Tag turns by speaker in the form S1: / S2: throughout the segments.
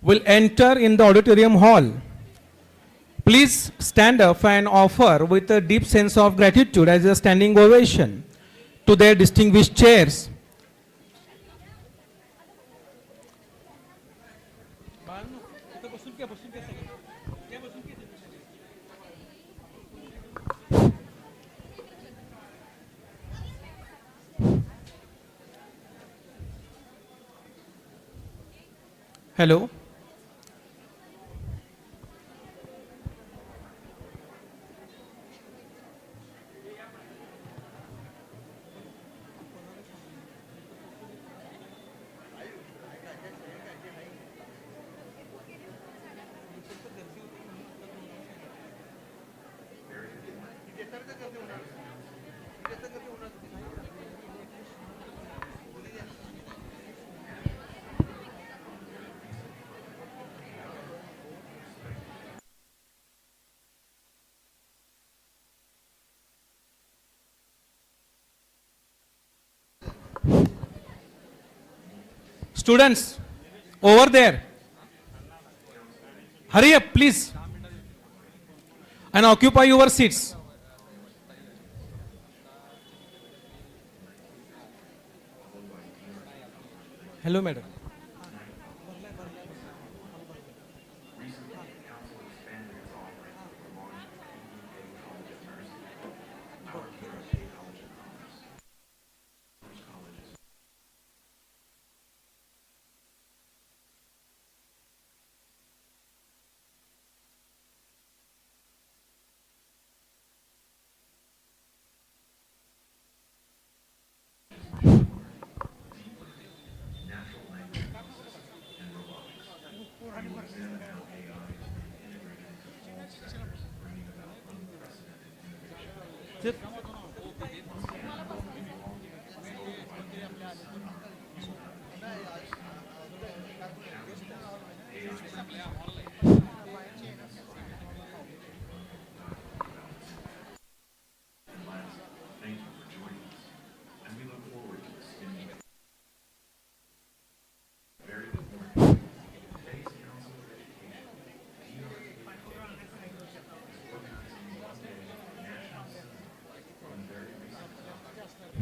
S1: will enter in the auditorium hall. Please stand up and offer with a deep sense of gratitude as a standing ovation to their distinguished chairs. Hello. Students, over there, hurry up, please, and occupy your seats. Hello, madam.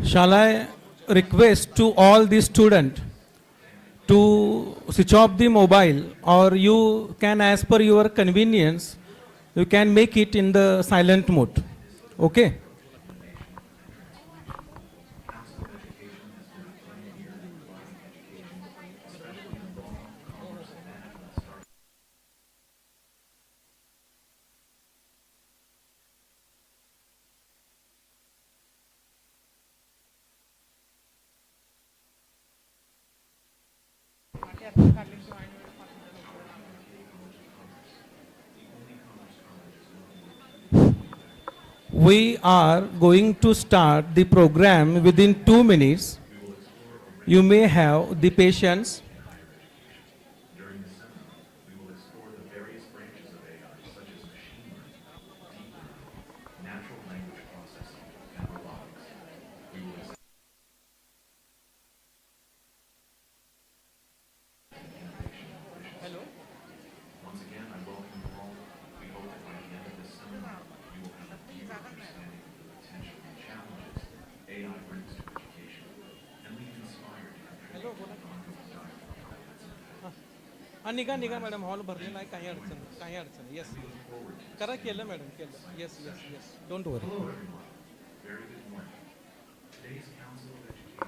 S1: Shall I request to all the students to switch off the mobile, or you can, as per your convenience, you can make it in the silent mode. Okay? We are going to start the program within 2 minutes. You may have the patience.
S2: During the seminar, we will explore the various branches of AI, such as machine learning, deep learning, natural language processing, and robotics. We will explore innovation and efficiency. Once again, I welcome you all. We hope that by the end of this seminar, you will have a deeper understanding of the potential and challenges AI brings to education, and leave inspired to contribute to the ongoing dialogue on its impact.
S1: निघा madam, hall भरलेला आहे, काही अडचण. Yes, करा, केलं madam, केलं. Yes, don't worry.
S2: Hello everyone. Very good morning. Today's Council of Education,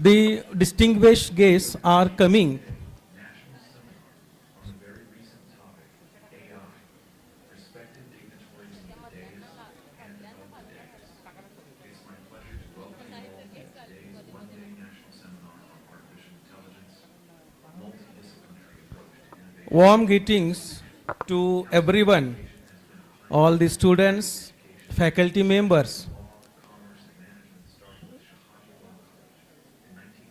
S1: The distinguished guests are coming.
S2: national seminar on the very recent topic, AI, respected dignitaries in the dais and above the dais. It's my pleasure to welcome you all to today's one-day national seminar on artificial intelligence, multidisciplinary approach to innovation.
S1: Warm greetings to everyone, all the students, faculty members.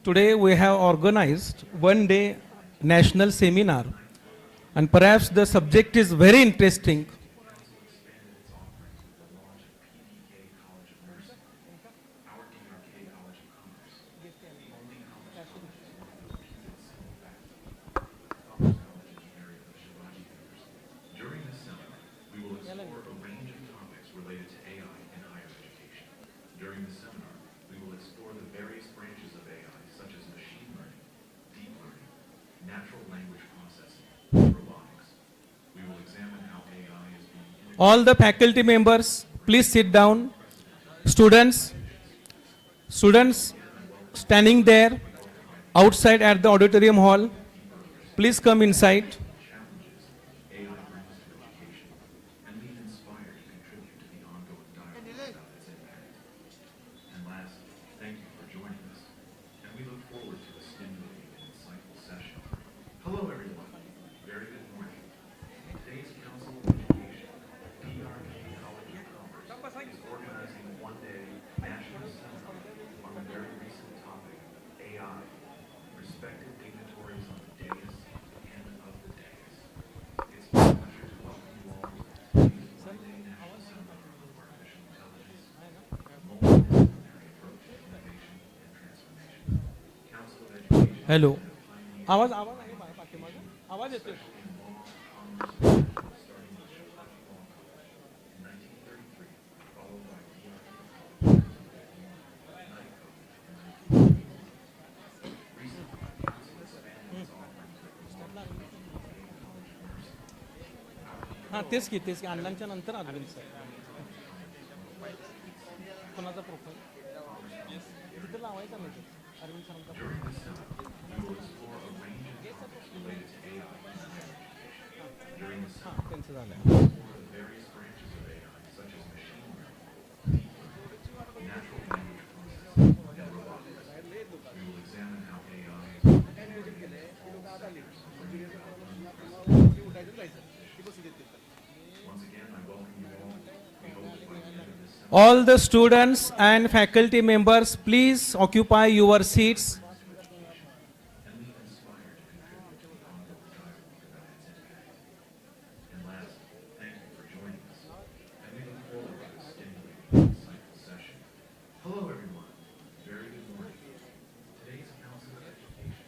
S1: Today we have organized one-day national seminar, and perhaps the subject is very interesting.
S2: During this seminar, we will explore a range of topics related to AI in higher education. During this seminar, we will explore the various branches of AI, such as machine learning, deep learning, natural language processing, and robotics. We will examine how AI is being integrated.
S1: All the faculty members, please sit down. Students standing there outside at the auditorium hall, please come inside.
S2: Challenges AI brings to education, and leave inspired to contribute to the ongoing dialogue about its impact. And last, thank you for joining us, and we look forward to a stimulating and insightful session. Hello, everyone. Very good morning. Today's Council of Education, PRK College of Commerce, is organizing a one-day national seminar on the very recent topic, AI, respected dignitaries on the dais and of the dais. It's my pleasure to welcome you all to this one-day national seminar on artificial intelligence, a multidisciplinary approach to innovation and transformation. Council of Education
S1: Hello.
S2: has pioneered
S1: आवाज आवाज आहे बा- पाठीमागे आवाज येतोय
S2: in law, commerce, starting with Chicago Law College in 1933, followed by PRK College in 1951, Knight College in 1950. Recently, the council expanded its offerings with the launch of the PRK College of Nursing.
S1: हां तेच की अण्णांच्या नंतर Arvind sir कोणाचा profile तिथं लावायचा नाही ते. अरविंद सरांचा
S2: During this seminar, we will explore a range of topics related to AI in higher education. During this seminar,
S1: त्यांचं झालं
S2: we will explore the various branches of AI, such as machine learning, deep learning, natural language processing, and robotics. We will examine how AI is being integrated into all sectors, bringing about unprecedented efficiency. Once again, I welcome you all. We hope that by the end of this seminar,
S1: All the students and faculty members, please occupy your seats.
S2: and leave inspired to contribute to the ongoing dialogue about its impact. And last, thank you for joining us, and we look forward to a stimulating and insightful session. Hello, everyone. Very good morning. Today's Council of Education,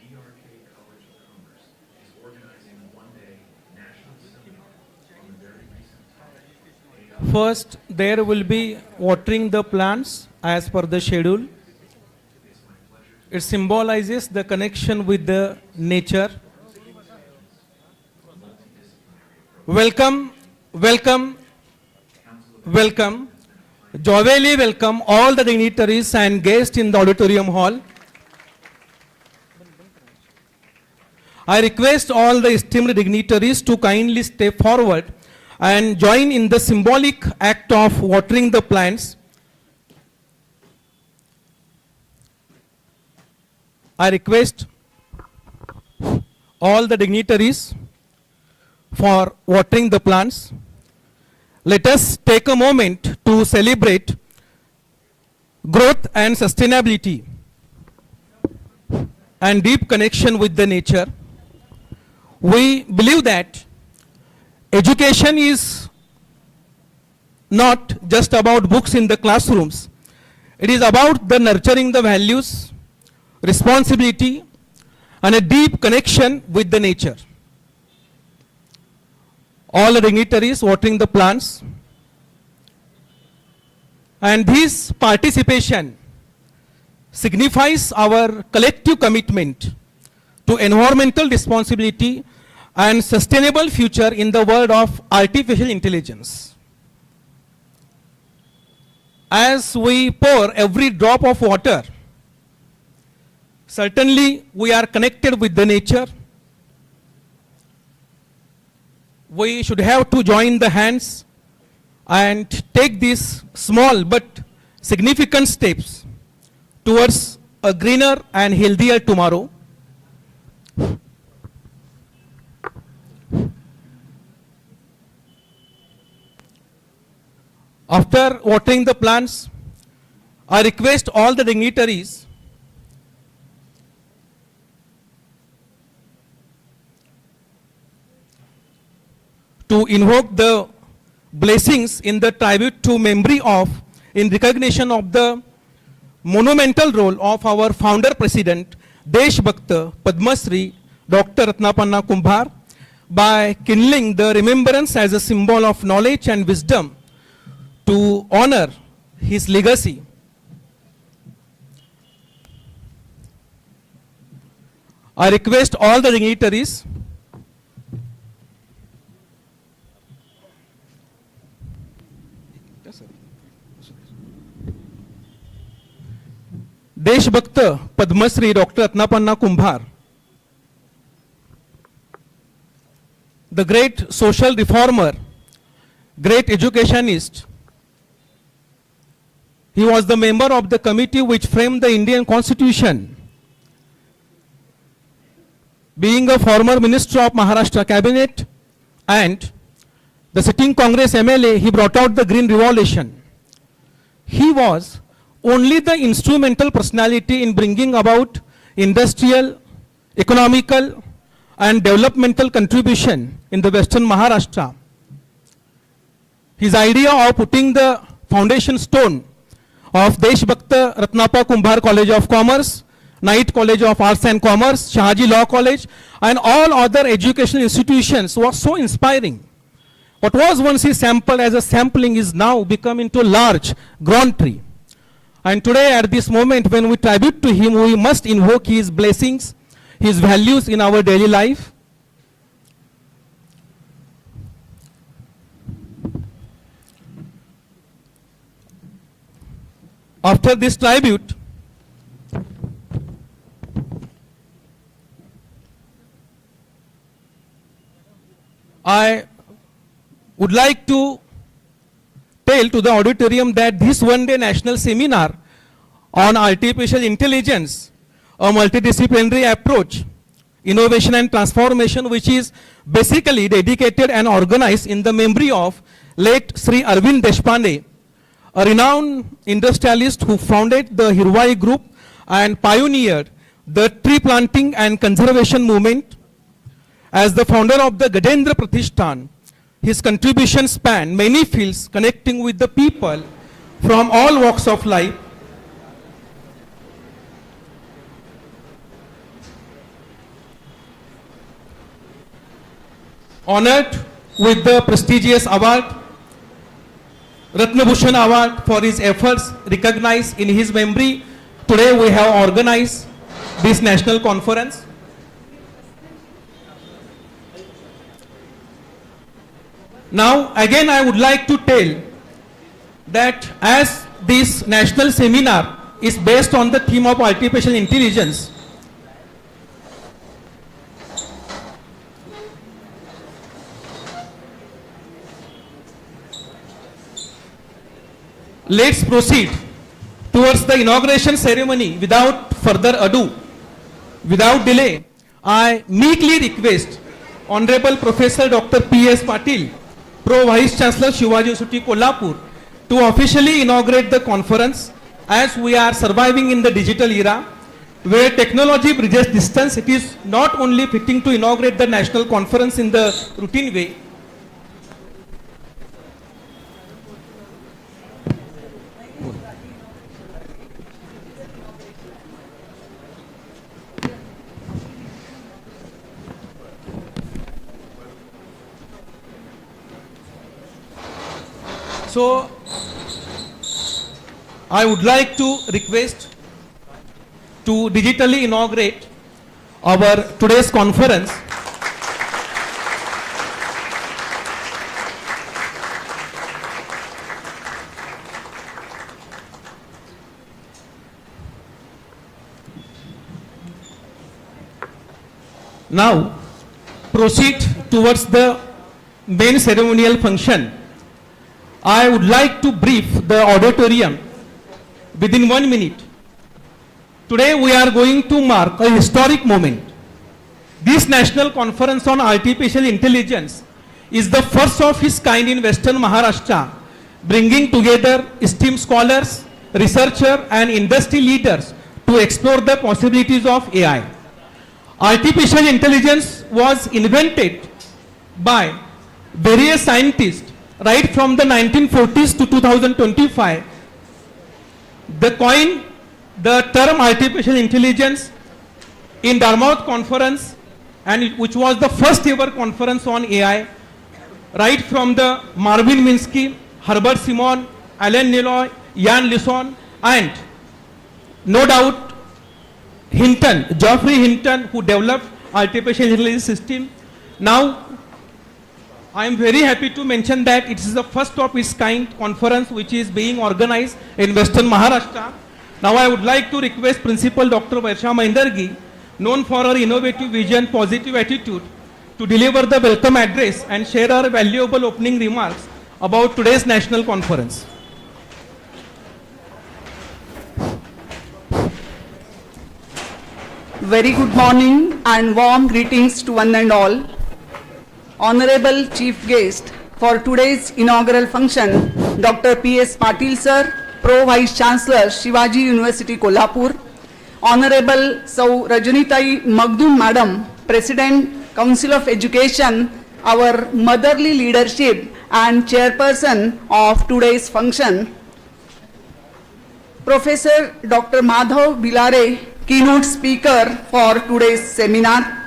S2: PRK College of Commerce, is organizing a one-day national seminar on the very recent topic, AI.
S1: First, there will be watering the plants as per the schedule.
S2: It's my pleasure to
S1: It symbolizes the connection with the nature. Welcome, welcome, welcome. Jovially welcome all the dignitaries and guests in the auditorium hall. I request all the esteemed dignitaries to kindly step forward and join in the symbolic act of watering the plants. I request all the dignitaries for watering the plants. Let us take a moment to celebrate growth and sustainability and deep connection with the nature. We believe that education is not just about books in the classrooms. It is about the nurturing the values, responsibility, and a deep connection with the nature. All the dignitaries watering the plants. And this participation signifies our collective commitment to environmental responsibility and sustainable future in the world of artificial intelligence. As we pour every drop of water, certainly we are connected with the nature. We should have to join the hands and take these small but significant steps towards a greener and healthier tomorrow. After watering the plants, I request all the dignitaries to invoke the blessings in the tribute to memory of, in recognition of the monumental role of our founder president, Deshbhakt Padma Shri Dr. Ratnapanna Kumbhar by kindling the remembrance as a symbol of knowledge and wisdom to honor his legacy. I request all the dignitaries देशभक्त Padmashri doctor Ratnappanna Kumbhar, the great social reformer, great educationist. He was the member of the committee which framed the Indian Constitution. Being a former minister of Maharashtra cabinet and the sitting Congress MLA, he brought out the Green Revolution. He was only the instrumental personality in bringing about industrial, economical and developmental contribution in the western Maharashtra. His idea of putting the foundation stone of Deshbhakta Ratnappa Kumbhar College of Commerce, Knight College of Arts and Commerce, Shahaji Law College and all other educational institutions was so inspiring. What was once a sample as a sampling is now become into a large grown tree. And today at this moment when we tribute to him, we must invoke his blessings, his values in our daily life. After this tribute, I would like to tell to the auditorium that this one-day national seminar on artificial intelligence, a multidisciplinary approach, innovation and transformation, which is basically dedicated and organized in the memory of late Sri Arvind Deshpande, a renowned industrialist who founded the Hirwai Group and pioneered the tree planting and conservation movement. As the founder of the Gadendra Pratishthan, his contributions span many fields connecting with the people from all walks of life. Honored with the prestigious award, Ratna Bhushan Award for his efforts recognized in his memory, today we have organized this national conference. Now again I would like to tell that as this national seminar is based on the theme of artificial intelligence, let's proceed towards the inauguration ceremony without further ado. Without delay, I meekly request Honorable Professor Dr. P.S. Patil, Pro Vice Chancellor Shivaji University Kolhapur, to officially inaugurate the conference. As we are surviving in the digital era where technology bridges distance, it is not only fitting to inaugurate the national conference in the routine way. So I would like to request to digitally inaugurate our today's conference. Now proceed towards the main ceremonial function. I would like to brief the auditorium within 1 minute. Today we are going to mark a historic moment. This national conference on artificial intelligence is the first of its kind in Western Maharashtra, bringing together esteemed scholars, researchers and industry leaders to explore the possibilities of AI. Artificial intelligence was invented by various scientists right from the 1940s to 2025. They coined the term artificial intelligence in Dartmouth conference which was the first ever conference on AI, right from the Marvin Minsky, Herbert Simon, Alan Neloy, Jan Lisson, and no doubt Geoffrey Hinton, who developed artificial intelligence system. Now, I am very happy to mention that it is the first of its kind conference which is being organized in Western Maharashtra. Now, I would like to request Principal Dr. Varsha Maindargi, known for her innovative vision, positive attitude, to deliver the welcome address and share her valuable opening remarks about today's national conference.
S3: Very good morning and warm greetings to one and all. Honorable Chief Guest for today's inaugural function, Dr. P.S. Patil Sir, Pro Vice Chancellor, Shivaji University, Kolhapur. Honorable Sau Rajanitai Magdum Madam, President, Council of Education, our motherly leadership and chairperson of today's function. Professor Dr. Madhav Bilare, keynote speaker for today's seminar.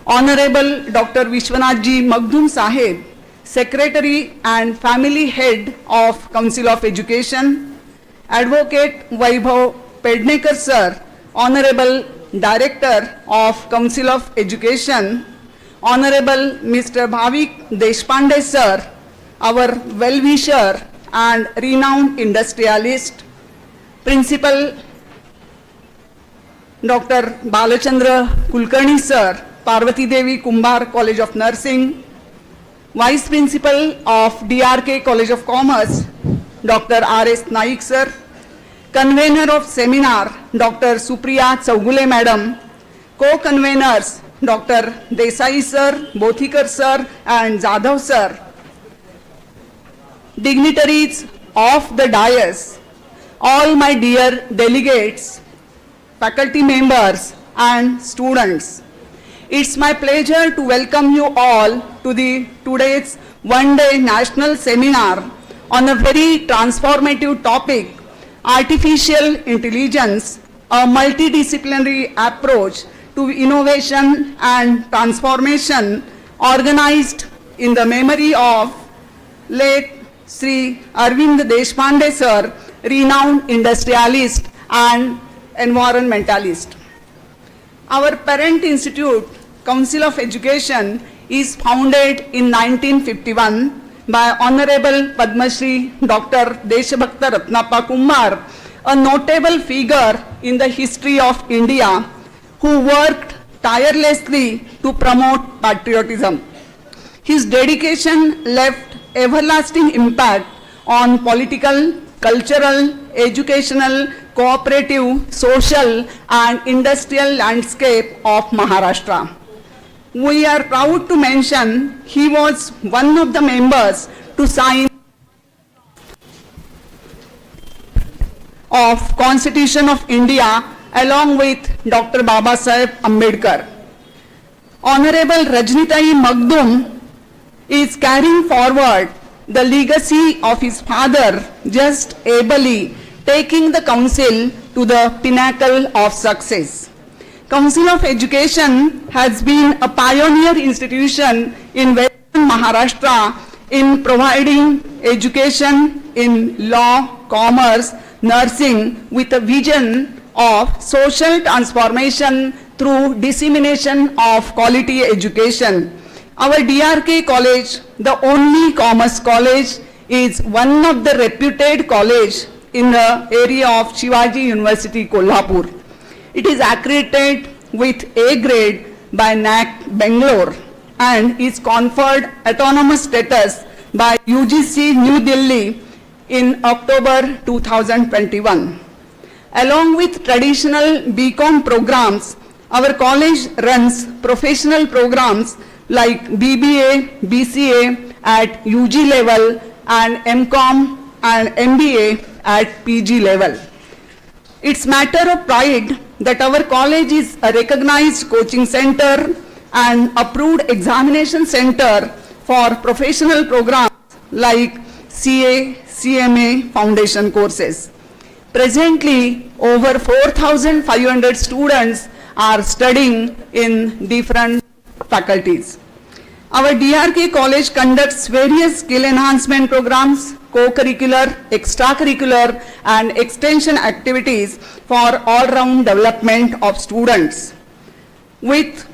S3: Honorable Dr. Vishwanathji Magdum Saheb, Secretary and Family Head of Council of Education. Advocate Vaibhav Pednekar Sir, Honorable Director of Council of Education. Honorable Mr. Bhavik Deshpande Sir, our well-wisher and renowned industrialist. Principal Dr. Balachandra Kulkarni Sir, Parvati Devi Kumbar College of Nursing. Vice Principal of DRK College of Commerce, Dr. R.S. Naik Sir. Convener of Seminar, Dr. Supriya Chaugule Madam. Co-conveners, Dr. Desai Sir, Bothikar Sir and Jadhav Sir. Dignitaries of the dais, all my dear delegates, faculty members and students. It's my pleasure to welcome you all to today's one-day national seminar on a very transformative topic, artificial intelligence, a multidisciplinary approach to innovation and transformation, organized in the memory of late Sri Arvind Deshpande Sir, renowned industrialist and environmentalist. Our parent institute, Council of Education, is founded in 1951 by Honorable Padma Shri Dr. Deshabhakta Ratnappa Kumar, a notable figure in the history of India who worked tirelessly to promote patriotism. His dedication left everlasting impact on political, cultural, educational, cooperative, social and industrial landscape of Maharashtra. We are proud to mention he was one of the members to sign of Constitution of India along with Dr. Babasaheb Ambedkar. Honorable Rajnitai Magdum is carrying forward the legacy of his father, just ably taking the council to the pinnacle of success. Council of Education has been a pioneer institution in Western Maharashtra in providing education in law, commerce, nursing with a vision of social transformation through dissemination of quality education. Our DRK college, the only commerce college, is one of the reputed college in the area of Shivaji University, Kolhapur. It is accredited with A grade by NAC Bangalore and is conferred autonomous status by UGC New Delhi in October 2021. Along with traditional BCom programs, our college runs professional programs like BBA, BCA at UG level and MCom and MBA at PG level. It's matter of pride that our college is a recognized coaching center and approved examination center for professional programs like CA, CMA foundation courses. Presently, over 4,500 students are studying in different faculties. Our DRK college conducts various skill enhancement programs, co-curricular, extracurricular and extension activities for all-round development of students. With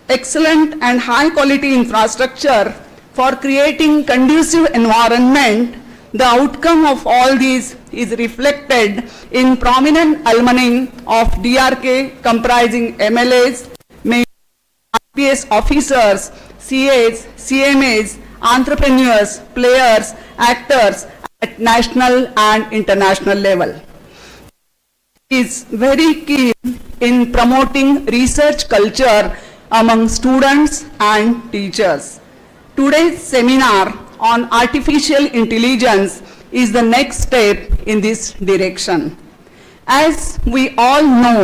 S3: excellent and high-quality infrastructure for creating conducive environment, the outcome of all these is reflected in prominent alumni of DRK comprising MLAs, IPS officers, CAs, CMAs, entrepreneurs, players, actors at national and international level. Is very keen in promoting research culture among students and teachers. Today's seminar on artificial intelligence is the next step in this direction. As we all know,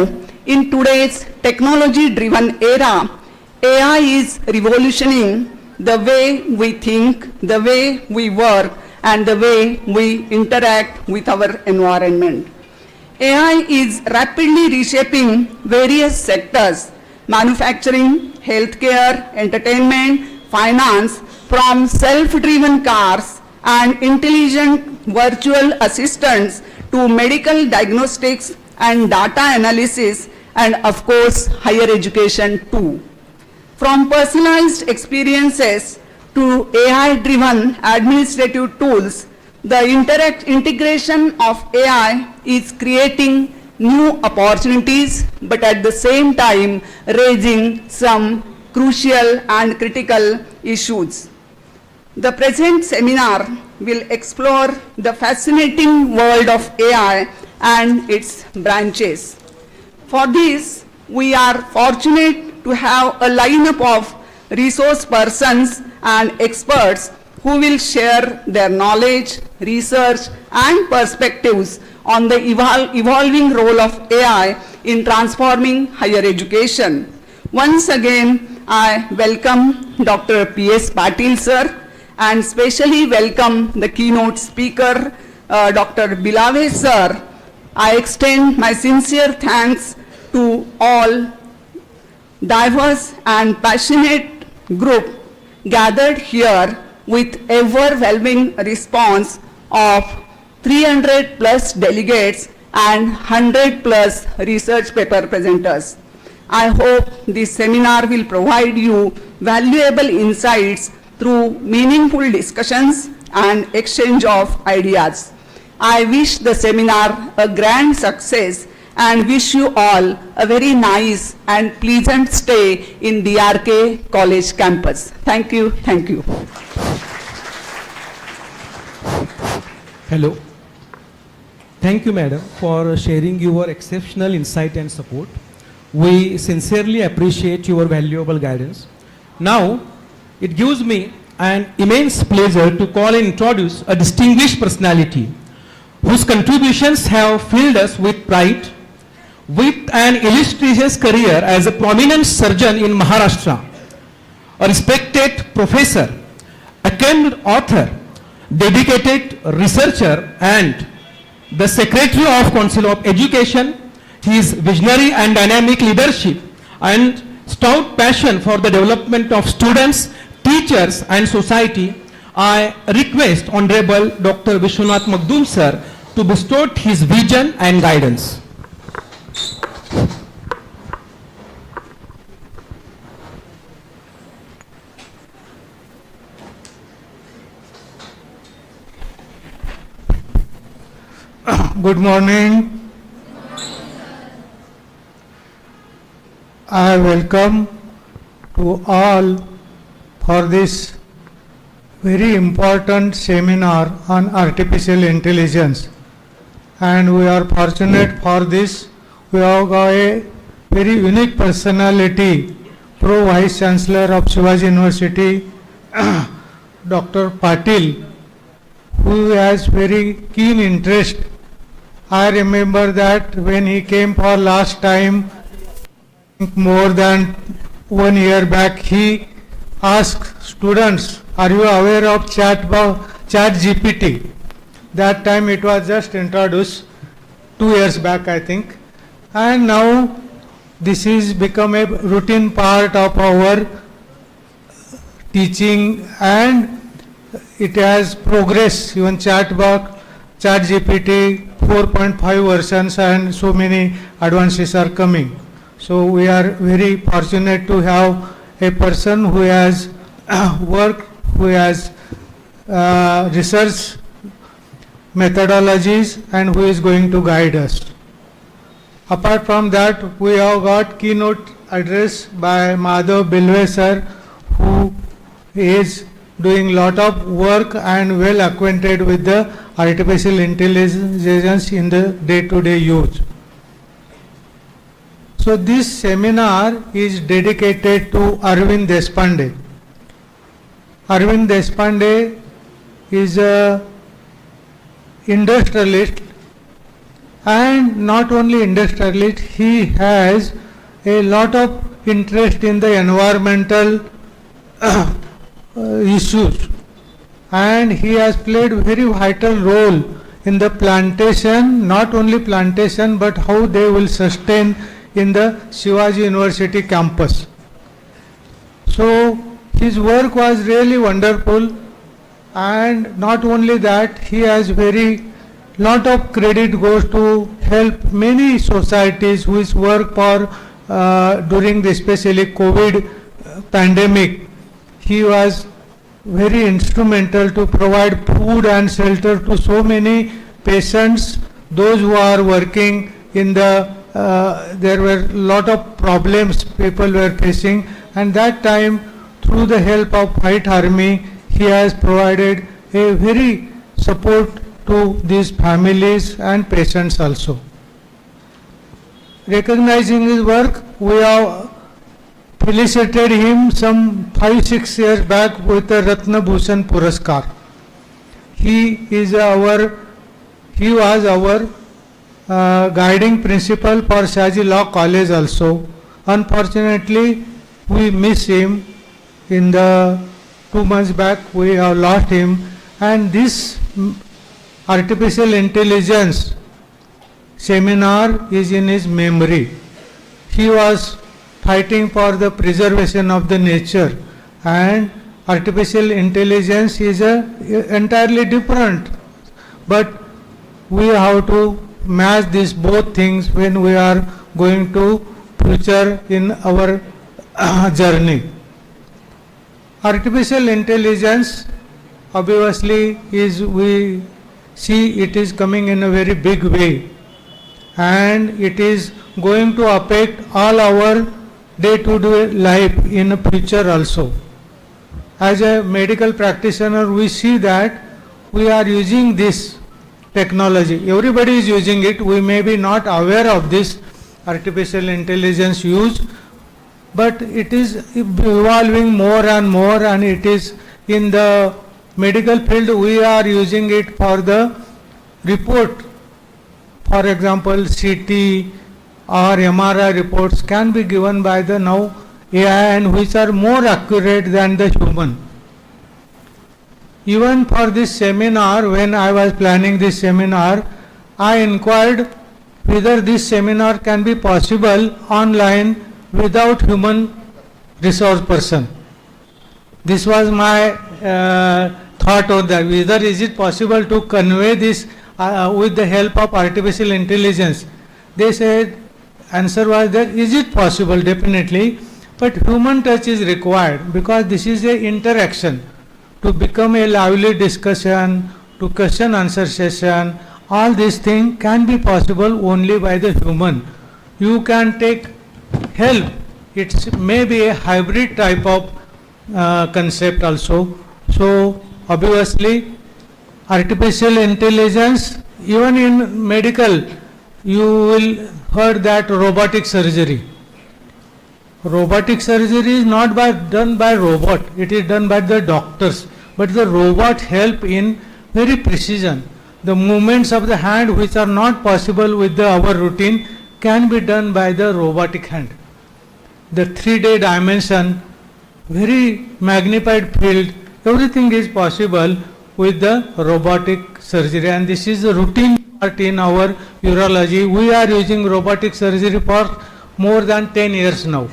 S3: in today's technology-driven era, AI is revolutioning the way we think, the way we work, and the way we interact with our environment. AI is rapidly reshaping various sectors: manufacturing, healthcare, entertainment, finance, from self-driven cars and intelligent virtual assistants to medical diagnostics and data analysis, and of course, higher education too. From personalized experiences to AI-driven administrative tools, the integration of AI is creating new opportunities, but at the same time raising some crucial and critical issues. The present seminar will explore the fascinating world of AI and its branches. For this, we are fortunate to have a lineup of resource persons and experts who will share their knowledge, research, and perspectives on the evolving role of AI in transforming higher education. Once again, I welcome Dr. P.S. Patil sir, and specially welcome the keynote speaker, Dr. Bilave sir. I extend my sincere thanks to all diverse and passionate group gathered here with overwhelming response of 300 plus delegates and 100 plus research paper presenters. I hope this seminar will provide you valuable insights through meaningful discussions and exchange of ideas. I wish the seminar a grand success and wish you all a very nice and pleasant stay in DRK College campus. Thank you. Thank you.
S1: Hello. Thank you, madam, for sharing your exceptional insight and support. We sincerely appreciate your valuable guidance. Now, it gives me an immense pleasure to call and introduce a distinguished personality whose contributions have filled us with pride. With an illustrious career as a prominent surgeon in Maharashtra, a respected professor, acclaimed author, dedicated researcher, and the Secretary of Council of Education, his visionary and dynamic leadership and stout passion for the development of students, teachers, and society, I request Honorable Dr. Vishwanath Magdum sir to bestow his vision and guidance.
S4: Good morning. I welcome to all for this very important seminar on artificial intelligence, and we are fortunate for this. We have got a very unique personality, Pro Vice Chancellor of Shivaji University, Dr. Patil, who has very keen interest. I remember that when he came for last time, more than 1 year back, he asked students, are you aware of chat GPT? That time it was just introduced 2 years back, I think. And now this is become a routine part of our teaching, and it has progressed. Even chatbot, chat GPT 4.5 versions and so many advances are coming. So we are very fortunate to have a person who has worked, who has research methodologies and who is going to guide us. Apart from that, we have got keynote address by Madhav Bilwe sir, who is doing lot of work and well acquainted with the artificial intelligence in the day-to-day use. So this seminar is dedicated to Arvind Deshpande. Arvind Deshpande is a industrialist, and not only industrialist, he has a lot of interest in the environmental issues, and he has played very vital role in the plantation, not only plantation but how they will sustain in the Shivaji University campus. So his work was really wonderful, and not only that, he has very lot of credit goes to help many societies whose work for during the especially COVID pandemic. He was very instrumental to provide food and shelter to so many patients, those who are working in the there were lot of problems people were facing, and that time through the help of White Army he has provided a very support to these families and patients also. Recognizing his work, we have felicitated him some 5-6 years back with the Ratna Bhushan Puraskar. He was our guiding principal for Shaji Law College also. Unfortunately, we miss him. In the 2 months back, we have lost him, and this artificial intelligence seminar is in his memory. He was fighting for the preservation of the nature, and artificial intelligence is entirely different, but we have to match these both things when we are going to future in our journey. Artificial intelligence obviously is, we see it is coming in a very big way, and it is going to affect all our day-to-day life in the future also. As a medical practitioner, we see that we are using this technology. Everybody is using it. We may be not aware of this artificial intelligence use, but it is evolving more and more, and it is in the medical field we are using it for the report. For example, CT or MRI reports can be given by the now AI, and which are more accurate than the human. Even for this seminar, when I was planning this seminar, I inquired whether this seminar can be possible online without human resource person. This was my thought on that, whether is it possible to convey this with the help of artificial intelligence. They said, answer was that is it possible, definitely, but human touch is required, because this is a interaction. To become a lively discussion, to question answer session, all these things can be possible only by the human. You can take help. It may be a hybrid type of concept also. So obviously artificial intelligence, even in medical, you will heard that robotic surgery. Robotic surgery is not done by robot, it is done by the doctors, but the robot help in very precision. The movements of the hand which are not possible with our routine can be done by the robotic hand. The 3D dimension, very magnified field, everything is possible with the robotic surgery, and this is the routine part in our urology. We are using robotic surgery for more than 10 years now.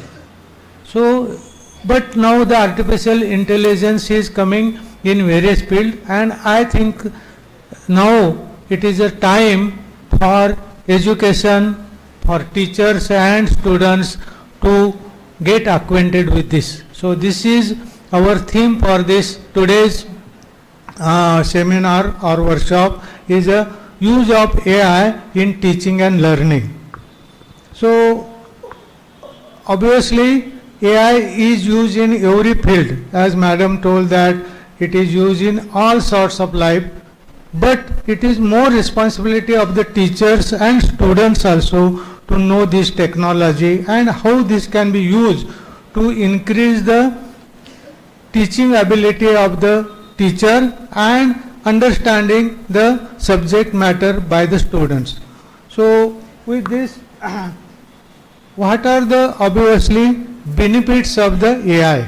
S4: So But now the artificial intelligence is coming in various fields, and I think now it is a time for education, for teachers and students to get acquainted with this. So this is our theme for this today's seminar or workshop is a use of AI in teaching and learning. So obviously AI is used in every field, as madam told that it is used in all sorts of life, but it is more responsibility of the teachers and students also to know this technology and how this can be used to increase the teaching ability of the teacher and understanding the subject matter by the students. So with this, what are the obviously benefits of the AI?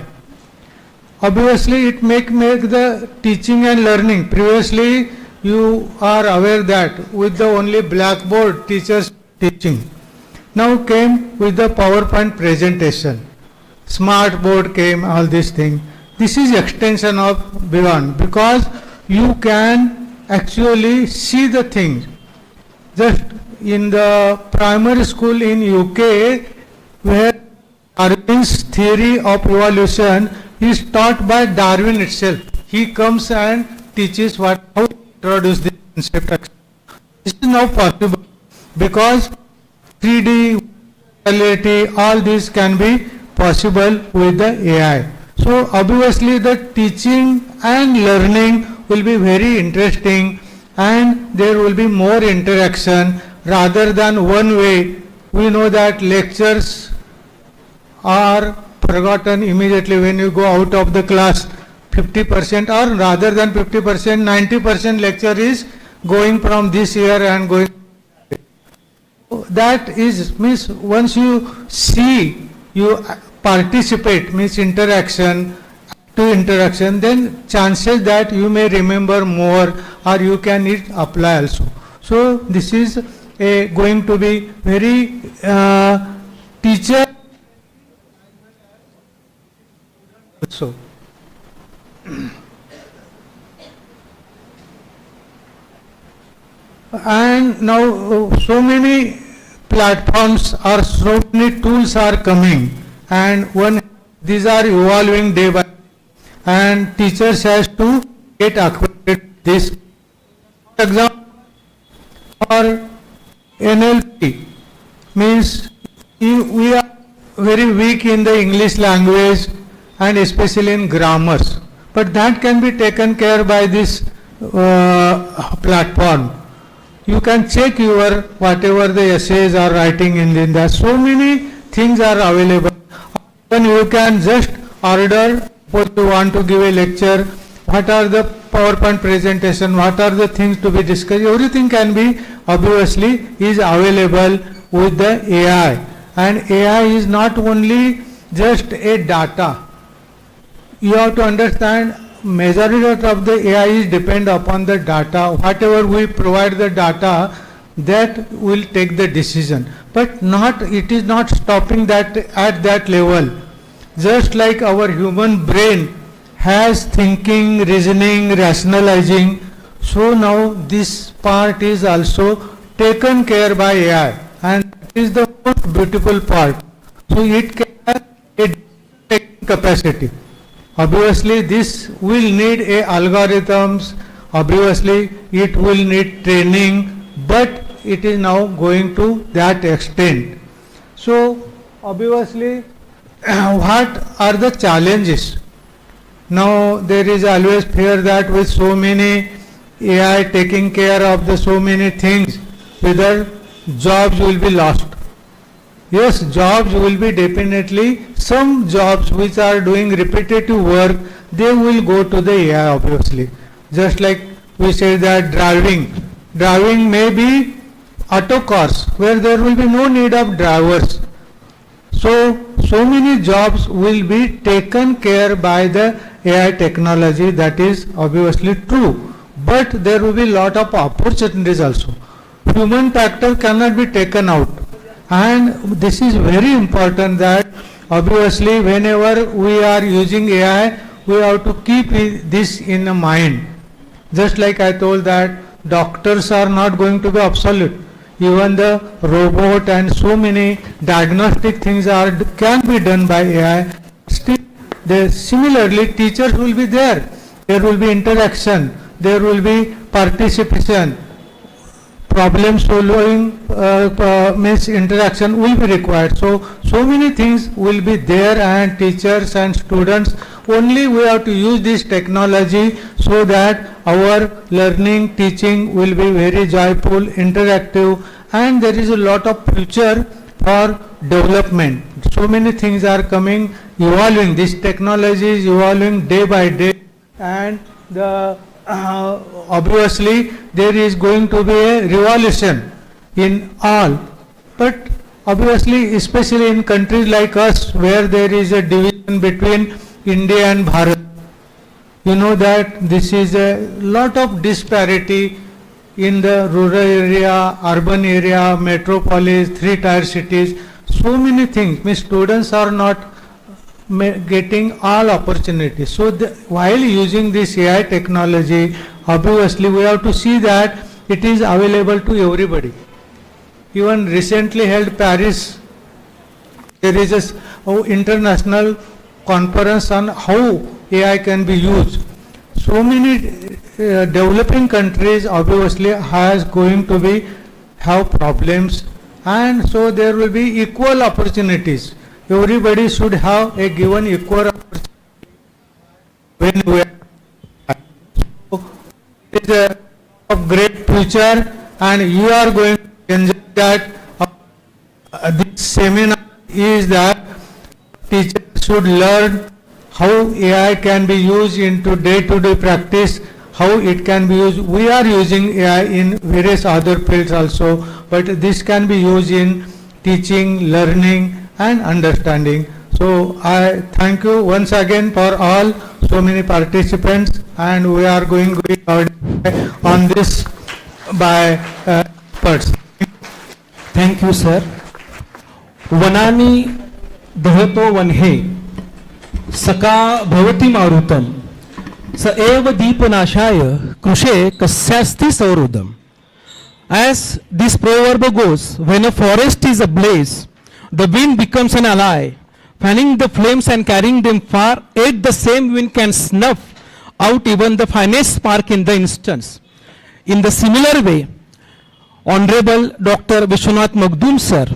S4: Obviously it make the teaching and learning. Previously you are aware that with the only blackboard teachers teaching. Now came with the PowerPoint presentation. Smart board came, all these things. This is extension of beyond because you can actually see the things. Just in the primary school in UK, where Darwin's theory of evolution is taught by Darwin itself. He comes and teaches how to introduce this concept. This is now possible because 3D reality, all this can be possible with the AI. So obviously the teaching and learning will be very interesting and there will be more interaction rather than one way. We know that lectures are forgotten immediately when you go out of the class. 50% or rather than 50%, 90% lecture is going from this year and going. That is means once you see, you participate means interaction to interaction, then chances that you may remember more or you can it apply also. So this is going to be very teacher also. And now so many platforms or so many tools are coming and these are evolving day by day and teachers has to get acquainted with this. For example, for NLP means we are very weak in the English language and especially in grammars, but that can be taken care by this platform. You can check your whatever the essays are writing in that. So many things are available. Then you can just order what you want to give a lecture, what are the PowerPoint presentation, what are the things to be discussed. Everything can be obviously is available with the AI. And AI is not only just a data. You have to understand majority of the AI is depend upon the data. Whatever we provide the data, that will take the decision. But not, it is not stopping that at that level. Just like our human brain has thinking, reasoning, rationalizing, so now this part is also taken care by AI, and it is the most beautiful part. So it can have a taking capacity. Obviously this will need a algorithms, obviously it will need training, but it is now going to that extent. So obviously what are the challenges? Now there is always fear that with so many AI taking care of the so many things, whether jobs will be lost. Yes, jobs will be definitely, some jobs which are doing repetitive work, they will go to the AI obviously. Just like we say that driving may be auto cars where there will be no need of drivers. So many jobs will be taken care by the AI technology, that is obviously true. But there will be lot of opportunities also. Human factor cannot be taken out. And this is very important that obviously whenever we are using AI, we have to keep this in mind. Just like I told that doctors are not going to be obsolete. Even the robot and so many diagnostic things can be done by AI. Still, similarly, teachers will be there. There will be interaction. There will be participation. Problem solving means interaction will be required. So many things will be there, and teachers and students only we have to use this technology so that our learning, teaching will be very joyful, interactive, and there is a lot of future for development. So many things are coming, evolving. This technology is evolving day by day, and obviously there is going to be a revolution in all. But obviously, especially in countries like us, where there is a division between India and Bharat, you know that this is a lot of disparity in the rural area, urban area, metropolis, 3-tier cities. So many things. Means students are not getting all opportunities. So while using this AI technology, obviously we have to see that it is available to everybody. Even recently held Paris, there is a international conference on how AI can be used. So many developing countries obviously has going to be have problems, and so there will be equal opportunities. Everybody should have a given equal opportunity when we are. So it is a great future, and you are going to enjoy that. This seminar is that teachers should learn how AI can be used into day-to-day practice, how it can be used. We are using AI in various other fields also, but this can be used in teaching, learning, and understanding. So I thank you once again for all so many participants, and we are going on this by experts.
S1: Thank you, sir. वनानी दहतो वन्हे सका भवति मारुतम स एव दीपनाशाय कृषे कस्यास्ति सौरुदम. As this proverb goes, when a forest is ablaze, the wind becomes an ally, fanning the flames and carrying them far, yet the same wind can snuff out even the finest spark in the instance. In the similar way, Honorable Dr. Vishwanath Magdum sir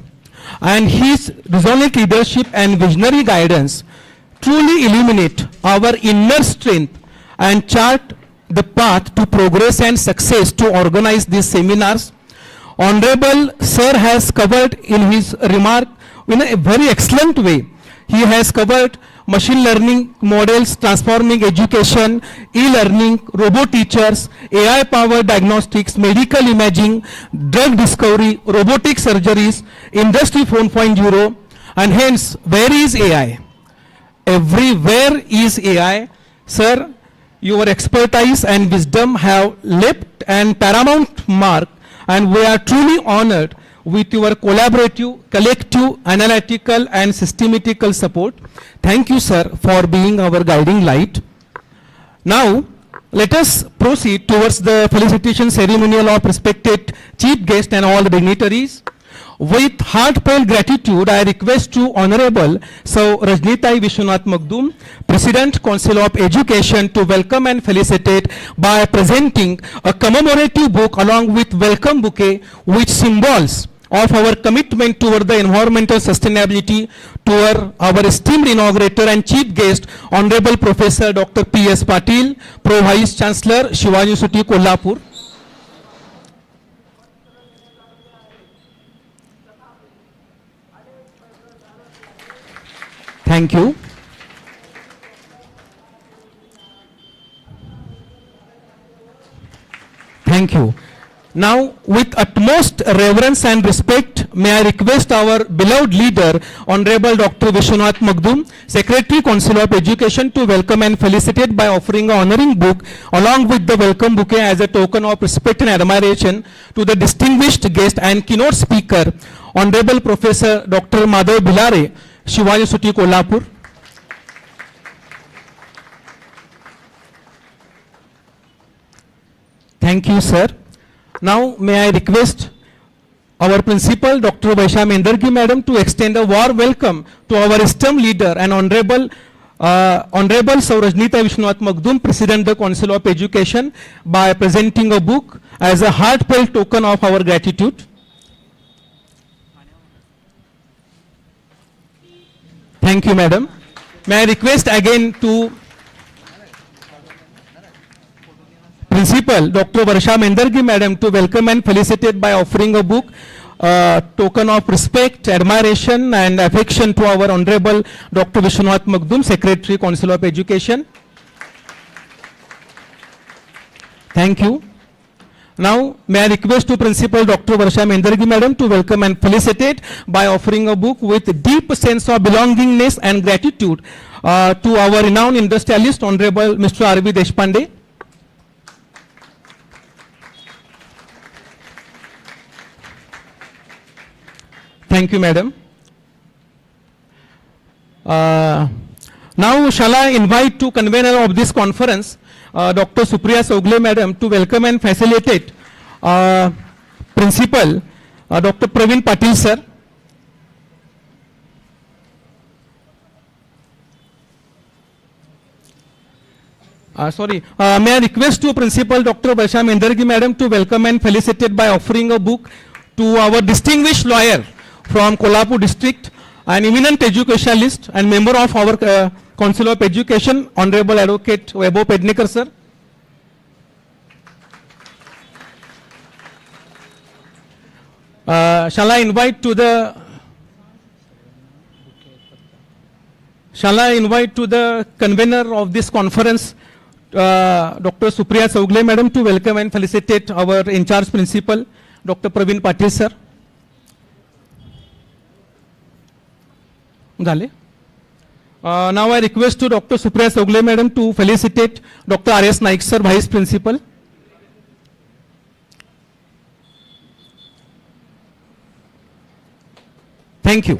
S1: and his resolute leadership and visionary guidance truly illuminate our inner strength and chart the path to progress and success to organize these seminars. Honorable sir has covered in his remark in a very excellent way. He has covered machine learning models, transforming education, e-learning, robot teachers, AI-powered diagnostics, medical imaging, drug discovery, robotic surgeries, Industry 4.0, and hence, where is AI? Everywhere is AI. Sir, your expertise and wisdom have left an paramount mark, and we are truly honored with your collaborative, collective, analytical, and systematical support. Thank you, sir, for being our guiding light. Now, let us proceed towards the felicitation ceremonial of respected chief guest and all the dignitaries. With heartfelt gratitude, I request to Honorable Sir Rajnitai Vishwanath Magdum, President Council of Education, to welcome and felicitate by presenting a commemorative book along with welcome bouquet, which symbols of our commitment toward the environmental sustainability, toward our esteemed inaugurator and chief guest, Honorable Professor Dr. P.S. Patil, Pro Vice Chancellor, Shivaji University, Kolhapur. Thank you. Thank you. Now, with utmost reverence and respect, may I request our beloved leader, Honorable Dr. Vishwanath Magdum, Secretary Council of Education, to welcome and felicitate by offering an honoring book along with the welcome bouquet as a token of respect and admiration to the distinguished guest and keynote speaker, Honorable Professor Dr. Madhav Bhilare, Shivaji City, Kolhapur. Thank you, sir. Now, may I request our principal, Dr. Vaisha Mendargi Madam, to extend a warm welcome to our esteemed leader and Honorable Saurajnita Vishnunath Magdum, President of the Council of Education, by presenting a book as a heartfelt token of our gratitude. Thank you, Madam. May I request again to Principal Dr. Varsha Mendargi Madam to welcome and felicitate by offering a book, token of respect, admiration and affection to our Honorable Dr. Vishnunath Magdum, Secretary, Council of Education. Thank you. Now, may I request to Principal Dr. Varsha Mendargi Madam to welcome and felicitate by offering a book with deep sense of belongingness and gratitude to our renowned industrialist, Honorable Mr. R.V. Deshpande. Thank you, Madam. Now, shall I invite to convener of this conference, Dr. Supriya Sogle Madam, to welcome and facilitate Principal Dr. Praveen Patil Sir. May I request to Principal Dr. Vaisha Mendargi Madam to welcome and felicitate by offering a book to our distinguished lawyer from Kolhapur district, an eminent educationalist and member of our Council of Education, Honorable Advocate Vaibhav Pednekar Sir. Shall I invite to the convener of this conference, Dr. Supriya Sogle Madam, to welcome and felicitate our in charge principal, Dr. Praveen Patil Sir. Now I request to Dr. Supriya Sogle Madam to felicitate Dr. R.S. Naik Sir, Vice Principal. Thank you.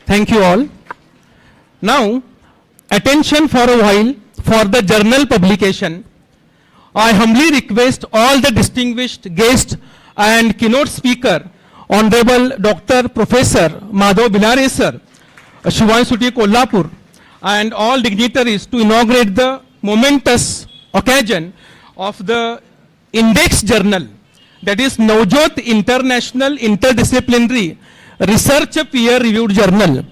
S1: Thank you all. Now, attention for a while for the journal publication. I humbly request all the distinguished guests and keynote speaker, Honorable Dr. Professor Madhav Bilare Sir, Shivaji City, Kolhapur, and all dignitaries to inaugurate the momentous occasion of the index journal, that is Navjot International Interdisciplinary Research Peer-Reviewed Journal,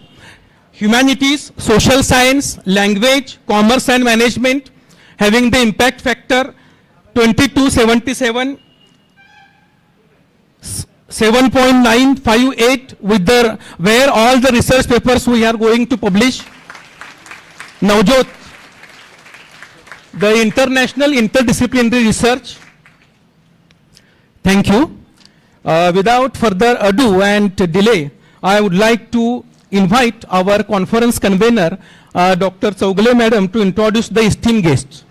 S1: Humanities, Social Science, Language, Commerce and Management, having the impact factor 2277, 7.958, with the where all the research papers we are going to publish. Navjot, the international interdisciplinary research. Thank you. Without further ado and delay, I would like to invite our conference convener, Dr. Sogle Madam, to introduce the esteemed guests.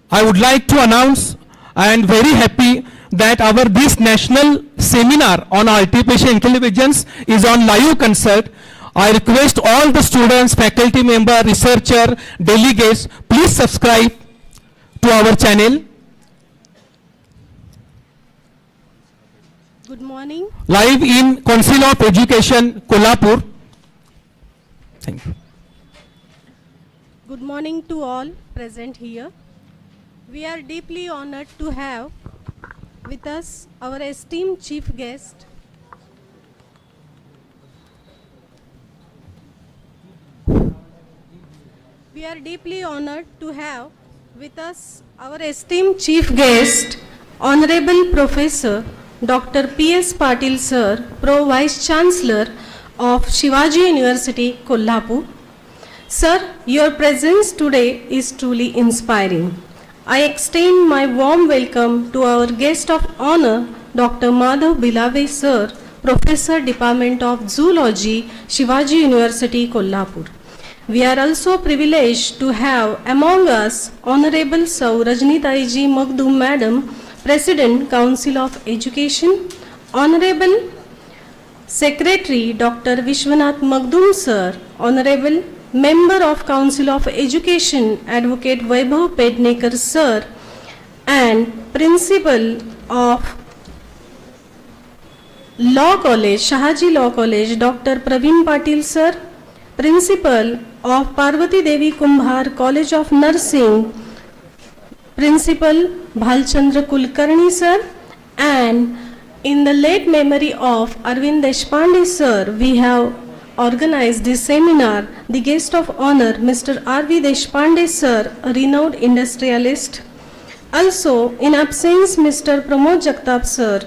S1: I would like to announce, I am very happy that our this national seminar on artificial intelligence is on live concert. I request all the students, faculty member, researcher, delegates, please subscribe to our channel.
S5: Good morning.
S1: Live in Council of Education, Kolhapur. Thank you.
S5: Good morning to all present here. We are deeply honored to have with us our esteemed chief guest, Honorable Professor Dr. P.S. Patil Sir, Pro Vice Chancellor of Shivaji University, Kolhapur. Sir, your presence today is truly inspiring. I extend my warm welcome to our guest of honor, Dr. Madhav Bilave Sir, Professor, Department of Zoology, Shivaji University, Kolhapur. We are also privileged to have among us Honorable Sau Rajnitaiji Magdum Madam, President, Council of Education, Honorable Secretary Dr. Vishwanath Magdum Sir, Honorable Member of Council of Education Advocate Vaibhav Pednekar Sir, and Principal of Law College, Shahaji Law College, Dr. Praveen Patil Sir, Principal of Parvati Devi Kumbhar College of Nursing, Principal Bhalchandra Kulkarni Sir, and in the late memory of Arvind Deshpande Sir, we have organized this seminar. The guest of honor, Mr. R.V. Deshpande Sir, a renowned industrialist. Also, in absence, Mr. Pramod Jagtap Sir,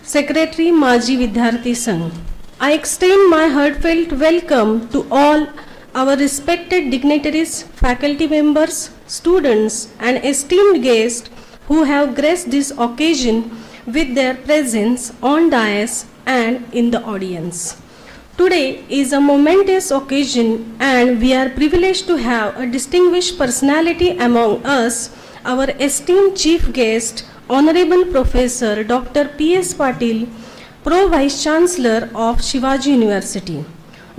S5: Secretary Maji Vidyarthi Sangh. I extend my heartfelt welcome to all our respected dignitaries, faculty members, students, and esteemed guests who have graced this occasion with their presence on dais and in the audience. Today is a momentous occasion and we are privileged to have a distinguished personality among us, our esteemed chief guest, Honorable Professor Dr. P.S. Patil, Pro Vice Chancellor of Shivaji University.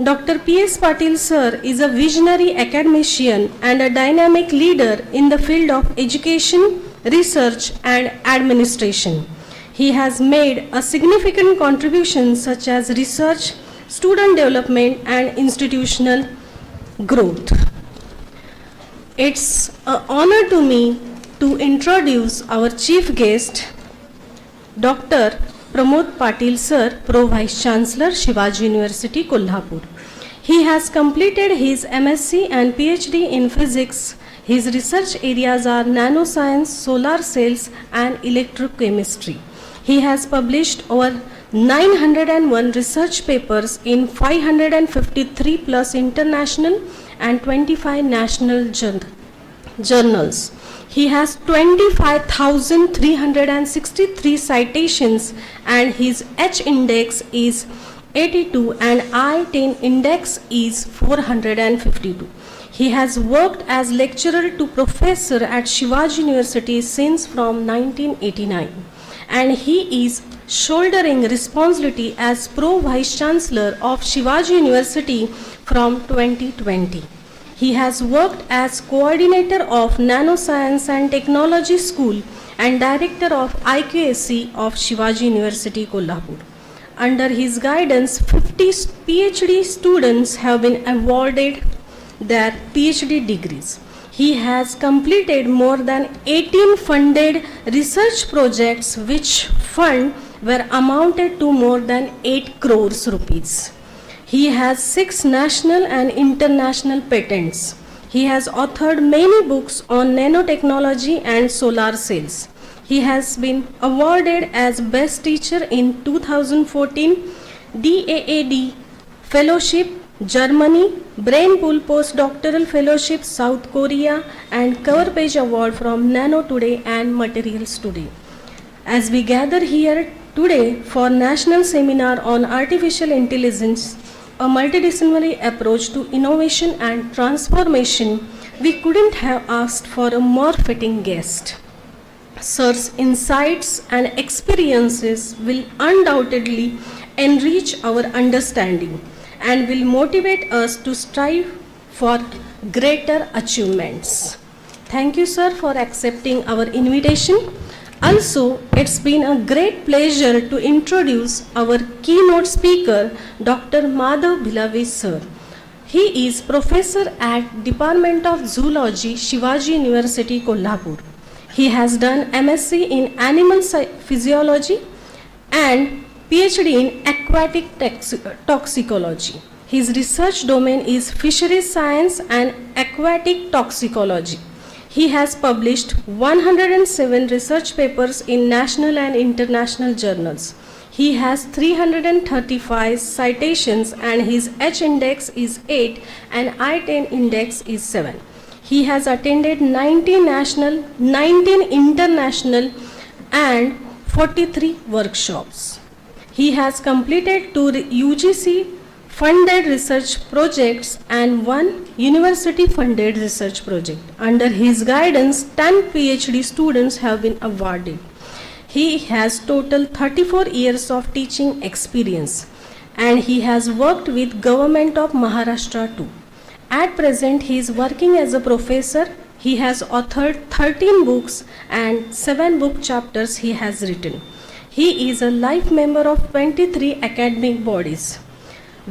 S5: Dr. P.S. Patil Sir is a visionary academician and a dynamic leader in the field of education, research and administration. He has made a significant contribution such as research, student development and institutional growth. It's an honor to me to introduce our chief guest, Dr. Pramod Patil Sir, Pro Vice Chancellor, Shivaji University, Kolhapur. He has completed his MSc and PhD in physics. His research areas are nanoscience, solar cells and electrochemistry. He has published over 901 research papers in 553 plus international and 25 national journals. He has 25,363 citations and his H index is 82 and I-10 index is 452. He has worked as lecturer to professor at Shivaji University since from 1989 and he is shouldering responsibility as Pro Vice Chancellor of Shivaji University from 2020. He has worked as coordinator of Nanoscience and Technology School and director of IQAC of Shivaji University, Kolhapur. Under his guidance, 50 PhD students have been awarded their PhD degrees. He has completed more than 18 funded research projects which fund were amounted to more than 8 crores rupees. He has 6 national and international patents. He has authored many books on nanotechnology and solar cells. He has been awarded as Best Teacher in 2014, DAAD Fellowship, Germany, Brain Pool Postdoctoral Fellowship, South Korea, and Cover Page Award from Nano Today and Materials Today. As we gather here today for National Seminar on Artificial Intelligence, a multidisciplinary approach to innovation and transformation, we couldn't have asked for a more fitting guest. Sir's insights and experiences will undoubtedly enrich our understanding and will motivate us to strive for greater achievements. Thank you, sir, for accepting our invitation. Also, it's been a great pleasure to introduce our keynote speaker, Dr. Madhav Bhilavi, sir. He is professor at Department of Zoology, Shivaji University, Kolhapur. He has done MSc in Animal Physiology and PhD in Aquatic Toxicology. His research domain is Fisheries Science and Aquatic Toxicology. He has published 107 research papers in national and international journals. He has 335 citations and his H index is 8 and I-10 index is 7. He has attended 19 national, 19 international and 43 workshops. He has completed 2 UGC funded research projects and 1 university funded research project. Under his guidance, 10 PhD students have been awarded. He has total 34 years of teaching experience and he has worked with Government of Maharashtra too. At present, he is working as a professor. He has authored 13 books and 7 book chapters he has written. He is a life member of 23 academic bodies.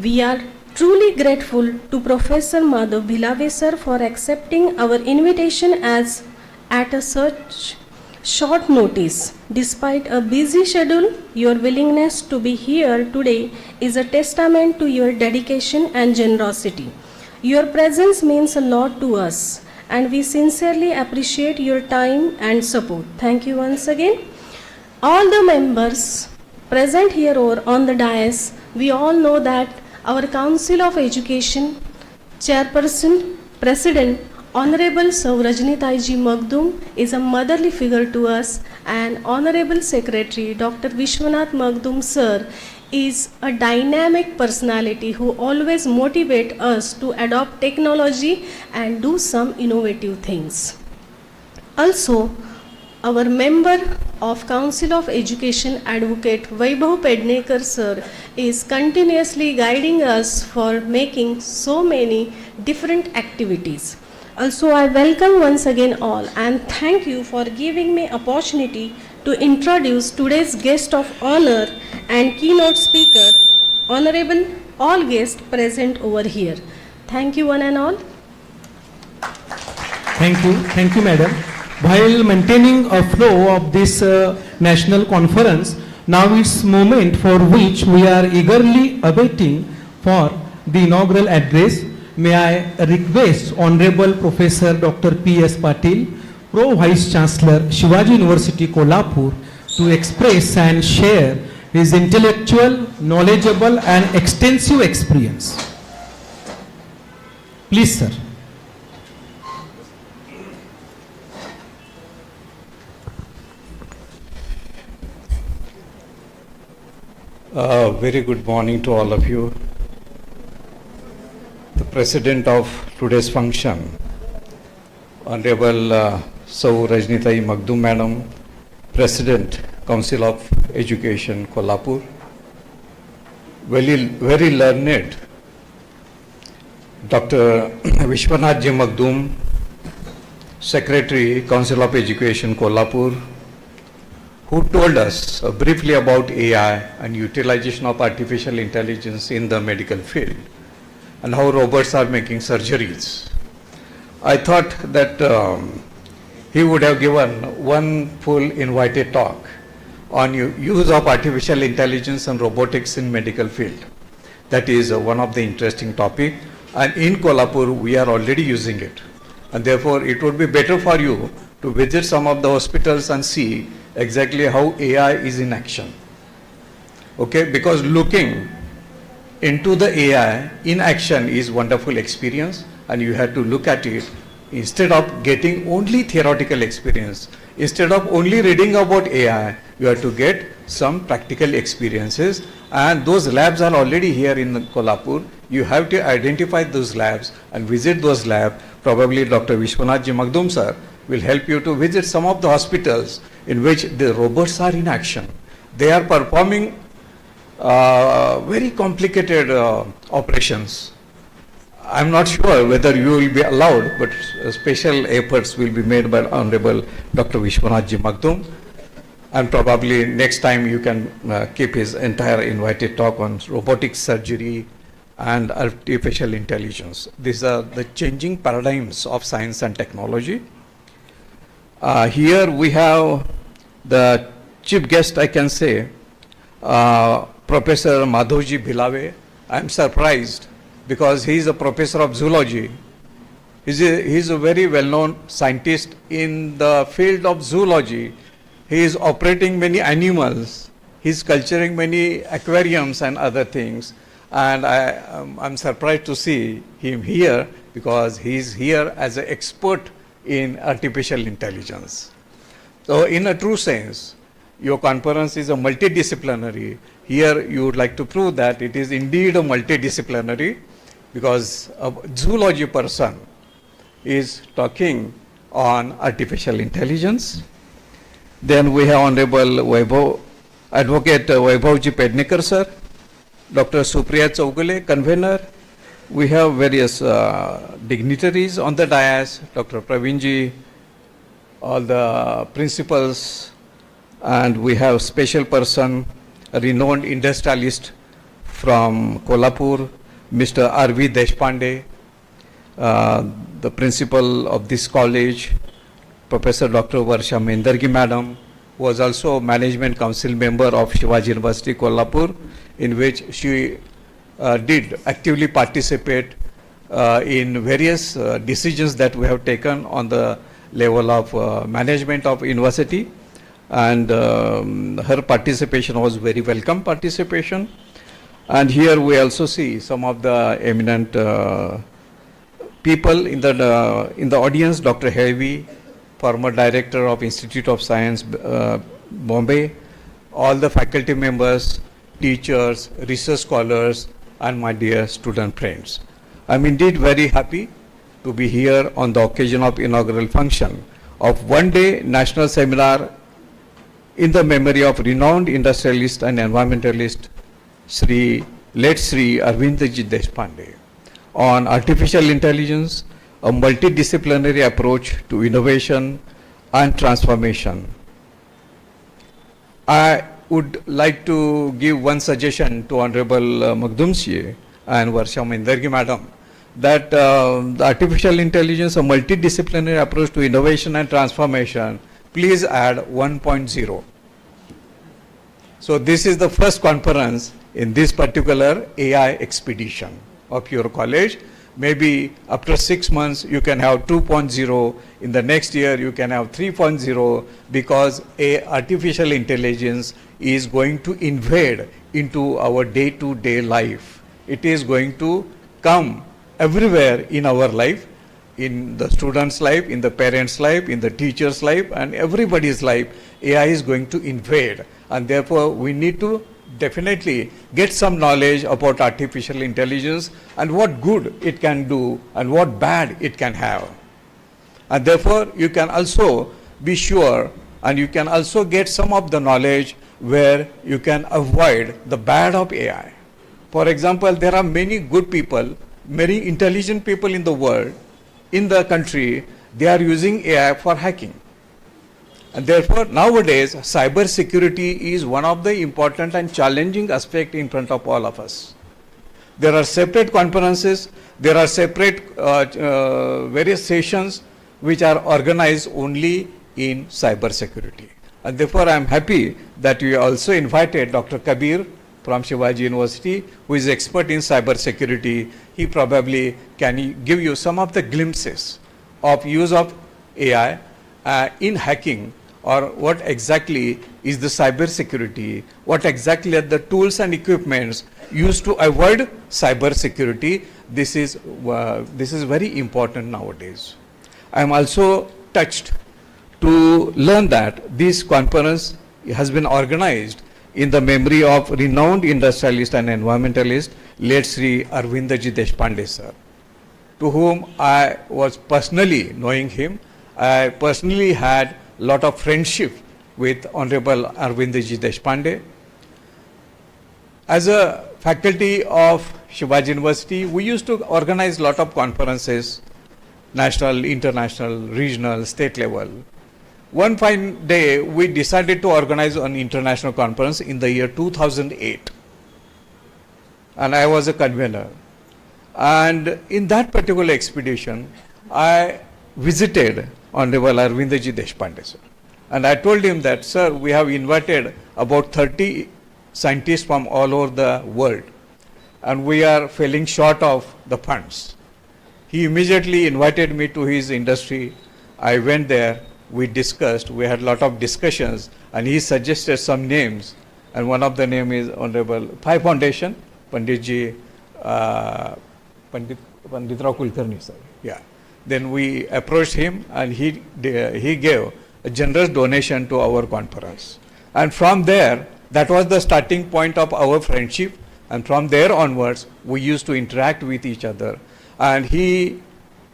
S5: We are truly grateful to Professor Madhav Bhilave sir for accepting our invitation as at a such short notice. Despite a busy schedule, your willingness to be here today is a testament to your dedication and generosity. Your presence means a lot to us and we sincerely appreciate your time and support. Thank you once again. All the members present here or on the dais, we all know that our Council of Education Chairperson, President, Honorable Sir Rajnitaiji Magdum is a motherly figure to us and Honorable Secretary Dr. Vishwanath Magdum sir is a dynamic personality who always motivate us to adopt technology and do some innovative things. Also, our member of Council of Education Advocate Vaibhav Pednekar sir is continuously guiding us for making so many different activities. Also, I welcome once again all and thank you for giving me opportunity to introduce today's guest of honor and keynote speaker, honorable all guests present over here. Thank you one and all.
S1: Thank you, madam. While maintaining a flow of this national conference, now it's moment for which we are eagerly awaiting for the inaugural address. May I request Honorable Professor Dr. P.S. Patil, Pro Vice Chancellor, Shivaji University, Kolhapur, to express and share his intellectual, knowledgeable and extensive experience. Please, sir.
S6: Very good morning to all of you. The president of today's function, Honorable Sau Rajnitai Magdum Madam, President, Council of Education, Kolhapur, very learned Dr. Vishwanath Ji Magdum, Secretary, Council of Education, Kolhapur, who told us briefly about AI and utilization of artificial intelligence in the medical field and how robots are making surgeries. I thought that he would have given one full invited talk on use of artificial intelligence and robotics in medical field. That is one of the interesting topic, and in Kolhapur we are already using it, and therefore it would be better for you to visit some of the hospitals and see exactly how AI is in action. Okay, because looking into the AI in action is wonderful experience, and you have to look at it instead of getting only theoretical experience. Instead of only reading about AI, you have to get some practical experiences, and those labs are already here in Kolhapur. You have to identify those labs and visit those labs. Probably Dr. Vishwanath Ji Magdum sir will help you to visit some of the hospitals in which the robots are in action. They are performing very complicated operations. I'm not sure whether you will be allowed, but special efforts will be made by Honorable Dr. Vishwanath Ji Magdum, and probably next time you can keep his entire invited talk on robotic surgery and artificial intelligence. These are the changing paradigms of science and technology. Here we have the chief guest, I can say, Professor Madhavji Bhilave. I am surprised because he is a professor of zoology. He is a very well-known scientist in the field of zoology. He is operating many animals. He is culturing many aquariums and other things. And I'm surprised to see him here because he is here as an expert in artificial intelligence. So in a true sense, your conference is a multidisciplinary. here you would like to prove that it is indeed a multidisciplinary, because a zoology person is talking on artificial intelligence. Then we have Honorable Vaibhav, Advocate Vaibhavji Pednekar sir, Dr. Supriya Chaugale, convener. We have various dignitaries on the dais, Dr. Pravinji, all the principals, and we have special person, a renowned industrialist from Kolhapur, Mr. R.V. Deshpande, the principal of this college, Professor Dr. Varsha Mendargi Madam, was also Management Council member of Shivaji University, Kolhapur, in which she did actively participate in various decisions that we have taken on the level of management of university, and her participation was very welcome participation. And here we also see some of the eminent people in the audience, Dr. Heavy, former director of Institute of Science, Bombay, all the faculty members, teachers, research scholars, and my dear student friends. I'm indeed very happy to be here on the occasion of inaugural function of one-day national seminar in the memory of renowned industrialist and environmentalist late Sri Arvindji Deshpande on artificial intelligence, a multidisciplinary approach to innovation and transformation. I would like to give one suggestion to Honorable Magdumsi and Varsha Mendargi Madam, that the artificial intelligence, a multidisciplinary approach to innovation and transformation, please add 1.0. So this is the first conference in this particular AI expedition of your college. Maybe after 6 months you can have 2.0, in the next year you can have 3.0, because artificial intelligence is going to invade into our day-to-day life. It is going to come everywhere in our life, in the student's life, in the parent's life, in the teacher's life, and everybody's life. AI is going to invade, and therefore we need to definitely get some knowledge about artificial intelligence and what good it can do and what bad it can have. And therefore you can also be sure, and you can also get some of the knowledge where you can avoid the bad of AI. For example, there are many good people, many intelligent people in the world, in the country, they are using AI for hacking. And therefore, nowadays, cyber security is one of the important and challenging aspects in front of all of us. There are separate conferences, there are separate various sessions which are organized only in cyber security. And therefore, I am happy that you also invited Dr. Kabir from Shivaji University, who is expert in cyber security. He probably can give you some of the glimpses of use of AI in hacking, or what exactly is the cyber security, what exactly are the tools and equipments used to avoid cyber security. This is very important nowadays. I am also touched to learn that this conference has been organized in the memory of renowned industrialist and environmentalist, late Sri Arvindji Deshpande sir, to whom I was personally knowing him. I personally had lot of friendship with Honorable Arvindji Deshpande. As a faculty of Shivaji University, we used to organize lot of conferences, national, international, regional, state level. One fine day, we decided to organize an international conference in the year 2008. And I was a convener. And in that particular expedition, I visited Honorable Arvindji Deshpande sir. And I told him that, sir, we have invited about 30 scientists from all over the world, and we are falling short of the funds. He immediately invited me to his industry. I went there, we discussed, we had a lot of discussions, and he suggested some names, and one of the name is Honorable Pi Foundation, Panditji, Pandit Rao Kulkarni sir. Yeah. Then we approached him, and he gave a generous donation to our conference. And from there, That was the starting point of our friendship, and from there onwards, we used to interact with each other. And he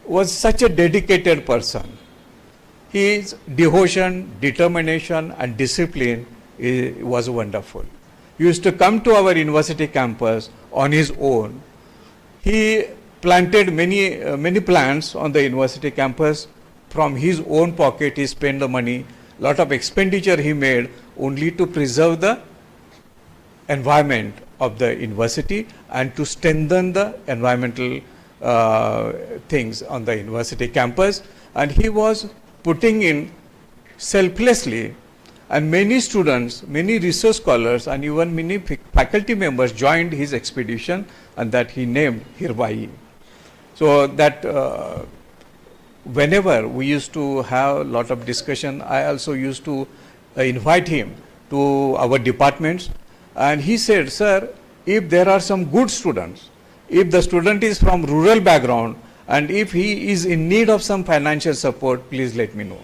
S6: was such a dedicated person. His devotion, determination, and discipline was wonderful. He used to come to our university campus on his own. He planted many plants on the university campus. From his own pocket, he spent the money. Lot of expenditure he made only to preserve the environment of the university and to strengthen the environmental things on the university campus. And he was putting in selflessly, and many students, many research scholars, and even many faculty members joined his expedition, and that he named Hirvai. So that whenever we used to have a lot of discussion, I also used to invite him to our departments, and he said, sir, if there are some good students, if the student is from rural background, and if he is in need of some financial support, please let me know.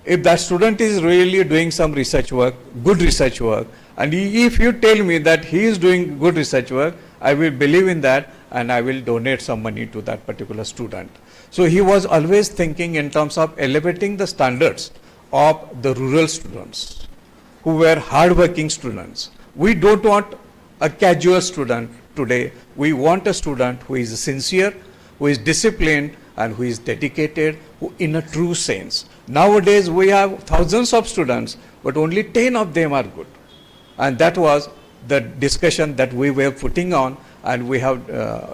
S6: If that student is really doing some research work, good research work, and if you tell me that he is doing good research work, I will believe in that and I will donate some money to that particular student. So he was always thinking in terms of elevating the standards of the rural students who were hardworking students. We don't want a casual student today. We want a student who is sincere, who is disciplined, and who is dedicated, who in a true sense. Nowadays we have thousands of students, but only 10 of them are good. And that was the discussion that we were putting on, and we have,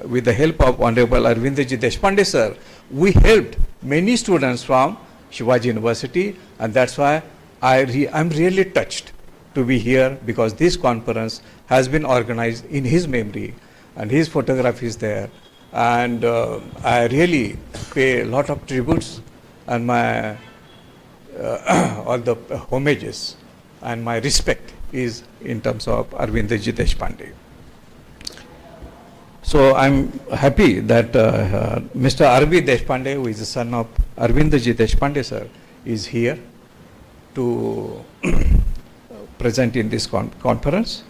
S6: with the help of Honorable Arvindji Deshpande sir, we helped many students from Shivaji University, and that's why I'm really touched to be here, because this conference has been organized in his memory, and his photograph is there. And I really pay a lot of tributes and my all the homages, and my respect is in terms of Arvindji Deshpande. So I'm happy that Mr. R.V. Deshpande, who is the son of Arvindji Deshpande sir, is here to present in this conference.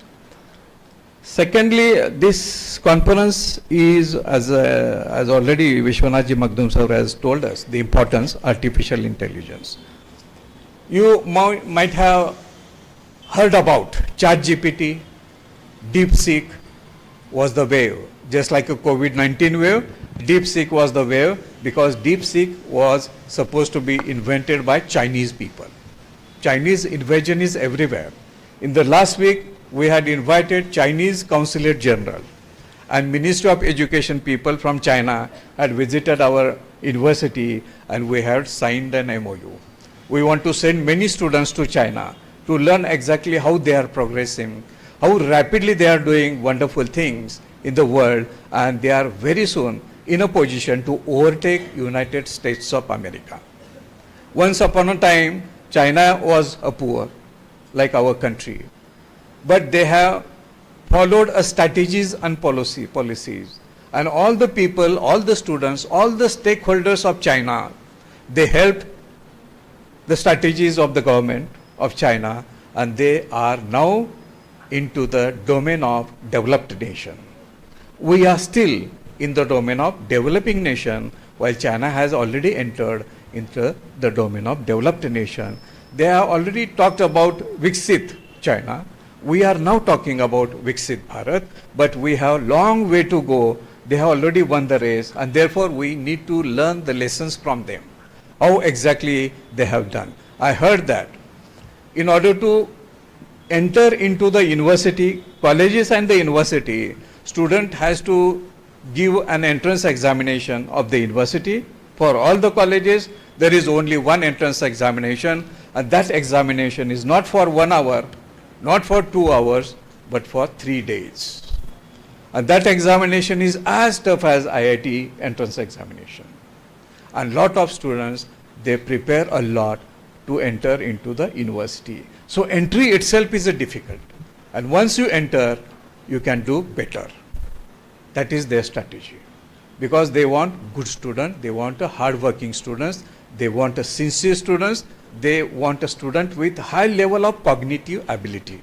S6: Secondly, this conference is, as already Vishwanathji Magdum sir has told us, the importance of artificial intelligence. You might have heard about ChatGPT. DeepSeek was the wave. Just like a COVID-19 wave, DeepSeek was the wave, because DeepSeek was supposed to be invented by Chinese people. Chinese invasion is everywhere. In the last week, we had invited Chinese Consulate General and Ministry of Education people from China had visited our university, and we had signed an MOU. We want to send many students to China to learn exactly how they are progressing, how rapidly they are doing wonderful things in the world, and they are very soon in a position to overtake United States of America. Once upon a time, China was a poor, like our country, but they have followed a strategies and policies, and all the people, all the students, all the stakeholders of China, they helped the strategies of the government of China, and they are now into the domain of developed nation. We are still in the domain of developing nation, while China has already entered into the domain of developed nation. They have already talked about Viksit China. We are now talking about Viksit Bharat, but we have a long way to go. They have already won the race, and therefore we need to learn the lessons from them, how exactly they have done. I heard that in order to enter into the university, colleges and the university, student has to give an entrance examination of the university. For all the colleges, there is only one entrance examination, and that examination is not for 1 hour, not for 2 hours, but for 3 days. And that examination is as tough as IIT entrance examination. And lot of students, they prepare a lot to enter into the university. So entry itself is a difficult. And once you enter, you can do better. That is their strategy. Because they want good students, they want a hardworking students, they want a sincere students, they want a student with high level of cognitive ability.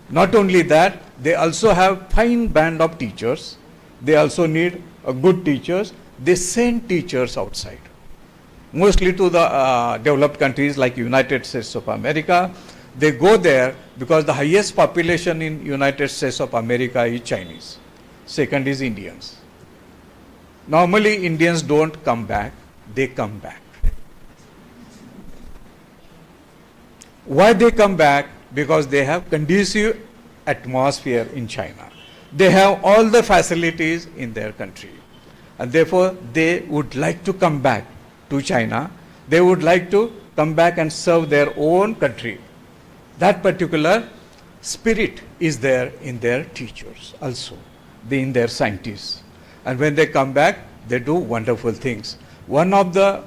S6: Not only that, they also have fine band of teachers. They also need good teachers. They send teachers outside, mostly to the developed countries like United States of America. They go there because the highest population in United States of America is Chinese. Second is Indians. Normally Indians don't come back, they come back. Why they come back? Because they have conducive atmosphere in China. They have all the facilities in their country. And therefore they would like to come back to China. They would like to come back and serve their own country. That particular spirit is there in their teachers also, in their scientists. And when they come back, they do wonderful things. One of the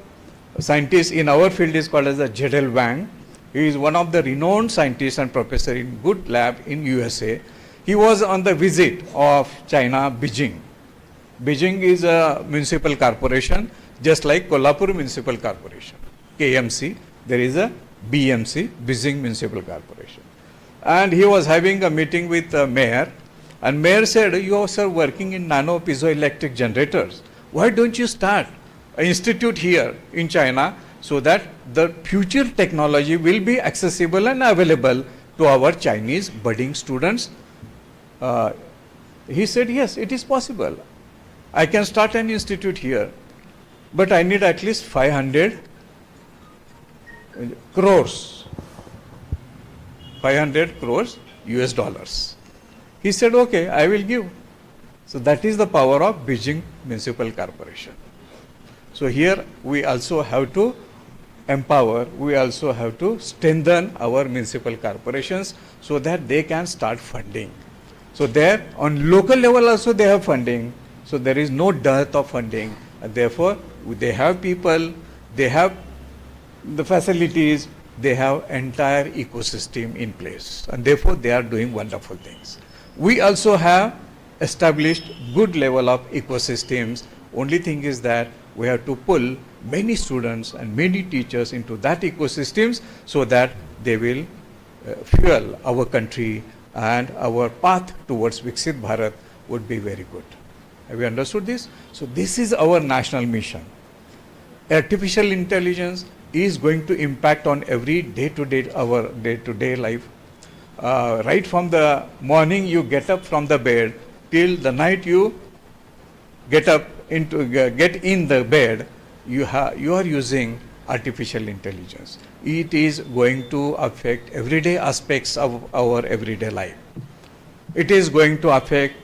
S6: scientists in our field is called as the Zedel Wang. He is one of the renowned scientists and professor in good lab in USA. He was on the visit of China, Beijing. Beijing is a municipal corporation, just like Kolhapur Municipal Corporation, KMC. There is a BMC, Beijing Municipal Corporation. And he was having a meeting with the mayor, and mayor said, you are sir working in nano piezoelectric generators. Why don't you start an institute here in China so that the future technology will be accessible and available to our Chinese budding students? He said, yes, it is possible. I can start an institute here, but I need at least 500 crores, 500 crores US dollars. He said, okay, I will give. So that is the power of Beijing Municipal Corporation. So here we also have to empower, we also have to strengthen our municipal corporations so that they can start funding. So there on local level also they have funding. So there is no dearth of funding. And therefore they have people, they have the facilities, they have entire ecosystem in place, and therefore they are doing wonderful things. We also have established good level of ecosystems. Only thing is that we have to pull many students and many teachers into that ecosystems so that they will fuel our country, and our path towards Viksit Bharat would be very good. Have you understood this? So this is our national mission. Artificial intelligence is going to impact on every our day-to-day life. Right from the morning you get up from the bed till the night you get in the bed, you are using artificial intelligence. It is going to affect everyday aspects of our everyday life. It is going to affect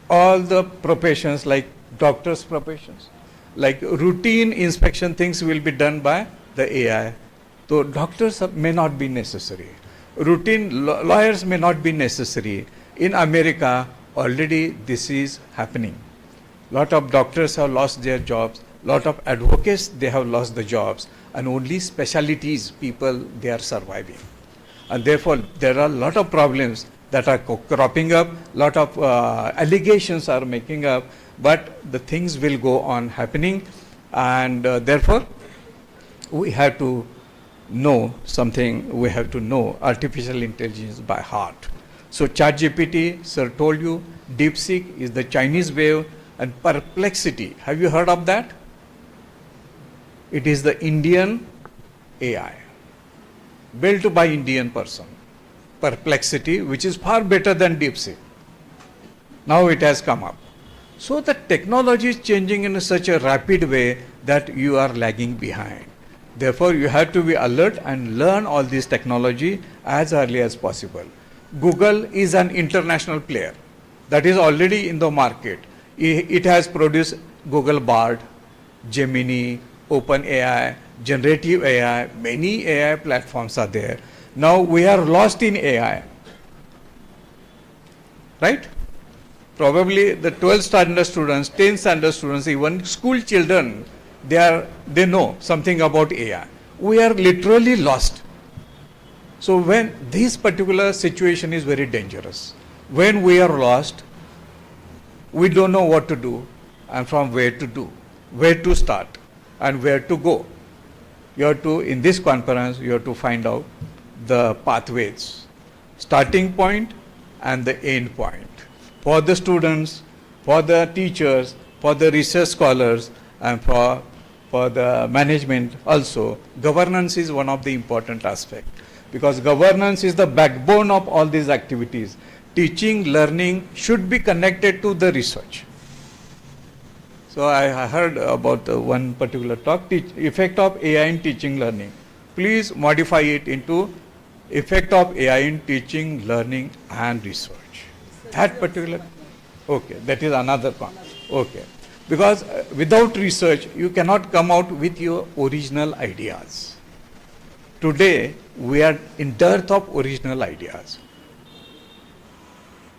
S6: all the professions, like doctors' professions, like routine inspection things will be done by the AI. So doctors may not be necessary. Routine lawyers may not be necessary. In America, already this is happening. Lot of doctors have lost their jobs. Lot of advocates, they have lost the jobs. And only specialties people, they are surviving. And therefore, there are a lot of problems that are cropping up. Lot of allegations are making up. But the things will go on happening. And therefore, we have to know something, we have to know artificial intelligence by heart. So ChatGPT, sir told you, DeepSeek is the Chinese wave, and Perplexity, have you heard of that? It is the Indian AI, built by Indian person. Perplexity, which is far better than DeepSeek. Now it has come up. So the technology is changing in such a rapid way that you are lagging behind. Therefore, you have to be alert and learn all this technology as early as possible. Google is an international player that is already in the market. It has produced Google Bard, Gemini, OpenAI, Generative AI, many AI platforms are there. Now we are lost in AI, right? Probably the 12th standard students, 10th standard students, even school children, they know something about AI. We are literally lost. So when this particular situation is very dangerous, when we are lost, we don't know what to do and from where to do, where to start and where to go. you have to, in this conference, you have to find out the pathways, starting point and the end point for the students, for the teachers, for the research scholars, and for the management also. Governance is one of the important aspects, because governance is the backbone of all these activities. Teaching, learning should be connected to the research. So I heard about one particular talk, effect of AI in teaching, learning. Please modify it into effect of AI in teaching, learning and research. That particular, okay, that is another point. Okay, because without research you cannot come out with your original ideas. Today we are in dearth of original ideas.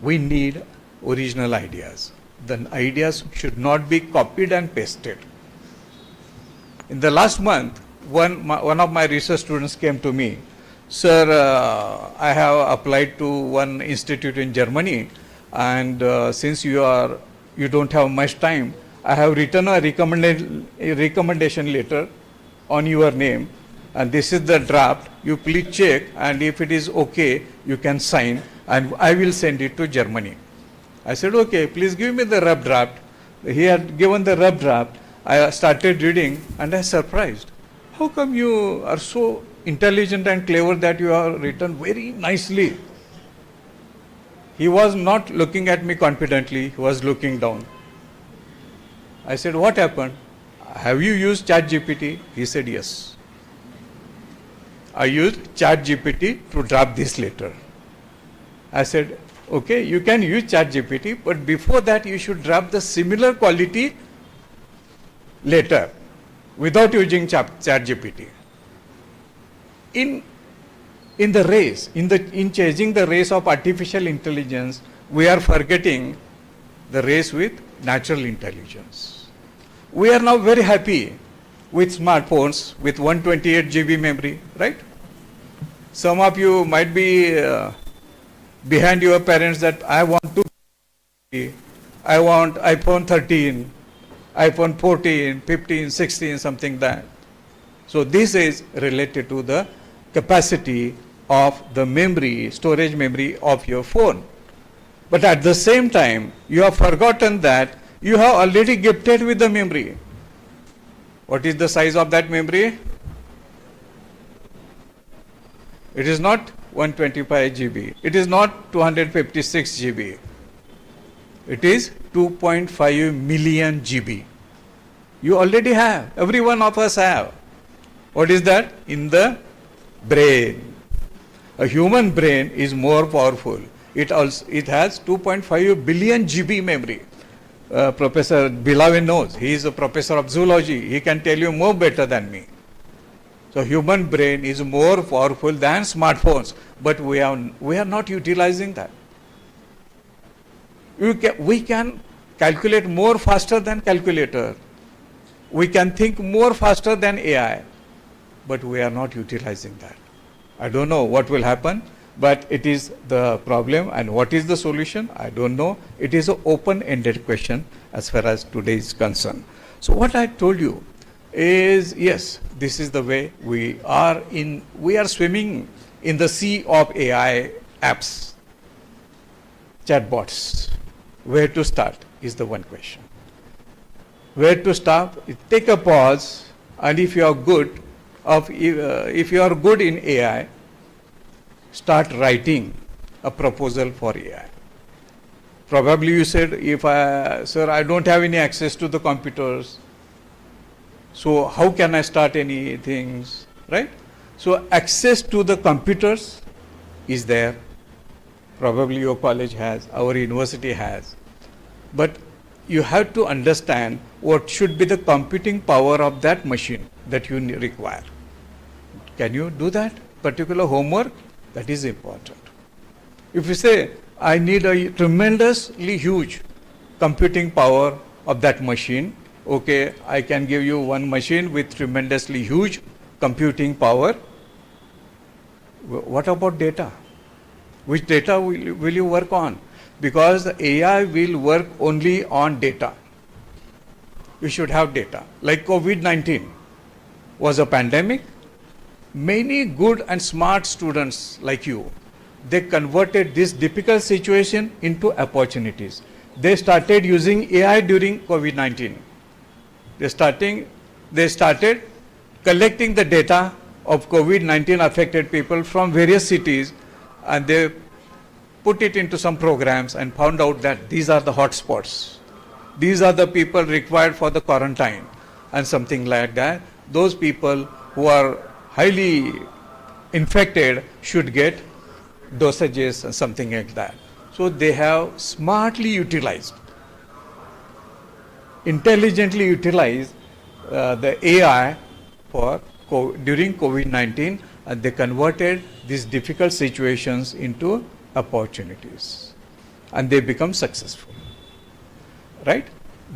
S6: We need original ideas. The ideas should not be copied and pasted. In the last month, one of my research students came to me, "Sir, I have applied to one institute in Germany, and since you don't have much time, I have written a recommendation letter on your name, and this is the draft. You please check, and if it is okay, you can sign, and I will send it to Germany." I said, "Okay, please give me the rough draft." He had given the rough draft. I started reading and I was surprised. How come you are so intelligent and clever that you have written very nicely? He was not looking at me confidently, he was looking down. I said, "What happened? Have you used ChatGPT?" He said, "Yes. I used ChatGPT to draft this letter." I said, "Okay, you can use ChatGPT, but before that you should draft the similar quality letter without using ChatGPT." In the race, in chasing the race of artificial intelligence, we are forgetting the race with natural intelligence. We are now very happy with smartphones with 128 GB memory, right? Some of you might be behind your parents that I want iPhone 13, iPhone 14, 15, 16, something like that. So this is related to the capacity of the memory, storage memory of your phone. But at the same time, you have forgotten that you have already gifted with the memory. What is the size of that memory? It is not 125 GB. It is not 256 GB. It is 2.5 million GB. You already have. Every one of us have. What is that? In the brain. A human brain is more powerful. It has 2.5 billion GB memory. Professor Bilawe knows. He is a professor of zoology. He can tell you more better than me. So human brain is more powerful than smartphones, but we are not utilizing that. We can calculate more faster than calculator. We can think more faster than AI, but we are not utilizing that. I don't know what will happen, but it is the problem. And what is the solution? I don't know. It is an open-ended question as far as today is concerned. So what I told you is, yes, this is the way we are swimming in the sea of AI apps, chatbots. Where to start is the one question. Where to stop? Take a pause, and if you are good, if you are good in AI, start writing a proposal for AI. Probably you said, "Sir, I don't have any access to the computers. So how can I start any things?" Right? So access to the computers is there. Probably your college has, our university has. But you have to understand what should be the computing power of that machine that you require. Can you do that particular homework? That is important. If you say, "I need a tremendously huge computing power of that machine," okay, I can give you one machine with tremendously huge computing power. What about data? Which data will you work on? Because the AI will work only on data. You should have data. Like COVID-19. was a pandemic. Many good and smart students like you, they converted this difficult situation into opportunities. They started using AI during COVID-19. They started collecting the data of COVID-19 affected people from various cities, and they put it into some programs and found out that these are the hotspots. These are the people required for the quarantine and something like that. Those people who are highly infected should get dosages and something like that. So they have smartly utilized, intelligently utilized the AI for during COVID-19, and they converted these difficult situations into opportunities, and they become successful. Right?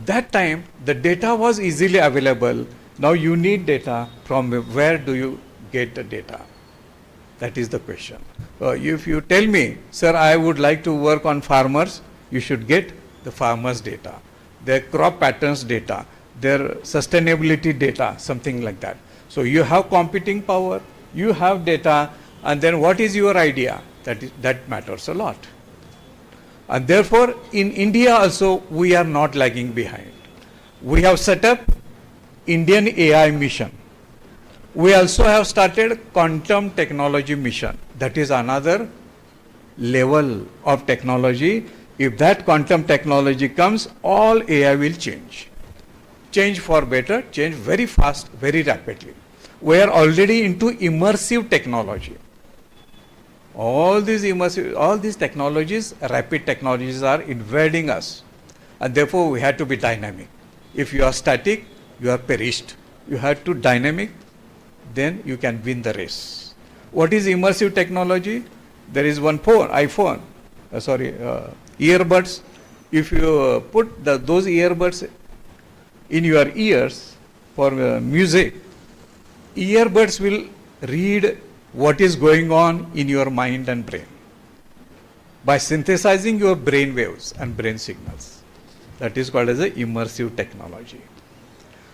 S6: That time the data was easily available. Now you need data. From where do you get the data? That is the question. If you tell me, sir, I would like to work on farmers, you should get the farmers' data, their crop patterns data, their sustainability data, something like that. So you have computing power, you have data, and then what is your idea? That matters a lot. And therefore, in India also, we are not lagging behind. We have set up Indian AI mission. We also have started quantum technology mission. That is another level of technology. If that quantum technology comes, all AI will change. Change for better, change very fast, very rapidly. We are already into immersive technology. All these technologies, rapid technologies are invading us, and therefore we have to be dynamic. If you are static, you are perished. You have to dynamic, then you can win the race. What is immersive technology? There is one earbuds. If you put those earbuds in your ears for music, earbuds will read what is going on in your mind and brain by synthesizing your brain waves and brain signals. That is called as a immersive technology.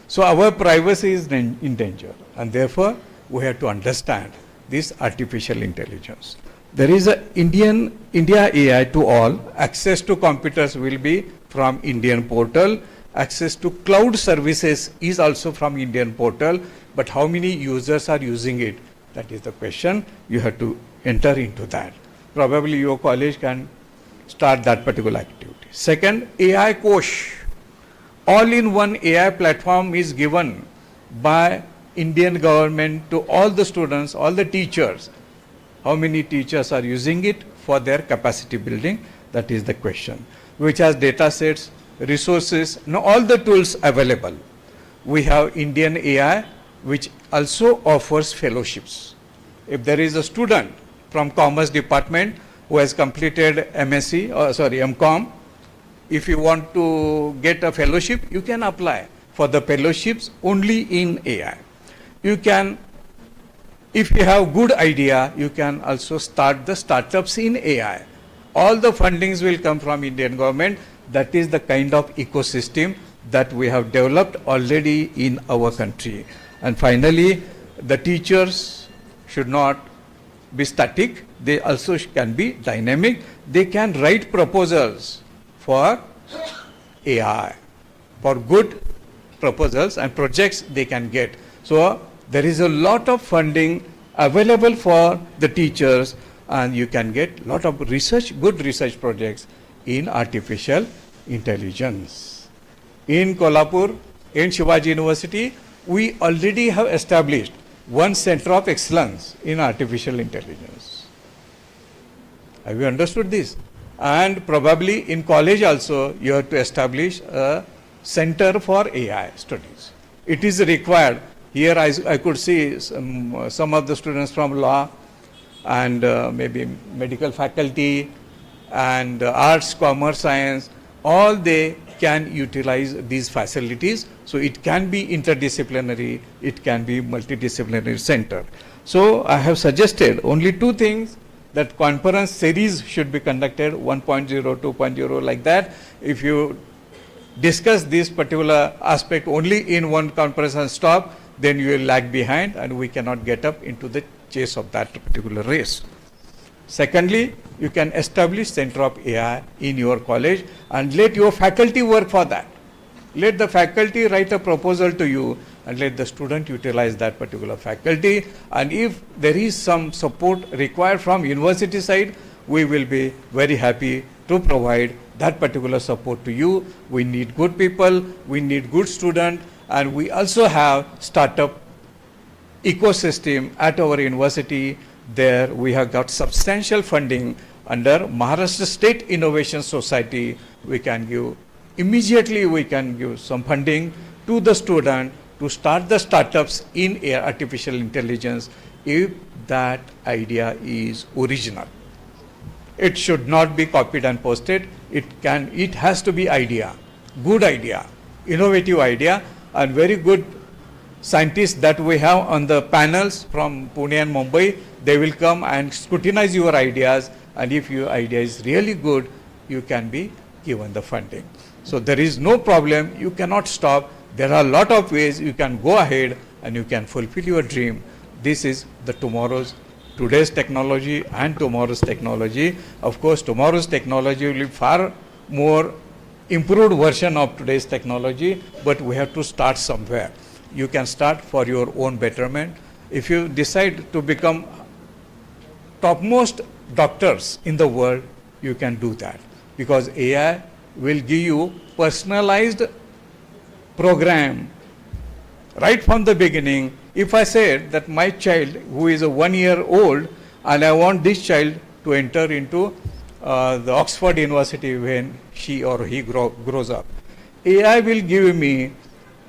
S6: So our privacy is in danger, and therefore we have to understand this artificial intelligence. There is a India AI to all. Access to computers will be from Indian portal. Access to cloud services is also from Indian portal. But how many users are using it? That is the question. You have to enter into that. Probably your college can start that particular activity. Second, AI Kosh. All-in-one AI platform is given by Indian government to all the students, all the teachers. How many teachers are using it for their capacity building? That is the question. Which has data sets, resources, all the tools available. We have Indian AI, which also offers fellowships. If there is a student from Commerce Department who has completed MCom, if you want to get a fellowship, you can apply for the fellowships only in AI. You can, if you have good idea, you can also start the startups in AI. All the fundings will come from Indian government. That is the kind of ecosystem that we have developed already in our country. And finally, the teachers should not be static. They also can be dynamic. They can write proposals for AI, for good proposals and projects they can get. So there is a lot of funding available for the teachers, and you can get a lot of research, good research projects in artificial intelligence. In Kolhapur, in Shivaji University, we already have established one center of excellence in artificial intelligence. Have you understood this? And probably in college also, you have to establish a center for AI studies. It is required. Here I could see some of the students from law and maybe medical faculty and arts, commerce, science, all they can utilize these facilities. So it can be interdisciplinary, it can be multidisciplinary center. So I have suggested only two things, that conference series should be conducted 1.0, 2.0 like that. If you discuss this particular aspect only in one conference and stop, then you will lag behind and we cannot get up into the chase of that particular race. Secondly, you can establish Center of AI in your college and let your faculty work for that. Let the faculty write a proposal to you and let the student utilize that particular faculty. And if there is some support required from university side, we will be very happy to provide that particular support to you. We need good people, we need good students, and we also have startup ecosystem at our university. There we have got substantial funding under Maharashtra State Innovation Society. We can give immediately, we can give some funding to the student to start the startups in artificial intelligence if that idea is original. It should not be copied and pasted. It has to be idea, good idea, innovative idea, and very good scientists that we have on the panels from Pune and Mumbai. They will come and scrutinize your ideas, and if your idea is really good, you can be given the funding. So there is no problem. You cannot stop. There are a lot of ways you can go ahead and you can fulfill your dream. This is the today's technology and tomorrow's technology. Of course, tomorrow's technology will be far more improved version of today's technology, but we have to start somewhere. You can start for your own betterment. If you decide to become topmost doctors in the world, you can do that, because AI will give you personalized program right from the beginning. If I said that my child who is 1 year old and I want this child to enter into the Oxford University when she or he grows up, AI will give me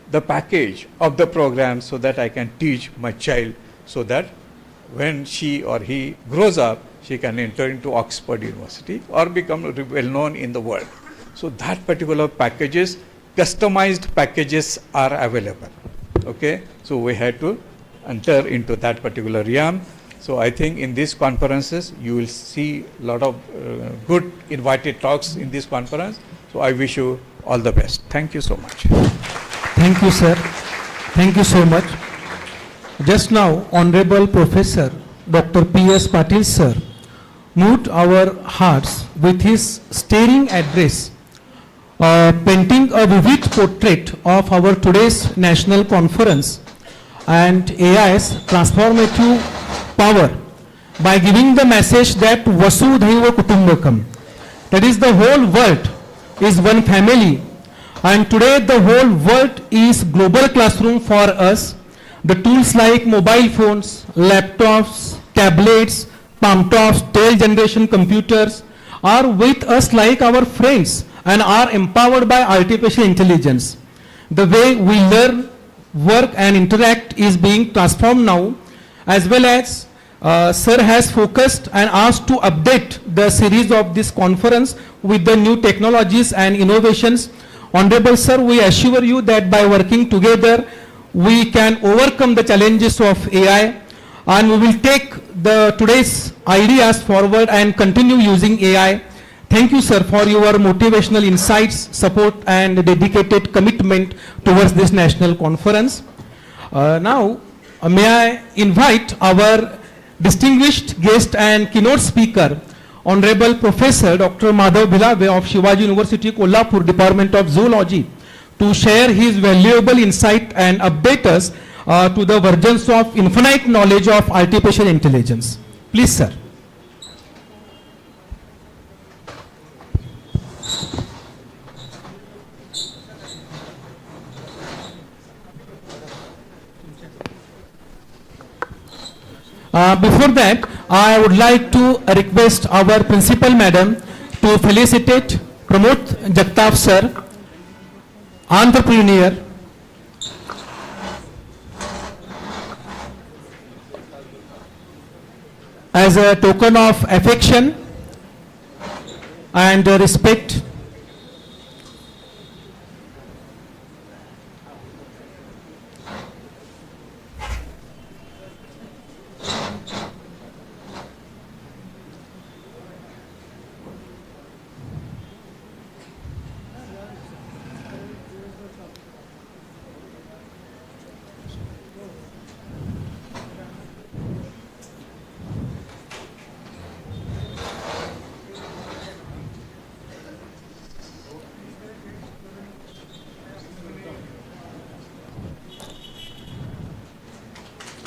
S6: the package of the program so that I can teach my child, so that when she or he grows up, she can enter into Oxford University or become well known in the world. So that particular packages, customized packages are available. Okay, so we had to enter into that particular realm. So I think in these conferences you will see a lot of good invited talks in this conference. So I wish you all the best. Thank you so much.
S1: Thank you, sir. Thank you so much. Just now, Honorable Professor Dr. P.S. Patil, sir, moved our hearts with his stirring address, painting a vivid portrait of our today's national conference and AI's transformative power by giving the message that Vasudhaiva Kutumbakam, that is, the whole world is one family, and today the whole world is global classroom for us. The tools like mobile phones, laptops, tablets, palm tops, tail generation computers are with us like our friends and are empowered by artificial intelligence. The way we learn, work and interact is being transformed now, as well as sir has focused and asked to update the series of this conference with the new technologies and innovations. Honorable sir, we assure you that by working together, we can overcome the challenges of AI, and we will take the today's ideas forward and continue using AI. Thank you, sir, for your motivational insights, support and dedicated commitment towards this national conference. Now, may I invite our distinguished guest and keynote speaker, Honorable Professor Dr. Madhav Bhilave of Shivaji University, Kolhapur, Department of Zoology, to share his valuable insight and update us to the versions of infinite knowledge of artificial intelligence. Please, sir. Before that, I would like to request our principal madam to felicitate Pramod Jagtap sir, entrepreneur, as a token of affection and respect.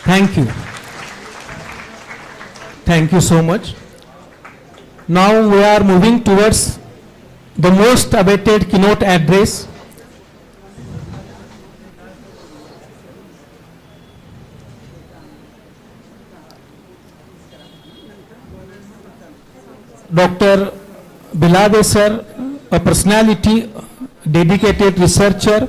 S1: Thank you. Thank you so much. Now we are moving towards the most awaited keynote address. Dr. Bilade sir, a personality, dedicated researcher.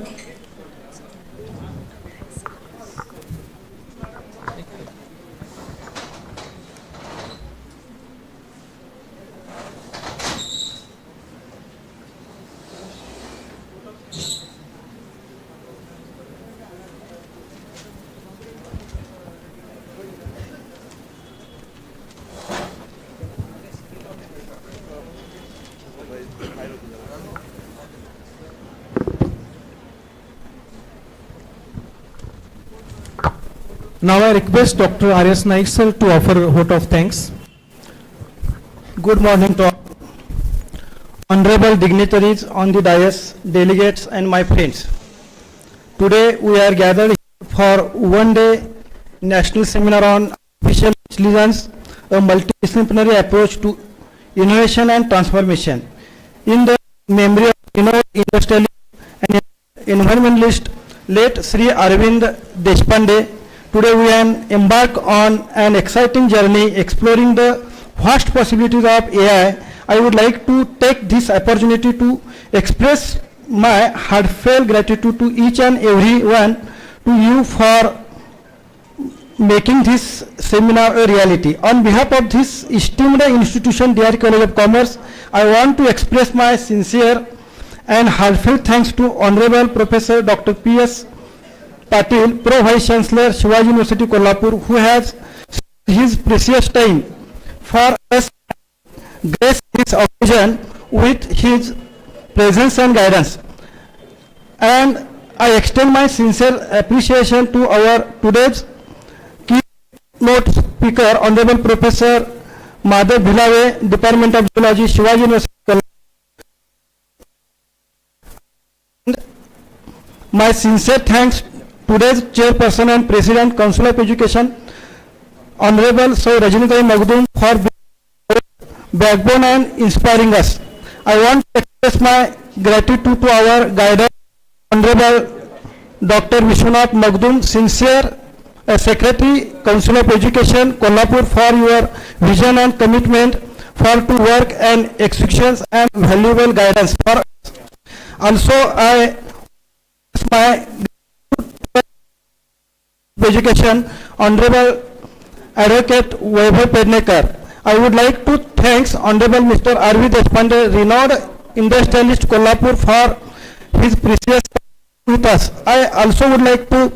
S1: Now I request Dr. R.S. Naik sir to offer a vote of thanks.
S7: Good morning to all. Honorable dignitaries on the dais, delegates and my friends. Today we are gathered here for one-day national seminar on artificial intelligence, a multidisciplinary approach to innovation and transformation. In the memory of renowned industrialist and environmentalist late Sri Arvind Deshpande, today we embark on an exciting journey exploring the vast possibilities of AI. I would like to take this opportunity to express my heartfelt gratitude to each and every one, to you for making this seminar a reality. On behalf of this esteemed institution, dear College of Commerce, I want to express my sincere and heartfelt thanks to Honorable Professor Dr. P.S. Patil, Pro Vice Chancellor, Shivaji University, Kolhapur, who has his precious time for us, grace this occasion with his presence and guidance. And I extend my sincere appreciation to our today's keynote speaker, Honorable Professor Madhav Bhilave, Department of Zoology, Shivaji University, Kolhapur. My sincere thanks today's chairperson and president, Council of Education, Honorable Sir Rajnitai Magdum, for being backbone and inspiring us. I want to express my gratitude to our guide, Honorable Dr. Vishwanath Magdum, sincere Secretary, Council of Education, Kolhapur, for your vision and commitment for to work and executions and valuable guidance for us. Also, I my Education, Honorable Advocate Vaibhav Pednekar. I would like to thank Honorable Mr. R.V. Deshpande, renowned industrialist Kolhapur, for his precious time with us. I also would like to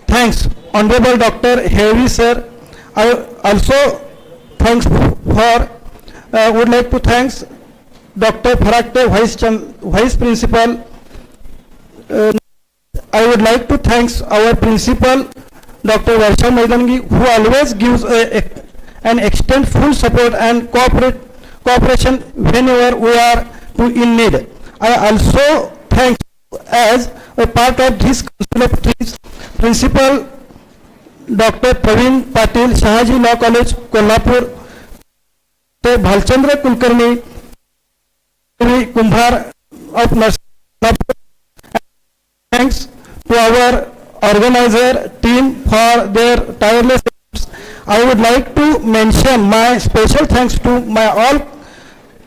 S7: thank Honorable Dr. Heavy sir. I also thanks for would like to thank Dr. Farakte, Vice Principal. I would like to thank our principal, Dr. Varsha Maidangi, who always gives an extend full support and cooperation whenever we are in need. I also thank as a part of this Council of Trustees, Principal Dr. Praveen Patil, Shahaji Law College, Kolhapur, Bhalchandra Kulkarni, Kumbhar of Nursing. Thanks to our organizer team for their tireless efforts. I would like to mention my special thanks to my all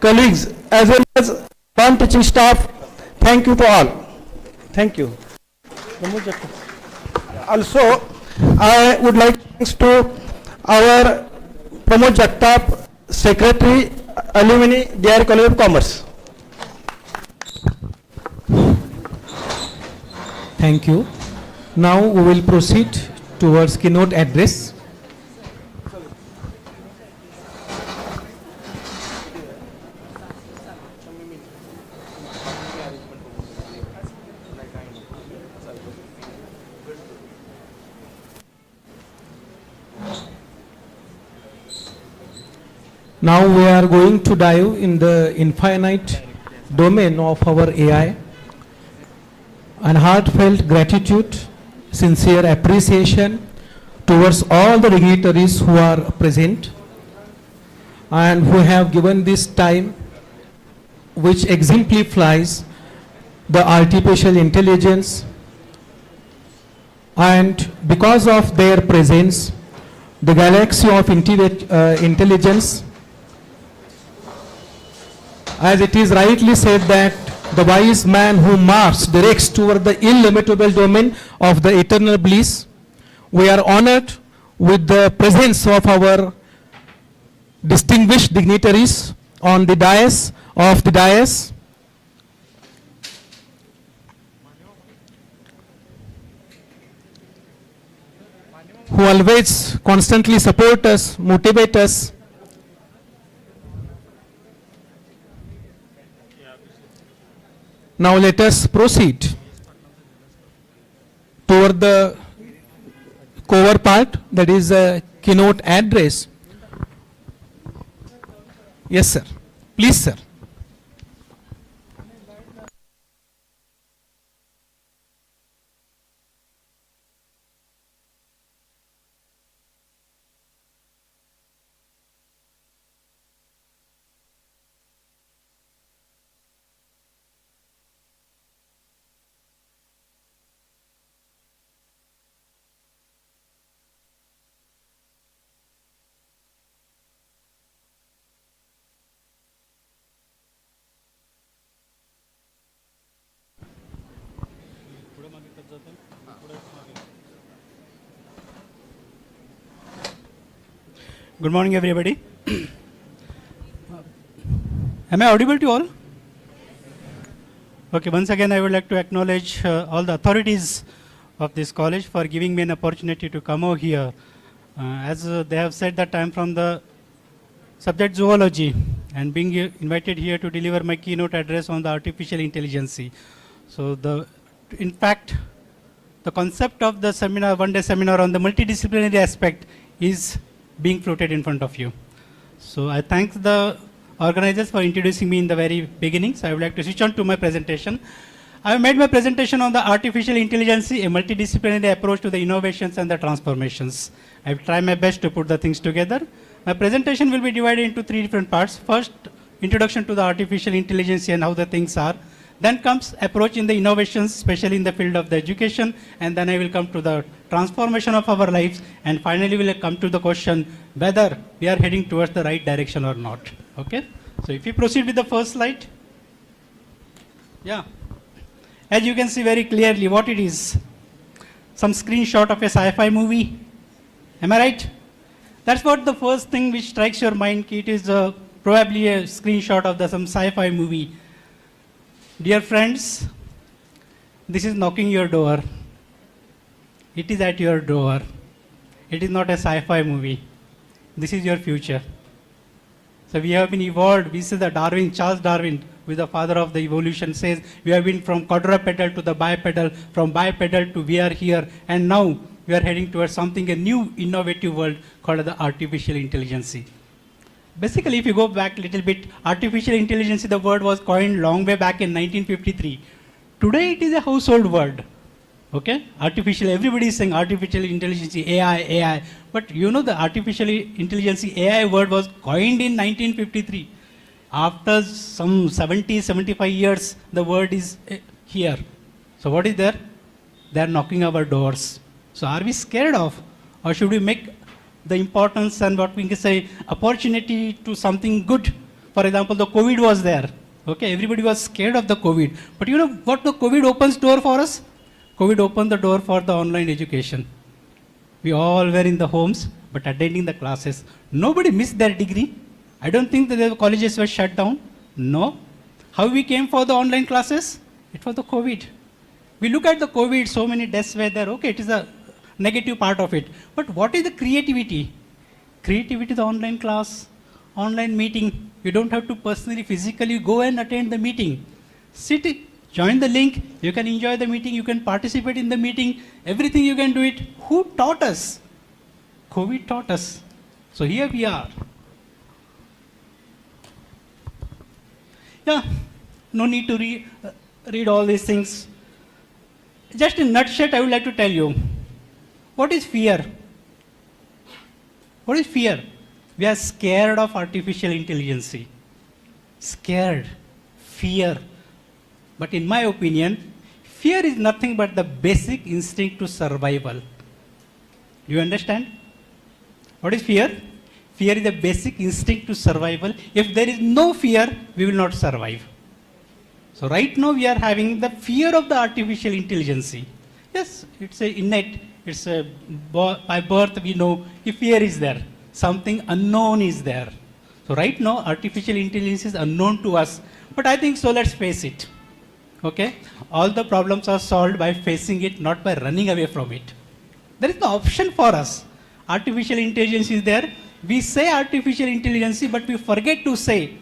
S7: colleagues as well as non-teaching staff. Thank you to all. Thank you. Also, I would like to thanks to our Pramod Jagtap, Secretary, Alumni, DR College of Commerce.
S1: Thank you. Now we will proceed towards keynote address. Now we are going to dive in the infinite domain of our AI. And heartfelt gratitude, sincere appreciation towards all the dignitaries who are present and who have given this time which exemplifies the artificial intelligence, and because of their presence, the galaxy of intelligence, as it is rightly said that the wise man who marks directs toward the illimitable domain of the eternal bliss. We are honored with the presence of our distinguished dignitaries on the dais of the dais. Who always constantly support us, motivate us. Now let us proceed toward the cover part, that is a keynote address. Yes, sir. Please, sir.
S8: Good morning, everybody. Am I audible to all? Okay, once again, I would like to acknowledge all the authorities of this college for giving me an opportunity to come over here. As they have said that I am from the subject zoology and being invited here to deliver my keynote address on the artificial intelligence. So in fact, the concept of the seminar, one-day seminar on the multidisciplinary aspect is being floated in front of you. So I thank the organizers for introducing me in the very beginning. So I would like to switch on to my presentation. I have made my presentation on the artificial intelligence, a multidisciplinary approach to the innovations and the transformations. I will try my best to put the things together. My presentation will be divided into three different parts. First, introduction to the artificial intelligence and how the things are. Then comes approach in the innovations, especially in the field of the education, and then I will come to the transformation of our lives, and finally will come to the question whether we are heading towards the right direction or not. Okay? So if we proceed with the first slide. Yeah. As you can see very clearly what it is. Some screenshot of a sci-fi movie. Am I right? That's what the first thing which strikes your mind. It is probably a screenshot of some sci-fi movie. Dear friends, this is knocking your door. It is at your door. It is not a sci-fi movie. This is your future. So we have been evolved. We see that Charles Darwin, who is the father of the evolution, says we have been from quadrupedal to the bipedal, from bipedal to we are here, and now we are heading towards something, a new innovative world called the artificial intelligence. Basically, if you go back a little bit, artificial intelligence, the word was coined long way back in 1953. Today, it is a household word. Okay? Artificial, everybody is saying artificial intelligence, AI. But you know the artificial intelligence, AI word was coined in 1953. After some 70, 75 years, the word is here. So what is there? They are knocking our doors. So are we scared of? Or should we make the importance and what we can say opportunity to something good? For example, the COVID was there. Okay, everybody was scared of the COVID. But you know what the COVID opens door for us? COVID opened the door for the online education. We all were in the homes, but attending the classes. Nobody missed their degree. I don't think that the colleges were shut down. No. How we came for the online classes? It was the COVID. We look at the COVID, so many deaths were there. Okay, it is a negative part of it. But what is the creativity? Creativity, the online class, online meeting. You don't have to personally, physically go and attend the meeting. Sit, join the link, you can enjoy the meeting, you can participate in the meeting, everything you can do it. Who taught us? COVID taught us. So here we are. Yeah, no need to read all these things. Just in nutshell, I would like to tell you. What is fear? What is fear? We are scared of artificial intelligence. Scared, fear. But in my opinion, fear is nothing but the basic instinct to survival. Do you understand? What is fear? Fear is a basic instinct to survival. If there is no fear, we will not survive. So right now we are having the fear of the artificial intelligence. Yes, it's a innate, it's a, by birth we know if fear is there, something unknown is there. So right now artificial intelligence is unknown to us, but I think so let's face it. Okay, all the problems are solved by facing it, not by running away from it. There is no option for us. Artificial intelligence is there. We say artificial intelligence, but we forget to say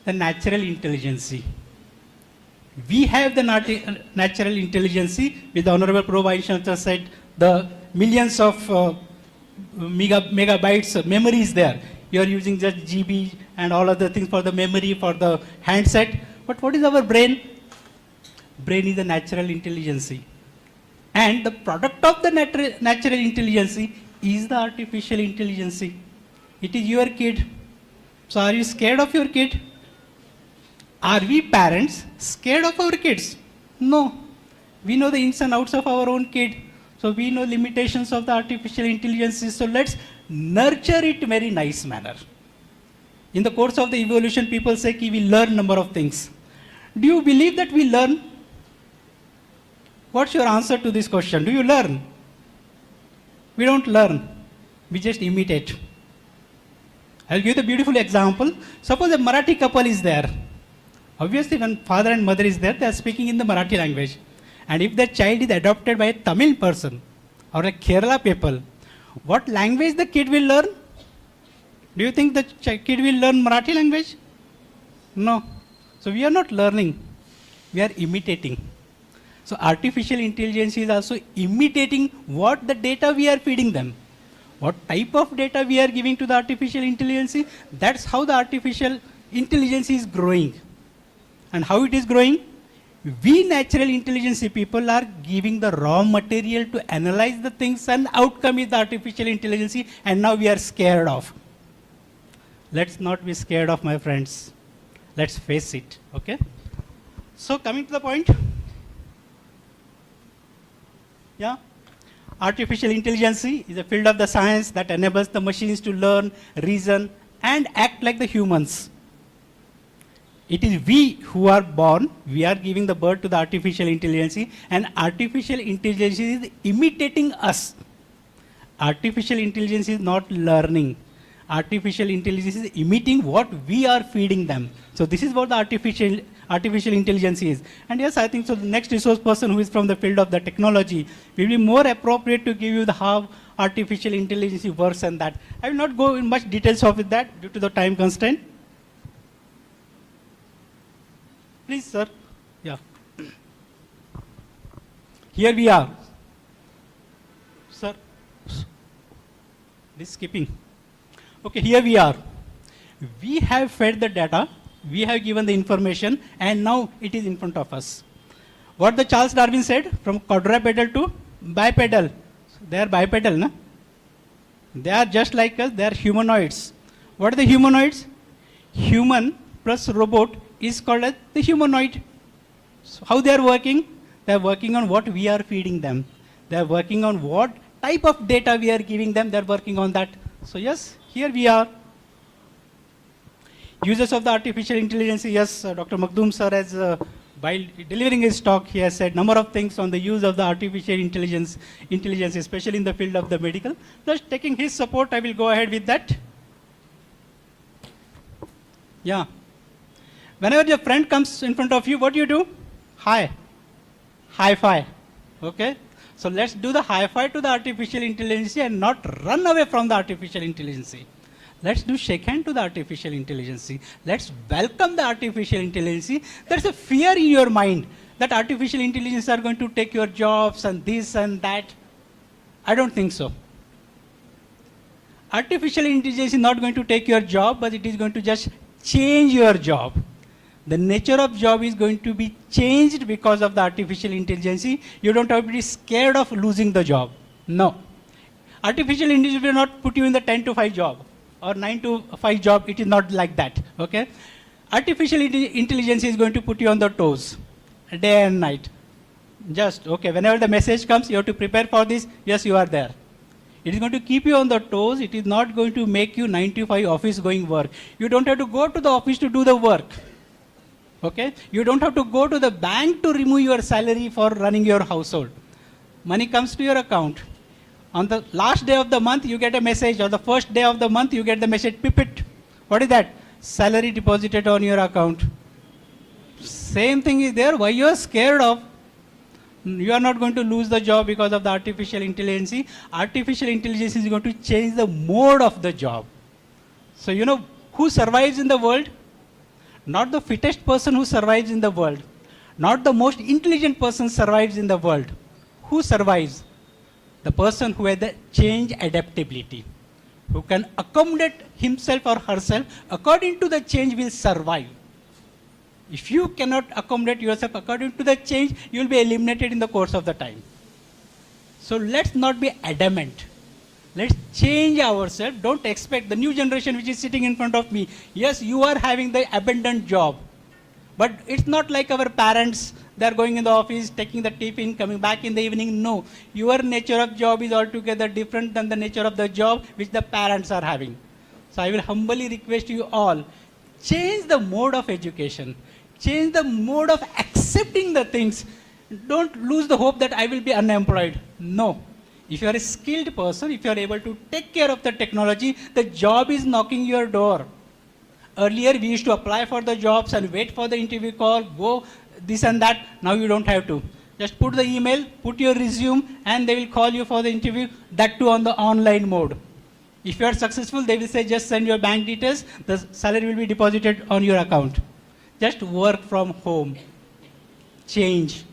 S8: the natural intelligence. We have the natural intelligence, with the Honorable Pro Vice Chancellor said the millions of megabytes memory is there. You are using just GB and all other things for the memory, for the handset. But what is our brain? Brain is the natural intelligence. And the product of the natural intelligence is the artificial intelligence. It is your kid. So are you scared of your kid? Are we parents scared of our kids? No. We know the ins and outs of our own kid. So we know limitations of the artificial intelligence. So let's nurture it in very nice manner. In the course of the evolution, people say that we learn number of things. Do you believe that we learn? What's your answer to this question? Do you learn? We don't learn. We just imitate. I'll give you the beautiful example. Suppose a Marathi couple is there. Obviously, when father and mother is there, they are speaking in the Marathi language. And if the child is adopted by a Tamil person or a Kerala people, what language the kid will learn? Do you think the kid will learn Marathi language? No. So we are not learning. We are imitating. So artificial intelligence is also imitating what the data we are feeding them. What type of data we are giving to the artificial intelligence, that's how the artificial intelligence is growing. And how it is growing? We natural intelligence people are giving the raw material to analyze the things, and outcome is the artificial intelligence, and now we are scared of. Let's not be scared of, my friends. Let's face it, okay? So coming to the point. Yeah? Artificial intelligence is a field of the science that enables the machines to learn, reason, and act like the humans. It is we who are born, we are giving the birth to the artificial intelligence, and artificial intelligence is imitating us. Artificial intelligence is not learning. Artificial intelligence is imitating what we are feeding them. So this is what the artificial intelligence is. And yes, I think so the next resource person who is from the field of the technology will be more appropriate to give you the how artificial intelligence works and that. I will not go in much details of that due to the time constraint. Please, sir. Yeah. Here we are. Sir. This skipping. Okay, here we are. We have fed the data, we have given the information, and now it is in front of us. What the Charles Darwin said, from quadrupedal to bipedal. They are bipedal, na? They are just like us, they are humanoids. What are the humanoids? Human plus robot is called as the humanoid. So how they are working? They are working on what we are feeding them. They are working on what type of data we are giving them, they are working on that. So yes, here we are. Uses of the artificial intelligence, yes, Dr. Makhdoom sir has, while delivering his talk, he has said number of things on the use of the artificial intelligence, especially in the field of the medical. Just taking his support, I will go ahead with that. Yeah. Whenever your friend comes in front of you, what do you do? Hi. Hi-fi. Okay? So let's do the hi-fi to the artificial intelligence and not run away from the artificial intelligence. Let's do shake hand to the artificial intelligence. Let's welcome the artificial intelligence. There's a fear in your mind that artificial intelligence are going to take your jobs and this and that. I don't think so. Artificial intelligence is not going to take your job, but it is going to just change your job. The nature of job is going to be changed because of the artificial intelligence. You don't have to be scared of losing the job. No. Artificial intelligence will not put you in the 10 to 5 job or 9 to 5 job. It is not like that. Okay? Artificial intelligence is going to put you on the toes day and night. Just, okay, whenever the message comes, you have to prepare for this. Yes, you are there. It is going to keep you on the toes. It is not going to make you 9 to 5 office going work. You don't have to go to the office to do the work. Okay? You don't have to go to the bank to remove your salary for running your household. Money comes to your account. On the last day of the month, you get a message, or the first day of the month, you get the message, pipit. What is that? Salary deposited on your account. Same thing is there. Why you are scared of? You are not going to lose the job because of the artificial intelligence. Artificial intelligence is going to change the mode of the job. So you know who survives in the world? Not the fittest person who survives in the world. Not the most intelligent person survives in the world. Who survives? The person who has the change adaptability, who can accommodate himself or herself according to the change will survive. If you cannot accommodate yourself according to the change, you will be eliminated in the course of the time. So let's not be adamant. Let's change ourselves. Don't expect the new generation which is sitting in front of me. Yes, you are having the abundant job. But it's not like our parents. They are going in the office, taking the tiffin, coming back in the evening. No. Your nature of job is altogether different than the nature of the job which the parents are having. So I will humbly request you all, change the mode of education. Change the mode of accepting the things. Don't lose the hope that I will be unemployed. No. If you are a skilled person, if you are able to take care of the technology, the job is knocking your door. Earlier, we used to apply for the jobs and wait for the interview call, go this and that. Now you don't have to. Just put the email, put your resume, and they will call you for the interview, that too on the online mode. If you are successful, they will say just send your bank details, the salary will be deposited on your account. Just work from home. Change.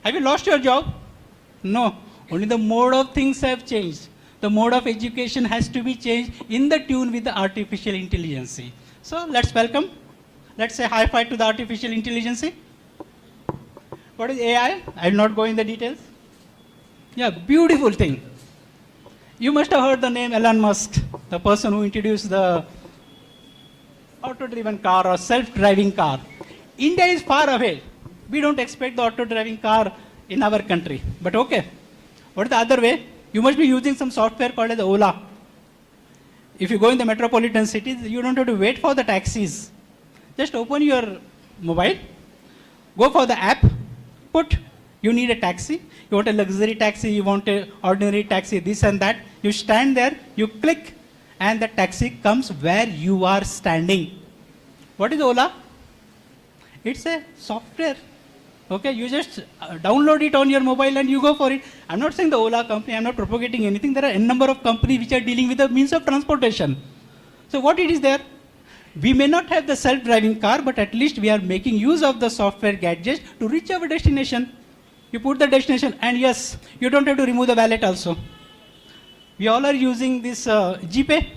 S8: Have you lost your job? No. Only the mode of things have changed. The mode of education has to be changed in the tune with the artificial intelligence. So let's welcome. Let's say high five to the artificial intelligence. What is AI? I will not go in the details. Yeah, beautiful thing. You must have heard the name Elon Musk, the person who introduced the auto-driven car or self-driving car. India is far away. We don't expect the auto-driving car in our country. But okay. What is the other way? You must be using some software called as Ola. If you go in the metropolitan cities, you don't have to wait for the taxis. Just open your mobile, go for the app, put, you need a taxi, you want a luxury taxi, you want an ordinary taxi, this and that. You stand there, you click, and the taxi comes where you are standing. What is Ola? It's a software. Okay, you just download it on your mobile and you go for it. I'm not saying the Ola company, I'm not propagating anything. There are a number of companies which are dealing with the means of transportation. So what it is there? We may not have the self-driving car, but at least we are making use of the software gadgets to reach our destination. You put the destination, and yes, you don't have to remove the wallet also. We all are using this GPay.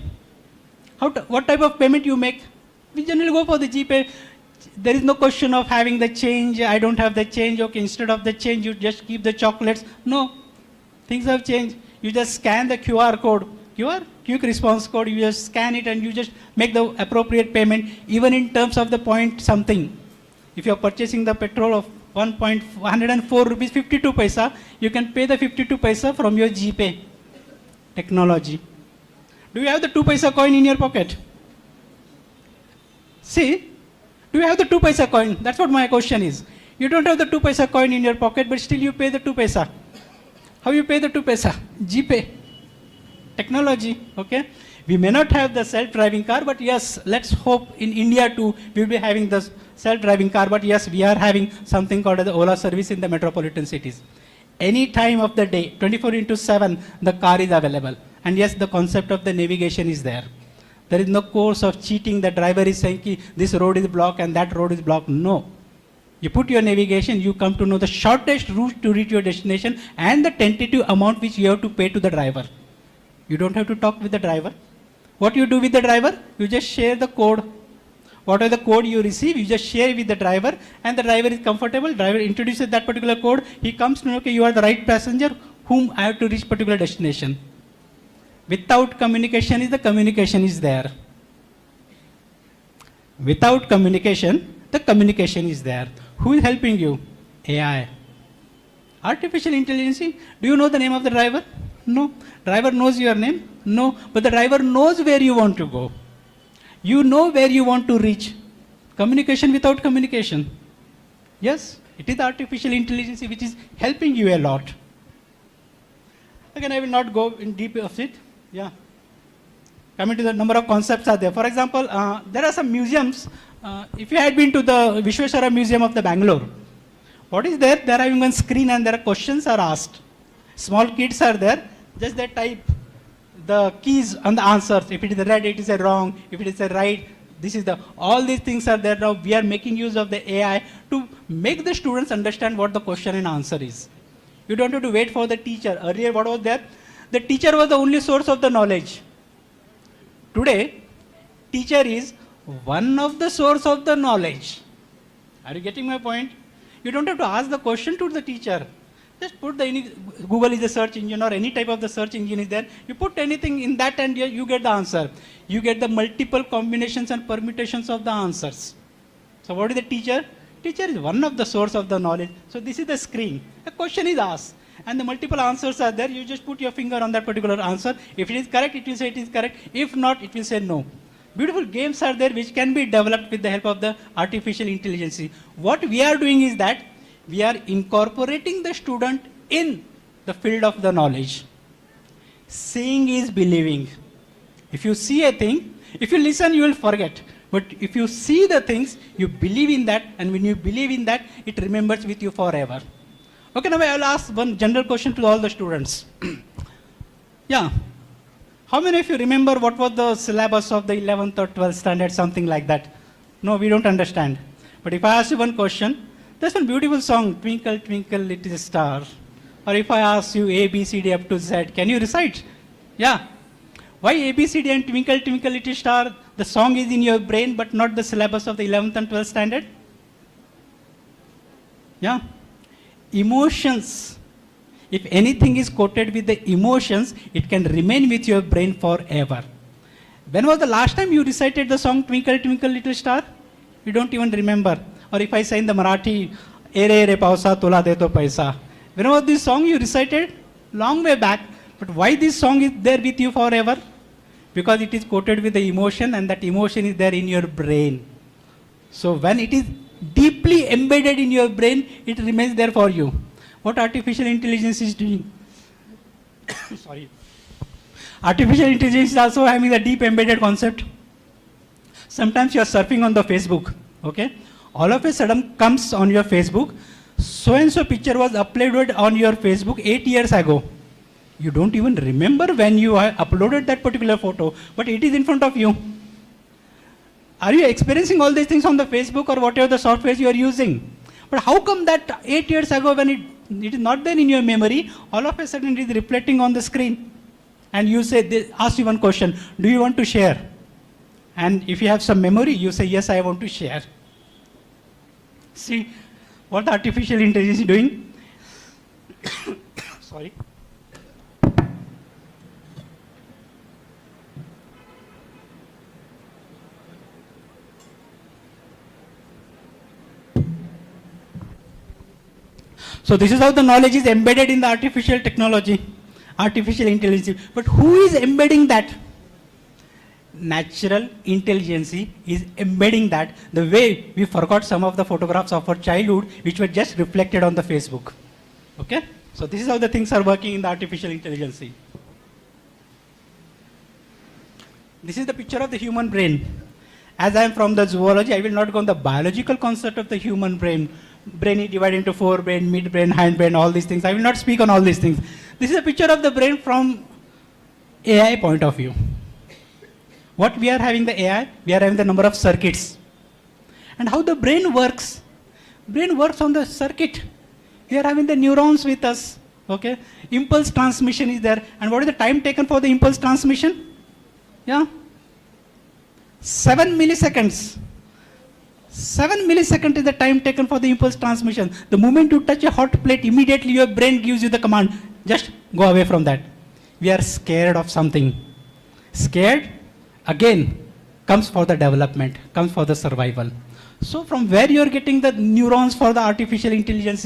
S8: What type of payment you make? We generally go for the GPay. There is no question of having the change. I don't have the change. Okay, instead of the change, you just keep the chocolates. No, things have changed. You just scan the QR code, quick response code. You just scan it and you just make the appropriate payment, even in terms of the point something. If you are purchasing the petrol of 104 rupees 52 paisa, you can pay the 52 paisa from your GPay technology. Do you have the 2 paisa coin in your pocket? See? Do you have the 2 paisa coin? That's what my question is. You don't have the 2 paisa coin in your pocket, but still you pay the 2 paisa. How you pay the 2 paisa? GPay. Technology, okay? We may not have the self-driving car, but yes, let's hope in India too, we'll be having the self-driving car, but yes, we are having something called the Ola service in the metropolitan cities. Any time of the day, 24/7, the car is available. And yes, the concept of the navigation is there. There is no course of cheating. The driver is saying, this road is blocked and that road is blocked. No. You put your navigation, you come to know the shortest route to reach your destination and the tentative amount which you have to pay to the driver. You don't have to talk with the driver. What you do with the driver? You just share the code. Whatever the code you receive, you just share with the driver, and the driver is comfortable. Driver introduces that particular code. He comes to know, okay, you are the right passenger whom I have to reach particular destination. Without communication is the communication is there. Without communication, the communication is there. Who is helping you? AI. Artificial intelligence, do you know the name of the driver? No. Driver knows your name? No. But the driver knows where you want to go. You know where you want to reach. Communication without communication. Yes, it is artificial intelligence which is helping you a lot. Again, I will not go in deep of it. Yeah. Coming to the number of concepts are there. For example, there are some museums. If you had been to the Vishweshwara Museum of the Bangalore, what is there? They are having one screen and there are questions are asked. Small kids are there. Just they type the keys on the answers. If it is a red, it is a wrong. If it is a right, this is the. All these things are there now. We are making use of the AI to make the students understand what the question and answer is. You don't have to wait for the teacher. Earlier, what was there? The teacher was the only source of the knowledge. Today, teacher is one of the source of the knowledge. Are you getting my point? You don't have to ask the question to the teacher. Just put the Google is a search engine or any type of the search engine is there. You put anything in that and you get the answer. You get the multiple combinations and permutations of the answers. So what is the teacher? Teacher is one of the source of the knowledge. So this is the screen. A question is asked and the multiple answers are there. You just put your finger on that particular answer. If it is correct, it will say it is correct. If not, it will say no. Beautiful games are there which can be developed with the help of the artificial intelligence. What we are doing is that we are incorporating the student in the field of the knowledge. Seeing is believing. If you see a thing, if you listen, you will forget. But if you see the things, you believe in that, and when you believe in that, it remembers with you forever. Okay, now I will ask one general question to all the students. Yeah. How many of you remember what was the syllabus of the 11th or 12th standard, something like that? No, we don't understand. But if I ask you one question, there's one beautiful song, Twinkle, Twinkle, Little Star. Or if I ask you A, B, C, D, up to Z, can you recite? Yeah. Why A, B, C, D and Twinkle, Twinkle, Little Star? The song is in your brain, but not the syllabus of the 11th and 12th standard? Yeah. Emotions. If anything is quoted with the emotions, it can remain with your brain forever. When was the last time you recited the song Twinkle, Twinkle, Little Star? You don't even remember. Or if I say in the Marathi, Ere Ere Pausa Tula Deto Paisa. When was this song you recited? Long way back. But why this song is there with you forever? Because it is quoted with the emotion and that emotion is there in your brain. So when it is deeply embedded in your brain, it remains there for you. What artificial intelligence is doing? Sorry. Artificial intelligence is also having a deep embedded concept. Sometimes you are surfing on the Facebook, okay? All of a sudden comes on your Facebook, so-and-so picture was uploaded on your Facebook 8 years ago. You don't even remember when you uploaded that particular photo, but it is in front of you. Are you experiencing all these things on the Facebook or whatever the software you are using? But how come that 8 years ago when it is not there in your memory, all of a sudden it is reflecting on the screen? And you say, they ask you one question, do you want to share? And if you have some memory, you say, yes, I want to share. See what artificial intelligence is doing? Sorry. So this is how the knowledge is embedded in the artificial technology, artificial intelligence. But who is embedding that? Natural intelligence is embedding that the way we forgot some of the photographs of our childhood which were just reflected on the Facebook. Okay? So this is how the things are working in the artificial intelligence. This is the picture of the human brain. As I am from the zoology, I will not go on the biological concept of the human brain. Brain is divided into forebrain, midbrain, hindbrain, all these things. I will not speak on all these things. This is a picture of the brain from AI point of view. What we are having the AI, we are having the number of circuits. And how the brain works. Brain works on the circuit. We are having the neurons with us. Okay? Impulse transmission is there. And what is the time taken for the impulse transmission? Yeah? 7 milliseconds. 7 milliseconds is the time taken for the impulse transmission. The moment you touch a hot plate, immediately your brain gives you the command, just go away from that. we are scared of something. Scared, again, comes for the development, comes for the survival. So from where you are getting the neurons for the artificial intelligence,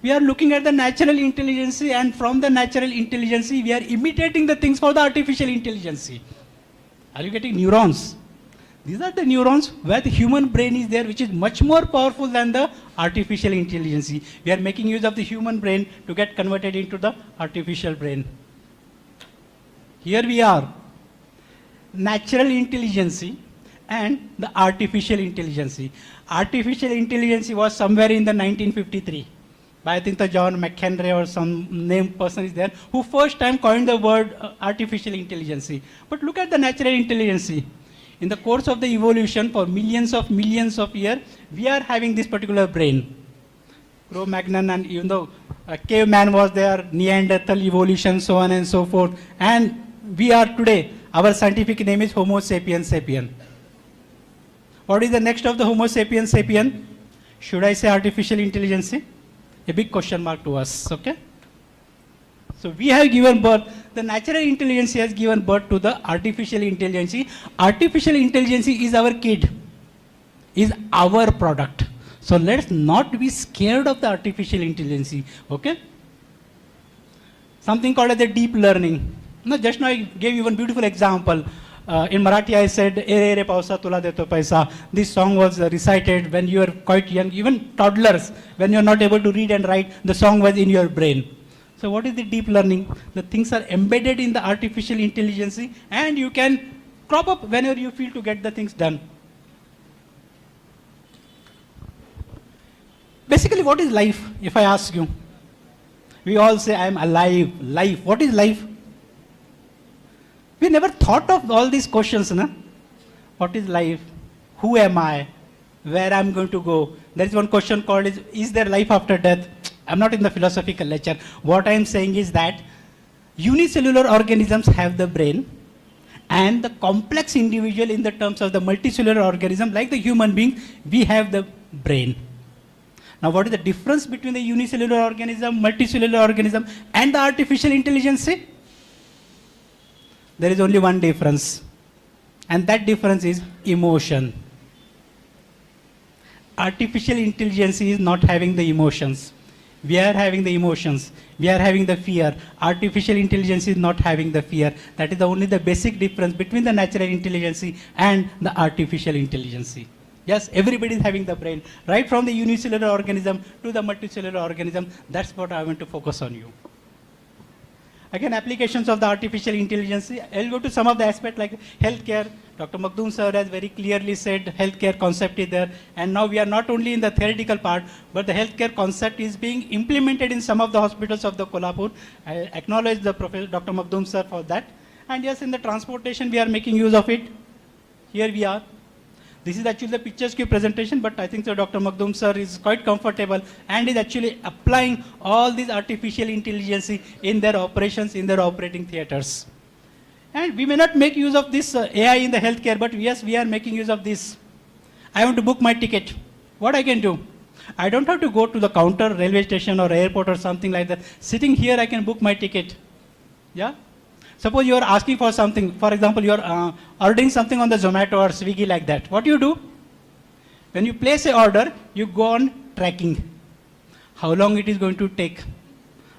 S8: we are looking at the natural intelligence, and from the natural intelligence, we are imitating the things for the artificial intelligence. Are you getting neurons? These are the neurons where the human brain is there, which is much more powerful than the artificial intelligence. We are making use of the human brain to get converted into the artificial brain. Here we are, natural intelligence and the artificial intelligence. Artificial intelligence was somewhere in the 1953. By I think the John McHenry or some named person is there who first time coined the word artificial intelligence. But look at the natural intelligence. In the course of the evolution for millions of years, we are having this particular brain. Cro-Magnon, and even though caveman was there, Neanderthal evolution, so on and so forth. And we are today, our scientific name is Homo sapiens sapien. What is the next of the Homo sapiens sapien? Should I say artificial intelligence? A big question mark to us, okay? So we have given birth, the natural intelligence has given birth to the artificial intelligence. Artificial intelligence is our kid, is our product. So let's not be scared of the artificial intelligence, okay? Something called as the deep learning. No, just now I gave you one beautiful example. In Marathi I said, "Ere ere pausa tula deto paisa." This song was recited when you were quite young, even toddlers, when you are not able to read and write, the song was in your brain. So what is the deep learning? The things are embedded in the artificial intelligence, and you can crop up whenever you feel to get the things done. Basically, what is life, if I ask you? We all say, I am alive. Life. What is life? We never thought of all these questions, na? What is life? Who am I? Where I am going to go? There is one question called, is there life after death? I'm not in the philosophical lecture. What I am saying is that unicellular organisms have the brain, and the complex individual in the terms of the multicellular organism, like the human being, we have the brain. Now what is the difference between the unicellular organism, multicellular organism, and the artificial intelligence? There is only one difference, and that difference is emotion. Artificial intelligence is not having the emotions. We are having the emotions. We are having the fear. Artificial intelligence is not having the fear. That is only the basic difference between the natural intelligence and the artificial intelligence. Yes, everybody is having the brain, right from the unicellular organism to the multicellular organism. That's what I want to focus on you. Again, applications of the artificial intelligence. I'll go to some of the aspects like healthcare. Dr. Makhdoom sir has very clearly said healthcare concept is there. And now we are not only in the theoretical part, but the healthcare concept is being implemented in some of the hospitals of the Kolhapur. I acknowledge the Professor Dr. Makhdoom sir for that. And yes, in the transportation, we are making use of it. Here we are. This is actually the picturesque presentation, but I think so Dr. Makhdoom sir is quite comfortable and is actually applying all these artificial intelligence in their operations, in their operating theaters. And we may not make use of this AI in the healthcare, but yes, we are making use of this. I want to book my ticket. What I can do? I don't have to go to the counter, railway station or airport or something like that. Sitting here, I can book my ticket. Yeah? Suppose you are asking for something, for example, you are ordering something on the Zomato or Swiggy like that. What do you do? When you place an order, you go on tracking. How long it is going to take?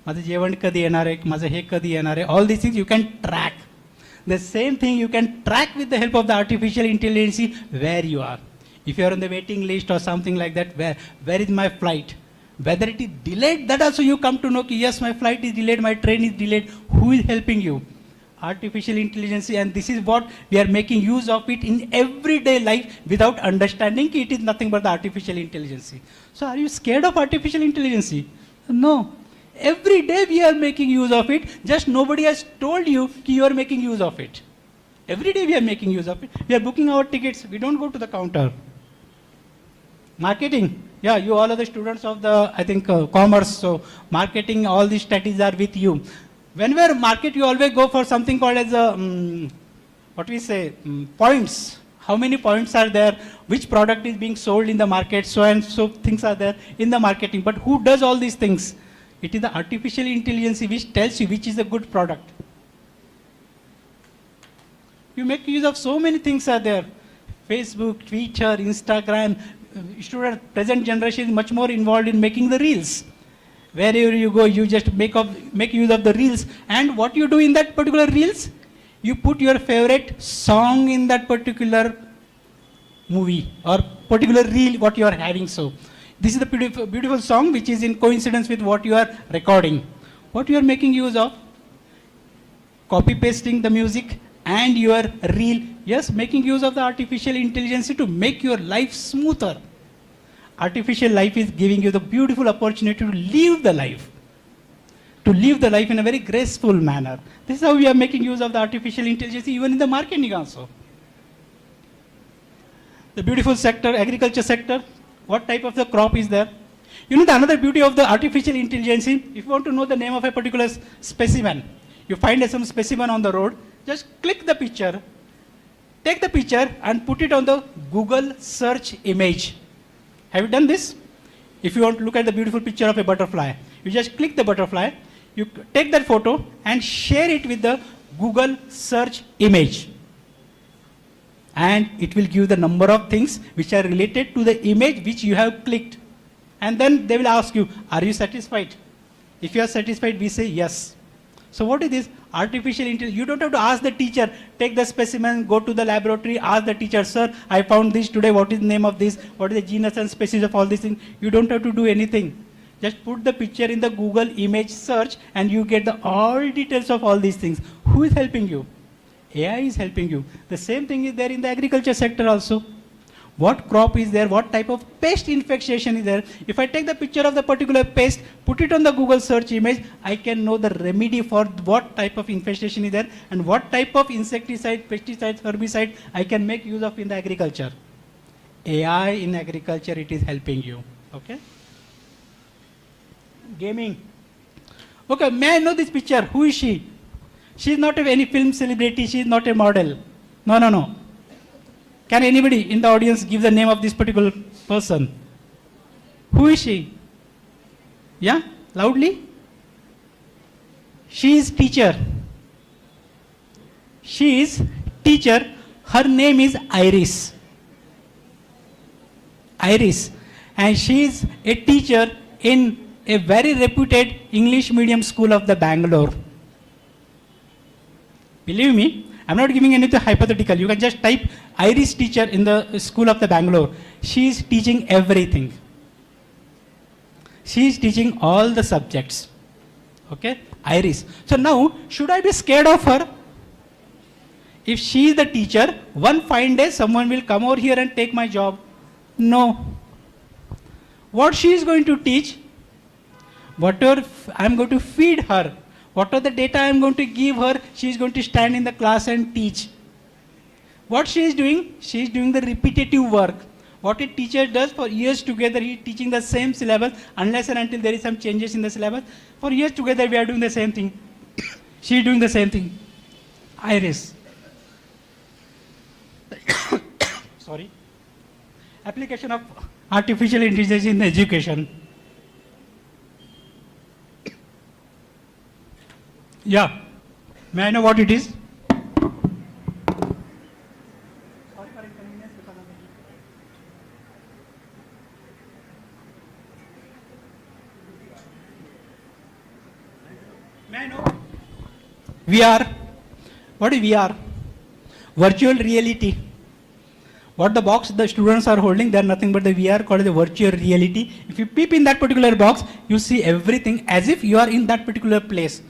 S8: माझं जेवण कधी येणार आहे, माझं हे कधी येणार आहे. All these things you can track. The same thing you can track with the help of the artificial intelligence where you are. If you are on the waiting list or something like that, where is my flight? Whether it is delayed, that also you come to know, yes, my flight is delayed, my train is delayed. Who is helping you? Artificial intelligence, and this is what we are making use of it in everyday life without understanding it is nothing but the artificial intelligence. So are you scared of artificial intelligence? No. Every day we are making use of it, just nobody has told you that you are making use of it. Every day we are making use of it. We are booking our tickets, we don't go to the counter. Marketing, yeah, you all are the students of the, I think, commerce, so marketing, all these strategies are with you. Whenever market, you always go for something called as points. How many points are there? Which product is being sold in the market? So and so things are there in the marketing. But who does all these things? It is the artificial intelligence which tells you which is a good product. You make use of so many things are there. Facebook, Twitter, Instagram. Student, present generation is much more involved in making the reels. Wherever you go, you just make use of the reels. And what you do in that particular reels? You put your favorite song in that particular movie or particular reel what you are having. So this is the beautiful song which is in coincidence with what you are recording. What you are making use of? Copy pasting the music and your reel. Yes, making use of the artificial intelligence to make your life smoother. Artificial life is giving you the beautiful opportunity to live the life. To live the life in a very graceful manner. This is how we are making use of the artificial intelligence even in the marketing also. The beautiful sector, agriculture sector, what type of the crop is there? You know the another beauty of the artificial intelligence, if you want to know the name of a particular specimen, you find some specimen on the road, just click the picture, take the picture and put it on the Google search image. Have you done this? If you want to look at the beautiful picture of a butterfly, you just click the butterfly, you take that photo and share it with the Google search image. And it will give the number of things which are related to the image which you have clicked. And then they will ask you, are you satisfied? If you are satisfied, we say yes. So what is this? Artificial intelligence. You don't have to ask the teacher, take the specimen, go to the laboratory, ask the teacher, sir, I found this today, what is the name of this? What is the genus and species of all these things? You don't have to do anything. Just put the picture in the Google image search and you get the all details of all these things. Who is helping you? AI is helping you. The same thing is there in the agriculture sector also. What crop is there? What type of pest infestation is there? If I take the picture of the particular pest, put it on the Google search image, I can know the remedy for what type of infestation is there and what type of insecticide, pesticide, herbicide I can make use of in the agriculture. AI in agriculture, it is helping you. Okay? Gaming. Okay, may I know this picture? Who is she? She is not any film celebrity. She is not a model. No. Can anybody in the audience give the name of this particular person? Who is she? Yeah? Loudly? She is teacher. She is teacher. Her name is Iris. Iris. And she is a teacher in a very reputed English medium school of the Bangalore. Believe me, I'm not giving anything hypothetical. You can just type Iris teacher in the school of the Bangalore. She is teaching everything. She is teaching all the subjects. Okay? Iris. So now, should I be scared of her? If she is the teacher, one fine day someone will come over here and take my job. No. What she is going to teach, whatever I'm going to feed her, what are the data I am going to give her, she is going to stand in the class and teach. What she is doing? She is doing the repetitive work. What a teacher does for years together, he is teaching the same syllabus unless and until there is some changes in the syllabus. For years together we are doing the same thing. She is doing the same thing. Iris. Sorry. Application of artificial intelligence in education. Yeah. May I know what it is? May I know? VR. What is VR? Virtual reality. What the box the students are holding, they are nothing but the VR called the virtual reality. If you peep in that particular box, you see everything as if you are in that particular place.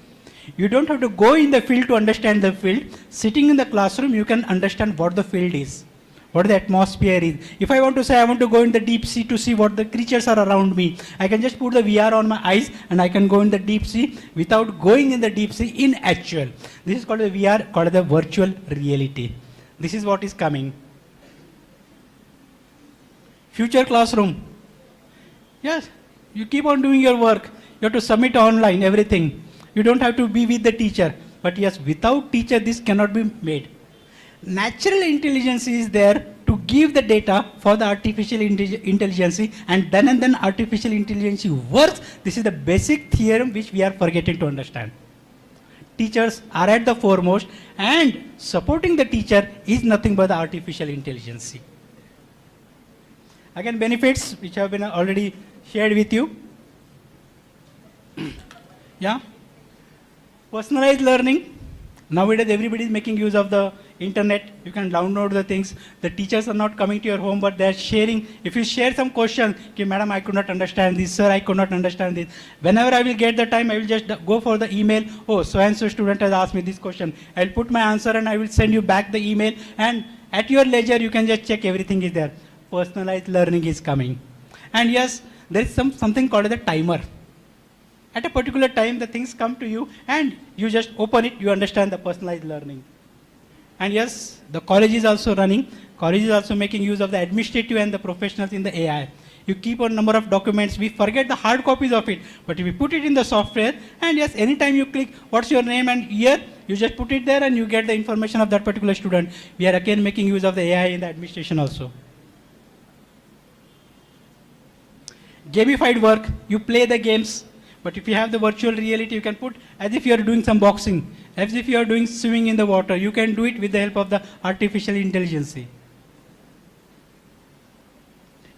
S8: You don't have to go in the field to understand the field. Sitting in the classroom, you can understand what the field is, what the atmosphere is. If I want to say I want to go in the deep sea to see what the creatures are around me, I can just put the VR on my eyes and I can go in the deep sea without going in the deep sea in actual. This is called the VR, called the virtual reality. This is what is coming. Future classroom. Yes, you keep on doing your work. You have to submit online, everything. You don't have to be with the teacher. But yes, without teacher, this cannot be made. Natural intelligence is there to give the data for the artificial intelligence, and then artificial intelligence works. This is the basic theorem which we are forgetting to understand. teachers are at the foremost, and supporting the teacher is nothing but the artificial intelligence. Again, benefits which have been already shared with you. Yeah. Personalized learning. Nowadays, everybody is making use of the internet. You can download the things. The teachers are not coming to your home, but they are sharing. If you share some question, okay, madam, I could not understand this, sir, I could not understand this. Whenever I will get the time, I will just go for the email. Oh, so and so student has asked me this question. I will put my answer and I will send you back the email. And at your leisure, you can just check everything is there. Personalized learning is coming. And yes, there is something called as a timer. At a particular time, the things come to you and you just open it, you understand the personalized learning. And yes, the college is also running. College is also making use of the administrative and the professionals in the AI. You keep a number of documents, we forget the hard copies of it, but if you put it in the software, and yes, anytime you click, what's your name and year, you just put it there and you get the information of that particular student. We are again making use of the AI in the administration also. Gamified work, you play the games. But if you have the virtual reality, you can put as if you are doing some boxing, as if you are doing swimming in the water. You can do it with the help of the artificial intelligence.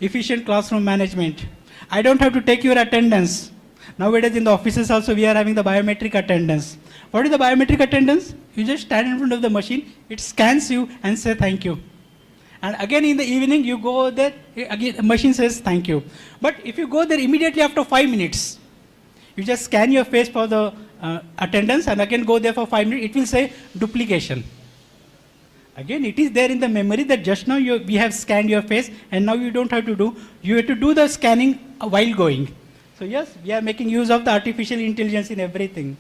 S8: Efficient classroom management. I don't have to take your attendance. Nowadays in the offices also we are having the biometric attendance. What is the biometric attendance? You just stand in front of the machine, it scans you and say thank you. And again in the evening you go there, again the machine says thank you. But if you go there immediately after 5 minutes, you just scan your face for the attendance and again go there for 5 minutes, it will say duplication. Again, it is there in the memory that just now we have scanned your face and now you don't have to do, you have to do the scanning while going. So yes, we are making use of the artificial intelligence in everything.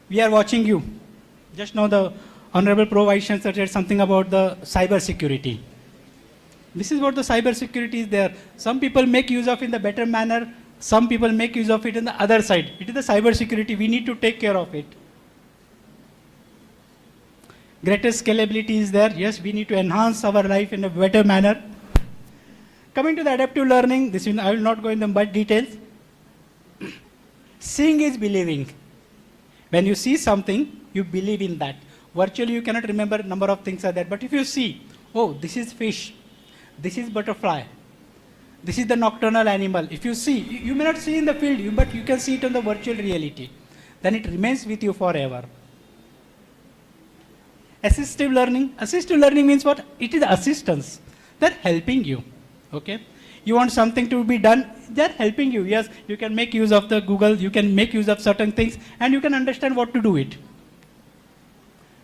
S8: We are watching you. Just now the Honorable Pro Vice Chancellor said something about the cyber security. This is what the cyber security is there. Some people make use of it in the better manner. Some people make use of it in the other side. It is the cyber security. We need to take care of it. Greater scalability is there. Yes, we need to enhance our life in a better manner. Coming to the adaptive learning, I will not go into much details. Seeing is believing. When you see something, you believe in that. Virtually, you cannot remember number of things are there. But if you see, oh, this is fish, this is butterfly, this is the nocturnal animal. If you see, you may not see in the field, but you can see it on the virtual reality. Then it remains with you forever. Assistive learning. Assistive learning means what? It is assistance. They're helping you. Okay? You want something to be done, they're helping you. Yes, you can make use of the Google, you can make use of certain things, and you can understand what to do it.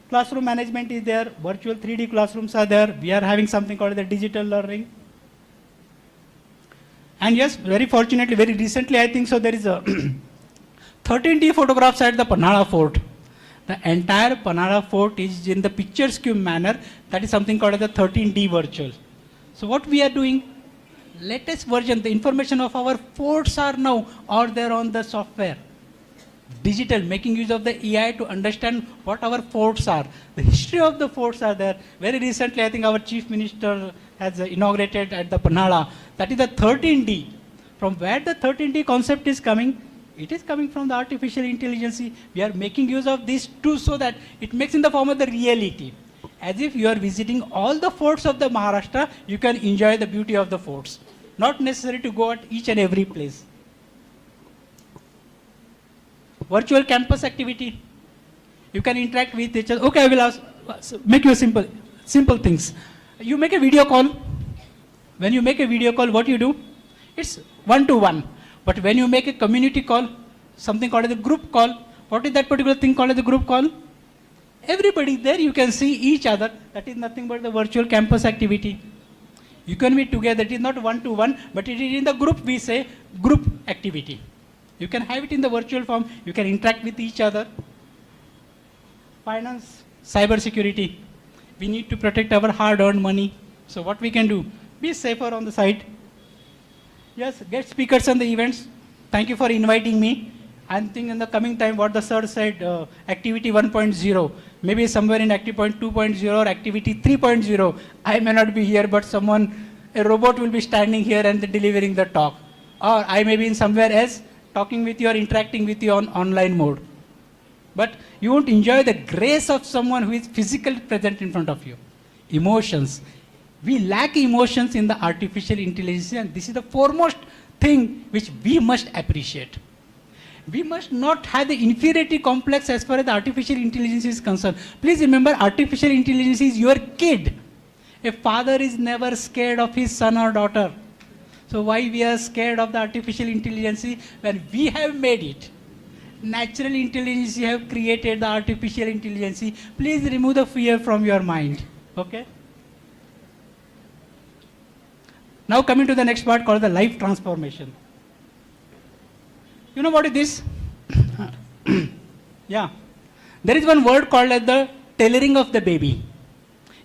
S8: Classroom management is there. Virtual 3D classrooms are there. We are having something called the digital learning. And yes, very fortunately, very recently, I think so, there is a 13D photographs at the Panhala Fort. The entire Panhala Fort is in the picturesque manner. That is something called the 13D virtual. So what we are doing, latest version, the information of our forts are now all there on the software. Digital, making use of the AI to understand what our forts are. The history of the forts are there. Very recently, I think our Chief Minister has inaugurated at the Panhala. That is the 13D. From where the 13D concept is coming, it is coming from the artificial intelligence. We are making use of this too so that it makes in the form of the reality. As if you are visiting all the forts of the Maharashtra, you can enjoy the beauty of the forts. Not necessary to go at each and every place. Virtual campus activity. You can interact with each other. Okay, I will ask, make you simple things. You make a video call. When you make a video call, what you do? It's one-to-one. But when you make a community call, something called as a group call, what is that particular thing called as a group call? Everybody there, you can see each other. That is nothing but the virtual campus activity. You can be together. It is not one-to-one, but it is in the group, we say group activity. You can have it in the virtual form. You can interact with each other. Finance, cyber security. We need to protect our hard-earned money. So what we can do? Be safer on the site. Yes, get speakers on the events. Thank you for inviting me. I think in the coming time, what the sir said, activity 1.0, maybe somewhere in activity 2.0 or activity 3.0, I may not be here, but a robot will be standing here and delivering the talk. Or I may be in somewhere else, talking with you or interacting with you on online mode.
S9: but you won't enjoy the grace of someone who is physically present in front of you. Emotions. We lack emotions in the artificial intelligence, and this is the foremost thing which we must appreciate. We must not have the inferiority complex as far as the artificial intelligence is concerned. Please remember, artificial intelligence is your kid. A father is never scared of his son or daughter. So why we are scared of the artificial intelligence when we have made it? Natural intelligence have created the artificial intelligence. Please remove the fear from your mind. Okay? Now coming to the next part called the life transformation. You know what is this? Yeah. There is one word called as the tailoring of the baby.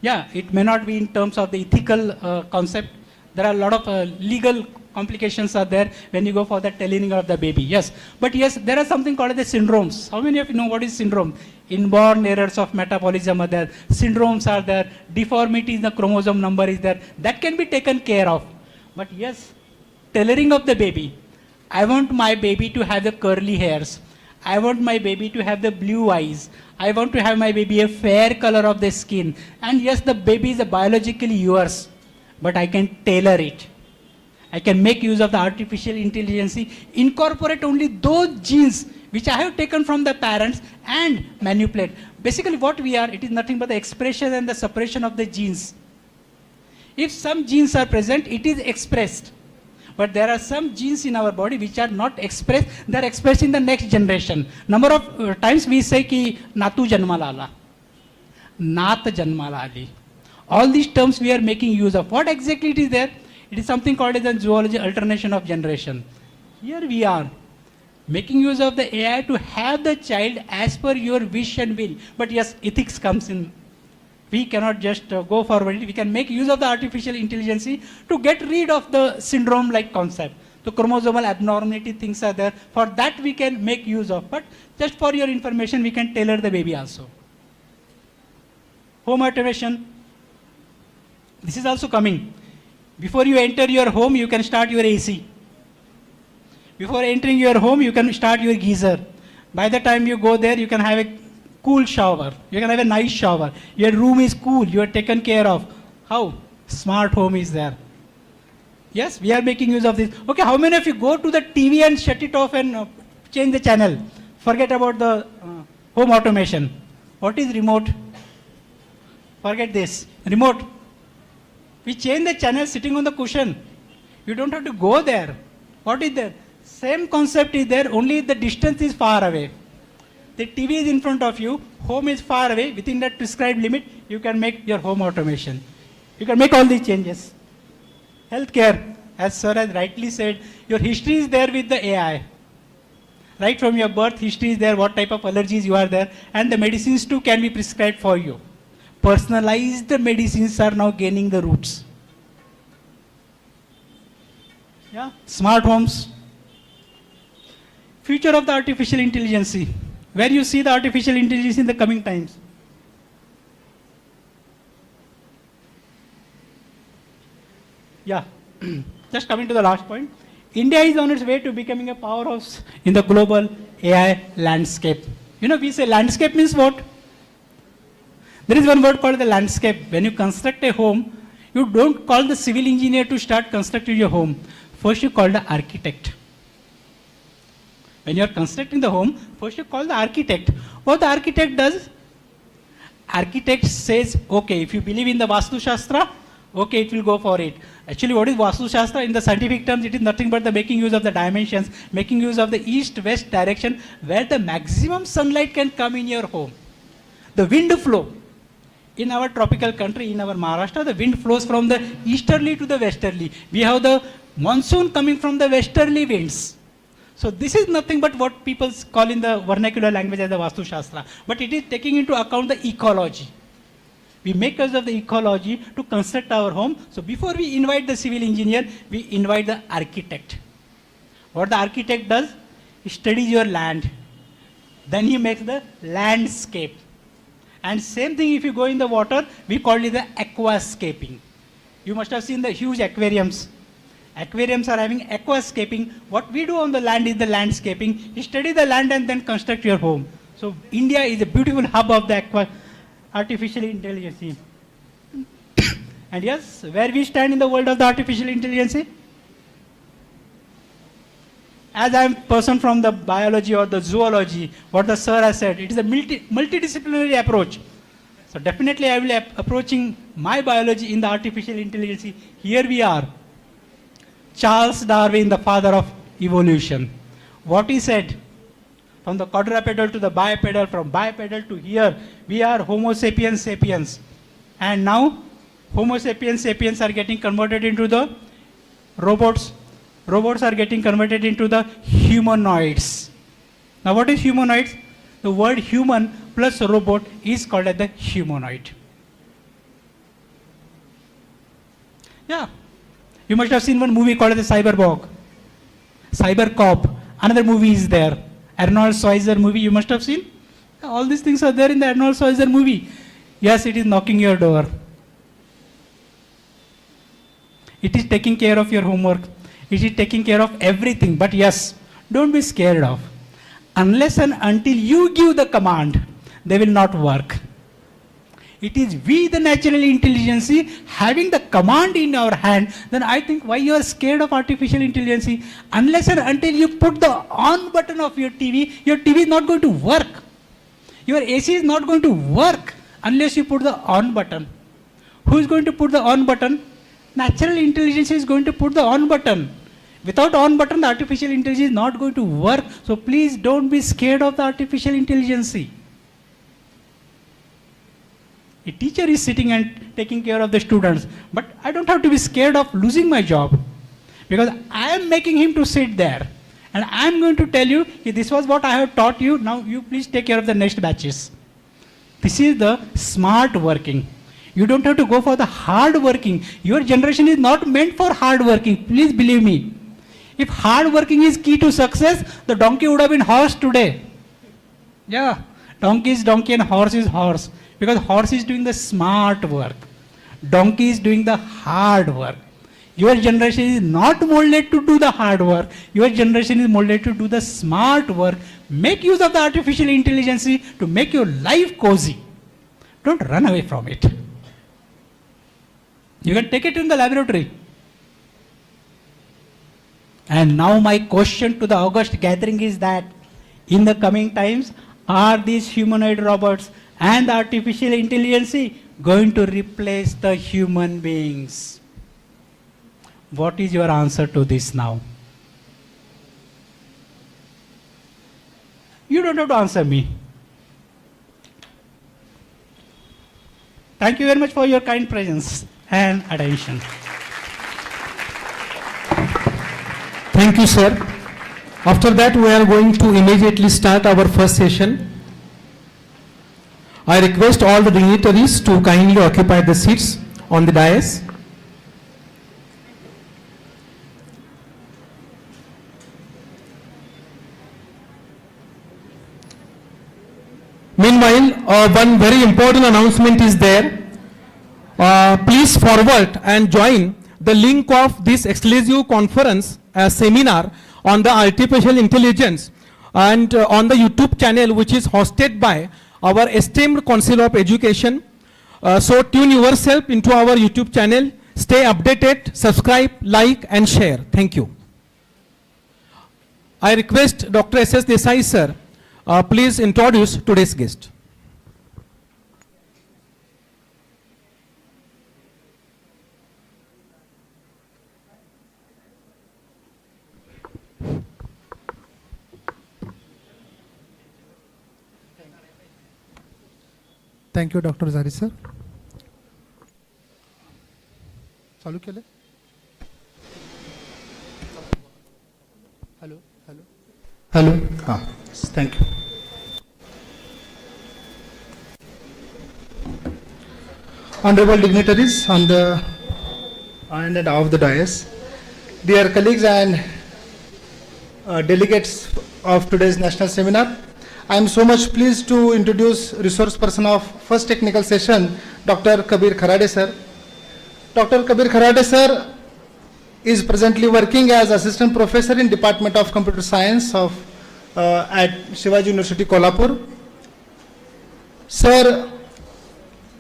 S9: Yeah, it may not be in terms of the ethical concept. There are a lot of legal complications are there when you go for the tailoring of the baby. Yes, but yes, there are something called the syndromes. How many of you know what is syndrome? Inborn errors of metabolism are there. Syndromes are there. Deformity in the chromosome number is there. That can be taken care of. But yes, tailoring of the baby. I want my baby to have the curly hairs. I want my baby to have the blue eyes. I want to have my baby a fair color of the skin. And yes, the baby is biologically yours, but I can tailor it. I can make use of the artificial intelligence, incorporate only those genes which I have taken from the parents and manipulate. Basically what we are, it is nothing but the expression and the suppression of the genes. If some genes are present, it is expressed. But there are some genes in our body which are not expressed, they are expressed in the next generation. Number of times we say ki natu janmala ala, naat janmala ali. All these terms we are making use of. What exactly it is there? It is something called as a zoology alternation of generation. Here we are making use of the AI to have the child as per your wish and will. But yes, ethics comes in. We cannot just go forward. We can make use of the artificial intelligence to get rid of the syndrome-like concept. The chromosomal abnormality things are there. For that we can make use of. But just for your information, we can tailor the baby also. Home automation. This is also coming. Before you enter your home, you can start your AC. Before entering your home, you can start your geyser. By the time you go there, you can have a cool shower. You can have a nice shower. Your room is cool. You are taken care of. How? Smart home is there. Yes, we are making use of this. Okay, how many of you go to the TV and shut it off and change the channel? Forget about the home automation. What is remote? Forget this. Remote. We change the channel sitting on the cushion. You don't have to go there. What is there? Same concept is there, only the distance is far away. The TV is in front of you, home is far away. Within that prescribed limit, you can make your home automation. You can make all these changes. Healthcare, as sir has rightly said, your history is there with the AI. Right from your birth history is there, what type of allergies you are there, and the medicines too can be prescribed for you. Personalized medicines are now gaining the roots. Yeah, smart homes. Future of the artificial intelligence. Where you see the artificial intelligence in the coming times? Yeah, just coming to the last point. India is on its way to becoming a powerhouse in the global AI landscape. You know, we say landscape means what? There is one word called the landscape. When you construct a home, you don't call the civil engineer to start constructing your home. First you call the architect. When you are constructing the home, first you call the architect. What the architect does? Architect says, okay, if you believe in the Vastu Shastra, okay, it will go for it. Actually, what is Vastu Shastra? In the scientific terms, it is nothing but the making use of the dimensions, making use of the east-west direction where the maximum sunlight can come in your home. The wind flow. In our tropical country, in our Maharashtra, the wind flows from the easterly to the westerly. We have the monsoon coming from the westerly winds. So this is nothing but what people call in the vernacular language as the Vastu Shastra. But it is taking into account the ecology. We make use of the ecology to construct our home. So before we invite the civil engineer, we invite the architect. What the architect does? He studies your land. Then he makes the landscape. And same thing if you go in the water, we call it the aquascaping. You must have seen the huge aquariums. Aquariums are having aquascaping. What we do on the land is the landscaping. You study the land and then construct your home. So India is a beautiful hub of the artificial intelligence. And yes, where we stand in the world of the artificial intelligence? As I am a person from the biology or the zoology, what the sir has said, it is a multidisciplinary approach. So definitely I will be approaching my biology in the artificial intelligence. Here we are. Charles Darwin, the father of evolution. What he said, from the quadrupedal to the bipedal, from bipedal to here, we are Homo sapiens sapiens. And now, Homo sapiens sapiens are getting converted into the robots. Robots are getting converted into the humanoids. Now what is humanoids? The word human plus robot is called as the humanoid. Yeah. You must have seen one movie called as the Cyberborg. Cybercop. Another movie is there. Arnold Schwarzenegger movie you must have seen. All these things are there in the Arnold Schwarzenegger movie. Yes, it is knocking your door. It is taking care of your homework. It is taking care of everything. But yes, don't be scared of. Unless and until you give the command, they will not work. It is we, the natural intelligence, having the command in our hand, then I think why you are scared of artificial intelligence? Unless and until you put the on button of your TV is not going to work. Your AC is not going to work unless you put the on button. Who is going to put the on button? Natural intelligence is going to put the on button. Without on button, the artificial intelligence is not going to work. So please don't be scared of the artificial intelligence. A teacher is sitting and taking care of the students, but I don't have to be scared of losing my job because I am making him to sit there and I am going to tell you, this was what I have taught you, now you please take care of the next batches. This is the smart working. You don't have to go for the hard working. Your generation is not meant for hard working. Please believe me. If hard working is key to success, the donkey would have been horse today. Yeah, donkey is donkey and horse is horse. Because horse is doing the smart work. Donkey is doing the hard work. Your generation is not molded to do the hard work. Your generation is molded to do the smart work. Make use of the artificial intelligence to make your life cozy. Don't run away from it. You can take it in the laboratory. And now my question to the August gathering is that in the coming times, are these humanoid robots and the artificial intelligence going to replace the human beings? What is your answer to this now? You don't have to answer me. Thank you very much for your kind presence and attention.
S1: Thank you, sir. After that, we are going to immediately start our first session. I request all the dignitaries to kindly occupy the seats on the dais. Meanwhile, one very important announcement is there. Please forward and join the link of this exclusive conference seminar on the artificial intelligence and on the YouTube channel which is hosted by our esteemed Council of Education. So tune yourself into our YouTube channel. Stay updated, subscribe, like and share. Thank you. I request Dr. S.S. Desai sir, please introduce today's guest.
S10: Thank you, Dr. Zari sir. चालू केले? Hello, hello. Hello. Thank you. Honorable dignitaries on the and of the dais, dear colleagues and delegates of today's national seminar, I am so much pleased to introduce resource person of first technical session, Dr. Kabir Kharade sir. Dr. Kabir Kharade sir is presently working as assistant professor in Department of Computer Science at Shivaji University, Kolhapur. Sir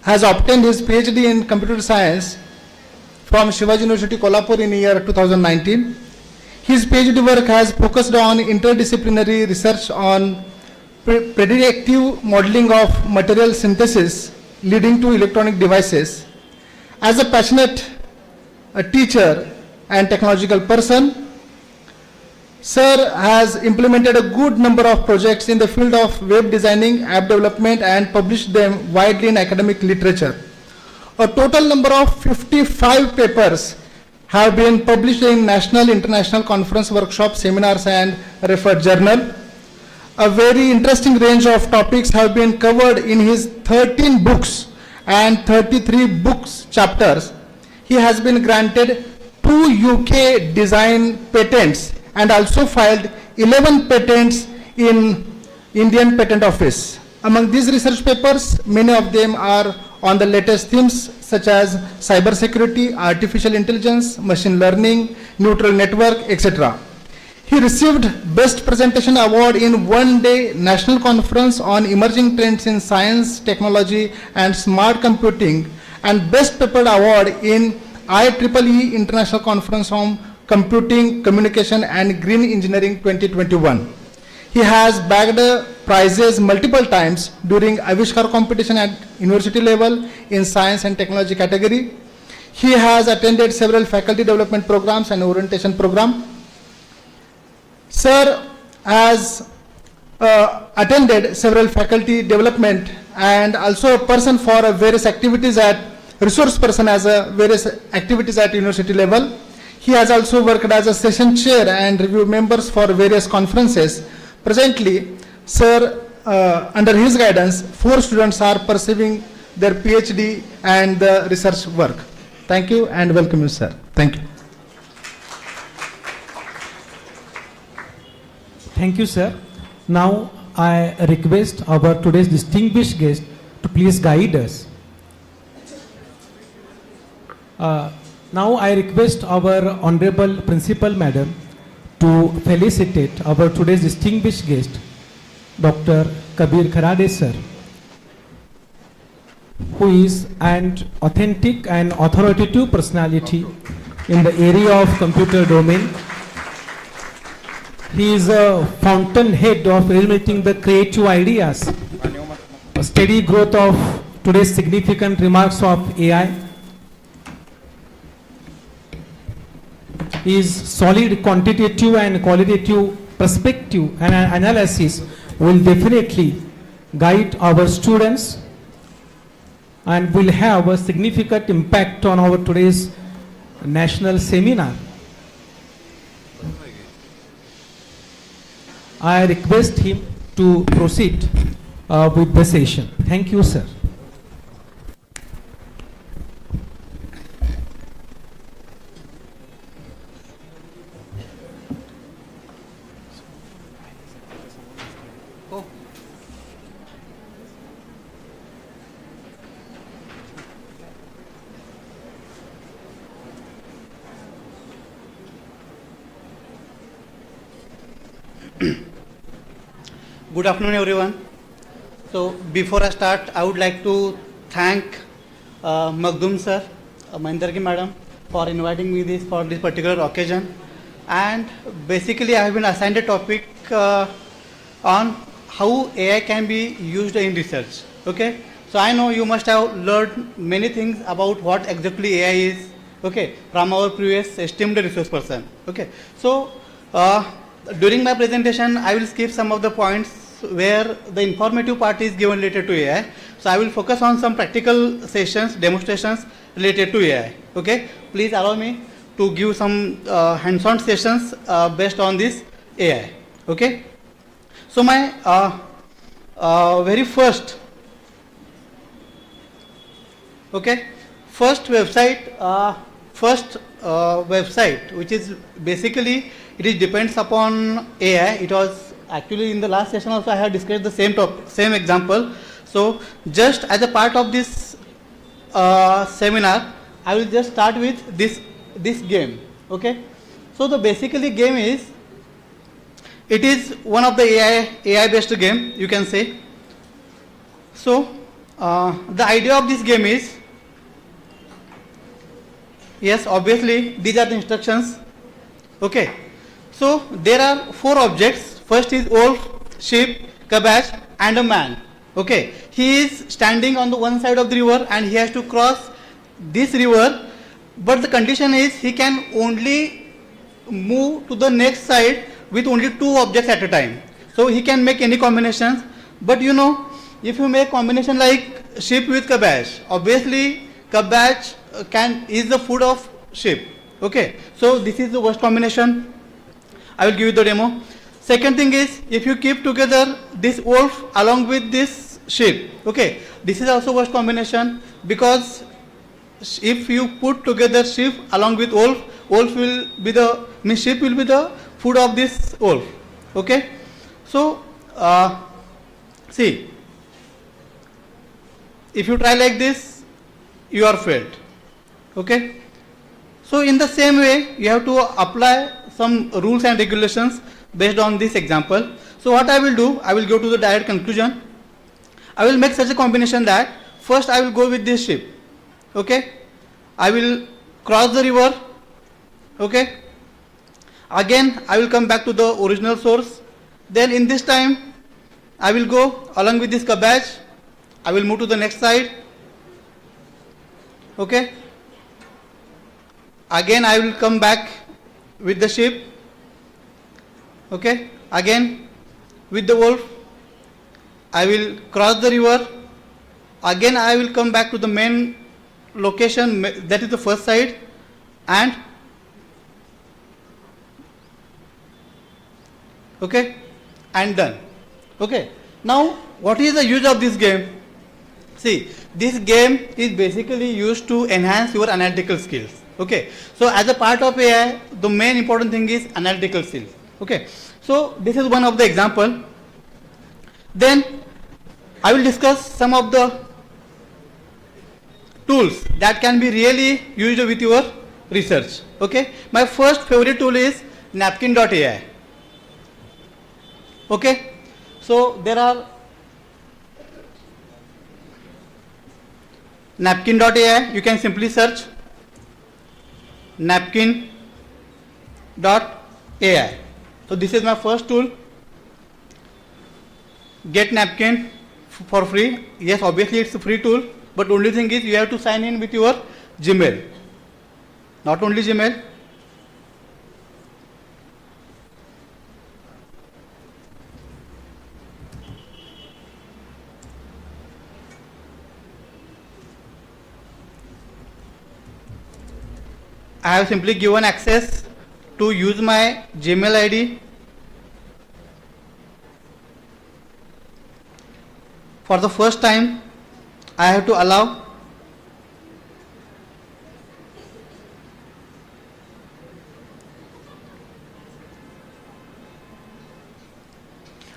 S10: has obtained his PhD in computer science from Shivaji University, Kolhapur in year 2019. His PhD work has focused on interdisciplinary research on predictive modeling of material synthesis leading to electronic devices. As a passionate teacher and technological person, Sir has implemented a good number of projects in the field of web designing, app development, and published them widely in academic literature. A total number of 55 papers have been published in national, international conference, workshops, seminars, and referred journal. A very interesting range of topics have been covered in his 13 books and 33 books chapters. He has been granted 2 UK design patents and also filed 11 patents in Indian Patent Office. Among these research papers, many of them are on the latest themes such as cyber security, artificial intelligence, machine learning, neutral network, etc. He received Best Presentation Award in one-day National Conference on Emerging Trends in Science, Technology, and Smart Computing, and Best Paper Award in IEEE International Conference on Computing, Communication, and Green Engineering 2021. He has bagged prizes multiple times during Avishkar competition at university level in science and technology category. He has attended several faculty development programs and orientation program. Sir has attended several faculty development and also a person for various activities at resource person as various activities at university level. He has also worked as a session chair and review members for various conferences. Presently, Sir, under his guidance, 4 students are pursuing their PhD and the research work. Thank you and welcome you, sir. Thank you.
S1: Thank you, sir. Now I request our today's distinguished guest to please guide us. Now I request our Honorable Principal Madam to felicitate our today's distinguished guest, Dr. Kabir Kharade sir, who is an authentic and authoritative personality in the area of computer domain. He is a fountainhead of illuminating the creative ideas, a steady growth of today's significant remarks of AI. His solid quantitative and qualitative perspective and analysis will definitely guide our students and will have a significant impact on our today's national seminar. I request him to proceed with the session. Thank you, sir.
S7: Good afternoon, everyone. So before I start, I would like to thank Magdum sir, Mahindarki madam, for inviting me for this particular occasion. And basically, I have been assigned a topic on how AI can be used in research. Okay. So I know you must have learned many things about what exactly AI is. Okay, from our previous esteemed resource person. Okay. So during my presentation, I will skip some of the points where the informative part is given related to AI. So I will focus on some practical sessions, demonstrations related to AI. Okay, please allow me to give some hands-on sessions based on this AI. Okay, so my very first website, which is basically it depends upon AI. It was actually in the last session also I have discussed the same example. So just as a part of this seminar, I will just start with this game. Okay, so the basically game is, it is one of the AI based game, you can say. So The idea of this game is, yes, obviously these are the instructions. Okay, so there are 4 objects. First is wolf, sheep, cabbage and a man. Okay, he is standing on the one side of the river and he has to cross this river, but the condition is he can only move to the next side with only 2 objects at a time. So he can make any combinations, but you know, if you make combination like sheep with cabbage, obviously cabbage is the food of sheep. Okay, so this is the worst combination. I will give you the demo. Second thing is, if you keep together this wolf along with this sheep, okay, this is also worst combination, because if you put together sheep along with wolf, sheep will be the food of this wolf. Okay, so see, if you try like this, you are failed. Okay, so in the same way, you have to apply some rules and regulations based on this example. So what I will do, I will go to the direct conclusion. I will make such a combination that first I will go with this sheep. Okay, I will cross the river. Okay, again I will come back to the original source. Then in this time I will go along with this cabbage. I will move to the next side. Okay, again I will come back with the sheep. Okay, again with the wolf I will cross the river. Again I will come back to the main location, that is the first side, and okay, and done. Okay, now what is the use of this game? See, this game is basically used to enhance your analytical skills. Okay, so as a part of AI, the main important thing is analytical skills. Okay, so this is one of the example. Then I will discuss some of the tools that can be really used with your research. Okay, my first favorite tool is napkin.ai. Okay, so there are napkin.ai. You can simply search napkin.ai. So this is my first tool. Get napkin for free. Yes, obviously it's a free tool, but only thing is you have to sign in with your Gmail. Not only Gmail. I have simply given access to use my Gmail ID. For the first time, I have to allow.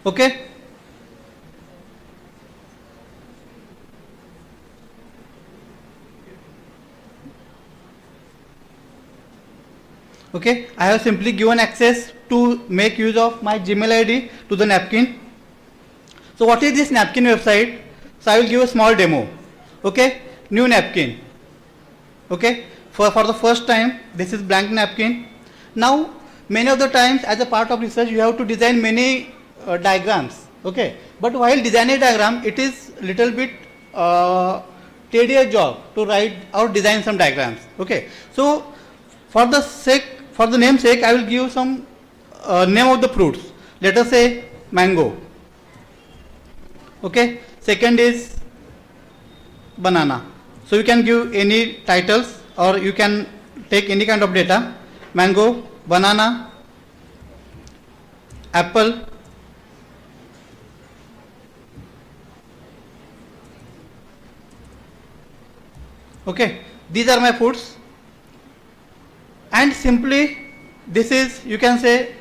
S7: Okay. Okay, I have simply given access to make use of my Gmail ID to the napkin. So what is this napkin website? So I will give a small demo. Okay, new napkin. Okay, for the first time, this is blank napkin. Now, many of the times as a part of research, you have to design many diagrams. Okay, but while designing a diagram, it is little bit tedious job to write or design some diagrams. Okay, so for the name's sake, I will give some name of the fruits. Let us say mango. Okay, second is banana. So you can give any titles or you can take any kind of data. Mango, banana, apple, okay, these are my fruits. And simply this is, you can say,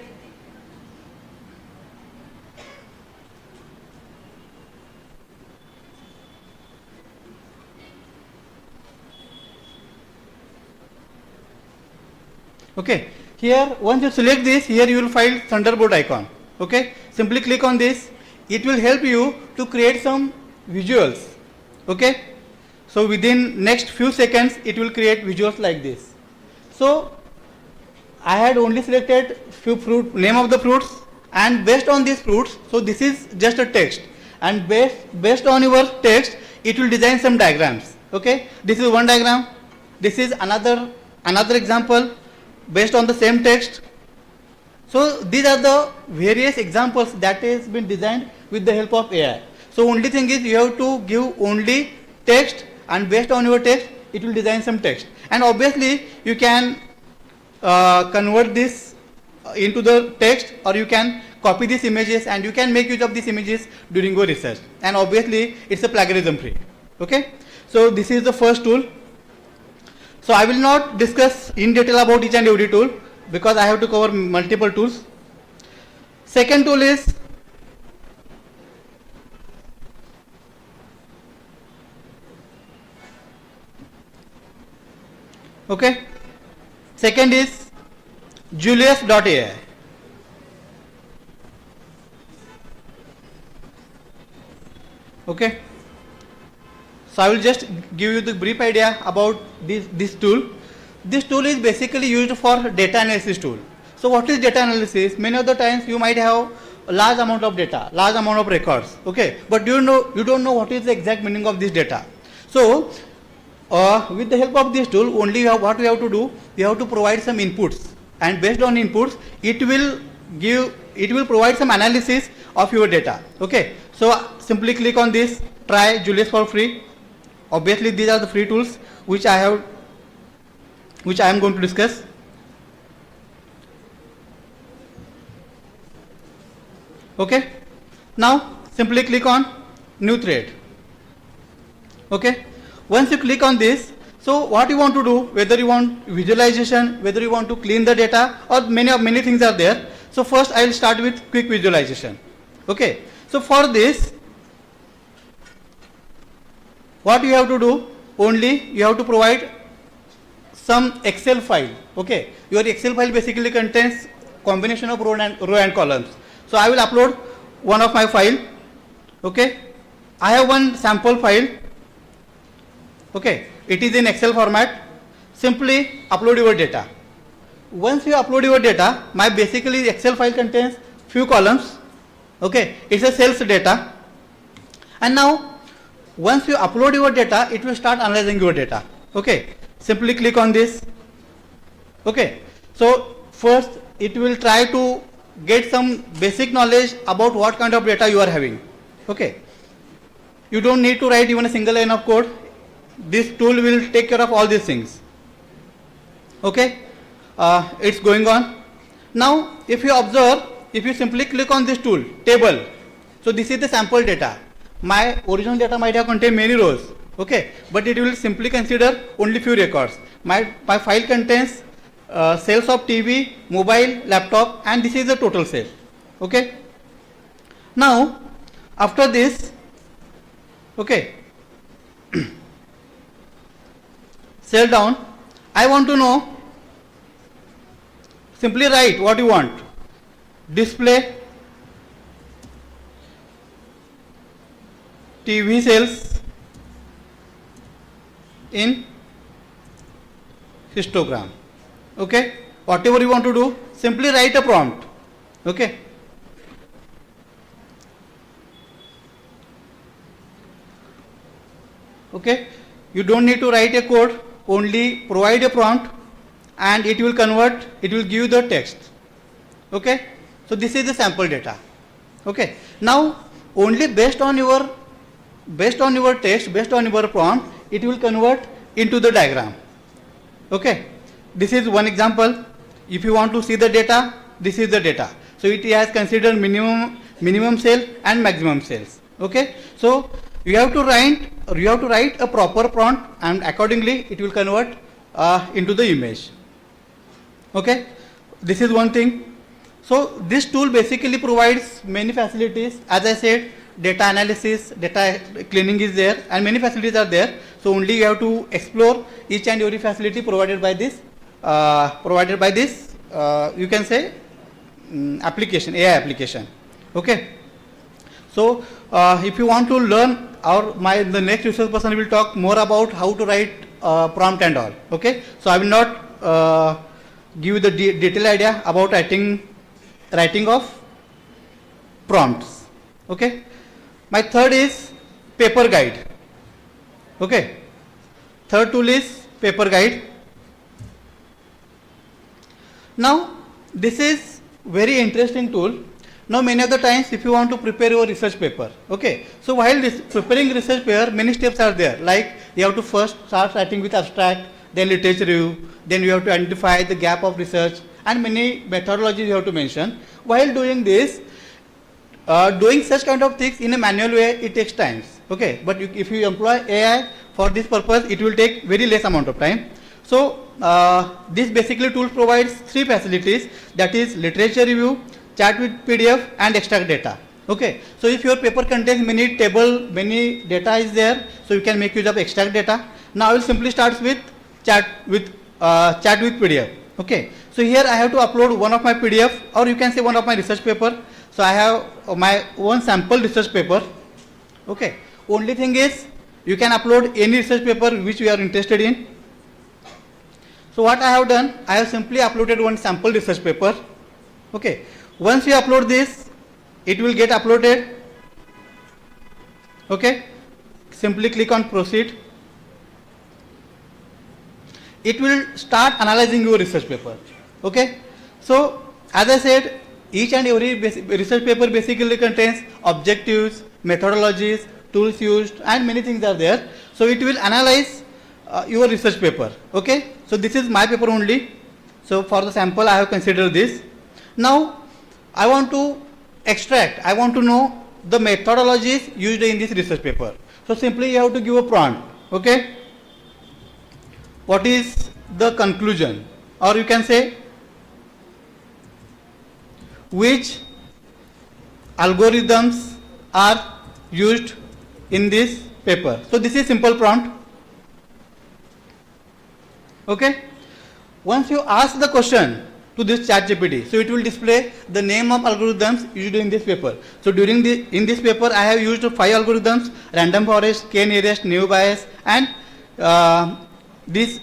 S7: okay, here once you select this, here you will find Thunderbolt icon. Okay, simply click on this. It will help you to create some visuals.
S11: Okay. So within next few seconds, it will create visuals like this. So I had only selected few name of the fruits, and based on these fruits, so this is just a text, and based on your text, it will design some diagrams. Okay. This is one diagram. This is another example based on the same text. So these are the various examples that has been designed with the help of AI. So only thing is you have to give only text, and based on your text it will design some text, and obviously you can convert this into the text, or you can copy these images and you can make use of these images during your research, and obviously it's a plagiarism free. Okay. So this is the first tool. So I will not discuss in detail about each and every tool because I have to cover multiple tools. Second tool is okay. Second is Julius.ai. Okay. So I will just give you the brief idea about this tool. This tool is basically used for data analysis tool. So what is data analysis? Many of the times you might have a large amount of data, large amount of records. Okay. But you don't know what is the exact meaning of this data. So with the help of this tool, only what we have to do, we have to provide some inputs, and based on inputs, it will provide some analysis of your data. Okay. So simply click on this, try Julius for free. Obviously these are the free tools which I am going to discuss. Okay. Now simply click on new thread. Okay. Once you click on this, so what you want to do, whether you want visualization, whether you want to clean the data, or many things are there. So first I will start with quick visualization. Okay. So for this, what you have to do, only you have to provide some Excel file. Okay. Your Excel file basically contains combination of row and columns. So I will upload one of my file. Okay. I have one sample file. Okay. It is in Excel format. Simply upload your data. Once you upload your data, my basically Excel file contains few columns. Okay. It's a sales data. And now once you upload your data, it will start analyzing your data. Okay. Simply click on this. Okay. So first it will try to get some basic knowledge about what kind of data you are having. Okay. You don't need to write even a single line of code. This tool will take care of all these things. Okay. It's going on. Now if you observe, if you simply click on this tool, table. So this is the sample data. My original data might have contained many rows. Okay. But it will simply consider only few records. My file contains sales of TV, mobile, laptop, and this is the total sale. Okay. Now after this, okay, scale down. I want to know, simply write what you want. Display TV sales in histogram. Okay. Whatever you want to do, simply write a prompt. Okay. Okay. You don't need to write a code, only provide a prompt and it will convert, it will give you the text. Okay. So this is the sample data. Okay. Now only based on your text, based on your prompt, it will convert into the diagram. Okay. This is one example. If you want to see the data, this is the data. So it has considered minimum sale and maximum sales. Okay. So you have to write a proper prompt, and accordingly it will convert into the image. Okay. This is one thing. So this tool basically provides many facilities. As I said, data analysis, data cleaning is there, and many facilities are there. So only you have to explore each and every facility provided by this you can say application, AI application. Okay. So if you want to learn, the next research person will talk more about how to write prompt and all. Okay, so I will not give you the detailed idea about writing of prompts. Okay, my third is paper guide. Okay, third tool is paper guide. Now this is very interesting tool. Now many of the times if you want to prepare your research paper, okay, so while preparing research paper, many steps are there, like you have to first start writing with abstract, then literature review, then you have to identify the gap of research, and many methodologies you have to mention. While doing this, doing such kind of things in a manual way, it takes time, okay, but if you employ AI for this purpose, it will take very less amount of time. So this basically tool provides three facilities, that is literature review, chat with PDF, and extract data. Okay, so if your paper contains many many data is there, so you can make use of extract data. Now I will simply start with chat with PDF. Okay, so here I have to upload one of my PDF, or you can say one of my research paper. So I have my one sample research paper. Okay, only thing is you can upload any research paper which you are interested in. So what I have done, I have simply uploaded one sample research paper. Okay, once you upload this, it will get uploaded. Okay, simply click on proceed. It will start analyzing your research paper. Okay, so as I said, each and every research paper basically contains objectives, methodologies, tools used, and many things are there. So it will analyze your research paper. Okay, so this is my paper only. So for the sample I have considered this. Now I want to extract, I want to know the methodologies used in this research paper. So simply you have to give a prompt. Okay, what is the conclusion, or you can say which algorithms are used in this paper. So this is simple prompt. Okay, once you ask the question to this ChatGPT, so it will display the name of algorithms used in this paper. So in this paper I have used 5 algorithms: random forest, k-nearest, naive Bayes, and this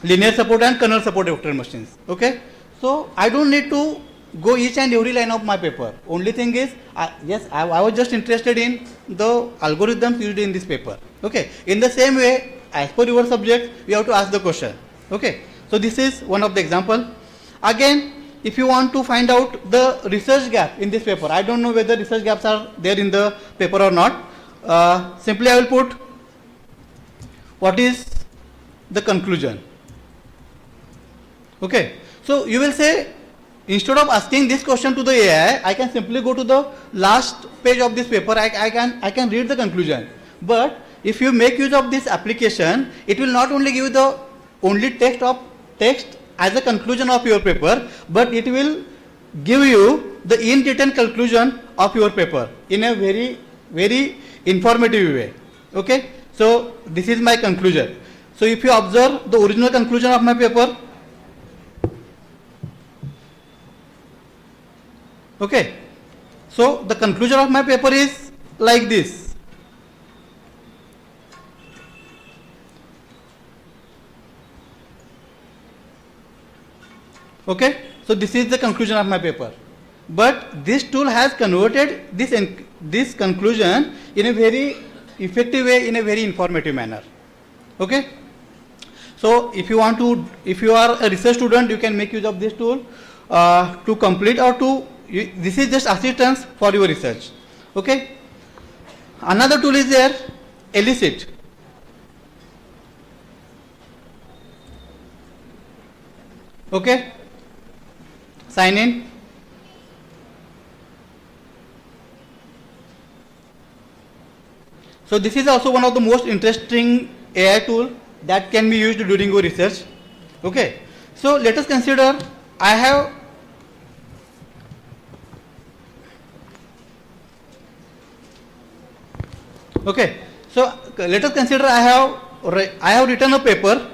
S11: linear support and kernel support vector machines. Okay, so I don't need to go each and every line of my paper. Only thing is, I was just interested in the algorithms used in this paper. Okay, in the same way, as per your subject, you have to ask the question. Okay, so this is one of the example. Again, if you want to find out the research gap in this paper, I don't know whether research gaps are there in the paper or not. Simply I will put what is the conclusion. Okay, so you will say, instead of asking this question to the AI, I can simply go to the last page of this paper. I can read the conclusion. But if you make use of this application, it will not only give the only text as a conclusion of your paper, but it will give you the in detail conclusion of your paper in a very, very informative way. Okay, so this is my conclusion. So if you observe the original conclusion of my paper, okay, so the conclusion of my paper is like this. Okay, so this is the conclusion of my paper. But this tool has converted this conclusion in a very effective way, in a very informative manner. Okay, so if you are a research student, you can make use of this tool to complete or this is just assistance for your research. Okay, another tool is there, Elicit. Okay, sign in. So this is also one of the most interesting AI tool that can be used during your research. Okay, so let us consider I have okay, so let us consider I have written a paper.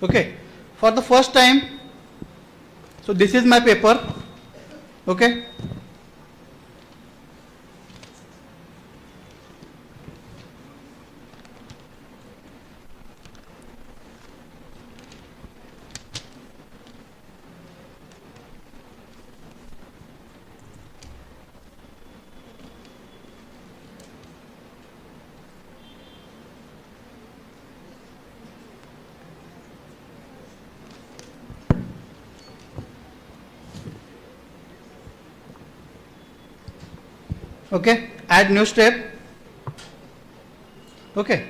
S11: Okay, for the first time, so this is my paper. Okay. Okay, add new step. Okay,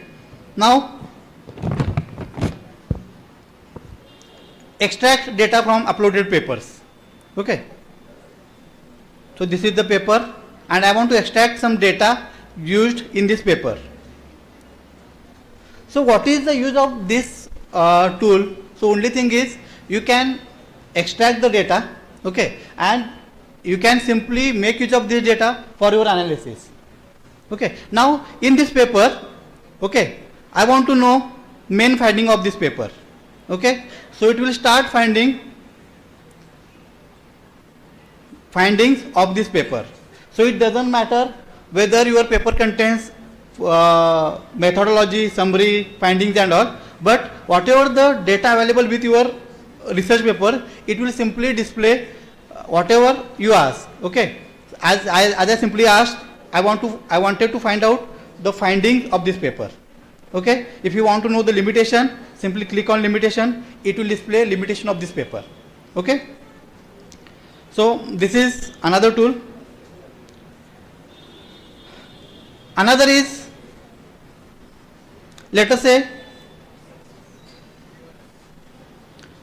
S11: now extract data from uploaded papers. Okay, so this is the paper and I want to extract some data used in this paper. So what is the use of this tool? So only thing is you can extract the data, okay, and you can simply make use of this data for your analysis. Okay, now in this paper, okay, I want to know main finding of this paper. Okay, so it will start findings of this paper. So it doesn't matter whether your paper contains methodology, summary, findings and all, but whatever the data available with your research paper, it will simply display whatever you ask. Okay, as I simply asked, I wanted to find out the findings of this paper. Okay, if you want to know the limitation, simply click on limitation, it will display limitation of this paper. Okay, so this is another tool. Another is, let us say,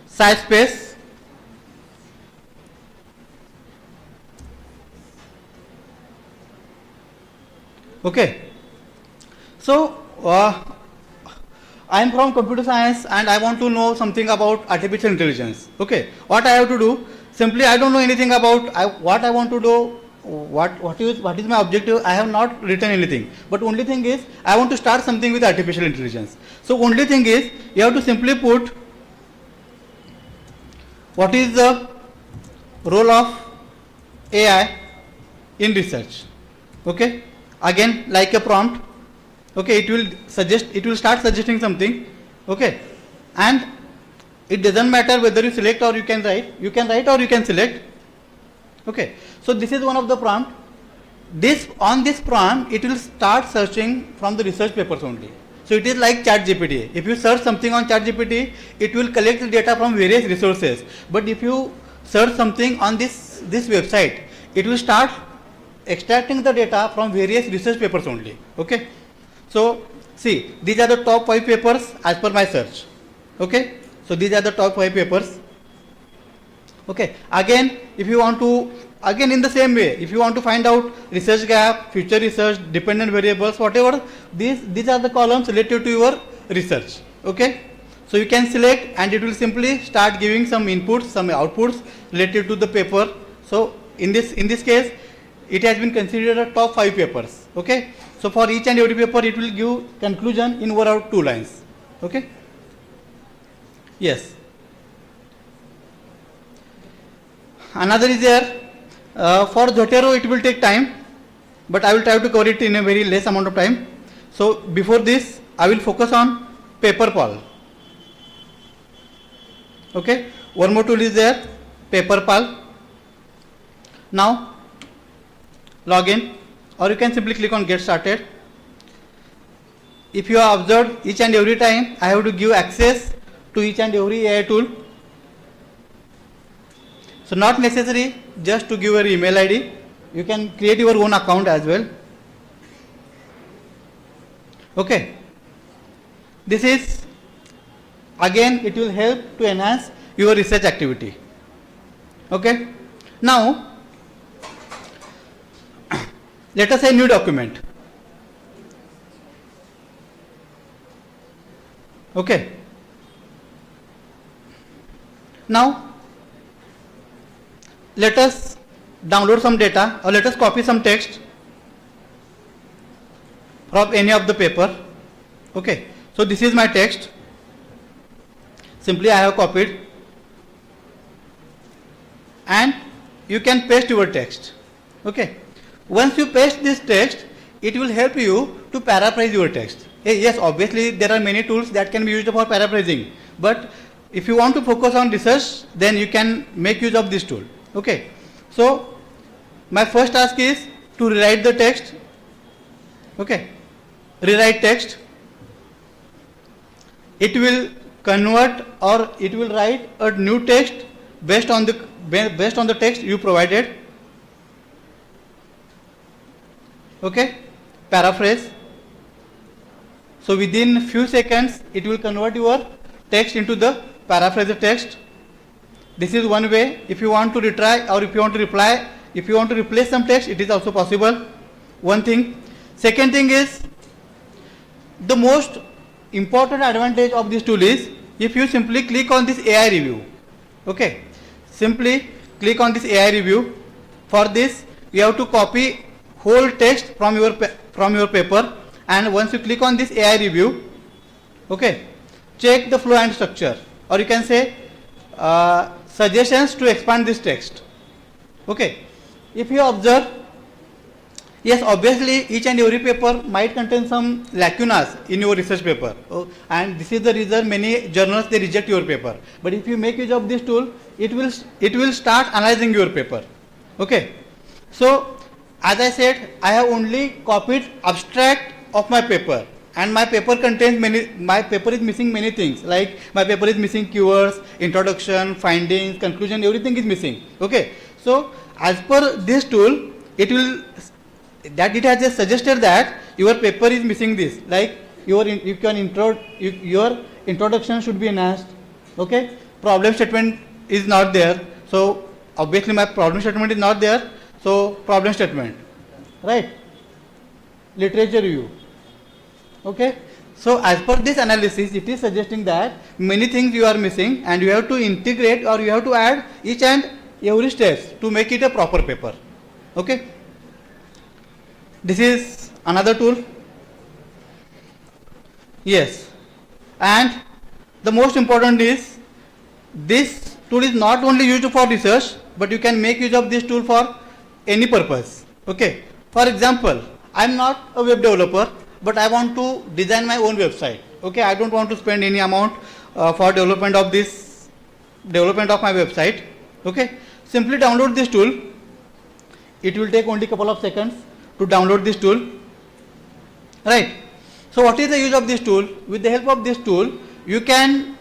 S11: size space. Okay, so I am from computer science and I want to know something about artificial intelligence. Okay, what I have to do? Simply, I don't know anything about what I want to do. What is my objective? I have not written anything. But only thing is, I want to start something with artificial intelligence. So only thing is, you have to simply put what is the role of AI in research. Okay. Again, like a prompt, okay, it will start suggesting something, okay, and it doesn't matter whether you select or you can write or you can select. Okay, so this is one of the prompt. On this prompt, it will start searching from the research papers only. So it is like ChatGPT. If you search something on ChatGPT, it will collect the data from various resources. But if you search something on this website, it will start extracting the data from various research papers only. Okay, so see, these are the top 5 papers as per my search. Okay, so these are the top 5 papers. Okay, again, if you want to, again in the same way, if you want to find out research gap, future research, dependent variables, whatever, these are the columns related to your research. Okay, so you can select and it will simply start giving some inputs, some outputs related to the paper. So in this case, it has been considered a top 5 papers. Okay, so for each and every paper, it will give conclusion in over 2 lines. Okay, yes. Another is there. For Zotero, it will take time, but I will try to cover it in a very less amount of time. So before this, I will focus on PaperPal. Okay, one more tool is there, PaperPal. Now log in, or you can simply click on get started. If you have observed, each and every time I have to give access to each and every AI tool. So not necessary just to give your email ID, you can create your own account as well. Okay, this is, again, it will help to enhance your research activity. Okay, now let us say new document. Okay, now let us download some data or let us copy some text from any of the paper. Okay, so this is my text. simply I have copied, and you can paste your text. Okay. Once you paste this text, it will help you to paraphrase your text. Yes, obviously there are many tools that can be used for paraphrasing, but if you want to focus on research, then you can make use of this tool. Okay. So my first task is to rewrite the text. Okay. Rewrite text. It will convert or it will write a new text based on the text you provided. Okay. Paraphrase. So within few seconds it will convert your text into the paraphrased text. This is one way. If you want to retry or if you want to reply, if you want to replace some text, it is also possible. One thing. Second thing is, the most important advantage of this tool is if you simply click on this AI review. Okay. Simply click on this AI review. For this you have to copy whole text from your paper, and once you click on this AI review, okay, check the flow and structure, or you can say suggestions to expand this text. Okay. If you observe, yes, obviously each and every paper might contain some lacunas in your research paper, and this is the reason many journals they reject your paper. But if you make use of this tool, it will start analyzing your paper. Okay. So as I said, I have only copied abstract of my paper, and my paper is missing many things, like my paper is missing keywords, introduction, findings, conclusion, everything is missing. Okay. So as per this tool, it has just suggested that your paper is missing this, like your introduction should be enhanced. Okay. Problem statement is not there, so obviously my problem statement is not there, so problem statement, right? Literature review. Okay. So as per this analysis, it is suggesting that many things you are missing, and you have to integrate or you have to add each and every steps to make it a proper paper. Okay. This is another tool. Yes. And the most important is, this tool is not only used for research, but you can make use of this tool for any purpose. Okay. For example, I am not a web developer, but I want to design my own website. Okay. I don't want to spend any amount for development of my website. Okay. Simply download this tool. It will take only couple of seconds to download this tool. Right. So what is the use of this tool? With the help of this tool, you can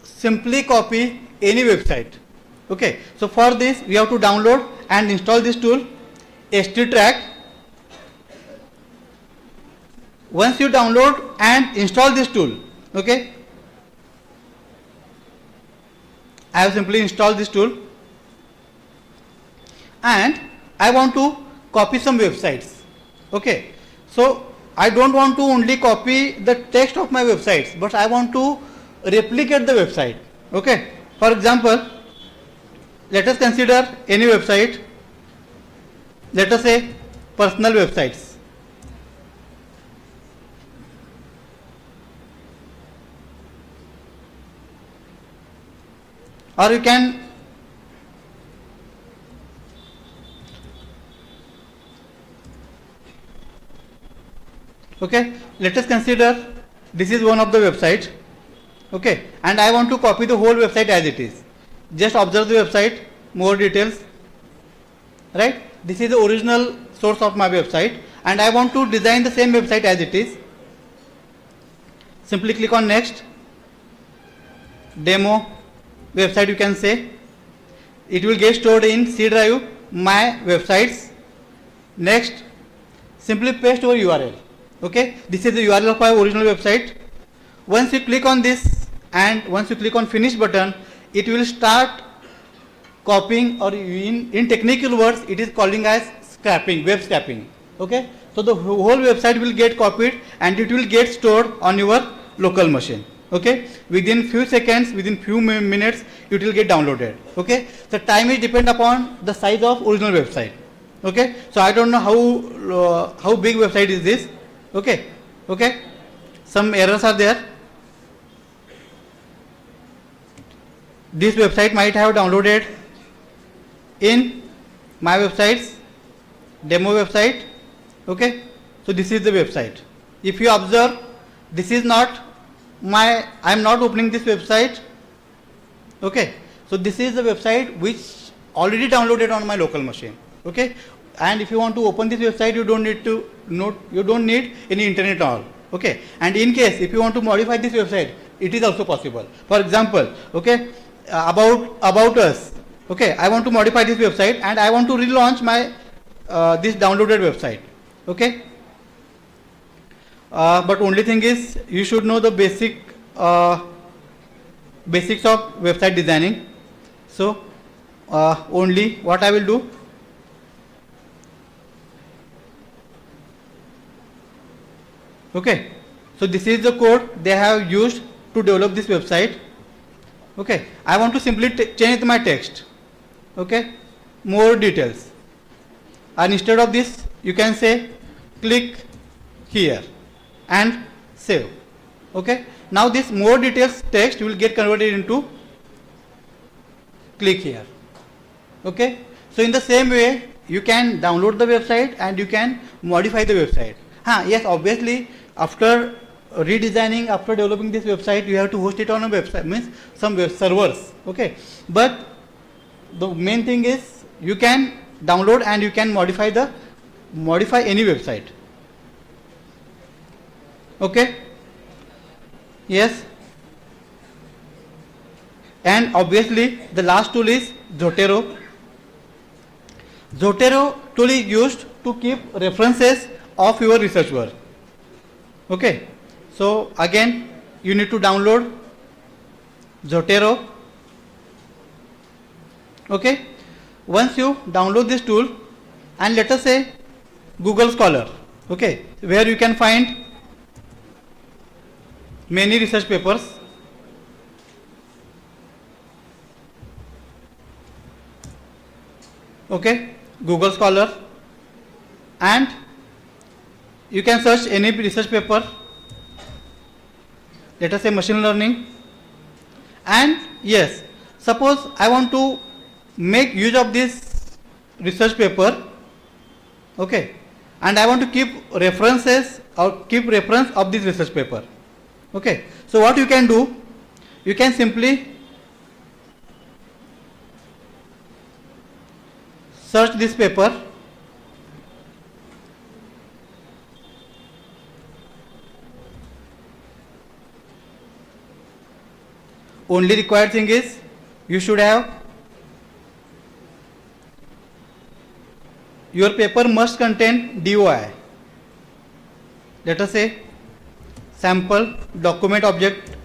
S11: simply copy any website. Okay. So for this, we have to download and install this tool, httrack. Once you download and install this tool, okay, I have simply installed this tool, and I want to copy some websites. Okay. So I don't want to only copy the text of my websites, but I want to replicate the website. Okay. For example, let us consider any website. Let us say personal websites. Or you can okay, let us consider this is one of the websites. Okay, and I want to copy the whole website as it is. Just observe the website, more details. Right, this is the original source of my website, and I want to design the same website as it is. Simply click on next. Demo website, you can say. It will get stored in C drive, my websites. Next, simply paste your URL. Okay, this is the URL of my original website. Once you click on this and once you click on finish button, it will start copying, or in technical words it is calling as scraping, web scraping. Okay, so the whole website will get copied and it will get stored on your local machine. Okay, within few seconds, within few minutes, it will get downloaded. Okay, the time is depend upon the size of original website. Okay, so I don't know how big website is this. Okay, some errors are there. this website might have downloaded in my websites, demo website. Okay, so this is the website. If you observe, this is not I am not opening this website. Okay, so this is the website which already downloaded on my local machine. Okay, and if you want to open this website, you don't need any internet at all. Okay, and in case if you want to modify this website, it is also possible. For example, okay, about us. Okay, I want to modify this website and I want to relaunch my this downloaded website. Okay, but only thing is you should know the basics of website designing. So only what I will do, okay, so this is the code they have used to develop this website. Okay, I want to simply change my text. Okay, more details, and instead of this you can say click here and save. Okay, now this more details text will get converted into click here. Okay, so in the same way you can download the website and you can modify the website. Yes, obviously after redesigning, after developing this website, you have to host it on a website, means some web servers. Okay, but the main thing is you can download and you can modify any website. Okay, yes, and obviously the last tool is Zotero. Zotero tool is used to keep references of your research work. Okay, so again you need to download Zotero. Okay, once you download this tool, and let us say Google Scholar, okay, where you can find many research papers. Okay, Google Scholar, and you can search any research paper, let us say machine learning, and yes, suppose I want to make use of this research paper, okay, and I want to keep references or keep reference of this research paper. Okay, so what you can do, you can simply search this paper, only required thing is you should have your paper must contain DOI, let us say sample document object,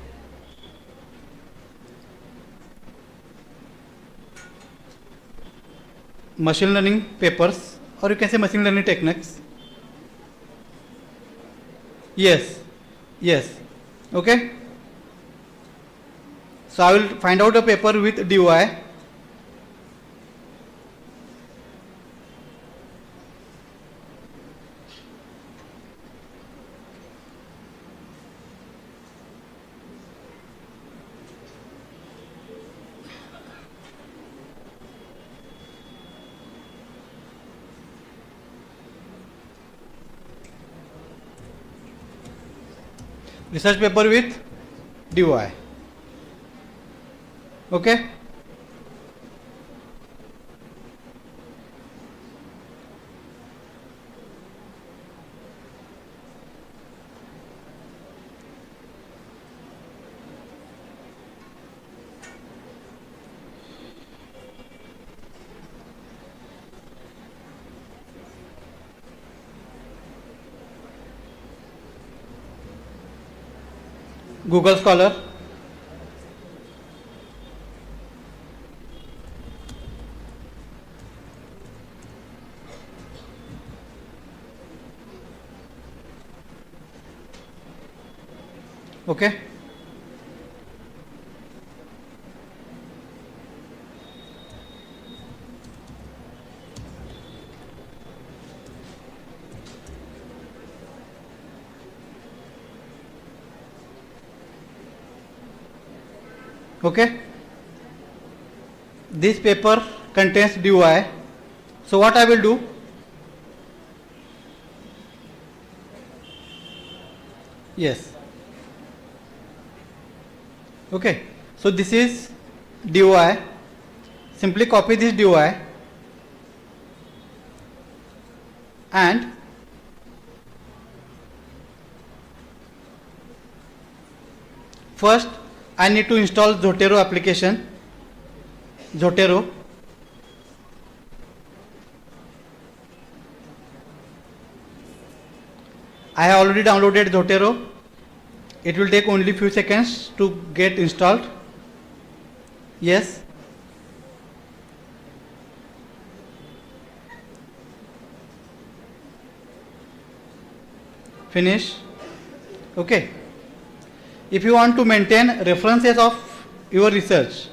S11: machine learning papers, or you can say machine learning techniques. Yes, okay, so I will find out a paper with DOI. Research paper with DOI. Okay, Google Scholar. Okay, okay, this paper contains DOI. So what I will do, yes, okay, so this is DOI. Simply copy this DOI and first I need to install Zotero application. Zotero. I have already downloaded Zotero. It will take only few seconds to get installed. Yes. Finish. Okay. If you want to maintain references of your research,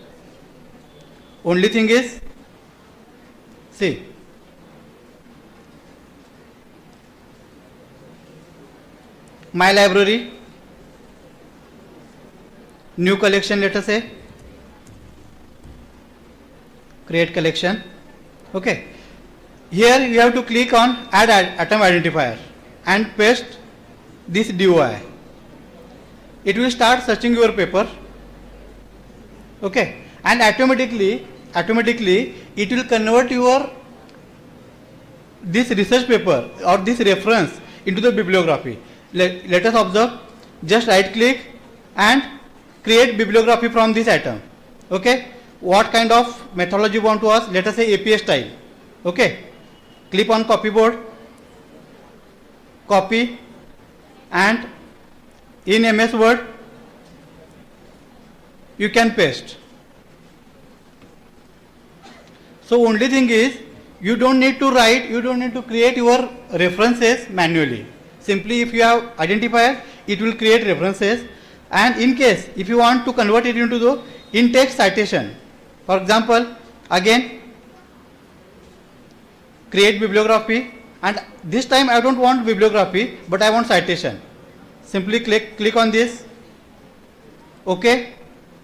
S11: only thing is, see, my library, new collection, let us say, create collection. Okay. Here you have to click on add atom identifier and paste this DOI. It will start searching your paper. Okay. And automatically it will convert your this research paper or this reference into the bibliography. Let us observe, just right click and create bibliography from this item. Okay. What kind of methodology you want to ask? Let us say APA style. Okay. Click on copy board, copy, and in MS Word you can paste. So only thing is, you don't need to write, you don't need to create your references manually. Simply if you have identifier, it will create references, and in case if you want to convert it into the in-text citation, for example, again create bibliography, and this time I don't want bibliography but I want citation. Simply click on this, okay,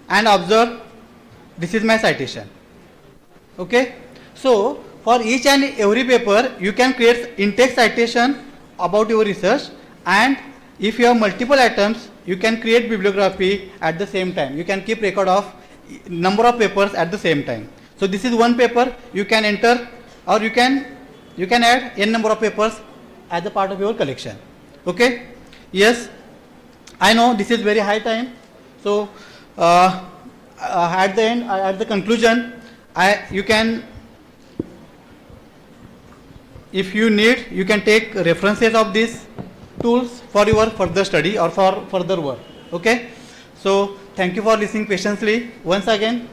S11: and observe this is my citation. Okay. So for each and every paper you can create in-text citation about your research, and if you have multiple items you can create bibliography at the same time. You can keep record of number of papers at the same time. So this is one paper, you can enter, or you can add n number of papers as a part of your collection. Okay. Yes, I know this is very high time. So at the end, at the conclusion, you can, if you need, you can take references of these tools for your further study or for further work. Okay. So thank you for listening patiently. Once again,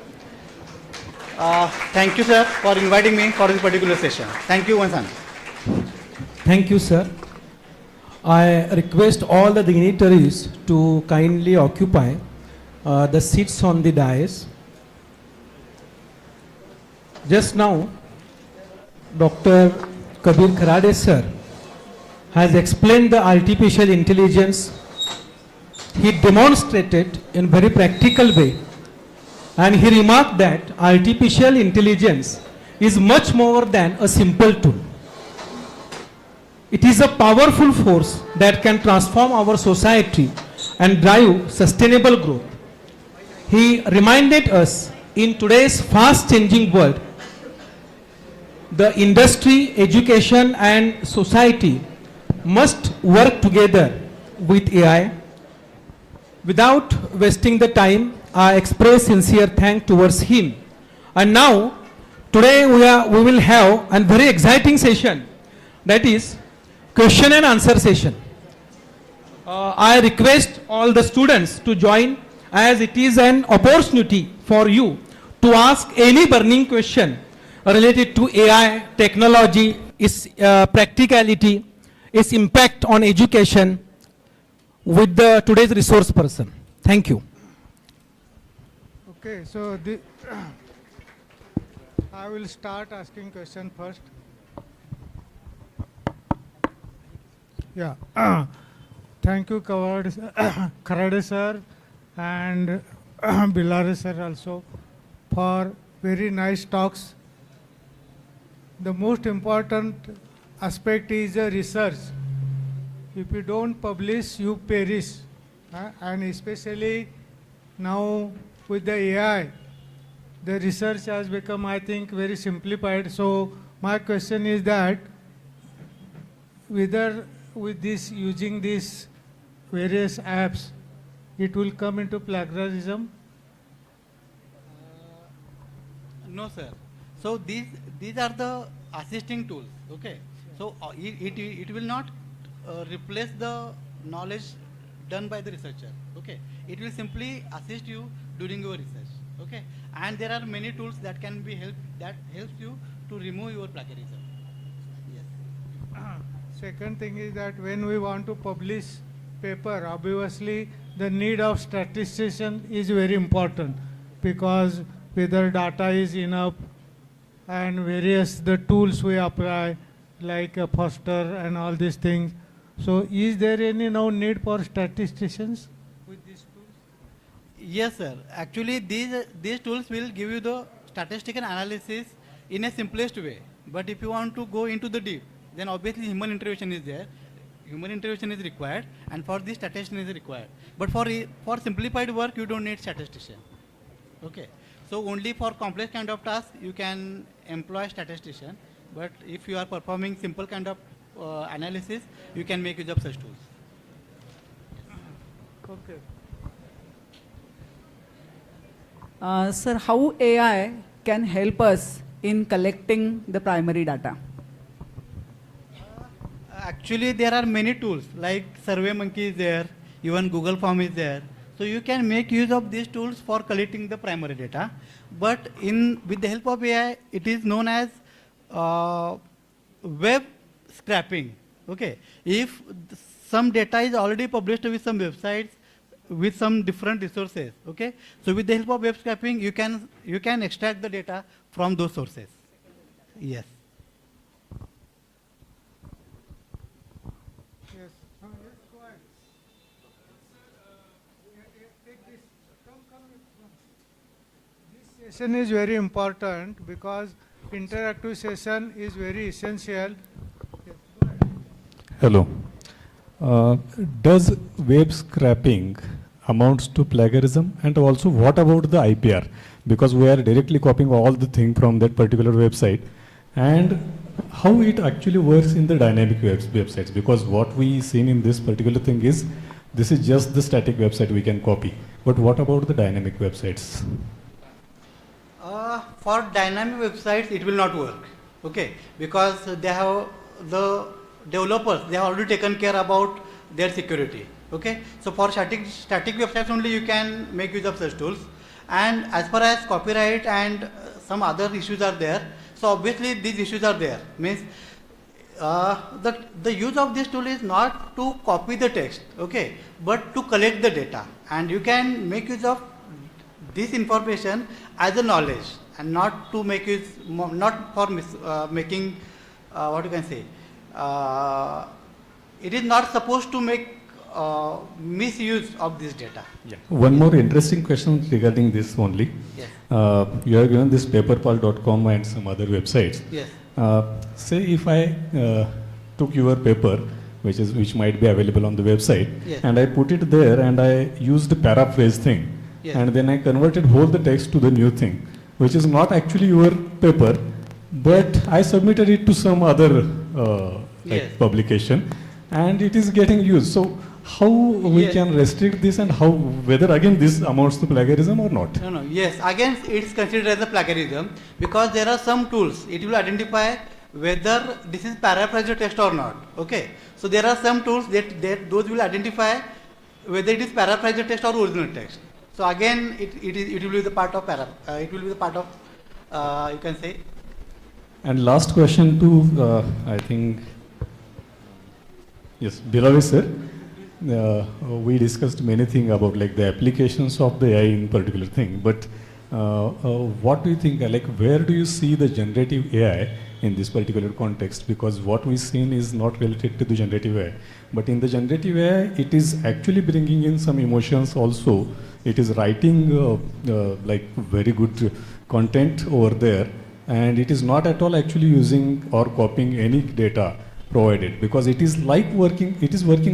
S11: thank you, sir, for inviting me for this particular session. Thank you once again.
S1: Thank you, sir. I request all the dignitaries to kindly occupy the seats on the dais. Just now, Dr. Kabir Kharade, sir, has explained the artificial intelligence. He demonstrated in very practical way, and he remarked that artificial intelligence is much more than a simple tool. It is a powerful force that can transform our society and drive sustainable growth. He reminded us, in today's fast changing world, the industry, education and society must work together with AI. Without wasting the time, I express sincere thanks towards him. And now, today we will have a very exciting session, that is question and answer session. I request all the students to join, as it is an opportunity for you to ask any burning question related to AI, technology, its practicality, its impact on education with today's resource person. Thank you.
S4: Okay, so I will start asking question first. Yeah, thank you, Kharade sir and Billare sir also for very nice talks. The most important aspect is the research. If you don't publish, you perish. And especially now with the AI, the research has become, I think, very simplified. So my question is that whether with this, using these various apps, it will come into plagiarism.
S11: No, sir. So these are the assisting tools. Okay. So it will not replace the knowledge done by the researcher. Okay. It will simply assist you during your research. Okay. And there are many tools that can be helps you to remove your plagiarism. Yes.
S4: Second thing is that when we want to publish paper, obviously the need of statistician is very important, because whether data is enough and various the tools we apply like Foster and all these things. So is there any now need for statisticians with these tools?
S11: Yes, sir. Actually, these tools will give you the statistical analysis in a simplest way. But if you want to go into the deep, then obviously human intervention is there. Human intervention is required, and for this statistician is required. But for simplified work, you don't need statistician. Okay. So only for complex kind of tasks you can employ statistician. But if you are performing simple kind of analysis, you can make use of such tools.
S4: Okay.
S3: Sir, how AI can help us in collecting the primary data?
S11: Actually, there are many tools like SurveyMonkey is there, even Google Form is there. So you can make use of these tools for collecting the primary data. But with the help of AI, it is known as web scraping. Okay, if some data is already published with some websites with some different resources. Okay, so with the help of web scraping, you can extract the data from those sources. Yes.
S4: Yes. Yes, go ahead. Take this. Come. This session is very important because interactive session is very essential. Yes, go ahead.
S12: Hello. Does web scraping amounts to plagiarism, and also what about the IPR? Because we are directly copying all the thing from that particular website, and how it actually works in the dynamic websites, because what we seen in this particular thing is this is just the static website we can copy, but what about the dynamic websites?
S11: For dynamic websites, it will not work. Okay, because they have the developers, they have already taken care about their security. Okay, so for static websites only you can make use of such tools. And as far as copyright and some other issues are there, so obviously these issues are there. Means the use of this tool is not to copy the text, okay, but to collect the data. And you can make use of this information as a knowledge, and not to make use, not for making what you can say. It is not supposed to make misuse of this data.
S12: Yeah. One more interesting question regarding this only.
S11: Yes.
S12: You have given this paperpal.com and some other websites.
S11: Yes.
S12: Say if I took your paper, which might be available on the website,
S11: Yes.
S12: and I put it there and I used the paraphrase thing,
S11: Yes.
S12: and then I converted whole the text to the new thing, which is not actually your paper, but I submitted it to some other
S11: Yes.
S12: publication, and it is getting used. So how we
S11: Yes.
S12: can restrict this, and how, whether again this amounts to plagiarism or not?
S11: No. Yes. Again, it is considered as a plagiarism because there are some tools. It will identify whether this is paraphrased text or not. Okay. So there are some tools that those will identify whether it is paraphrased text or original text. So again, it will be the part of you can say.
S12: And last question to I think yes, Bilavi sir. We discussed many things about like the applications of the AI in particular thing, but what do you think, like where do you see the generative AI in this particular context, because what we've seen is not related to the generative AI. But in the generative AI, it is actually bringing in some emotions also. It is writing like very good content over there, and it is not at all actually using or copying any data provided, because it is like working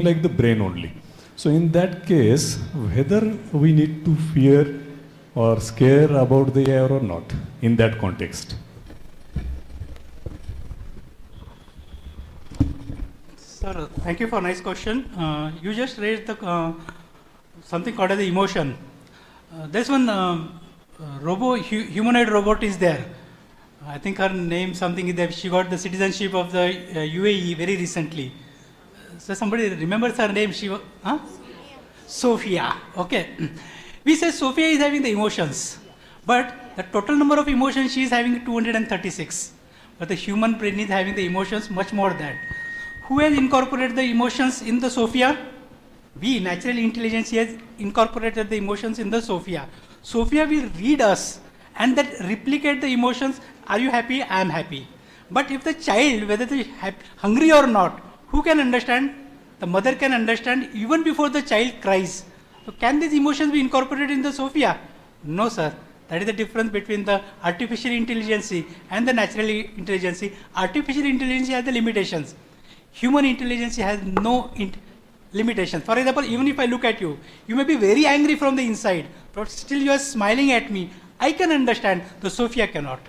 S12: like the brain only. So in that case, whether we need to fear or scare about the AI or not in that context.
S9: Sir, thank you for a nice question. You just raised the something called as the emotion. There's one humanoid robot is there. I think her name something is there. She got the citizenship of the UAE very recently. So somebody remembers her name? She was, Sophia. Okay. We say Sophia is having the emotions, but the total number of emotions she is having 236. But the human brain is having the emotions much more than that. Who has incorporated the emotions in the Sophia? We, natural intelligence, has incorporated the emotions in the Sophia. Sophia will read us and that replicate the emotions. Are you happy? I am happy. But if the child, whether they are hungry or not, who can understand? The mother can understand even before the child cries. So can these emotions be incorporated in the Sophia? No, sir. That is the difference between the artificial intelligence and the natural intelligence. Artificial intelligence has the limitations. Human intelligence has no limitations. For example, even if I look at you, you may be very angry from the inside, but still you are smiling at me. I can understand. The Sophia cannot.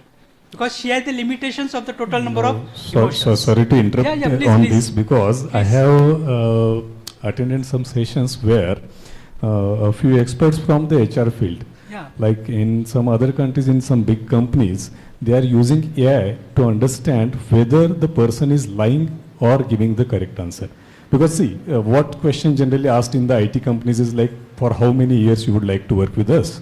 S9: Because she has the limitations of the total number of emotions.
S12: So sorry to interrupt
S9: please,
S12: on
S9: please.
S12: this, because I have attended some sessions where a few experts from the HR field, like in some other countries, in some big companies, they are using AI to understand whether the person is lying or giving the correct answer. Because see, what question generally asked in the IT companies is like, for how many years you would like to work with us?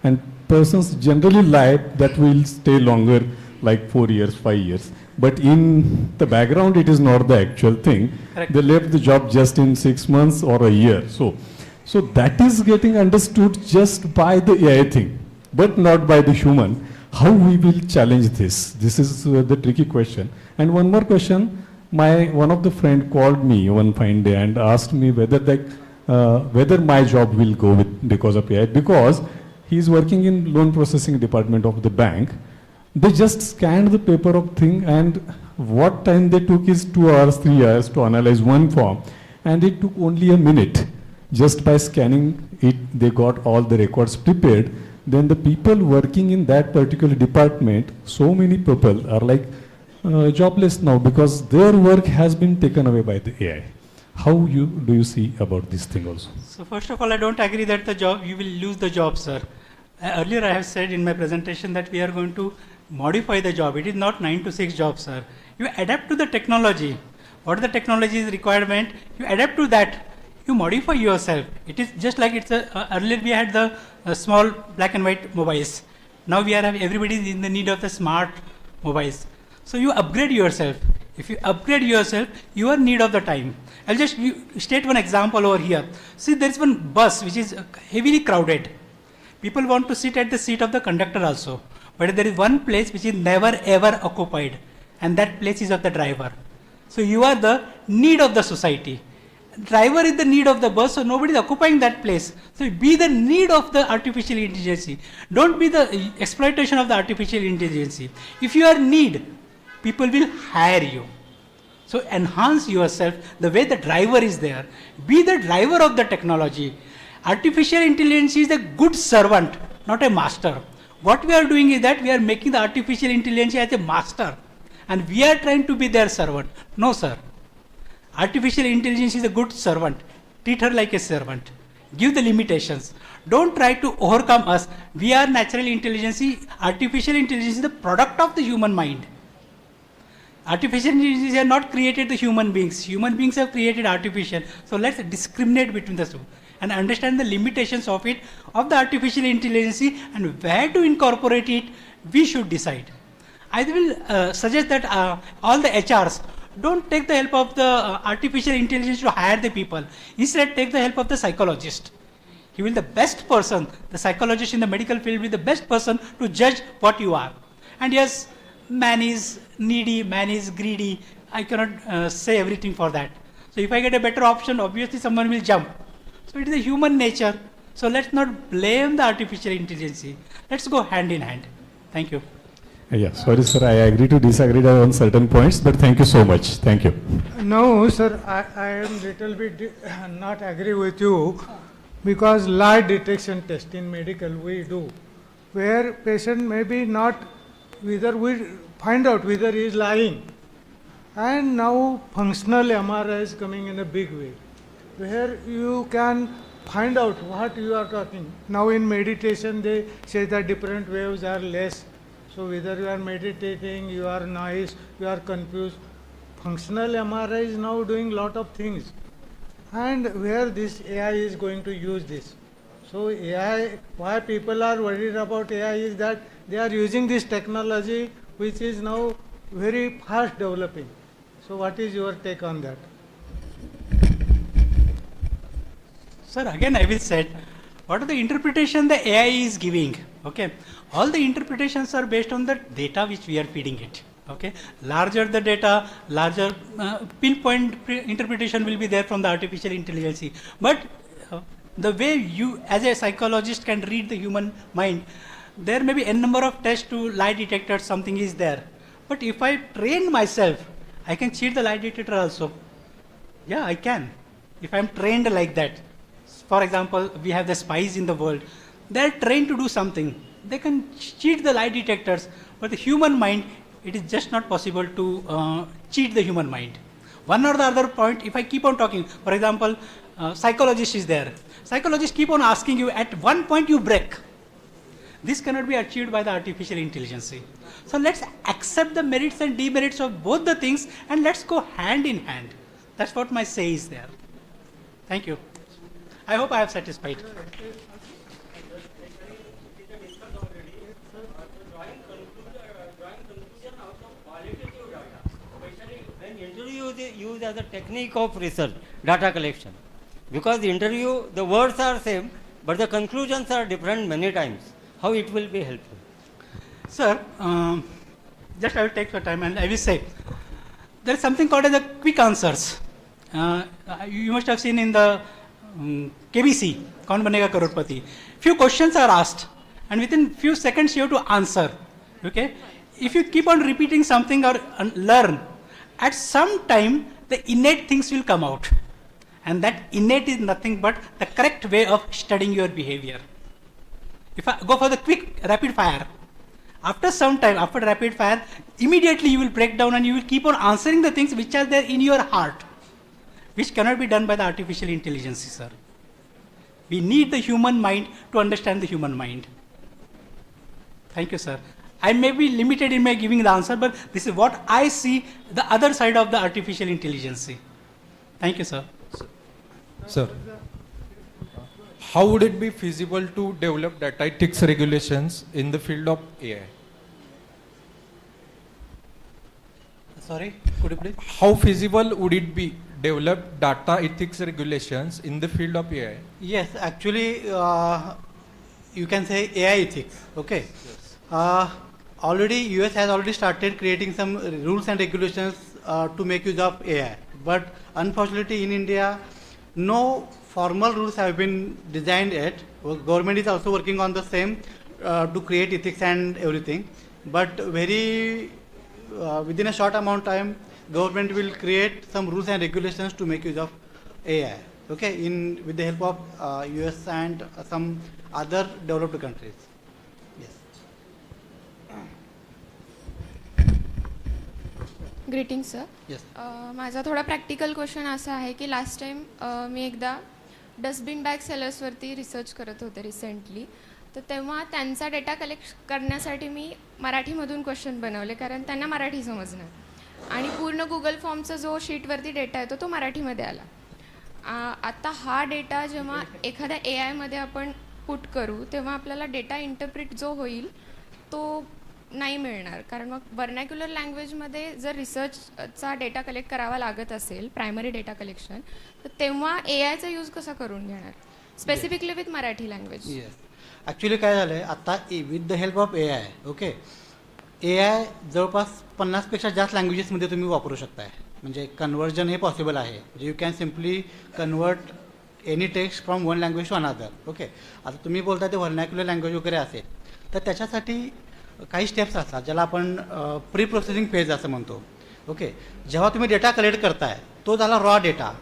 S12: And persons generally lie that will stay longer, like 4 years, 5 years. But in the background, it is not the actual thing.
S9: Correct.
S12: They left the job just in 6 months or a year. So that is getting understood just by the AI thing, but not by the human. How we will challenge this? This is the tricky question. And one more question. One of the friend called me one fine day and asked me whether my job will go with because of AI, because he is working in loan processing department of the bank. They just scanned the paper of thing, and what time they took is 2 hours, 3 hours to analyze one form, and it took only a minute. Just by scanning it, they got all the records prepared. Then the people working in that particular department, so many people are like jobless now because their work has been taken away by the AI. How do you see about this thing also?
S9: So first of all, I don't agree that you will lose the job, sir. Earlier I have said in my presentation that we are going to modify the job. It is not 9 to 6 job, sir. You adapt to the technology. What is the technology's requirement? You adapt to that. You modify yourself. It is just like earlier we had the small black and white mobiles. Now everybody is in the need of the smart mobiles. So you upgrade yourself. If you upgrade yourself, you are in need of the time. I'll just state one example over here. See, there is one bus which is heavily crowded. People want to sit at the seat of the conductor also. But there is one place which is never ever occupied, and that place is of the driver. So you are the need of the society. Driver is the need of the bus, so nobody is occupying that place. So be the need of the artificial intelligence. Don't be the exploitation of the artificial intelligence. If you are need, people will hire you. So enhance yourself the way the driver is there. Be the driver of the technology. Artificial intelligence is a good servant, not a master. What we are doing is that we are making the artificial intelligence as a master, and we are trying to be their servant. No, sir. Artificial intelligence is a good servant. Treat her like a servant. Give the limitations. Don't try to overcome us. We are natural intelligence. Artificial intelligence is the product of the human mind. Artificial intelligence has not created the human beings. Human beings have created artificial. So let's discriminate between the two and understand the limitations of it, of the artificial intelligence, and where to incorporate it, we should decide. I will suggest that all the HRs don't take the help of the artificial intelligence to hire the people. Instead, take the help of the psychologist. He will be the best person, the psychologist in the medical field will be the best person to judge what you are. And yes, man is needy, man is greedy. I cannot say everything for that. So if I get a better option, obviously someone will jump. So it is a human nature. So let's not blame the artificial intelligence. Let's go hand in hand. Thank you.
S12: Yeah, sorry, sir. I agree to disagree on certain points, but thank you so much. Thank you.
S4: No, sir, I am little bit not agree with you because lie detection test in medical we do, where patient may be not, whether we find out whether he is lying. And now functional MRI is coming in a big way, where you can find out what you are talking. Now in meditation they say that different waves are less. So whether you are meditating, you are nice, you are confused. Functional MRI is now doing lot of things. And where this AI is going to use this. So AI, why people are worried about AI is that they are using this technology which is now very fast developing. So what is your take on that?
S9: Sir, again I will say, what are the interpretation the AI is giving? Okay, all the interpretations are based on the data which we are feeding it. Okay, larger the data, larger pinpoint interpretation will be there from the artificial intelligence. But the way you as a psychologist can read the human mind, there may be n number of tests to lie detector, something is there. But if I train myself, I can cheat the lie detector also. Yeah, I can. If I am trained like that. For example, we have the spies in the world. They are trained to do something. They can cheat the lie detectors, but the human mind, it is just not possible to cheat the human mind. One or the other point, if I keep on talking, for example, psychologist is there. Psychologists keep on asking you, at one point you break. This cannot be achieved by the artificial intelligence. So let's accept the merits and demerits of both the things and let's go hand in hand. That's what my say is there. Thank you. I hope I have satisfied.
S13: When interview is used as a technique of research, data collection, because the interview, the words are same, but the conclusions are different many times. How it will be helpful?
S9: Sir, just I will take your time and I will say, there is something called as the quick answers. You must have seen in the KBC, Kaun Banega Crorepati. Few questions are asked and within few seconds you have to answer. Okay? If you keep on repeating something or learn, at some time the innate things will come out. And that innate is nothing but the correct way of studying your behavior. If I go for the quick rapid fire, after some time, after rapid fire, immediately you will break down and you will keep on answering the things which are there in your heart, which cannot be done by the artificial intelligence, sir. We need the human mind to understand the human mind. Thank you, sir. I may be limited in my giving the answer, but this is what I see the other side of the artificial intelligence. Thank you, sir.
S14: Sir, how would it be feasible to develop data ethics regulations in the field of AI?
S9: Sorry, could you please?
S14: How feasible would it be develop data ethics regulations in the field of AI?
S11: Yes, actually, you can say AI ethics. Okay. Yes. Already, US has already started creating some rules and regulations to make use of AI. But unfortunately, in India, no formal rules have been designed yet. Government is also working on the same to create ethics and everything. But very within a short amount of time, government will create some rules and regulations to make use of AI. Okay, with the help of US and some other developed countries. Yes.
S15: Greeting sir.
S11: Yes.
S15: माझा थोडा practical question असा आहे की last time मी एकदा dustbin bag सेलर्सवरती research करत होते recently. तर तेव्हा त्यांचा डेटा कलेक्ट करण्यासाठी मी मराठीमधून क्वेश्चन बनवले कारण त्यांना मराठी समजणार आणि पूर्ण गुगल फॉर्मचा जो शीटवरती डेटा येतो तो मराठीमध्ये आला. आता हा डेटा जेव्हा एखाद्या ए आयमध्ये आपण पुट करू तेव्हा आपल्याला डेटा इंटरप्रिट जो होईल तो नाही मिळणार कारण मग वर्नॅक्युलर लँग्वेजमध्ये जर रिसर्चचा डेटा कलेक्ट करावा लागत असेल प्रायमरी डेटा कलेक्शन तर तेव्हा ए आयचा यूज कसा करून घेणार specifically with Marathi language.
S11: Yes actually काय झालं आहे आता with the help of A I okay A I जवळपास 50पेक्षा जास्त लँग्वेजेसमध्ये तुम्ही वापरू शकताय. म्हणजे कन्व्हर्जन हे पॉसिबल आहे. म्हणजे you can simply convert any text from one language to another. Okay, आता तुम्ही बोलता ते व्हर्नॅक्युलर लँग्वेज वगैरे असेल तर त्याच्यासाठी काही स्टेप्स असतात ज्याला आपण प्री प्रोसेसिंग फेज असं म्हणतो. ओके, जेव्हा तुम्ही डेटा कलेक्ट करताय तो झाला रॉ डेटा.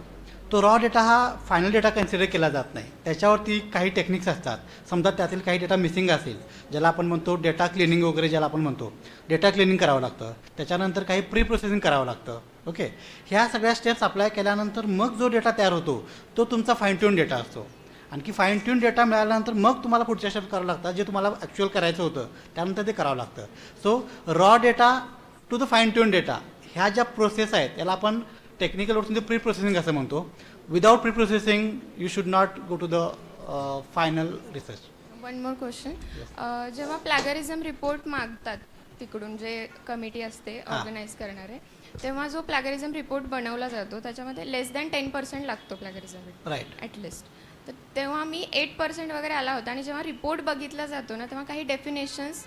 S11: तो रॉ डेटा हा फायनल डेटा कन्सिडर केला जात नाही. त्याच्यावरती काही टेक्निक्स असतात. समजा त्यातील काही डेटा मिसिंग असेल ज्याला आपण म्हणतो डेटा क्लिनिंग वगैरे ज्याला आपण म्हणतो, डेटा क्लिनिंग करावं लागतं. त्याच्यानंतर काही प्री प्रोसेसिंग करावं लागतं. ओके, ह्या सगळ्या स्टेप्स अप्लाय केल्यानंतर मग जो डेटा तयार होतो तो तुमचा फाईन ट्यून डेटा असतो. आणखी फाईन ट्यून डेटा मिळाल्यानंतर मग तुम्हाला पुढच्या स्टेप करावं लागतात जे तुम्हाला ॲक्च्युअल करायचं होतं त्यानंतर ते करावं लागतं. So raw data to the fine tune data ह्या ज्या प्रोसेस आहेत याला आपण टेक्निकल वर्डमध्ये प्री प्रोसेसिंग असं म्हणतो. Without pre processing you should not go to the final research.
S15: One more question. जेव्हा प्लॅगरिझम रिपोर्ट मागतात तिकडून जे कमिटी असते ऑर्गनाईज करणारे, तेव्हा जो प्लॅगरिझम रिपोर्ट बनवला जातो त्याच्यामध्ये लेस दॅन 10% लागतो प्लॅगरिझम रिपोर्ट
S11: राईट
S15: ॲटलिस्ट. तर तेव्हा मी 8% वगैरे आला होता आणि जेव्हा रिपोर्ट बघितला जातो ना तेव्हा काही definitions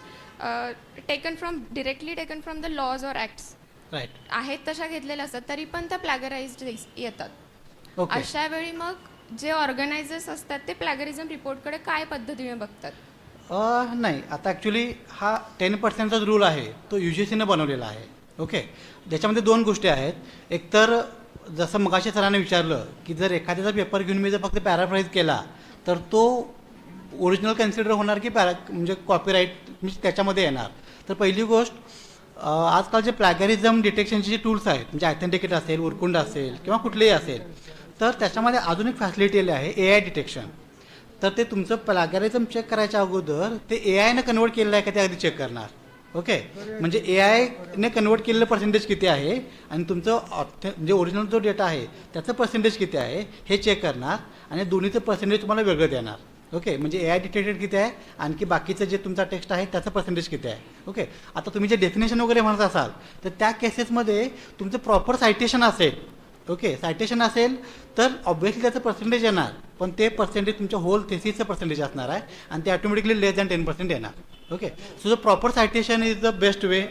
S15: directly taken from the laws or acts
S11: right
S15: आहेत तशा घेतलेल्या असतात तरी पण त्या प्लॅगराइज्ड येतात.
S11: ओके,
S15: अशा वेळी मग जे ऑर्गनायझर्स असतात ते प्लॅगरिझम रिपोर्टकडे काय पद्धतीने बघतात?
S11: नाही, आता ॲक्च्युली हा 10%चा रूल आहे तो UGCनं बनवलेला आहे. ओके, ज्याच्यामध्ये दोन गोष्टी आहेत. एकतर जसं मगाशी सरांनी विचारलं की जर एखाद्याचा पेपर घेऊन मी जर फक्त पॅराफ्राईज केला तर तो ओरिजिनल कन्सिडर होणार की म्हणजे कॉपीराईट म्हणजे त्याच्यामध्ये येणार. तर पहिली गोष्ट, आजकाल जे प्लॅगरिझम डिटेक्शनचे जे टूल्स आहेत म्हणजे ॲथेंटिकेट असेल, उरकुंड असेल किंवा कुठलेही असेल, तर त्याच्यामध्ये अजून एक फॅसिलिटी आली आहे AI डिटेक्शन. तर ते तुमचं प्लॅगरिझम चेक करायच्या अगोदर ते AIनं कन्वर्ट केलेलं आहे का ते आधी चेक करणार. ओके, म्हणजे AIने कन्वर्ट केलेलं पर्सेंटेज किती आहे आणि तुमचं म्हणजे ओरिजिनल जो डेटा आहे त्याचं पर्सेंटेज किती आहे हे चेक करणार आणि दोन्हीचं पर्सेंटेज तुम्हाला वेगळं देणार. ओके, म्हणजे AI डिटेक्टेड किती आहे आणखी बाकीचं जे तुमचा टेक्स्ट आहे त्याचं पर्सेंटेज किती आहे. ओके, आता तुम्ही जे डेफिनेशन वगैरे म्हणत असाल तर त्या केसेसमध्ये तुमचं प्रॉपर सायटेशन असेल. ओके, सायटेशन असेल तर ऑब्व्हियसली त्याचं पर्सेंटेज येणार, पण ते पर्सेंटेज तुमच्या होल थेसिसचं पर्सेंटेज असणार आहे आणि ते ऑटोमॅटिकली लेस दॅन 10% येणार. Okay, so the proper citation is the best way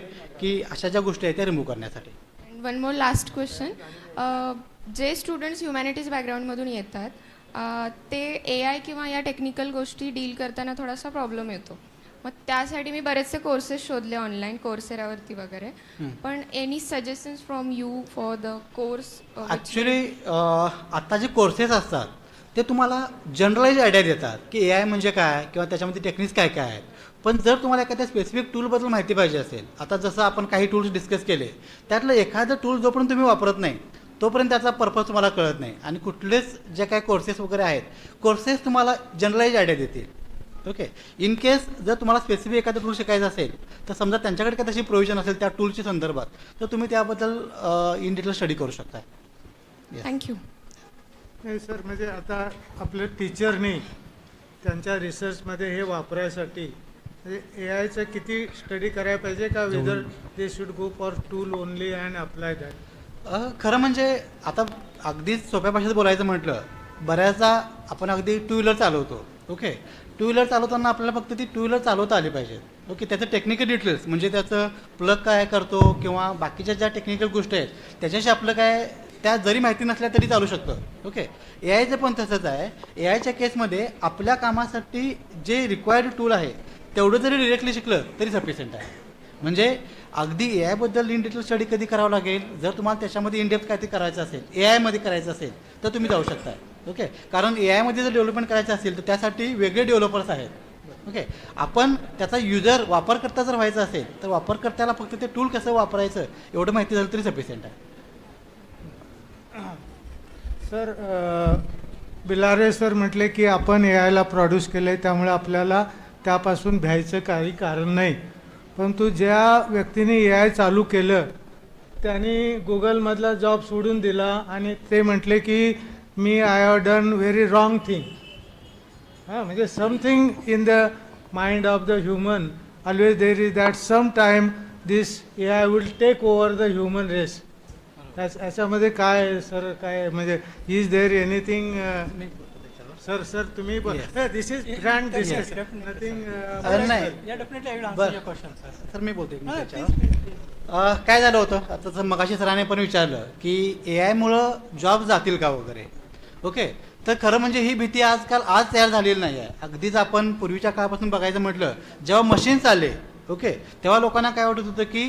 S11: की अशा ज्या गोष्टी आहेत त्या रिमूव्ह करण्यासाठी.
S15: One more last question. जे स्टुडंट्स ह्युमॅनिटीज बॅकग्राऊंडमधून येतात ते AI किंवा या टेक्निकल गोष्टी डील करताना थोडासा प्रॉब्लेम येतो. मग त्यासाठी मी बरेचसे कोर्सेस शोधले ऑनलाईन कोर्सेरावरती वगैरे, पण any suggestions from you for the course?
S11: Actually आता जे कोर्सेस असतात ते तुम्हाला जनरलाइज आयडिया देतात की AI म्हणजे काय किंवा त्याच्यामध्ये टेक्निक्स काय काय आहेत. पण जर तुम्हाला एखाद्या स्पेसिफिक टूलबद्दल माहिती पाहिजे असेल, आता जसं आपण काही टूल्स डिस्कस केले त्यातलं एखादं टूल जोपर्यंत तुम्ही वापरत नाही तोपर्यंत त्याचा पर्पज तुम्हाला कळत नाही. आणि कुठलेच जे काही कोर्सेस वगैरे आहेत कोर्सेस तुम्हाला जनरलाइज आयडिया देतील. ओके, इन केस जर तुम्हाला स्पेसिफिक एखादं टूल शिकायचं असेल तर समजा त्यांच्याकडे काय तशी प्रोव्हिजन असेल त्या टूलच्या संदर्भात तर तुम्ही त्याबद्दल इन डिटेल स्टडी करू शकता.
S15: थँक्यू.
S4: नाही सर, म्हणजे आता आपल्या टीचरनी त्यांच्या रिसर्चमध्ये हे वापरायसाठी म्हणजे AIचं किती स्टडी करायला पाहिजे का whether they should go for tool only and apply that?
S11: खरं म्हणजे आता अगदीच सोप्या भाषेत बोलायचं म्हटलं, बऱ्याचदा आपण अगदी टू व्हीलर चालवतो. ओके, टू व्हीलर चालवताना आपल्याला फक्त ती टू व्हीलर चालवता आली पाहिजे. ओके, त्याचं टेक्निकल डिटेल्स म्हणजे त्याचं प्लग काय करतो किंवा बाकीच्या ज्या टेक्निकल गोष्टी आहेत त्याच्याशी आपलं काय त्या जरी माहिती नसल्या तरी चालू शकतं. ओके, AIचं पण तसंच आहे. AIच्या केसमध्ये आपल्या कामासाठी जे रिक्वायर्ड टूल आहे तेवढं जरी डिरेक्टली शिकलं तरी सफिशियंट आहे. म्हणजे अगदी AIबद्दल इन डिटेल स्टडी कधी करावं लागेल जर तुम्हाला त्याच्यामध्ये इनडेप्थ काय ते करायचं असेल, AIमध्ये करायचं असेल तर तुम्ही जाऊ शकता. ओके, कारण AIमध्ये जर डेव्हलपमेंट करायचं असेल तर त्यासाठी वेगळे डेव्हलपर्स आहेत. ओके, आपण त्याचा युजर वापरकर्ता जर व्हायचा असेल तर वापरकर्त्याला फक्त ते टूल कसं वापरायचं एवढं माहिती झालं तरी सफिशियंट आहे.
S4: सर, बिलारे सर म्हटले की आपण AIला प्रोड्यूस केलं आहे त्यामुळे आपल्याला त्यापासून भ्यायचं काही कारण नाही. परंतु ज्या व्यक्तीने AI चालू केलं त्यांनी गुगलमधला जॉब सोडून दिला आणि ते म्हटले की मी I have done very wrong thing. हां, म्हणजे something in the mind of the human always there is that some time this AI will take over the human race. याच्यामध्ये काय सर काय म्हणजे इज देअर एनिथिंग? Sir, तुम्ही this is grand discussion. Nothing.
S11: नाही
S9: Yeah, definitely I will answer
S11: बरं.
S9: your question, sir.
S11: Sir मी बोलतो एक minute त्याच्यावर. काय झालं होतं आता तर मगाशी सरांनी पण विचारलं की AI-मुळं जॉब जातील का वगैरे. ओके, तर खरं म्हणजे ही भीती आजकाल आज तयार झालेली नाही आहे. अगदीच आपण पूर्वीच्या काळापासून बघायचं म्हटलं, जेव्हा मशीन्स आले ओके, तेव्हा लोकांना काय वाटत होतं की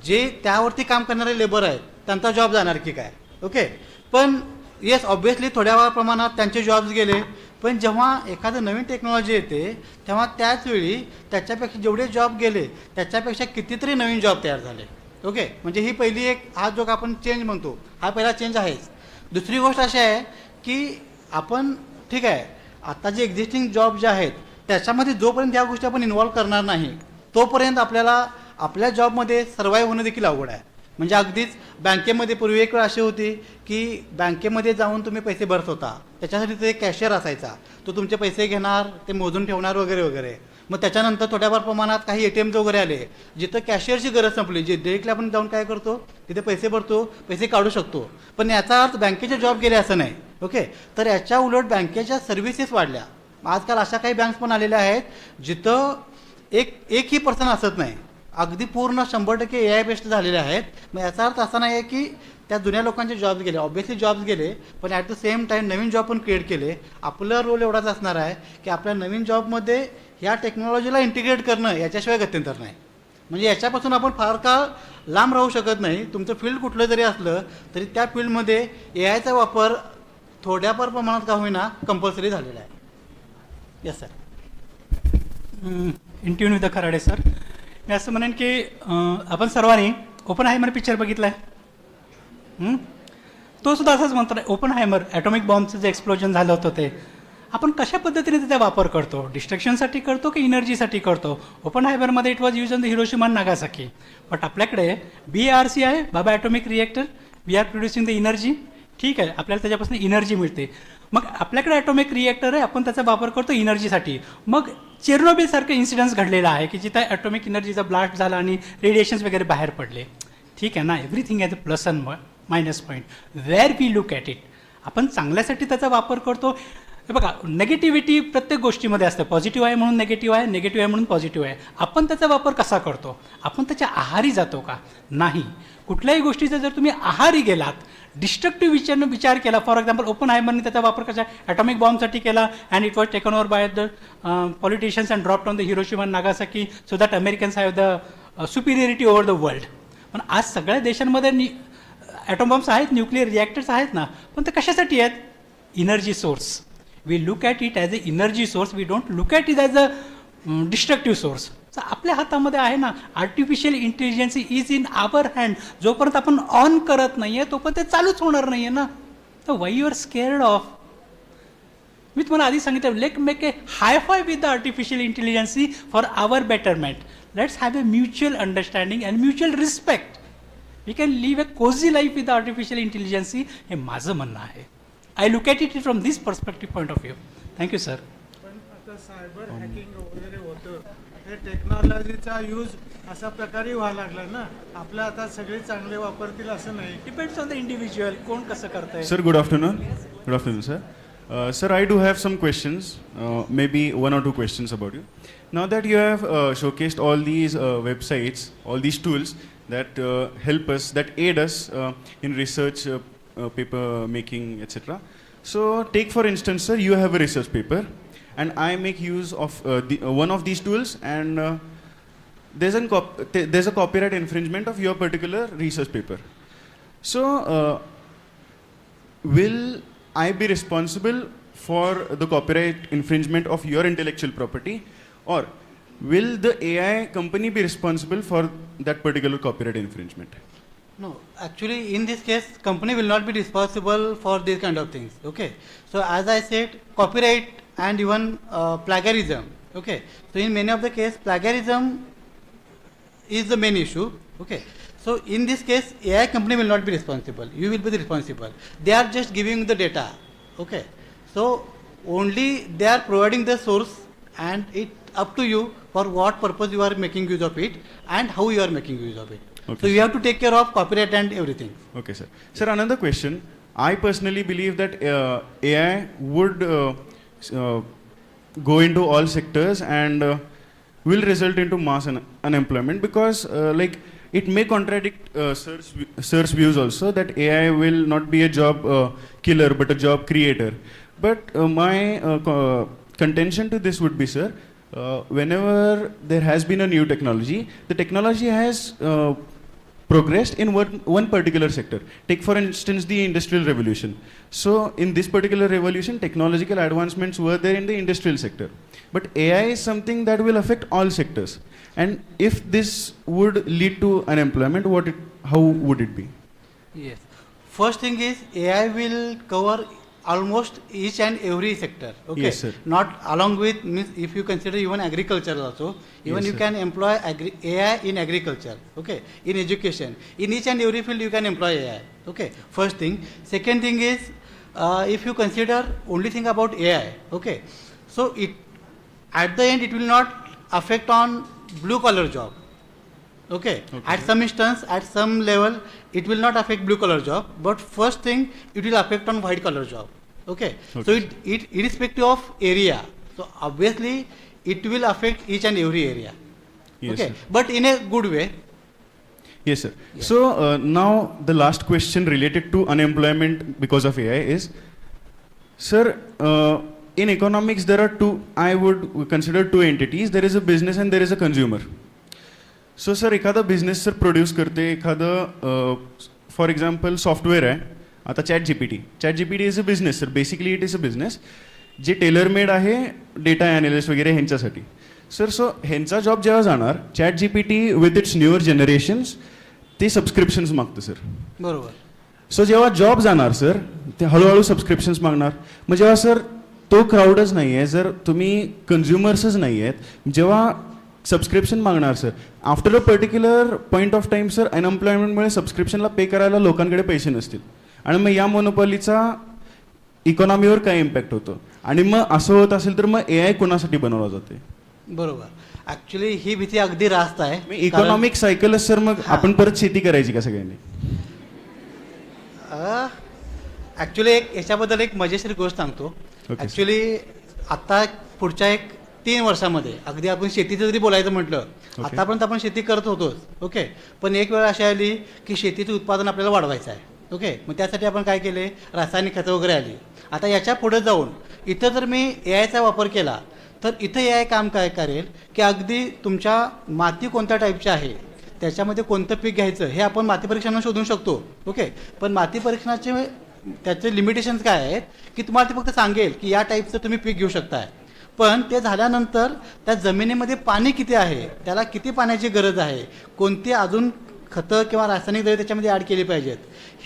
S11: जे त्यावरती काम करणारे लेबर आहेत त्यांचा जॉब जाणार की काय. ओके, पण येस ऑब्व्हियसली थोड्या प्रमाणात त्यांचे जॉब्स गेले, पण जेव्हा एखादं नवीन टेक्नॉलॉजी येते तेव्हा त्याच वेळी त्याच्यापेक्षा जेवढे जॉब गेले त्याच्यापेक्षा कितीतरी नवीन जॉब तयार झाले. ओके, म्हणजे ही पहिली एक हा जो आपण चेंज म्हणतो हा पहिला चेंज आहेच. दुसरी गोष्ट अशी आहे की आपण ठीक आहे आता जे एक्झिस्टिंग जॉब जे आहेत त्याच्यामध्ये जोपर्यंत ह्या गोष्टी आपण इन्व्हॉल्व करणार नाही तोपर्यंत आपल्याला आपल्या जॉबमध्ये सर्वाईव्ह होणं देखील अवघड आहे. म्हणजे अगदीच बँकेमध्ये पूर्वी एक वेळ अशी होती की बँकेमध्ये जाऊन तुम्ही पैसे भरत होता, त्याच्यासाठी ते कॅशियर असायचा, तो तुमचे पैसे घेणार ते मोजून ठेवणार वगैरे वगैरे. मग त्याच्यानंतर थोड्याफार प्रमाणात काही ATMs वगैरे आले जिथं कॅशियरची गरज संपली, जे डिरेक्टली आपण जाऊन काय करतो तिथे पैसे भरतो, पैसे काढू शकतो. पण याचा अर्थ बँकेचे जॉब गेले असं नाही. ओके, तर याच्या उलट बँकेच्या सर्व्हिसेस वाढल्या. आजकाल अशा काही बँक्स पण आलेल्या आहेत जिथं एकही पर्सन असत नाही, अगदी पूर्ण 100% AI बेस्ड झालेले आहेत. मग याचा अर्थ असा नाही आहे की त्या जुन्या लोकांचे जॉब्स गेले, ऑब्व्हियसली जॉब्स गेले, पण at the same time Naveen job पण क्रिएट केले. आपलं रोल एवढाच असणार आहे की आपल्या नवीन जॉबमध्ये ह्या टेक्नॉलॉजीला इंटिग्रेट करणं, याच्याशिवाय गत्यंतर नाही. म्हणजे याच्यापासून आपण फार काळ लांब राहू शकत नाही. तुमचं फील्ड कुठलं जरी असलं तरी त्या फील्डमध्ये AIचा वापर थोड्याफार प्रमाणात का होईना कंपल्सरी झालेला आहे. Yes sir.
S9: In tune with the Kharade sir, मी असं म्हणेन की आपण सर्वांनी ओपनहायमर पिक्चर बघितला आहे. तो सुद्धा असंच म्हणतो ओपनहायमर ॲटॉमिक बॉम्बचं जे एक्सप्लोजन झालं होतं ते आपण कशा पद्धतीने त्याचा वापर करतो, डिस्ट्रक्शनसाठी करतो की एनर्जीसाठी करतो. ओपनहायमरमध्ये it was use on the Hiroshima Nagasaki. But आपल्याकडे BARC आहे, Bhabha atomic reactor, we are producing the energy. ठीक आहे, आपल्याला त्याच्यापासून एनर्जी मिळते. मग आपल्याकडे ॲटॉमिक रिॲक्टर आहे, आपण त्याचा वापर करतो एनर्जीसाठी. मग चेर्नोबिलसारखं इन्सिडन्स घडलेला आहे की जिथं ॲटॉमिक एनर्जीचा ब्लास्ट झाला आणि रेडिएशन्स वगैरे बाहेर पडले. ठीक आहे ना, everything as a plus and minus point. Where we look at it, आपण चांगल्यासाठी त्याचा वापर करतो. हे बघा, नेगेटिव्हिटी प्रत्येक गोष्टीमध्ये असतं. पॉझिटिव्ह आहे म्हणून निगेटिव्ह आहे, निगेटिव्ह आहे म्हणून पॉझिटिव्ह आहे. आपण त्याचा वापर कसा करतो, आपण त्याच्या आहारी जातो का, नाही. कुठल्याही गोष्टीचा जर तुम्ही आहारी गेलात, डिस्ट्रक्टिव्ह विचार केला, फॉर एक्झाम्पल ओपनहायमरने त्याचा वापर कसा ॲटॉमिक बॉम्बसाठी केला and it was taken over by the politicians and dropped on the Hiroshima Nagasaki so that Americans have the superiority over the world. पण आज सगळ्या देशांमध्ये ॲटॉम बॉम्ब्स आहेत, न्यूक्लिअर रिॲक्टर्स आहेत ना, पण ते कशासाठी आहेत, energy source. We look at it as a energy source, we don't look at it as a destructive source. आपल्या हातामध्ये आहे ना, artificial intelligence is in hour hand. जोपर्यंत आपण ऑन करत नाही आहे तोपर्यंत ते चालूच होणार नाही आहे ना. तर why you are scared of. मी तुम्हाला आधी सांगितलं, let make a high five with the artificial intelligency for our betterment. Let's have a mutual understanding and mutual respect. We can live a cosy life with the artificial intelligency. हे माझं म्हणणं आहे. I look at it from this perspective point of view. Thank you sir.
S4: पण आता cyber hacking वगैरे होतं, हे टेक्नॉलॉजीचा use अशा प्रकारे व्हायला लागला ना. आपल्या आता सगळे चांगले वापरतील असं नाही.
S9: डिपेंड्स ऑन द इंडिव्हिज्युअल, कोण कसं करतंय.
S16: Sir, good afternoon. Good afternoon, sir. Sir, I do have some questions, maybe one or two questions about you. Now that you have showcased all these websites, all these tools that help us, that aid us in research, paper making, etc. So, take for instance, sir, you have a research paper, and I make use of one of these tools, and there's a copyright infringement of your particular research paper. So, will I be responsible for the copyright infringement of your intellectual property, or will the AI company be responsible for that particular copyright infringement?
S11: No, actually in this case company will not be responsible for these kind of things. Okay, so as I said, copyright and even plagiarism. Okay, so in many of the case plagiarism is the main issue. Okay, so in this case AI company will not be responsible, you will be the responsible. They are just giving the data. Okay, so only they are providing the source, and it up to you for what purpose you are making use of it and how you are making use of it. Okay, so you have to take care of copyright and everything.
S16: Okay, sir. Sir, another question. I personally believe that AI would go into all sectors and will result into mass unemployment, because like it may contradict sir's views also that AI will not be a job killer but a job creator. But my contention to this would be, sir, whenever there has been a new technology, the technology has progressed in one particular sector. Take for instance the industrial revolution. So in this particular revolution, technological advancements were there in the industrial sector. But AI is something that will affect all sectors. And if this would lead to unemployment, how would it be?
S11: Yes. First thing is AI will cover almost each and every sector. Okay.
S16: Yes, sir.
S11: Not along with, means if you consider even agriculture also, even
S16: Yes,
S11: you
S16: sir.
S11: can employ AI in agriculture. Okay. In education, in each and every field you can employ AI. Okay. First thing. Second thing is, if you consider only thing about AI. Okay. So it at the end it will not affect on blue collar job. Okay. At some instance, at some level, it will not affect blue collar job, but first thing it will affect on white collar job. Okay. So it irrespective of area. So obviously it will affect each and every area.
S16: Yes,
S11: Okay.
S16: sir.
S11: But in a good way.
S16: Yes, sir. So now the last question related to unemployment because of AI is, sir, in economics there are I would consider two entities. There is a business and there is a consumer. So sir, एखादा business sir produce करते, एखादं for example software आहे, आता chat is a business sir, basically it is a business J tailor made आहे data analyst वगैरे ह्यांच्यासाठी. Sir so ह्यांचा job जेव्हा जाणार, ChatGPT with its newer generations ते सबस्क्रिप्शन्स मागतं सर.
S11: बरोबर.
S16: सो जेव्हा जॉब जाणार सर, ते हळूहळू सबस्क्रिप्शन्स मागणार. मग जेव्हा सर तो क्राऊडच नाही आहे, जर तुम्ही कन्झ्युमर्सच नाही आहेत, जेव्हा सबस्क्रिप्शन मागणार sir, after a particular point of time sir अनएम्प्लॉयमेंटमुळे सबस्क्रिप्शनला पे करायला लोकांकडे पैसे नसतील, आणि मग या मोनोपॉलीचा इकॉनॉमीवर काय इम्पॅक्ट होतो, आणि मग असं होत असेल तर मग AI कोणासाठी बनवला जाते?
S11: बरोबर. ऍक्च्युली ही भीती अगदी रास्त आहे.
S16: इकॉनॉमिक सायकलच सर, मग आपण परत शेती करायची का सगळ्यांनी?
S11: ऍक्च्युली एक याच्याबद्दल एक मजेशीर गोष्ट सांगतो. ऍक्च्युली आता पुढच्या 3 वर्षामध्ये अगदी आपण शेतीचं जरी बोलायचं म्हटलं, आतापर्यंत आपण शेती करत होतोच. ओके. पण एक वेळ अशी आली की शेतीचं उत्पादन आपल्याला वाढवायचं आहे. ओके. मग त्यासाठी आपण काय केले, रासायनिक खतं वगैरे आली. आता याच्या पुढे जाऊन इथं जर मी AIचा वापर केला तर इथं AI काम काय करेल की अगदी तुमच्या माती कोणत्या टाईपची आहे, त्याच्यामध्ये कोणतं पीक घ्यायचं हे आपण माती परीक्षणानं शोधू शकतो. ओके. पण माती परीक्षणाचे त्याचे लिमिटेशन्स काय आहेत की तुम्हाला ते फक्त सांगेल की या टाईपचं तुम्ही पीक घेऊ शकताय, पण ते झाल्यानंतर त्या जमिनीमध्ये पाणी किती आहे, त्याला किती पाण्याची गरज आहे, कोणती अजून खतं किंवा रासायनिक द्रव्ये त्याच्यामध्ये ॲड केली पाहिजेत,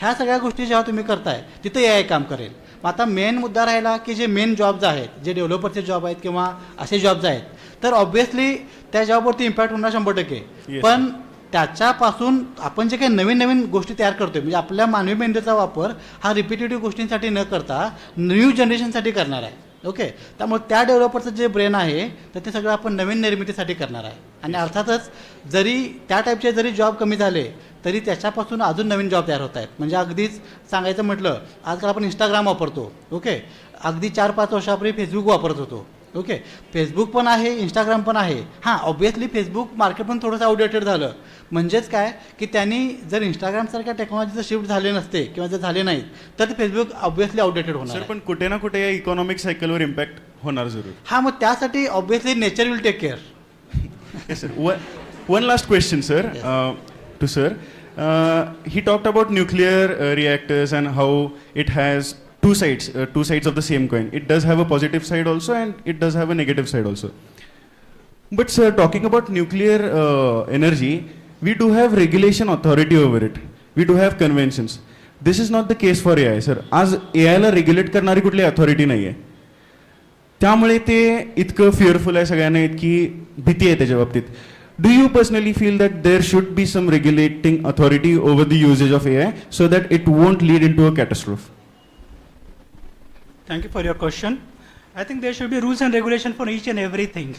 S11: ह्या सगळ्या गोष्टी जेव्हा तुम्ही करताय तिथं AI काम करेल. मग आता मेन मुद्दा राहिला की जे मेन जॉब्स आहेत, जे डेव्हलपरचे जॉब आहेत किंवा असे जॉब्स आहेत, तर ऑब्व्हियसली त्या जॉबवरती इम्पॅक्ट होणार 100%. पण त्याच्यापासून आपण जे काही नवीन नवीन गोष्टी तयार करतोय, म्हणजे आपल्या मानवी मेंदूचा वापर हा रिपिटेटिव्ह गोष्टींसाठी न करता न्यू जनरेशनसाठी करणार आहे. ओके. त्यामुळे त्या डेव्हलपरचं जे ब्रेन आहे तर ते सगळं आपण नवीन निर्मितीसाठी करणार आहे. आणि अर्थातच जरी त्या टाईपचे जरी जॉब कमी झाले तरी त्याच्यापासून अजून नवीन जॉब तयार होत आहेत. म्हणजे अगदीच सांगायचं म्हटलं, आजकाल आपण इंस्टाग्राम वापरतो. ओके. अगदी 4-5 वर्षापूर्वी फेसबुक वापरत होतो. ओके. फेसबुक पण आहे, इंस्टाग्राम पण आहे. हां, ऑब्व्हियसली फेसबुक मार्केट पण थोडंसं आउटडेटेड झालं. म्हणजेच काय की त्यांनी जर इंस्टाग्रामसारख्या टेक्नॉलॉजीचं शिफ्ट झाले नसते किंवा जर झाले नाहीत तर ते फेसबुक ऑब्व्हियसली आउटडेटेड होणार.
S16: सर पण कुठे ना कुठे या इकॉनॉमिक सायकलवर इम्पॅक्ट होणार जरूर.
S11: हां, मग त्यासाठी obviously nature will take care.
S16: Yes, sir. One last question, sir, to sir. He talked about nuclear reactors and how it has two sides of the same coin. It does have a positive side also and it does have a negative side also. But sir, talking about nuclear energy, we do have regulation authority over it. We do have conventions. This is not the case for AI, sir. आज AI ला regulate करणारी कुठली authority नाही आहे. त्यामुळे ते इतकं fearful आहे, सगळ्यांना इतकी भीती आहे त्याच्या बाबतीत. Do you personally feel that there should be some regulating authority over the usages of AI so that it won't lead in to a catastrophe?
S8: Thank you for your question. I think there should be rules and regulation for each and everything.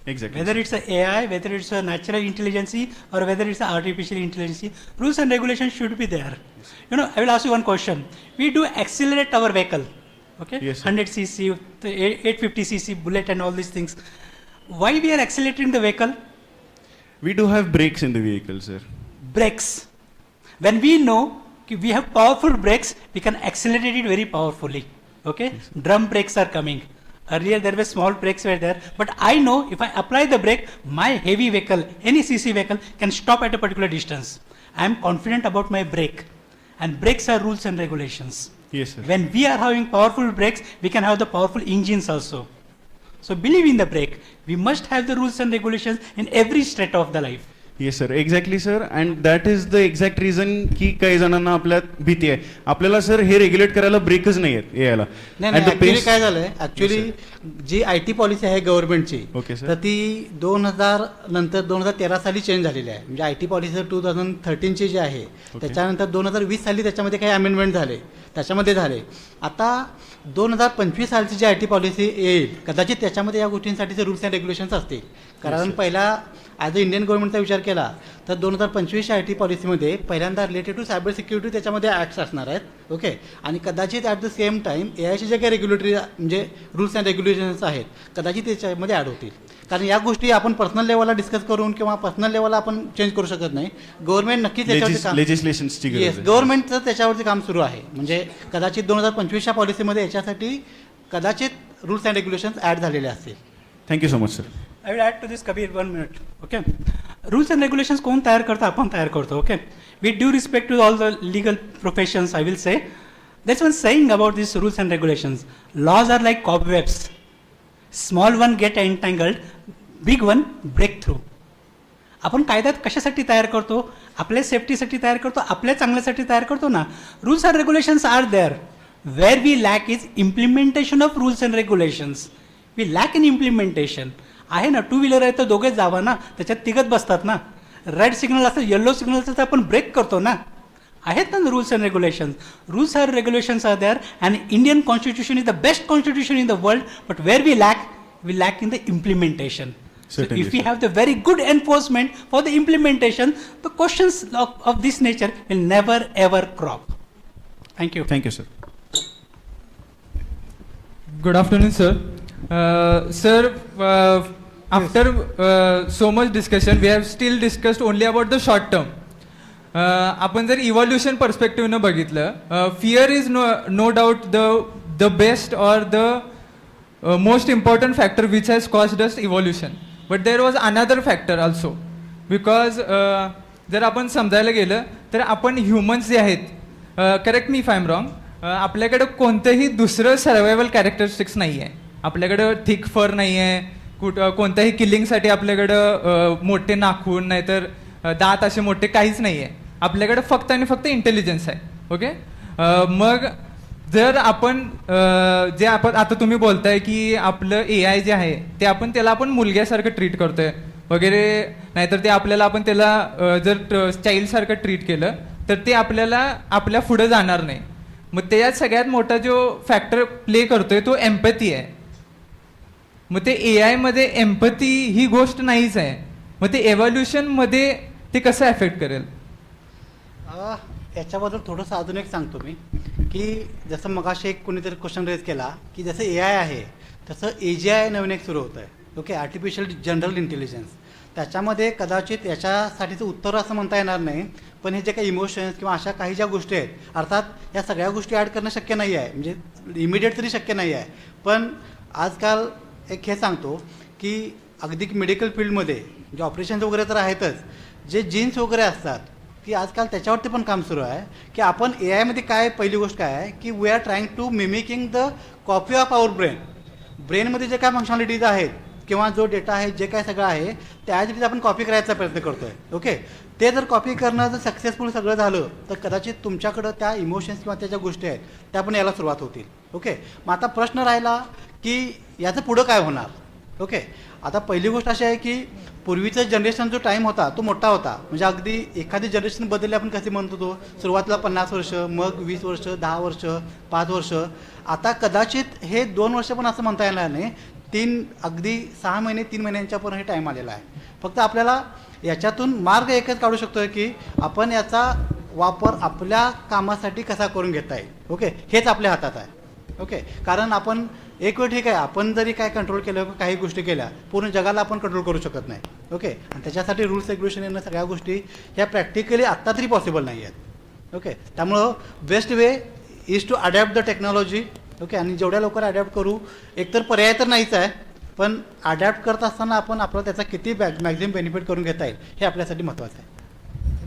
S16: Exactly.
S9: Whether it's a AI, whether it's a natural intelligence, or whether it's a artificial intelligence, rules and regulations should be there. You know, I will ask you one question. We do accelerate our vehicle, okay?
S16: Yes, sir.
S9: 100 cc, 850 cc, bullet and all these things. Why we are accelerating the vehicle?
S16: We do have brakes in the vehicle, sir.
S9: Brakes. When we know we have powerful brakes, we can accelerate it very powerfully. Okay?
S16: Yes,
S9: Drum brakes are coming. Earlier there were small brakes were there, but I know if I apply the brake, my heavy vehicle, any CC vehicle can stop at a particular distance. I am confident about my brake, and brakes are rules and regulations.
S16: Yes, sir.
S9: When we are having powerful brakes, we can have the powerful engines also. So believe in the brake. We must have the rules and regulations in every strata of the life.
S16: Yes sir, exactly sir, and that is the exact reason की काही जणांना आपल्यात भीती आहे. आपल्याला sir हे regulate करायला ब्रेकच नाही आहेत यायला.
S11: नाही नाही, ऍक्च्युली काय झालंय, ऍक्च्युली जी IT पॉलिसी आहे गव्हर्नमेंटची,
S16: ओके सर,
S11: तर ती 2000 नंतर 2013 साली चेंज झालेली आहे. म्हणजे IT पॉलिसी 2013 ची जी आहे, त्याच्यानंतर 2020 साली त्याच्यामध्ये काही अमेंडमेंट झाले, त्याच्यामध्ये झाले. आता 2025 सालची जी IT पॉलिसी येईल, कदाचित त्याच्यामध्ये या गोष्टींसाठीचे रूल्स अँड रेग्युलेशन्स असतील. कारण पहिला ॲज अ इंडियन गव्हर्नमेंटचा विचार केला तर 2025च्या IT पॉलिसीमध्ये पहिल्यांदा रिलेटेड टू सायबर सिक्युरिटी त्याच्यामध्ये ॲक्ट्स असणार आहेत. ओके, आणि कदाचित ॲट द सेम टाईम AIचे जे काही रेग्युलेटरी म्हणजे रूल्स अँड रेग्युलेशन्स आहेत, कदाचित त्याच्यामध्ये ॲड होतील. कारण या गोष्टी आपण पर्सनल लेवलला डिस्कस करून किंवा पर्सनल लेवलला आपण चेंज करू शकत नाही. गव्हर्नमेंट नक्कीच त्याच्यावरती काम,
S16: लेजिस्लेशनची गरज
S11: येस,
S16: आहे.
S11: गव्हर्नमेंटचं त्याच्यावरती काम सुरू आहे. म्हणजे कदाचित 2025च्या पॉलिसीमध्ये याच्यासाठी कदाचित रूल्स अँड रेग्युलेशन्स ॲड झालेले असतील.
S16: Thank you so much sir.
S9: I will add to this, Kabir, 1 minute. Okay. Rules and regulations कोण तयार करतो? आपण तयार करतो. Okay. With due respect to all the legal professions, I will say, there's one saying about these rules and regulations. Laws are like cobwebs. Small one get entangled, big one break through. आपण कायद्यात कशासाठी तयार करतो? आपल्या सेफ्टीसाठी तयार करतो, आपल्या चांगल्यासाठी तयार करतो ना. Rules and regulations are there. Where we lack is implementation of rules and regulations. We lack in implementation. आहे ना, टू व्हीलर आहे तर दोघेच जावा ना, त्याच्यात तिघत बसतात ना. रेड सिग्नल असेल, येलो सिग्नल असेल तर आपण ब्रेक करतो ना. आहेत ना rules and regulations. Rules are regulations are there, and Indian constitution is the best constitution in the world, but where we lack in the implementation. If we have the very good enforcement for the implementation, the questions of this nature will never ever crop. Thank you.
S16: Thank you, sir.
S17: Good afternoon, sir. Sir, after so much discussion, we have still discussed only about the short term. आपण जर evolution पर्स्पेक्टिव्हनं बघितलं, fear is no doubt the best और the most important factor which has caused us evolution. But there was another factor also, because जर आपण समजायला गेलं तर आपण ह्युमन्स जे आहेत, correct me if I am wrong, आपल्याकडं कोणतंही दुसरं सर्वायवल कॅरेक्टरिस्टिक्स नाही आहे. आपल्याकडं थिक फर नाही आहे, कोणत्याही किलिंगसाठी आपल्याकडं मोठे नाखून नाहीतर दात असे मोठे काहीच नाही आहे. आपल्याकडं फक्त आणि फक्त इंटेलिजन्स आहे. ओके, मग जर आपण जे आपण आता तुम्ही बोलताय की आपलं AI जे आहे ते त्याला आपण मुलग्यासारखं ट्रीट करतोय वगैरे, नाहीतर ते आपण त्याला जर चाइल्डसारखं ट्रीट केलं तर ते आपल्या पुढे जाणार नाही. मग त्याच्यात सगळ्यात मोठा जो फॅक्टर प्ले करतोय तो एम्पॅथी आहे. मग ते AI मध्ये एम्पॅथी ही गोष्ट नाहीच आहे. मग ते एव्हॉल्युशन मध्ये ते कसं अफेक्ट करेल?
S11: याच्याबद्दल थोडंसं अजून एक सांगतो मी, की जसं मगाशी एक कोणीतरी क्वेश्चन रेज केला की जसं AI आहे तसं AGI नवीन एक सुरू होतं आहे. Okay, artificial general intelligence. त्याच्यामध्ये कदाचित याच्यासाठीचं उत्तर असं म्हणता येणार नाही, पण हे जे काही इमोशन्स किंवा अशा काही ज्या गोष्टी आहेत, अर्थात या सगळ्या गोष्टी ॲड करणं शक्य नाही आहे, म्हणजे इमिडिएट तरी शक्य नाही आहे. पण आजकाल एक हे सांगतो की अगदी मेडिकल फील्डमध्ये जे ऑपरेशन्स वगैरे तर आहेतच, जे जीन्स वगैरे असतात की आजकाल त्याच्यावरती पण काम सुरू आहे की आपण AIमध्ये काय, पहिली गोष्ट काय आहे की we are trying to mimicking the copy of our brain. ब्रेनमध्ये जे काय फंक्शनॅलिटीज आहेत किंवा जो डेटा आहे, जे काय सगळं आहे त्या ॲज इट आपण कॉपी करायचा प्रयत्न करतो आहे. ओके, ते जर कॉपी करणं जर सक्सेसफुल सगळं झालं तर कदाचित तुमच्याकडं त्या इमोशन्स किंवा त्या ज्या गोष्टी आहेत त्या पण यायला सुरुवात होतील. ओके, मग आता प्रश्न राहिला की याचं पुढं काय होणार. ओके, आता पहिली गोष्ट अशी आहे की पूर्वीचं जनरेशन जो टाईम होता तो मोठा होता. म्हणजे अगदी एखादी जनरेशन बदलली आपण कसे म्हणतो, तो सुरुवातीला 50 वर्ष, मग 20 वर्ष, 10 वर्ष, 5 वर्ष. आता कदाचित हे 2 वर्ष पण असं म्हणता येणार नाही. अगदी 6 महिने 3 महिन्यांच्यापर्यंत हे टाईम आलेला आहे. फक्त आपल्याला याच्यातून मार्ग एकच काढू शकतो की आपण याचा वापर आपल्या कामासाठी कसा करून घेता येईल. ओके, हेच आपल्या हातात आहे. ओके, कारण आपण एक वेळ ठीक आहे, आपण जरी काय कंट्रोल केलं, काही गोष्टी केल्या, पूर्ण जगाला आपण कंट्रोल करू शकत नाही. ओके, आणि त्याच्यासाठी रूल्स रेग्युलेशन येणं, सगळ्या गोष्टी ह्या प्रॅक्टिकली आत्ता तरी पॉसिबल नाही आहेत. ओके, त्यामुळं best way is to adapt the technology. Okay, आणि जेवढ्या लवकर अडॅप्ट करू, एकतर पर्याय तर नाहीच आहे, पण अडॅप्ट करत असताना आपण आपला त्याचा किती मॅक्झिमम बेनिफिट करून घेता येईल हे आपल्यासाठी महत्त्वाचं आहे.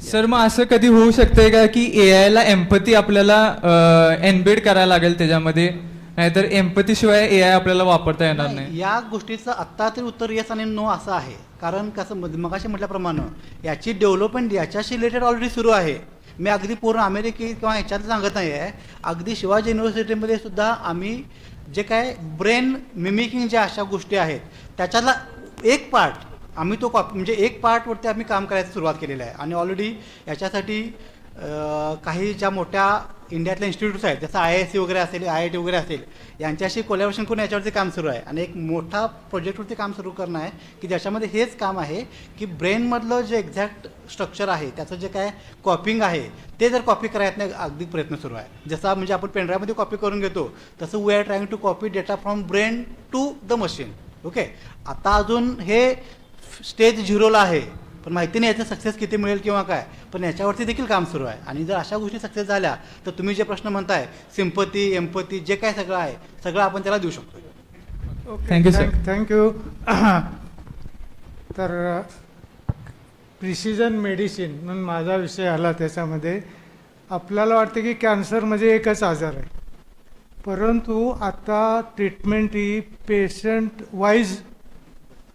S17: सर, मग असं कधी होऊ शकतंय का की AI ला एम्पथी आपल्याला एनबेड करायला लागेल त्याच्यामध्ये, नाहीतर एम्पथी शिवाय AI आपल्याला वापरता येणार नाही?
S11: या गोष्टीचं आत्ता तरी उत्तर येस आणि नो असं आहे. कारण कसं मगाशी म्हटल्याप्रमाणे याची डेव्हलपमेंट याच्याशी रिलेटेड ऑलरेडी सुरू आहे. मी अगदी पूर्ण अमेरिकी किंवा ह्याच्यात सांगत नाही आहे, अगदी शिवाजी युनिव्हर्सिटीमध्ये सुद्धा आम्ही जे काय ब्रेन मिमिकिंग ज्या अशा गोष्टी आहेत त्याच्यातला एक पार्ट आम्ही तो म्हणजे एक पार्टवरती आम्ही काम करायला सुरुवात केलेलं आहे. आणि ऑलरेडी याच्यासाठी काही ज्या मोठ्या इंडियातल्या इन्स्टिट्यूट्स आहेत, जसं IISc वगैरे असेल, IIT वगैरे असेल, यांच्याशी कोलॅबोरेशन करून याच्यावरती काम सुरू आहे. आणि एक मोठा प्रोजेक्टवरती काम सुरू करणं आहे की ज्याच्यामध्ये हेच काम आहे की ब्रेनमधलं जे एक्झॅक्ट स्ट्रक्चर आहे त्याचं जे काय कॉपिंग आहे ते जर कॉपी करायचं नाही, अगदी प्रयत्न सुरू आहे. जसा म्हणजे आपण पेनड्राईव्हमध्ये कॉपी करून घेतो तसं we are trying to copy data from brain to the machine. Okay, आता अजून हे स्टेज 0ला आहे, पण माहिती नाही याचं सक्सेस किती मिळेल किंवा काय, पण याच्यावरती देखील काम सुरू आहे. आणि जर अशा गोष्टी सक्सेस झाल्या तर तुम्ही जे प्रश्न म्हणताय, सिम्पती, एम्पथी, जे काय सगळं आहे सगळं आपण त्याला देऊ शकतो.
S17: Thank you sir.
S4: थँक्यू. तर प्रिसिजन मेडिसिन म्हणून माझा विषय आला. त्याच्यामध्ये आपल्याला वाटतं की कॅन्सर म्हणजे एकच आजार आहे, परंतु आता ट्रीटमेंट ही पेशंट वाईज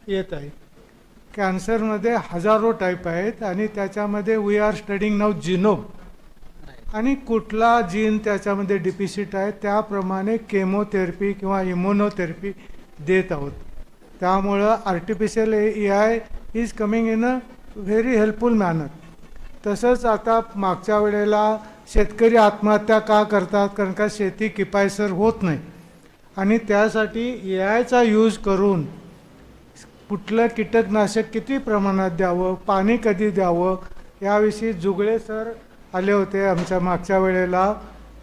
S4: येत आहे. कॅन्सरमध्ये हजारो टाईप आहेत आणि त्याच्यामध्ये we are studying now genome, आणि कुठला जीन त्याच्यामध्ये डिफिसिट आहे त्याप्रमाणे केमोथेरपी किंवा इम्युनोथेरपी देत आहोत. त्यामुळं artificial AI is coming in a very helpful manner. तसंच आता मागच्या वेळेला शेतकरी आत्महत्या का करतात, कारण का शेती किफायतशीर होत नाही, आणि त्यासाठी AIचा यूज करून कुठलं कीटकनाशक किती प्रमाणात द्यावं, पाणी कधी द्यावं, याविषयी जुगळे सर आले होते आमच्या मागच्या वेळेला,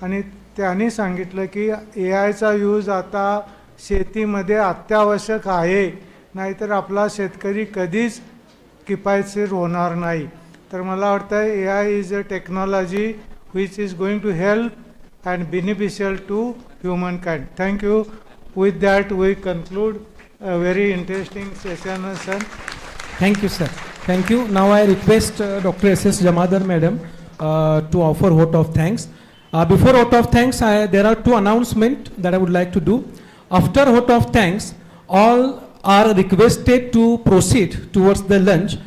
S4: आणि त्यांनी सांगितलं की AIचा यूज आता शेतीमध्ये अत्यावश्यक आहे, नाहीतर आपला शेतकरी कधीच किफायतशीर होणार नाही. तर मला वाटतं AI is a technology which is going to help and beneficial to humankind. Thank you. With that we conclude a very interesting session, sir.
S1: Thank you, sir. Thank you. Now I request Dr. S.S. Jamadar madam to offer vote of thanks. Before vote of thanks, there are two announcements that I would like to do. After vote of thanks, all are requested to proceed towards the lunch,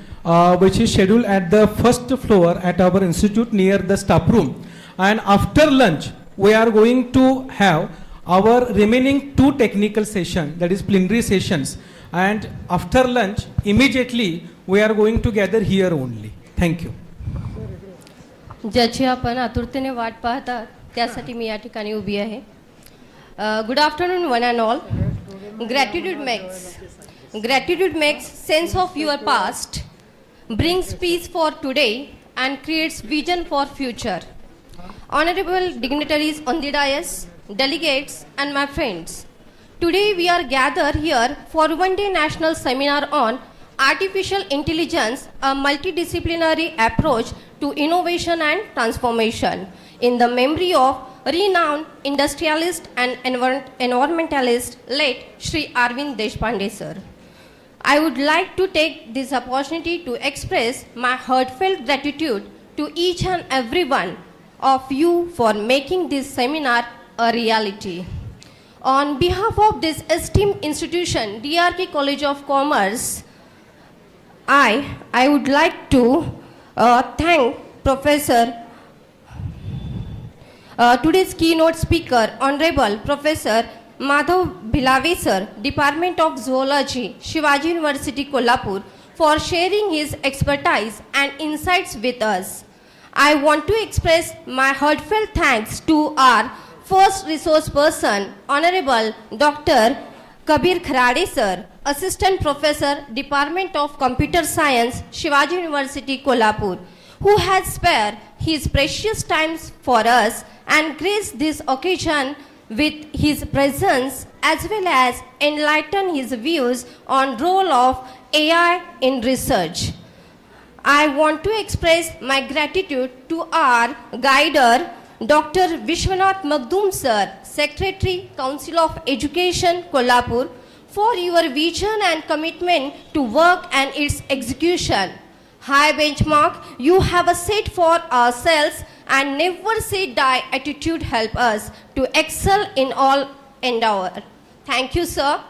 S1: which is scheduled at the first floor at our institute near the staff room. And after lunch, we are going to have our remaining two technical sessions, that is plenary sessions. And after lunch, immediately, we are going to gather here only. Thank you.
S18: ज्याची आपण आतुरतेने वाट पाहतात त्यासाठी मी या ठिकाणी उभी आहे. Good afternoon one and all. Gratitude makes sense of your past, brings peace for today and creates vision for future. Honorable dignitaries on the dais, delegates and my friends, today we are gathered here for one-day national seminar on artificial intelligence, a multidisciplinary approach to innovation and transformation, in the memory of renowned industrialist and environmentalist late Shri Arvind Deshpande sir. I would like to take this opportunity to express my heartfelt gratitude to each and every one of you for making this seminar a reality. On behalf of this esteemed institution, DRK College of Commerce, I would like to thank Professor, today's keynote speaker, Honorable Professor Madhav Bhilave sir, Department of Zoology, Shivaji University, Kolhapur, for sharing his expertise and insights with us. I want to express my heartfelt thanks to our first resource person, Honorable Dr. Kabir Kharade sir, Assistant Professor, Department of Computer Science, Shivaji University, Kolhapur, who has spared his precious times for us and graced this occasion with his presence as well as enlighten his views on role of AI in research. I want to express my gratitude to our guider, Dr. Vishwanath Magdum sir, Secretary, Council of Education, Kolhapur, for your vision and commitment to work and its execution. High benchmark you have set for ourselves and never say die attitude help us to excel in all endeavor. Thank you, sir.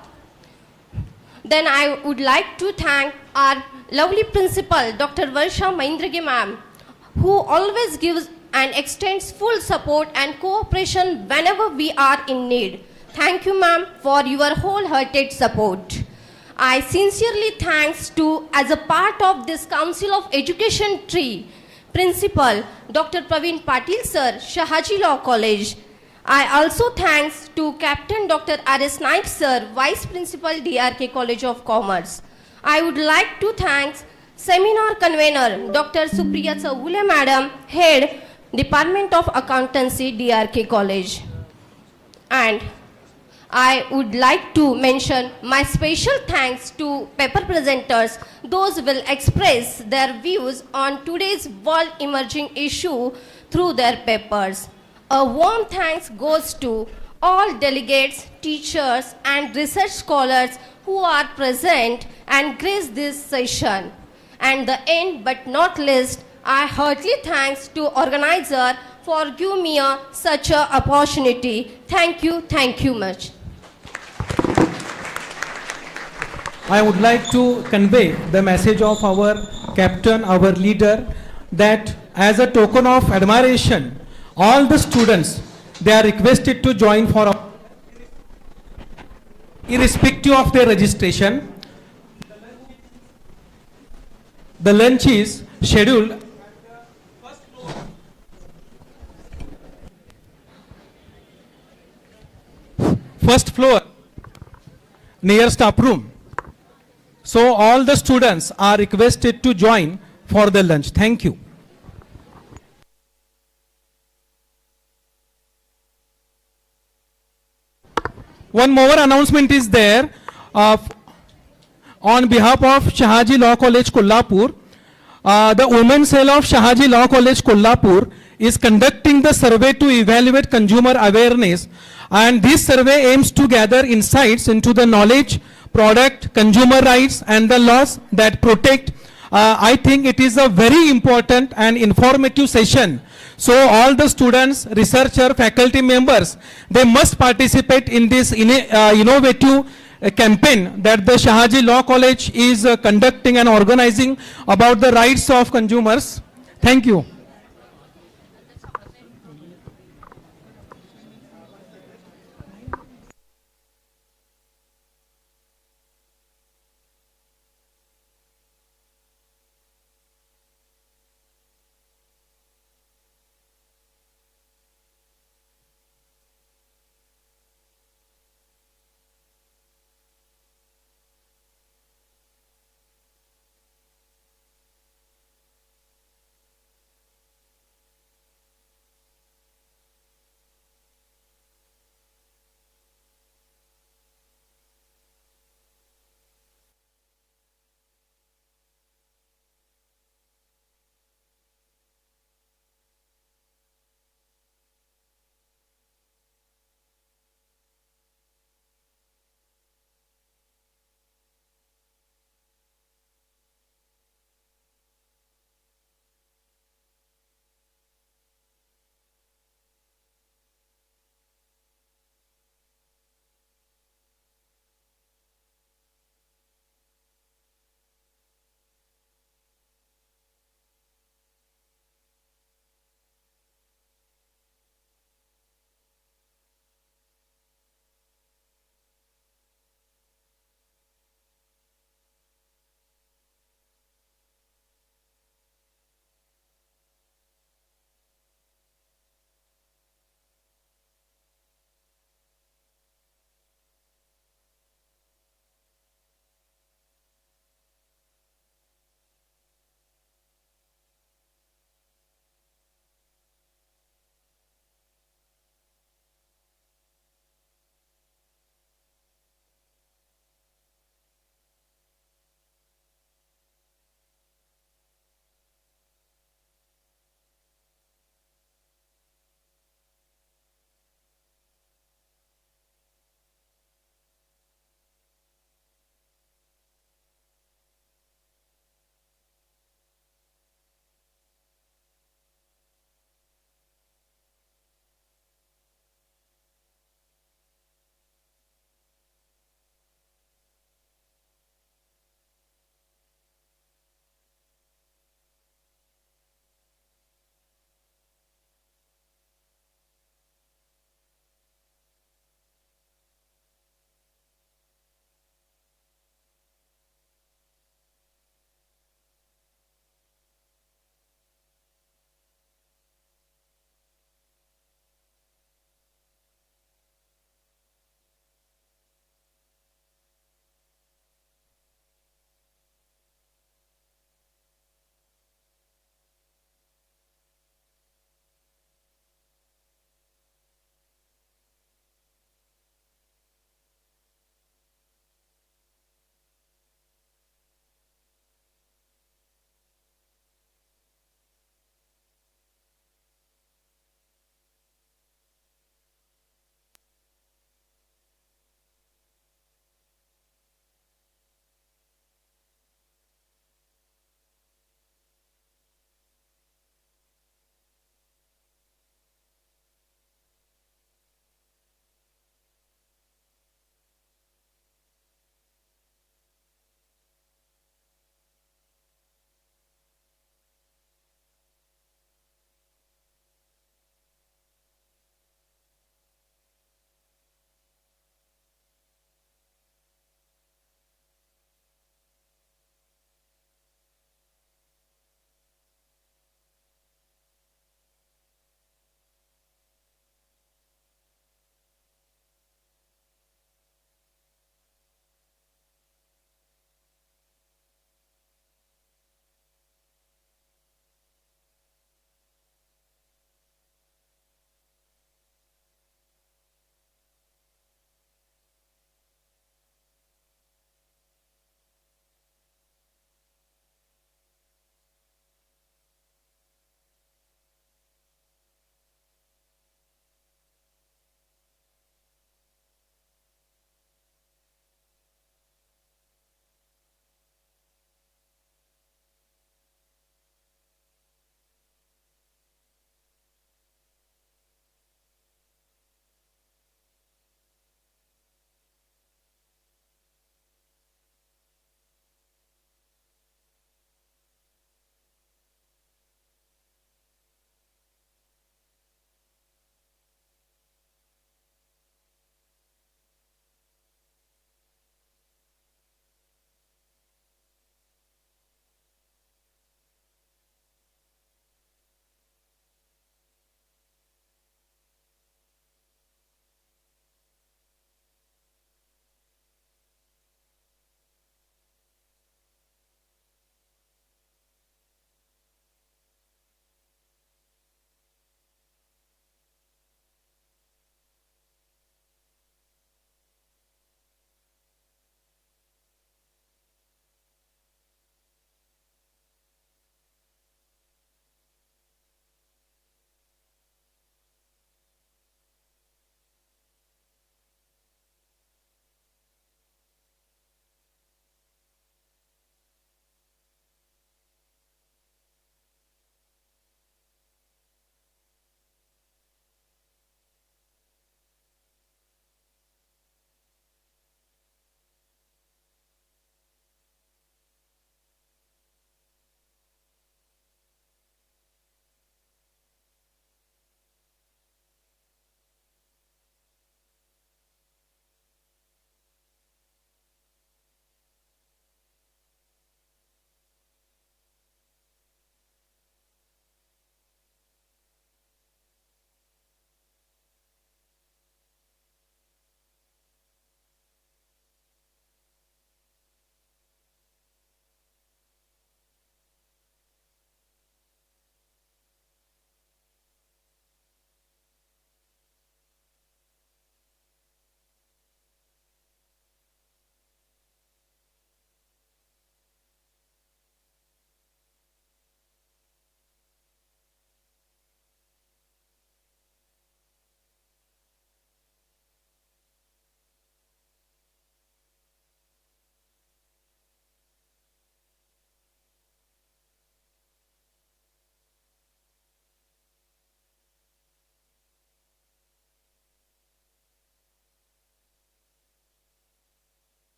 S18: Then I would like to thank our lovely principal, Dr. Varsha Mahindrage ma'am, who always gives and extends full support and cooperation whenever we are in need. Thank you, ma'am, for your wholehearted support. I sincerely thanks to, as a part of this Council of Education tree, Principal Dr. Praveen Patil sir, Shahaji Law College. I also thanks to Captain Dr. R.S. Naik sir, Vice Principal DRK College of Commerce. I would like to thank Seminar Convener Dr. Supriya Chauvule Madam, Head Department of Accountancy, DRK College. And I would like to mention my special thanks to paper presenters. Those will express their views on today's world emerging issue through their papers. A warm thanks goes to all delegates, teachers and research scholars who are present and grace this session. And the end but not least, I heartily thanks to organizer for giving me such an opportunity. Thank you much.
S1: I would like to convey the message of our captain, our leader, that as a token of admiration, all the students, they are requested to join for irrespective of their registration. The lunch is scheduled first floor near staff room. So all the students are requested to join for the lunch. Thank you. One more announcement is there. On behalf of Shahaji Law College, Kolhapur, the Women's Cell of Shahaji Law College, Kolhapur is conducting the survey to evaluate consumer awareness, and this survey aims to gather insights into the knowledge, product, consumer rights and the laws that protect. I think it is a very important and informative session. So all the students, researcher, faculty members, they must participate in this innovative campaign that the Shahaji Law College is conducting and organizing about the rights of consumers. Thank you.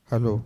S19: Hello.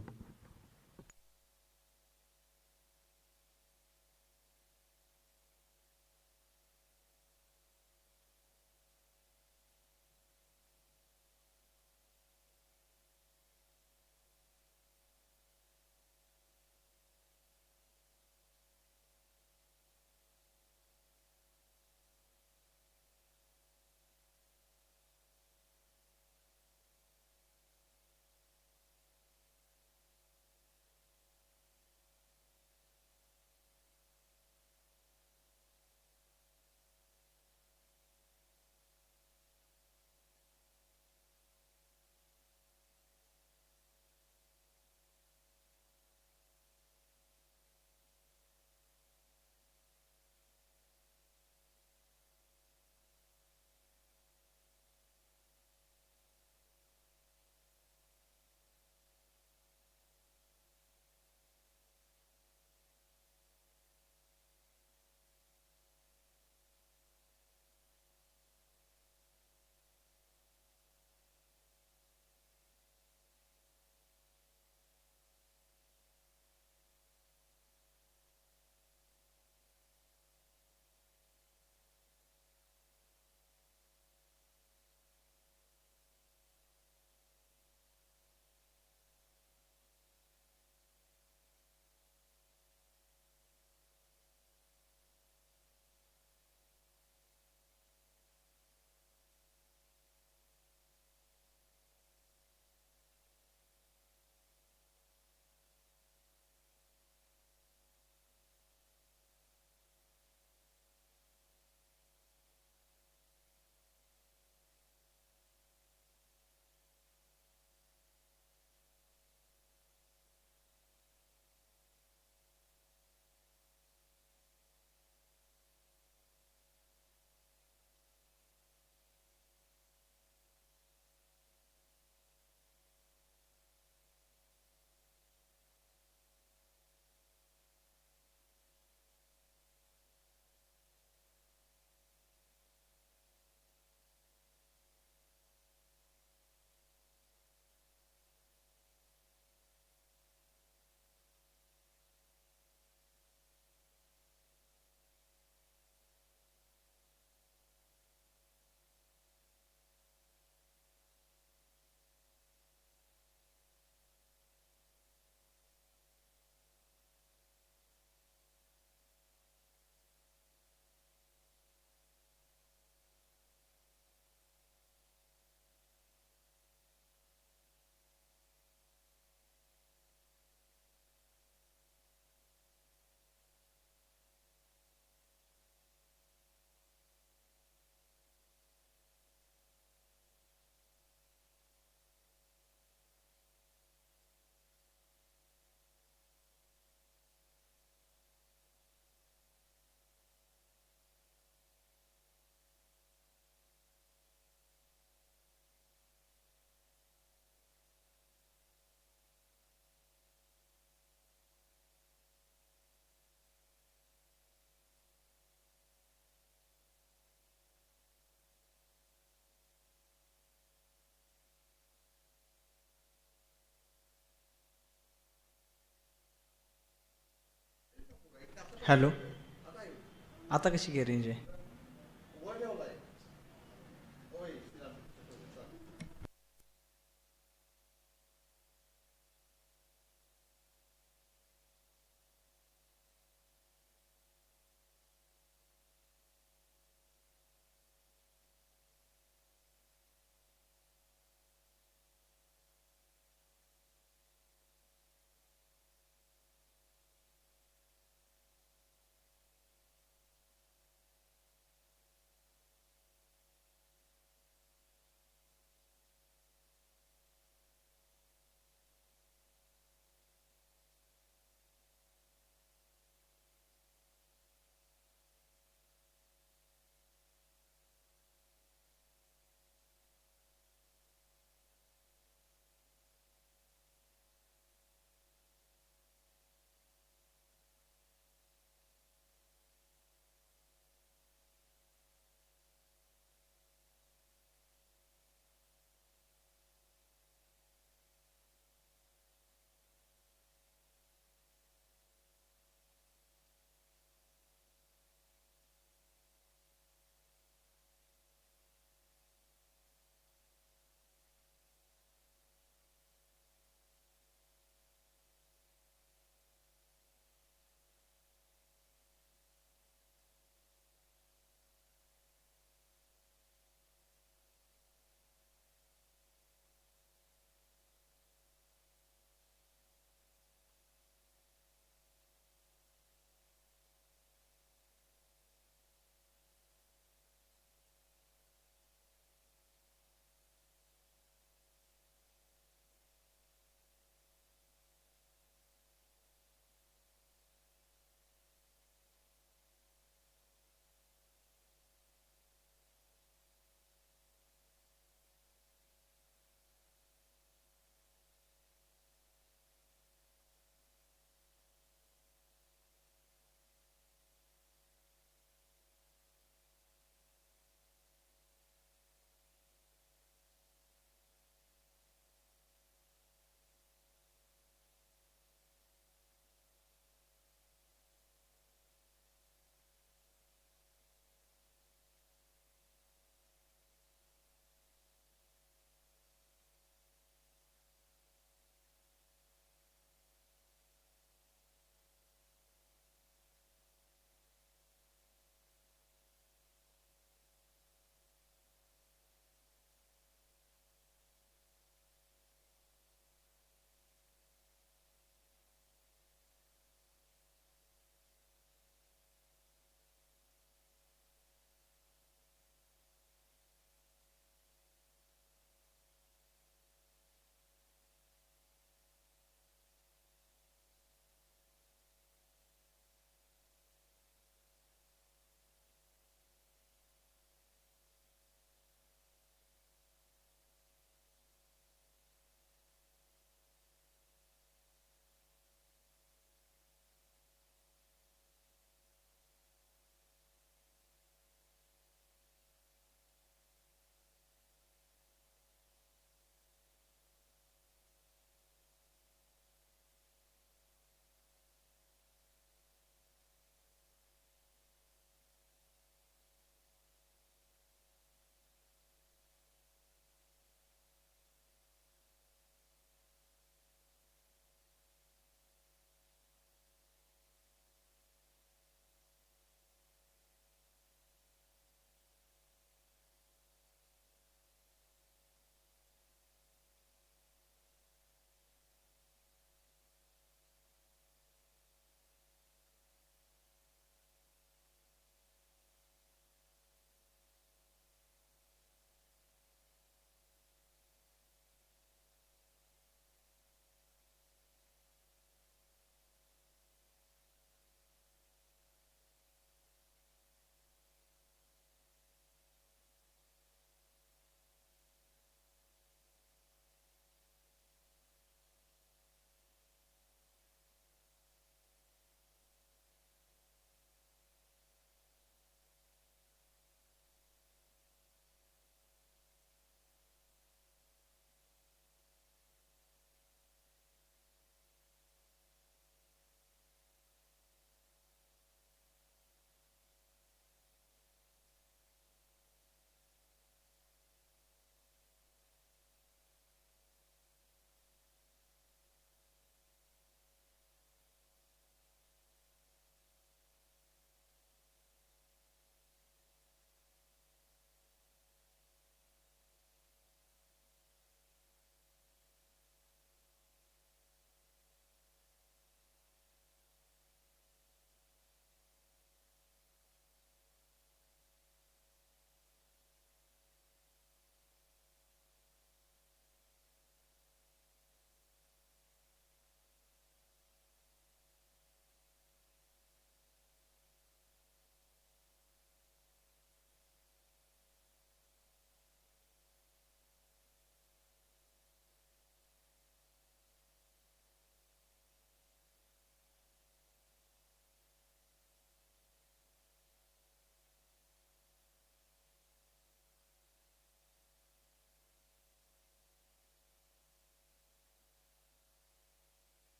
S7: Hello, आता कशी काय range आहे?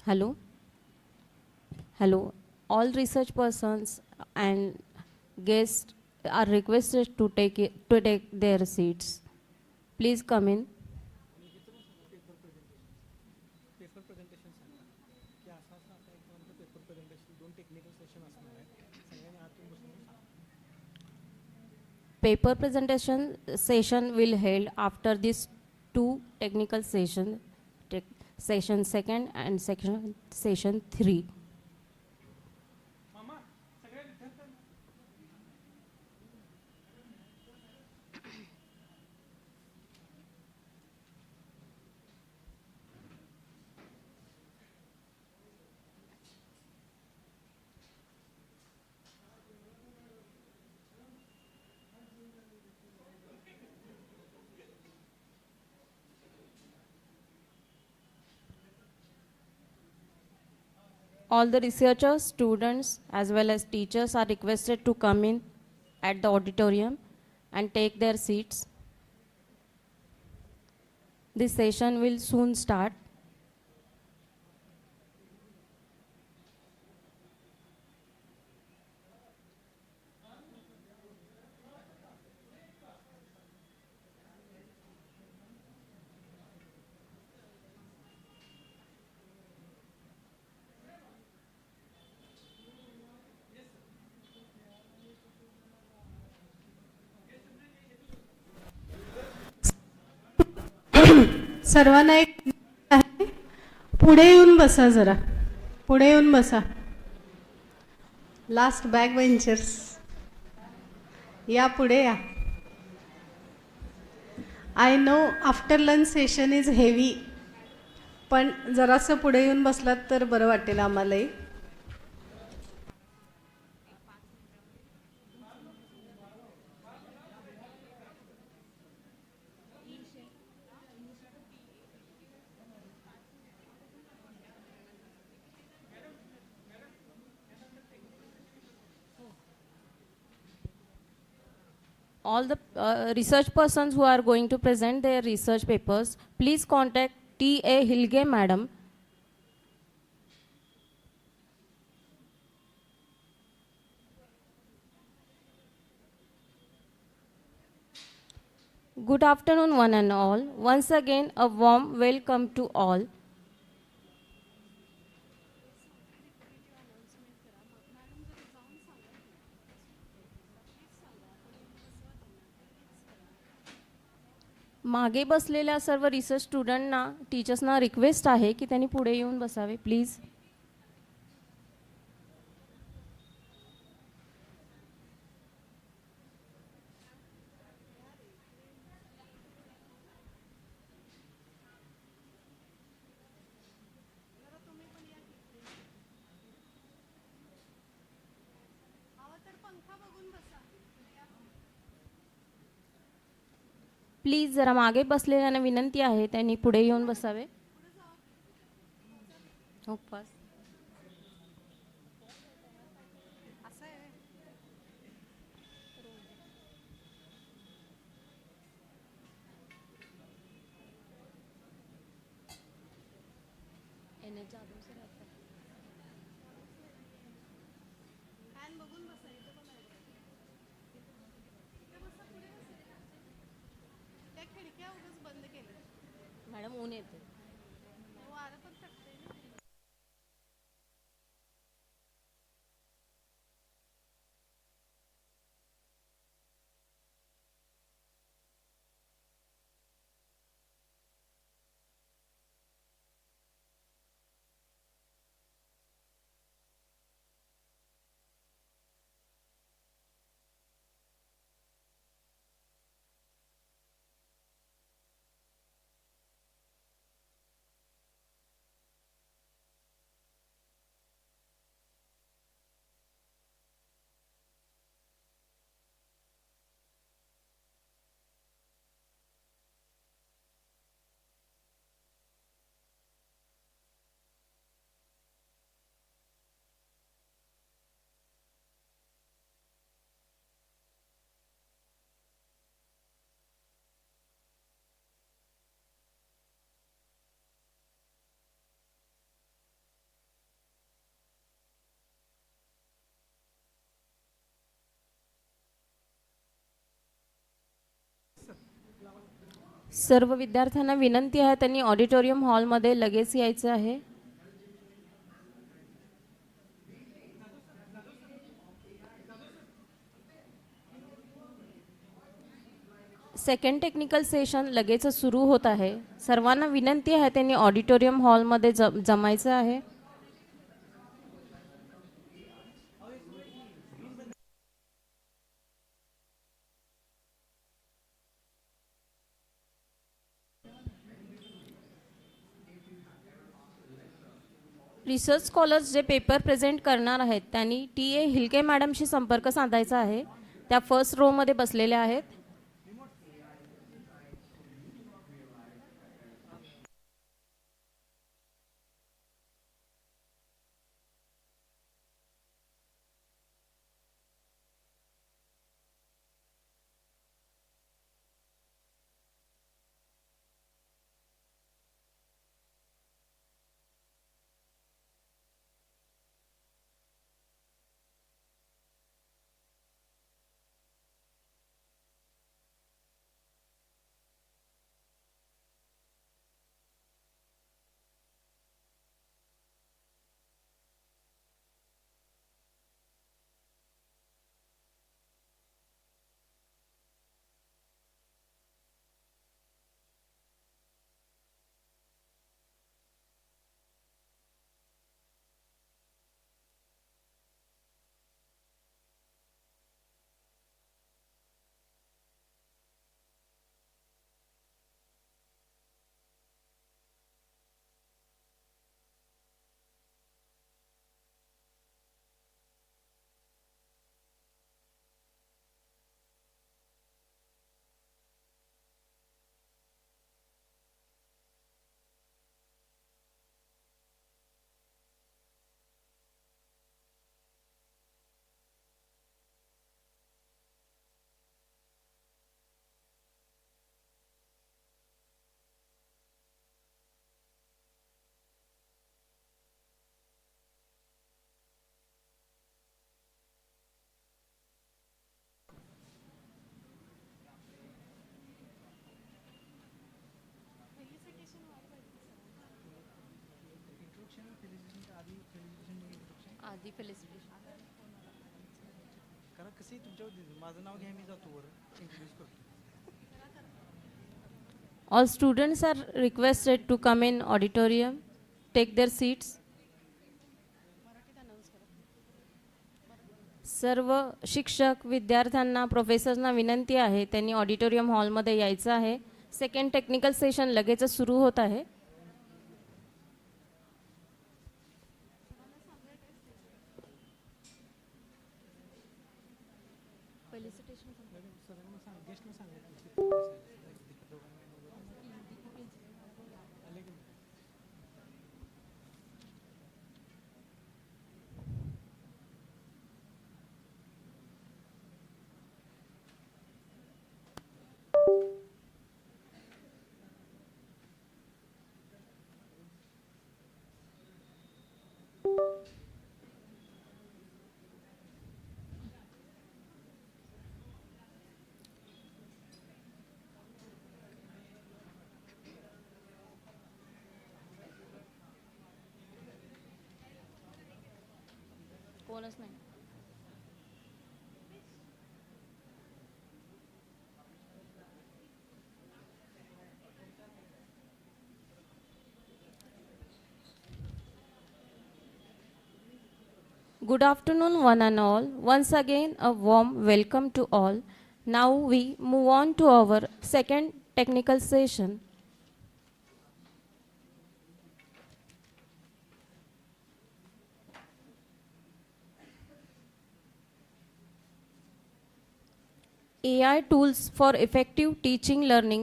S19: Hello. Hello. All research persons and guests are requested to take their seats. Please come in. Paper presentation session will held after these two technical sessions, session 2 and session 3. All the researchers, students, as well as teachers are requested to come in at the auditorium and take their seats. This session will soon start.
S5: सर्वांना एक आहे, पुढे येऊन बसा जरा, पुढे येऊन बसा. लास्ट बॅक बेंचर्स या पुढे या. I know after lunch session is heavy, पण जरासं पुढे येऊन बसलात तर बरं वाटेल आम्हालाही. All the research persons who are going to present their research papers, please contact T.A. Hilge Madam. Good afternoon, one and all. Once again, a warm welcome to all. मागे बसलेल्या सर्व रिसर्च स्टुडंटना, टीचर्सना रिक्वेस्ट आहे की त्यांनी पुढे येऊन बसावे please. Please जरा मागे बसलेल्यांना विनंती आहे त्यांनी पुढे येऊन बसावे. हो पास. मॅडम ऊन येते.
S19: सर्व विद्यार्थ्यांना विनंती आहे त्यांनी ऑडिटोरियम हॉलमध्ये लगेच यायचं आहे. सेकंड टेक्निकल सेशन लगेच सुरू होत आहे. सर्वांना विनंती आहे त्यांनी ऑडिटोरियम हॉलमध्ये जमायचं आहे. रिसर्च स्कॉलर्स जे पेपर प्रेझेंट करणार आहेत त्यांनी TA हिलके मॅडमशी संपर्क साधायचा आहे. त्या फर्स्ट रो मध्ये बसलेल्या आहेत. आधी फेलिसिटेशन
S7: कारण कसं तुमच्या माझं नाव घ्या मी जातो वर इंट्रोड्यूस करतो.
S19: All students are requested to come in auditorium, take their seats. सर्व शिक्षक विद्यार्थ्यांना प्रोफेसर्सना विनंती आहे त्यांनी ऑडिटोरियम हॉलमध्ये यायचं आहे. सेकंड टेक्निकल सेशन लगेच सुरू होत आहे. कोणच नाही. Good afternoon, one and all. Once again, a warm welcome to all. Now we move on to our second technical session. AI tools for effective teaching learning.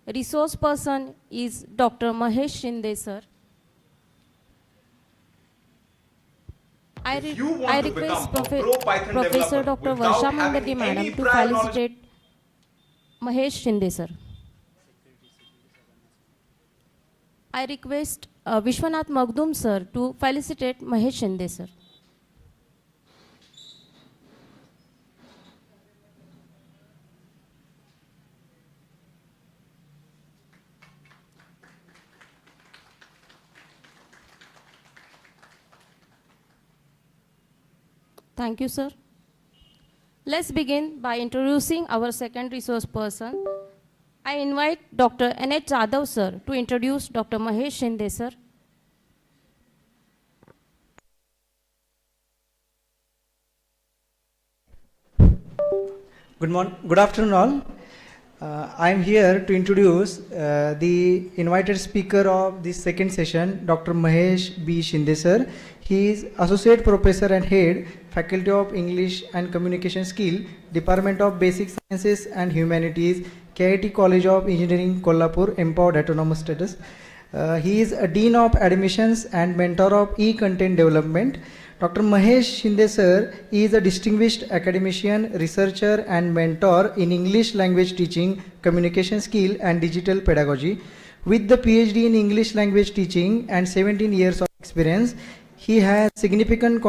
S19: Resource person is Dr. Mahesh Shinde, sir. I request Professor Dr. Varsha Mandati madam to felicitate Mahesh Shinde, sir. I request Vishwanath Magdum, sir, to felicitate Mahesh Shinde, sir. Thank you, sir. Let's begin by introducing our second resource person. I invite Dr. N.H. Jadhav, sir, to introduce Dr. Mahesh Shinde, sir.
S7: Good afternoon, all. I am here to introduce the invited speaker of this second session, Dr. Mahesh B. Shinde, sir. He is Associate Professor and Head, Faculty of English and Communication Skill, Department of Basic Sciences and Humanities, KIT College of Engineering, Kolhapur, Empowered Autonomous Status. He is a Dean of Admissions and Mentor of E-Content Development. Dr. Mahesh Shinde, sir, is a distinguished academician, researcher and mentor in English language teaching, communication skill and digital pedagogy. With the PhD in English language teaching and 17 years of experience, he has significantly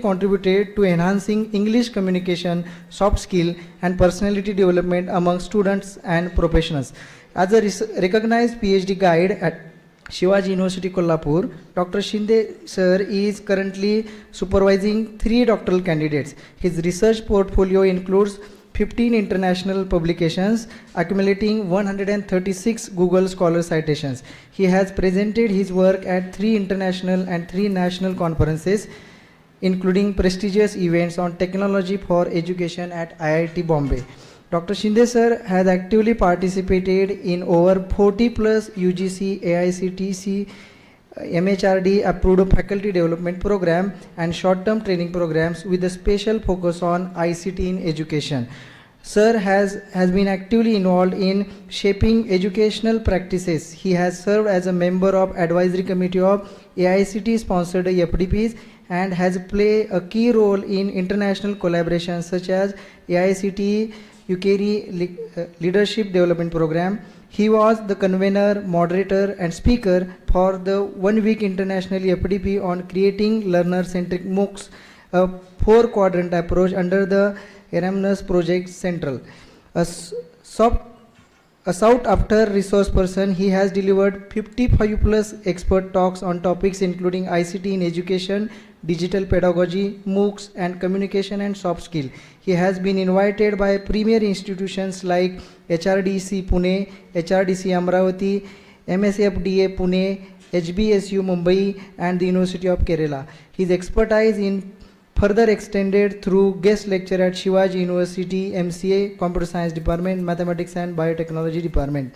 S7: contributed to enhancing English communication, soft skill and personality development among students and professionals. As a recognized PhD guide at Shivaji University, Kolhapur, Dr. Shinde, sir, is currently supervising 3 doctoral candidates. His research portfolio includes 15 international publications, accumulating 136 Google Scholar citations. He has presented his work at 3 international and 3 national conferences, including prestigious events on technology for education at IIT Bombay. Dr. Shinde, sir, has actively participated in over 40 plus UGC, AICTC, MHRD approved faculty development program and short-term training programs with a special focus on ICT in education. Sir has been actively involved in shaping educational practices. He has served as a member of advisory committee of AICT sponsored FDPs and has played a key role in international collaborations such as AICT UKRI Leadership Development Program. He was the convener, moderator and speaker for the 1-week international FDP on creating learner-centric MOOCs, a 4-quadrant approach under the Erasmus Project Central. A sought-after resource person, he has delivered 55 plus expert talks on topics including ICT in education, digital pedagogy, MOOCs, and communication and soft skill. He has been invited by premier institutions like HRDC Pune, HRDC Amravati, MSFDA Pune, HBSU Mumbai, and the University of Kerala. His expertise in further extended through guest lecture at Shivaji University, MCA, Computer Science Department, Mathematics and Biotechnology Department.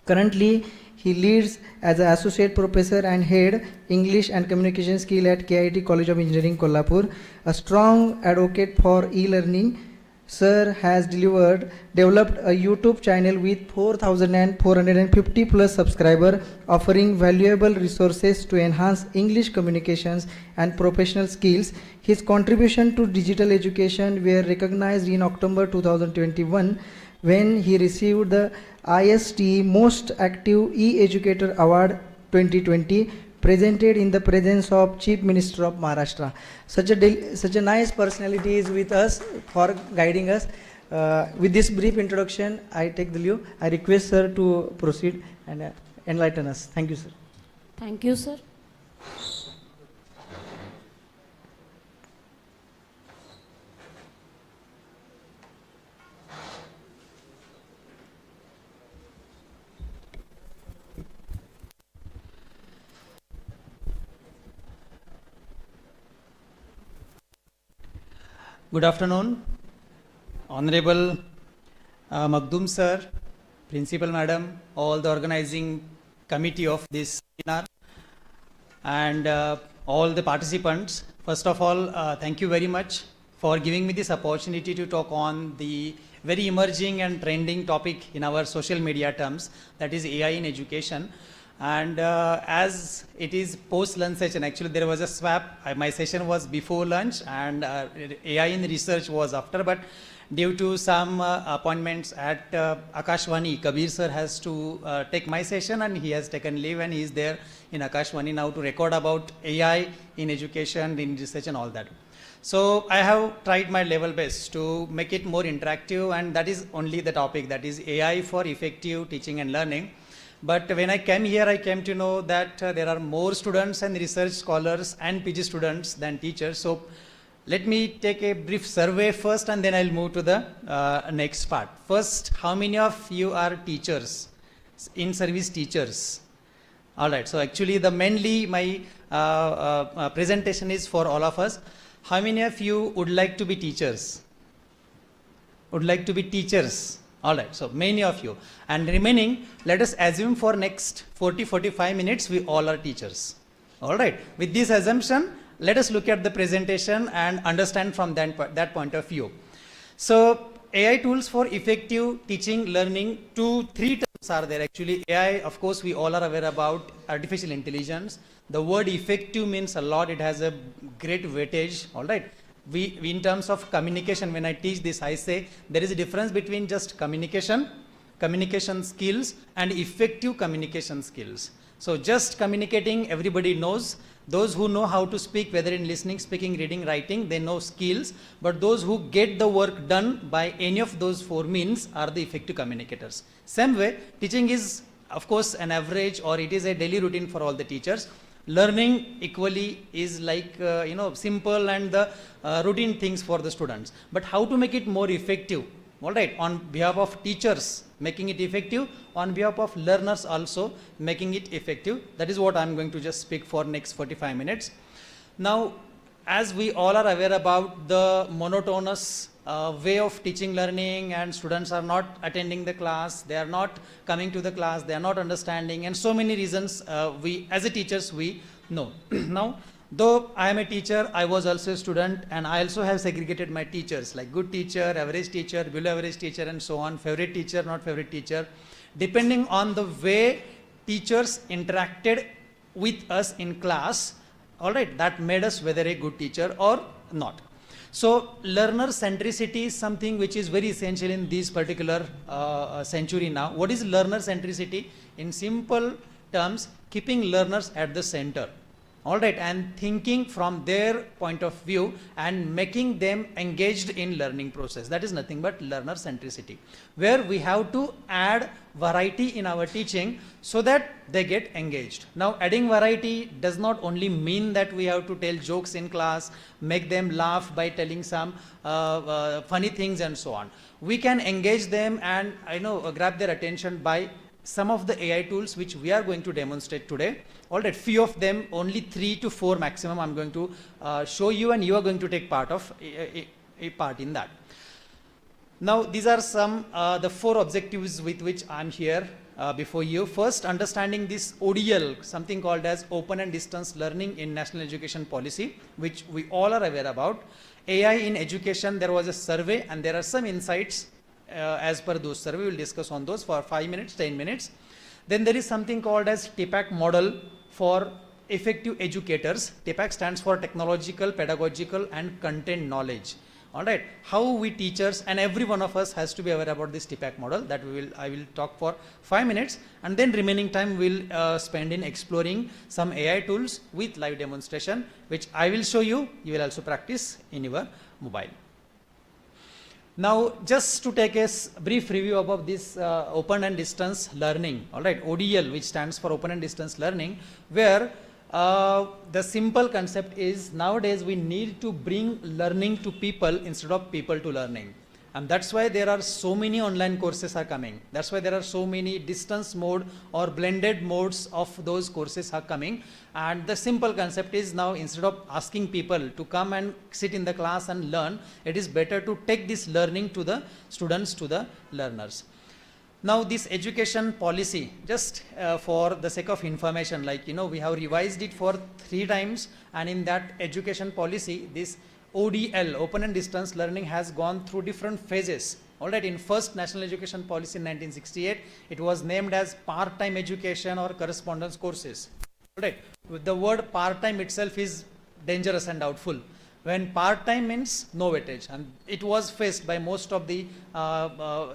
S7: Currently, he leads as an Associate Professor and Head, English and Communication Skill at KIT College of Engineering, Kolhapur. A strong advocate for e-learning, Sir has developed a YouTube channel with 4,450 plus subscribers, offering valuable resources to enhance English communications and professional skills. His contribution to digital education were recognized in October 2021 when he received the IST Most Active E-Educator Award 2020, presented in the presence of Chief Minister of Maharashtra. Such a nice personality is with us for guiding us. With this brief introduction, I take the leave. I request sir to proceed and enlighten us. Thank you, sir.
S19: Thank you, sir.
S20: Good afternoon, Honorable Magdum sir, Principal Madam, all the organizing committee of this seminar, and all the participants. First of all, thank you very much for giving me this opportunity to talk on the very emerging and trending topic in our social media terms, that is AI in education. And as it is post-lunch session, actually there was a swap. My session was before lunch and AI in research was after, but due to some appointments at Akashvani, Kabir sir has to take my session and he has taken leave and he is there in Akashvani now to record about AI in education, in research and all that. So I have tried my level best to make it more interactive, and that is only the topic, that is AI for effective teaching and learning. But when I came here, I came to know that there are more students and research scholars and PG students than teachers. So let me take a brief survey first, and then I'll move to the next part. First, how many of you are teachers, in-service teachers? All right, so actually mainly my presentation is for all of us. How many of you would like to be teachers? Would like to be teachers? All right, so many of you. And remaining, let us assume for next 40-45 minutes, we all are teachers. All right, with this assumption, let us look at the presentation and understand from that point of view. So AI tools for effective teaching, learning, 2-3 terms are there actually. AI, of course, we all are aware about artificial intelligence. The word effective means a lot. It has a great weightage. All right. We in terms of communication, when I teach this, I say there is a difference between just communication skills and effective communication skills. So just communicating, everybody knows. Those who know how to speak, whether in listening, speaking, reading, writing, they know skills. But those who get the work done by any of those four means are the effective communicators. Same way, teaching is, of course, an average, or it is a daily routine for all the teachers. Learning equally is like, simple and the routine things for the students. But how to make it more effective? All right, on behalf of teachers, making it effective, on behalf of learners also, making it effective. That is what I'm going to just speak for next 45 minutes. Now, as we all are aware about the monotonous way of teaching learning, and students are not attending the class, they are not coming to the class, they are not understanding, and so many reasons we as a teachers we know. Now, though I am a teacher, I was also a student, and I also have segregated my teachers like good teacher, average teacher, below average teacher, and so on, favorite teacher, not favorite teacher, depending on the way teachers interacted with us in class. All right, that made us whether a good teacher or not. So learner centricity is something which is very essential in this particular century now. What is learner centricity? In simple terms, keeping learners at the center. All right, and thinking from their point of view and making them engaged in learning process. That is nothing but learner centricity, where we have to add variety in our teaching so that they get engaged. Now, adding variety does not only mean that we have to tell jokes in class, make them laugh by telling some funny things and so on. We can engage them and grab their attention by some of the AI tools which we are going to demonstrate today. All right, few of them, only 3 to 4 maximum, I'm going to show you, and you are going to take part of a part in that. Now, these are some the 4 objectives with which I'm here before you. First, understanding this ODL, something called as Open and Distance Learning in National Education Policy, which we all are aware about. AI in education, there was a survey, and there are some insights as per those survey. We will discuss on those for 5 minutes, 10 minutes. Then there is something called as TPAC model for effective educators. TPAC stands for technological, pedagogical, and content knowledge. All right, how we teachers and every one of us has to be aware about this TPAC model. That I will talk for 5 minutes, and then remaining time we'll spend in exploring some AI tools with live demonstration, which I will show you. You will also practice in your mobile. Now, just to take a brief review about this open and distance learning, all right, ODL, which stands for open and distance learning, where the simple concept is nowadays we need to bring learning to people instead of people to learning. And that's why there are so many online courses are coming. That's why there are so many distance mode or blended modes of those courses are coming. And the simple concept is now, instead of asking people to come and sit in the class and learn, it is better to take this learning to the students, to the learners. Now, this education policy, just for the sake of information, like, we have revised it for 3 times, and in that education policy, this ODL, Open and Distance Learning, has gone through different phases. All right, in first National Education Policy in 1968, it was named as part-time education or correspondence courses. All right, the word part-time itself is dangerous and doubtful. When part-time means no weightage, and it was faced by most of the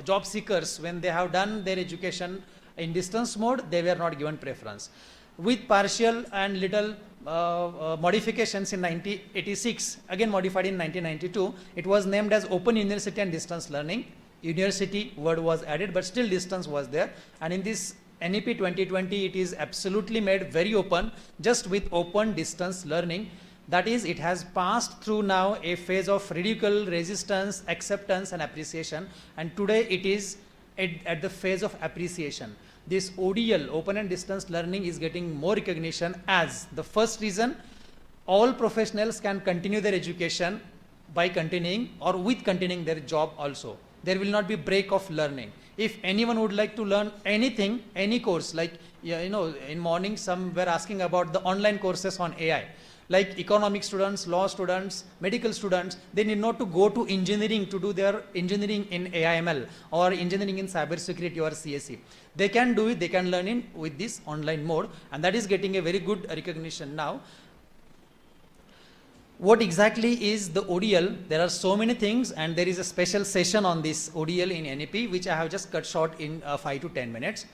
S20: job seekers when they have done their education in distance mode, they were not given preference. With partial and little modifications in 1986, again modified in 1992, it was named as Open University and Distance Learning. University word was added, but still distance was there. And in this NEP 2020, it is absolutely made very open, just with open distance learning. That is, it has passed through now a phase of ridicule, resistance, acceptance and appreciation, and today it is at the phase of appreciation. This ODL, open and distance learning, is getting more recognition as the first reason all professionals can continue their education by continuing or with continuing their job also. There will not be break of learning. If anyone would like to learn anything, any course, like, you know, in morning some were asking about the online courses on AI. Like economic students, law students, medical students, they need not to go to engineering to do their engineering in AIML or engineering in cybersecurity or CSE. They can do it, they can learn in with this online mode, and that is getting a very good recognition now. What exactly is the ODL? There are so many things, and there is a special session on this ODL in NEP, which I have just cut short in 5 to 10 minutes.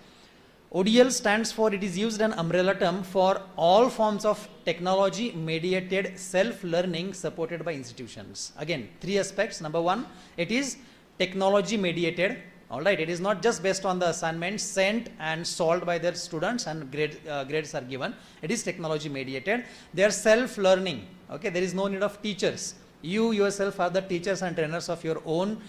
S20: ODL stands for, it is used an umbrella term for all forms of technology mediated self-learning supported by institutions. Again, 3 aspects. Number 1, it is technology mediated. All right, it is not just based on the assignments sent and solved by their students and grades are given. It is technology mediated. They are self-learning. Okay, there is no need of teachers. You yourself are the teachers and trainers of your own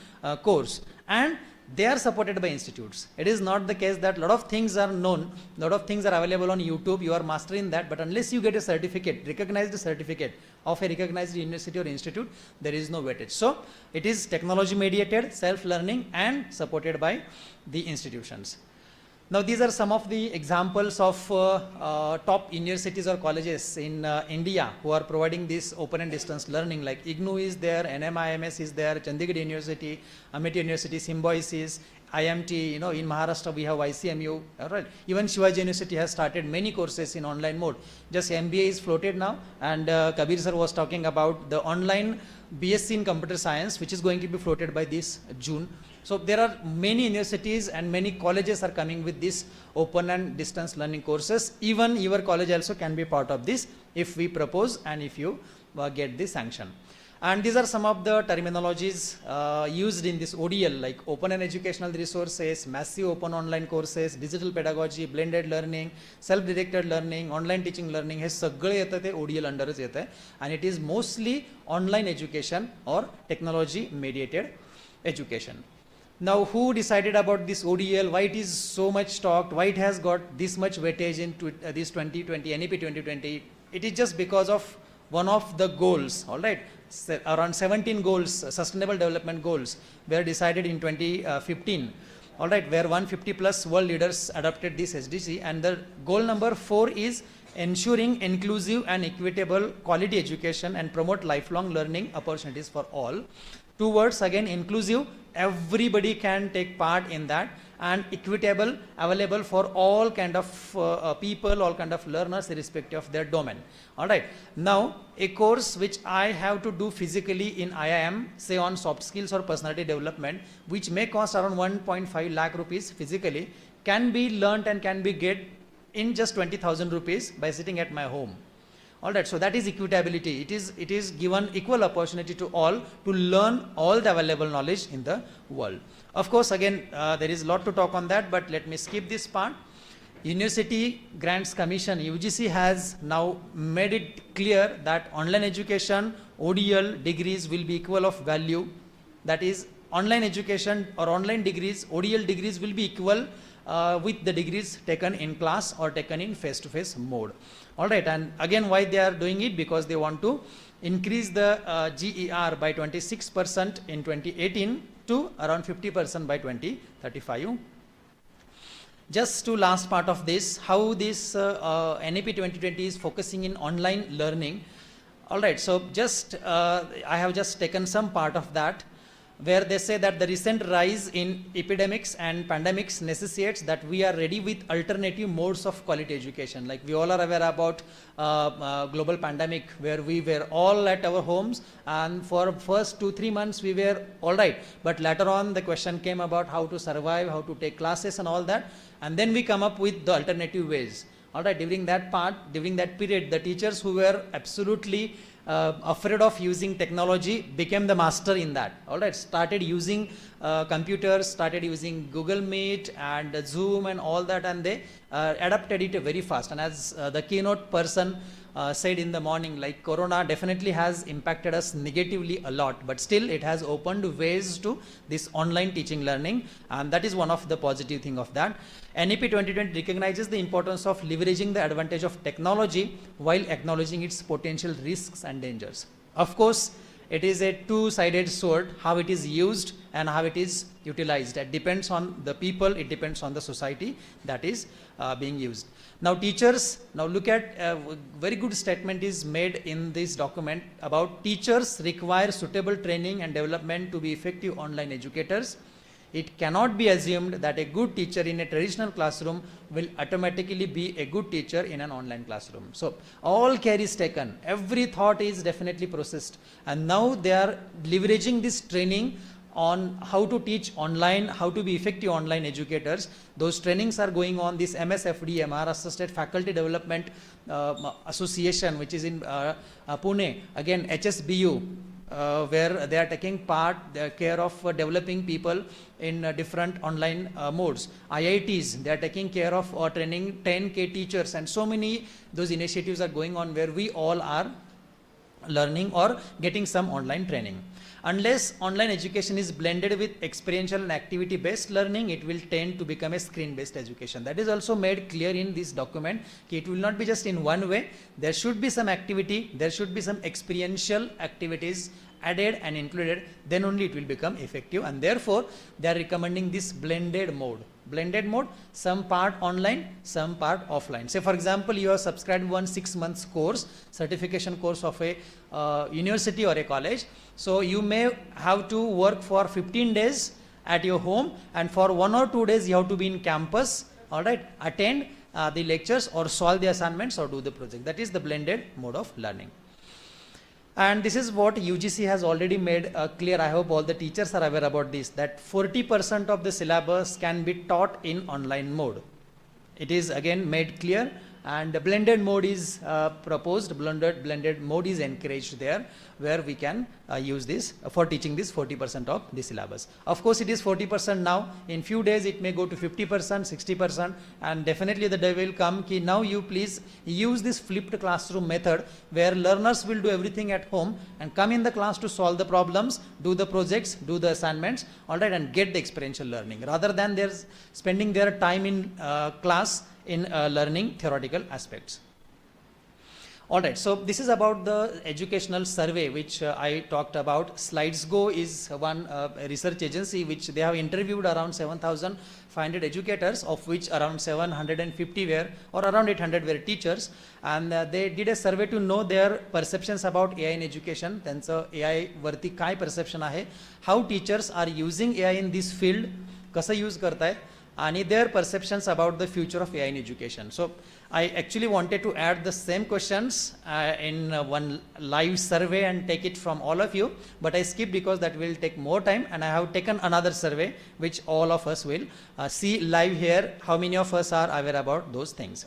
S20: course, and they are supported by institutes. It is not the case that a lot of things are known, a lot of things are available on YouTube, you are mastering that, but unless you get a certificate, recognized certificate of a recognized university or institute, there is no weightage. So it is technology mediated, self-learning and supported by the institutions. Now these are some of the examples of top universities or colleges in India who are providing this open and distance learning, like IGNOU is there, NMIMS is there, Chandigarh University, Amity University, Symbiosis, IMT, you know, in Maharashtra we have ICMU, all right. Even Shivaji University has started many courses in online mode. Just MBA is floated now, and Kabir sir was talking about the online BSc in computer science, which is going to be floated by this June. So there are many universities and many colleges are coming with this open and distance learning courses. Even your college also can be part of this if we propose and if you get the sanction. And these are some of the terminologies used in this ODL, like open and educational resources, massive open online courses, digital pedagogy, blended learning, self-directed learning, online teaching learning. हे सगळे येतं ते ODL अंडरच येतं आहे, and it is mostly online education or technology mediated education. Now, who decided about this ODL? Why it is so much talked? Why it has got this much weightage in this 2020 NEP 2020? It is just because of one of the goals. All right, around 17 goals, sustainable development goals, were decided in 2015. All right, where 150 plus world leaders adopted this SDG, and the goal number 4 is ensuring inclusive and equitable quality education and promote lifelong learning opportunities for all. 2 words again, inclusive, everybody can take part in that, and equitable, available for all kind of people, all kind of learners irrespective of their domain. All right, now a course which I have to do physically in IIM, say on soft skills or personality development, which may cost around 1.5 lakh rupees physically, can be learnt and can be get in just 20,000 rupees by sitting at my home. All right, so that is equitability. It is given equal opportunity to all to learn all the available knowledge in the world. Of course, again, there is a lot to talk on that, but let me skip this part. University Grants Commission, UGC, has now made it clear that online education, ODL degrees will be equal of value. That is, online education or online degrees, ODL degrees will be equal with the degrees taken in class or taken in face-to-face mode. All right, and again, why they are doing it? Because they want to increase the GER by 26% in 2018 to around 50% by 2035. Just to last part of this, how this NEP 2020 is focusing in online learning. All right, so just I have just taken some part of that, where they say that the recent rise in epidemics and pandemics necessitates that we are ready with alternative modes of quality education. Like we all are aware about global pandemic, where we were all at our homes, and for first 2-3 months we were all right, but later on the question came about how to survive, how to take classes and all that, and then we come up with the alternative ways. All right, during that period, the teachers who were absolutely afraid of using technology became the master in that. All right, started using computers, started using Google Meet and Zoom and all that, and they adapted it very fast. And as the keynote person said in the morning, like Corona definitely has impacted us negatively a lot, but still it has opened ways to this online teaching learning, and that is one of the positive thing of that. NEP 2020 recognizes the importance of leveraging the advantage of technology while acknowledging its potential risks and dangers. Of course, it is a two-sided sword, how it is used and how it is utilized. It depends on the people, it depends on the society that is being used. Now teachers, now look at a very good statement is made in this document about teachers require suitable training and development to be effective online educators. It cannot be assumed that a good teacher in a traditional classroom will automatically be a good teacher in an online classroom. So all care is taken, every thought is definitely processed, and now they are leveraging this training on how to teach online, how to be effective online educators. Those trainings are going on. This MSFD, Maharashtra State Faculty Development Association, which is in Pune, again HSBU, where they are taking part, the care of developing people in different online modes. IITs, they are taking care of training 10K teachers, and so many those initiatives are going on where we all are learning or getting some online training. Unless online education is blended with experiential and activity based learning, it will tend to become a screen based education. That is also made clear in this document. It will not be just in one way. There should be some activity, there should be some experiential activities added and included, then only it will become effective, and therefore they are recommending this blended mode. Blended mode, some part online, some part offline. Say for example, you have subscribed 6 months course, certification course of a university or a college. So you may have to work for 15 days at your home, and for 1 or 2 days you have to be in campus, all right, attend the lectures or solve the assignments or do the project. That is the blended mode of learning. And this is what UGC has already made clear. I hope all the teachers are aware about this, that 40% of the syllabus can be taught in online mode. It is again made clear, and the blended mode is proposed. Blended mode is encouraged there, where we can use this for teaching this 40% of the syllabus. Of course, it is 40% now. In few days, it may go to 50%, 60%, and definitely the day will come ki now you please use this flipped classroom method, where learners will do everything at home and come in the class to solve the problems, do the projects, do the assignments, all right, and get the experiential learning, rather than they're spending their time in class in learning theoretical aspects. Alright, so this is about the educational survey which I talked about. SlidesGo is one research agency which they have interviewed around 7,500 educators, of which around 750 were, or around 800 were teachers, and they did a survey to know their perceptions about AI in education. त्यांचं AI वरती काय perception आहे, how teachers are using AI in this field, कसं use करतायत, and their perceptions about the future of AI in education. So I actually wanted to add the same questions in one live survey and take it from all of you, but I skipped because that will take more time, and I have taken another survey which all of us will see live here. How many of us are aware about those things?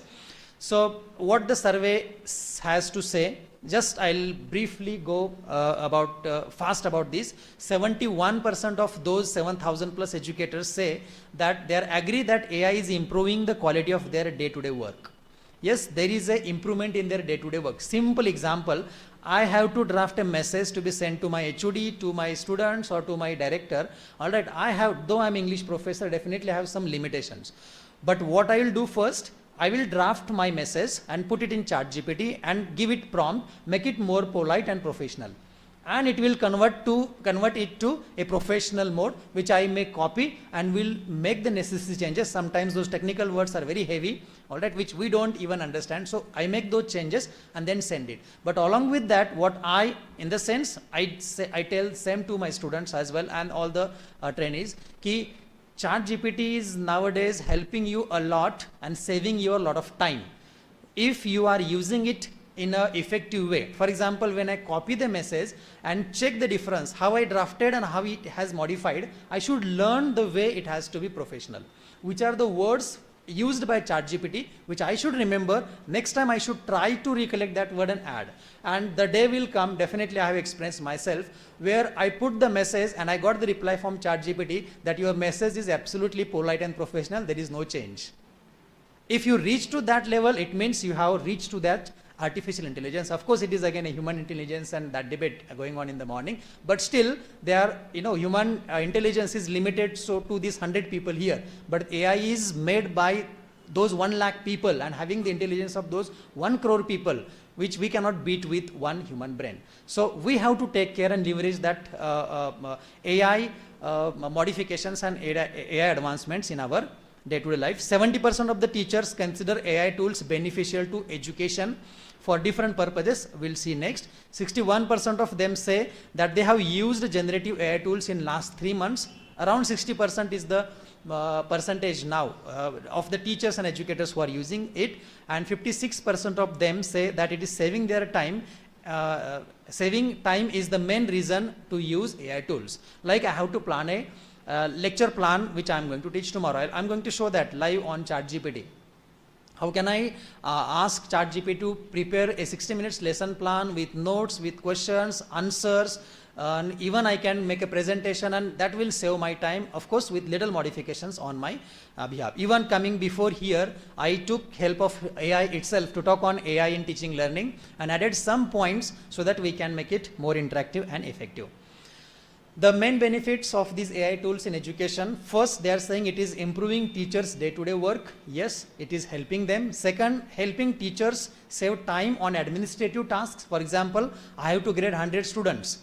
S20: So what the survey has to say, just I'll briefly go fast about this. 71% of those 7,000 plus educators say that they agree that AI is improving the quality of their day-to-day work. Yes, there is an improvement in their day-to-day work. Simple example, I have to draft a message to be sent to my HOD, to my students, or to my director. All right, though I'm English professor, definitely I have some limitations. But what I will do first, I will draft my message and put it in ChatGPT and give it prompt, make it more polite and professional. And it will convert it to a professional mode, which I may copy and will make the necessary changes. Sometimes those technical words are very heavy, all right, which we don't even understand. So I make those changes and then send it. But along with that, what I tell same to my students as well and all the trainees, ki ChatGPT is nowadays helping you a lot and saving you a lot of time if you are using it in an effective way. For example, when I copy the message and check the difference, how I drafted and how it has modified, I should learn the way it has to be professional. Which are the words used by ChatGPT, which I should remember. Next time I should try to recollect that word and add. And the day will come, definitely I have experienced myself, where I put the message and I got the reply from ChatGPT that your message is absolutely polite and professional, there is no change. If you reach to that level, it means you have reached to that artificial intelligence. Of course, it is again a human intelligence and that debate going on in the morning, but still there, human intelligence is limited so to these 100 people here, but AI is made by those 1 lakh people and having the intelligence of those 1 crore people, which we cannot beat with one human brain. So we have to take care and leverage that AI modifications and AI advancements in our day-to-day life. 70% of the teachers consider AI tools beneficial to education for different purposes. We'll see next. 61% of them say that they have used generative AI tools in last 3 months. Around 60% is the percentage now of the teachers and educators who are using it, and 56% of them say that it is saving their time. Saving time is the main reason to use AI tools. Like I have to plan a lecture plan which I am going to teach tomorrow. I am going to show that live on ChatGPT. How can I ask ChatGPT to prepare a 60 minutes lesson plan with notes, with questions, answers, and even I can make a presentation, and that will save my time, of course, with little modifications on my behalf. Even coming before here, I took help of AI itself to talk on AI in teaching learning and added some points so that we can make it more interactive and effective. The main benefits of these AI tools in education: first, they are saying it is improving teachers' day-to-day work. Yes, it is helping them. Second, helping teachers save time on administrative tasks. For example, I have to grade 100 students.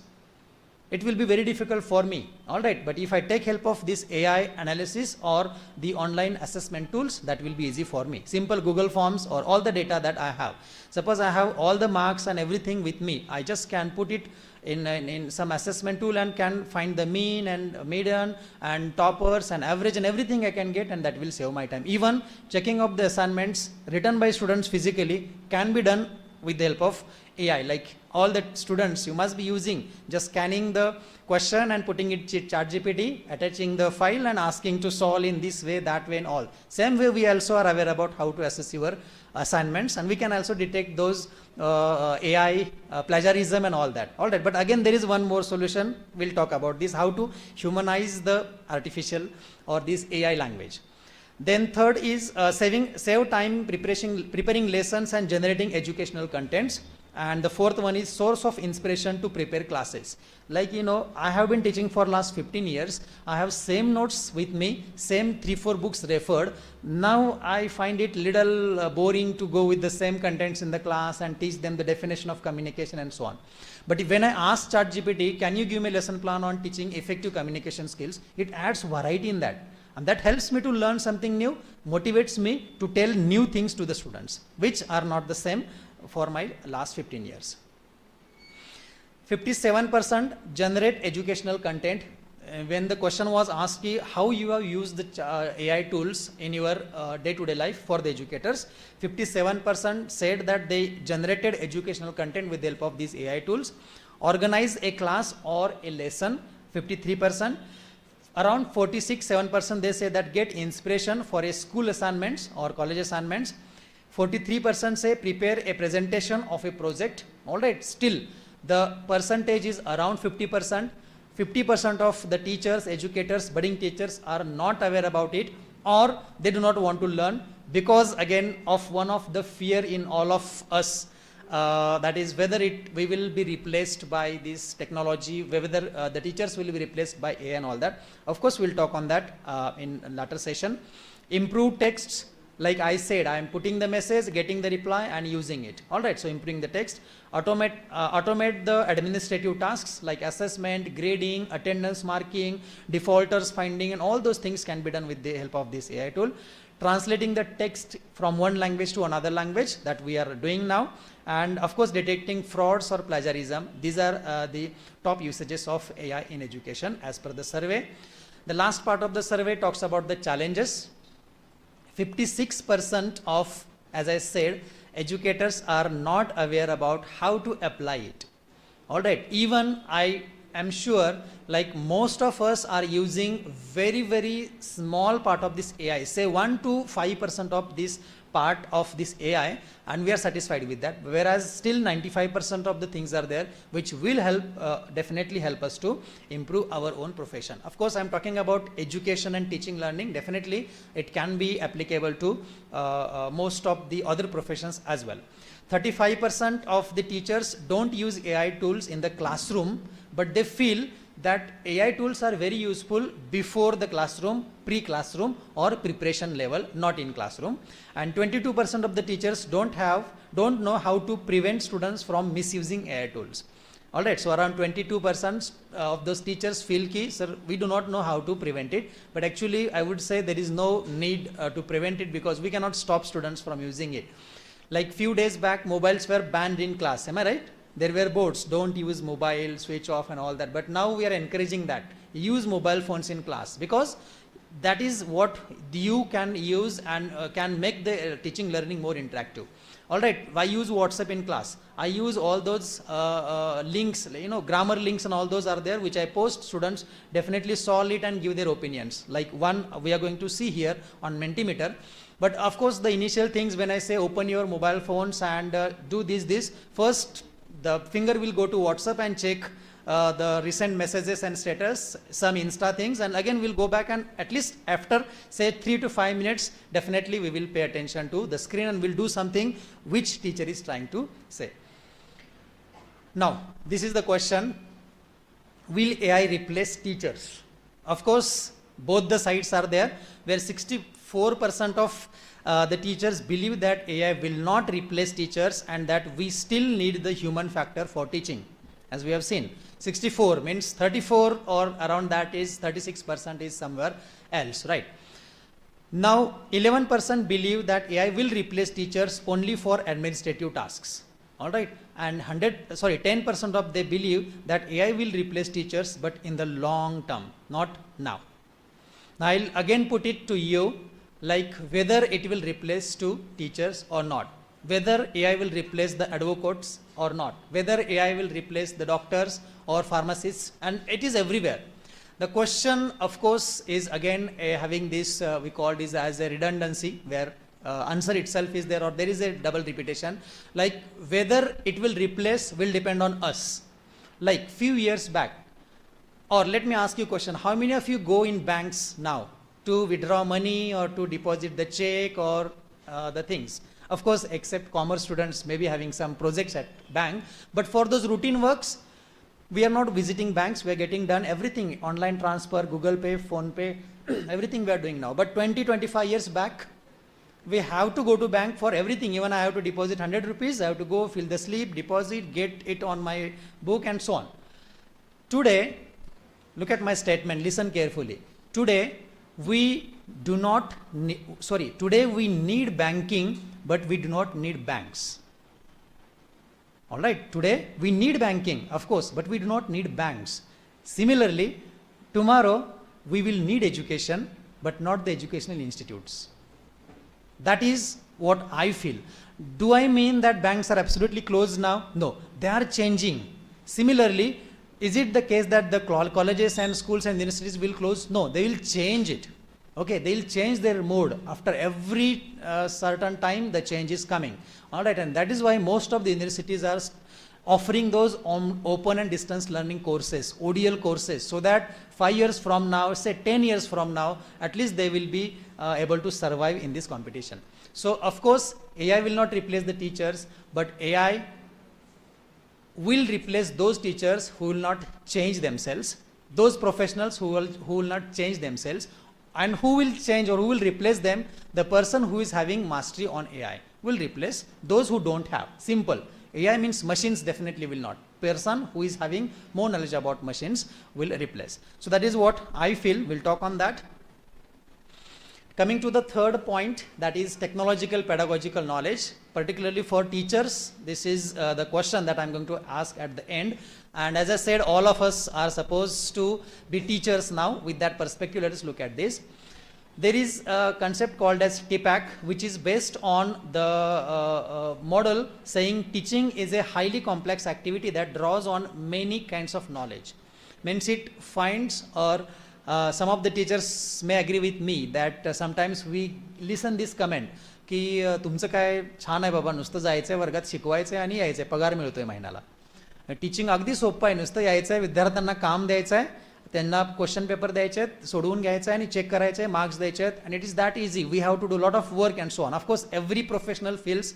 S20: It will be very difficult for me, all right, but if I take help of this AI analysis or the online assessment tools, that will be easy for me. Simple Google Forms or all the data that I have. Suppose I have all the marks and everything with me, I just can put it in some assessment tool and can find the mean and median and toppers and average and everything I can get, and that will save my time. Even checking of the assignments written by students physically can be done with the help of AI. Like all the students, you must be using just scanning the question and putting it in ChatGPT, attaching the file and asking to solve in this way, that way and all. Same way we also are aware about how to assess your assignments, and we can also detect those AI plagiarism and all that. All right, but again there is one more solution. We'll talk about this, how to humanize the artificial or this AI language. Then third is save time preparing lessons and generating educational contents. And the fourth one is source of inspiration to prepare classes. Like, I have been teaching for last 15 years. I have same notes with me, same 3-4 books referred. Now I find it little boring to go with the same contents in the class and teach them the definition of communication and so on. But when I ask ChatGPT, can you give me a lesson plan on teaching effective communication skills? It adds variety in that. And that helps me to learn something new, motivates me to tell new things to the students, which are not the same for my last 15 years. 57% generate educational content. When the question was asked how you have used the AI tools in your day-to-day life for the educators, 57% said that they generated educational content with the help of these AI tools. Organize a class or a lesson, 53%. Around 46-7% they say that get inspiration for a school assignments or college assignments. 43% say prepare a presentation of a project. All right, still the percentage is around 50%. 50% of the teachers, educators, budding teachers are not aware about it, or they do not want to learn because again of one of the fear in all of us, that is whether we will be replaced by this technology, whether the teachers will be replaced by AI and all that. Of course, we'll talk on that in a later session. Improve texts. Like I said, I am putting the message, getting the reply and using it. All right, so improving the text. Automate the administrative tasks like assessment, grading, attendance marking, defaulters finding, and all those things can be done with the help of this AI tool. Translating the text from one language to another language, that we are doing now. And of course, detecting frauds or plagiarism. These are the top usages of AI in education as per the survey. The last part of the survey talks about the challenges. 56% of, as I said, educators are not aware about how to apply it. All right, even I am sure like most of us are using very small part of this AI, say 1 to 5% of this part of this AI, and we are satisfied with that, whereas still 95% of the things are there which will help, definitely help us to improve our own profession. Of course, I am talking about education and teaching learning. Definitely it can be applicable to most of the other professions as well. 35% of the teachers don't use AI tools in the classroom, but they feel that AI tools are very useful before the classroom, pre-classroom or preparation level, not in classroom. And 22% of the teachers don't know how to prevent students from misusing AI tools. Alright, so around 22% of those teachers feel ki, sir, we do not know how to prevent it, but actually I would say there is no need to prevent it because we cannot stop students from using it. Like few days back, mobiles were banned in class, am I right? There were boards, don't use mobile, switch off and all that, but now we are encouraging that. Use mobile phones in class because that is what you can use and can make the teaching learning more interactive. Alright, I use WhatsApp in class. I use all those links, grammar links and all those are there which I post. Students definitely solve it and give their opinions. Like one we are going to see here on Mentimeter. But of course the initial things when I say open your mobile phones and do this, first the finger will go to WhatsApp and check the recent messages and status, some Insta things, and again we'll go back and at least after say 3 to 5 minutes, definitely we will pay attention to the screen and we'll do something which teacher is trying to say. Now, this is the question, will AI replace teachers? Of course, both the sides are there, where 64% of the teachers believe that AI will not replace teachers and that we still need the human factor for teaching. As we have seen, 64 means 34 or around that is 36% is somewhere else, right? Now, 11% believe that AI will replace teachers only for administrative tasks. All right, and 10% of they believe that AI will replace teachers, but in the long term, not now. Now, I'll again put it to you, like whether it will replace to teachers or not, whether AI will replace the advocates or not, whether AI will replace the doctors or pharmacists, and it is everywhere. The question, of course, is again having this, we call this as a redundancy, where answer itself is there or there is a double repetition. Like whether it will replace will depend on us. Like few years back, or let me ask you a question, how many of you go in banks now to withdraw money or to deposit the check or the things? Of course, except commerce students may be having some projects at bank, but for those routine works, we are not visiting banks, we are getting done everything, online transfer, Google Pay, Phone Pay, everything we are doing now. But 20-25 years back, we have to go to bank for everything. Even I have to deposit 100 rupees, I have to go fill the slip, deposit, get it on my book and so on. Today, look at my statement, listen carefully. Today, we need banking, but we do not need banks. All right, today we need banking, of course, but we do not need banks. Similarly, tomorrow we will need education, but not the educational institutes. That is what I feel. Do I mean that banks are absolutely closed now? No, they are changing. Similarly, is it the case that the colleges and schools and universities will close? No, they will change it. Okay, they will change their mode. After every certain time, the change is coming. All right, and that is why most of the universities are offering those open and distance learning courses, ODL courses, so that 5 years from now, say 10 years from now, at least they will be able to survive in this competition. So, of course, AI will not replace the teachers, but AI will replace those teachers who will not change themselves, those professionals who will not change themselves, and who will change or who will replace them? The person who is having mastery on AI will replace those who don't have. Simple. AI means machines definitely will not. Person who is having more knowledge about machines will replace. So that is what I feel. We'll talk on that. Coming to the third point, that is technological pedagogical knowledge, particularly for teachers. This is the question that I'm going to ask at the end. And as I said, all of us are supposed to be teachers now. With that perspective, let us look at this. There is a concept called as TPAC, which is based on the model saying teaching is a highly complex activity that draws on many kinds of knowledge. means it finds, or some of the teachers may agree with me that sometimes we listen this comment की तुमचं काय छान आहे बाबा, नुसतं जायचं आहे वर्गात शिकवायचं आहे आणि यायचं आहे, पगार मिळतोय महिन्याला. टीचिंग अगदी सोपं आहे, नुसतं यायचं आहे, विद्यार्थ्यांना काम द्यायचं आहे, त्यांना क्वेश्चन पेपर द्यायचे आहेत, सोडवून घ्यायचं आहे आणि चेक करायचे आहे, मार्क्स द्यायचे आहेत, and it is that easy. We have to do lot of work and so on. Of course every professional feels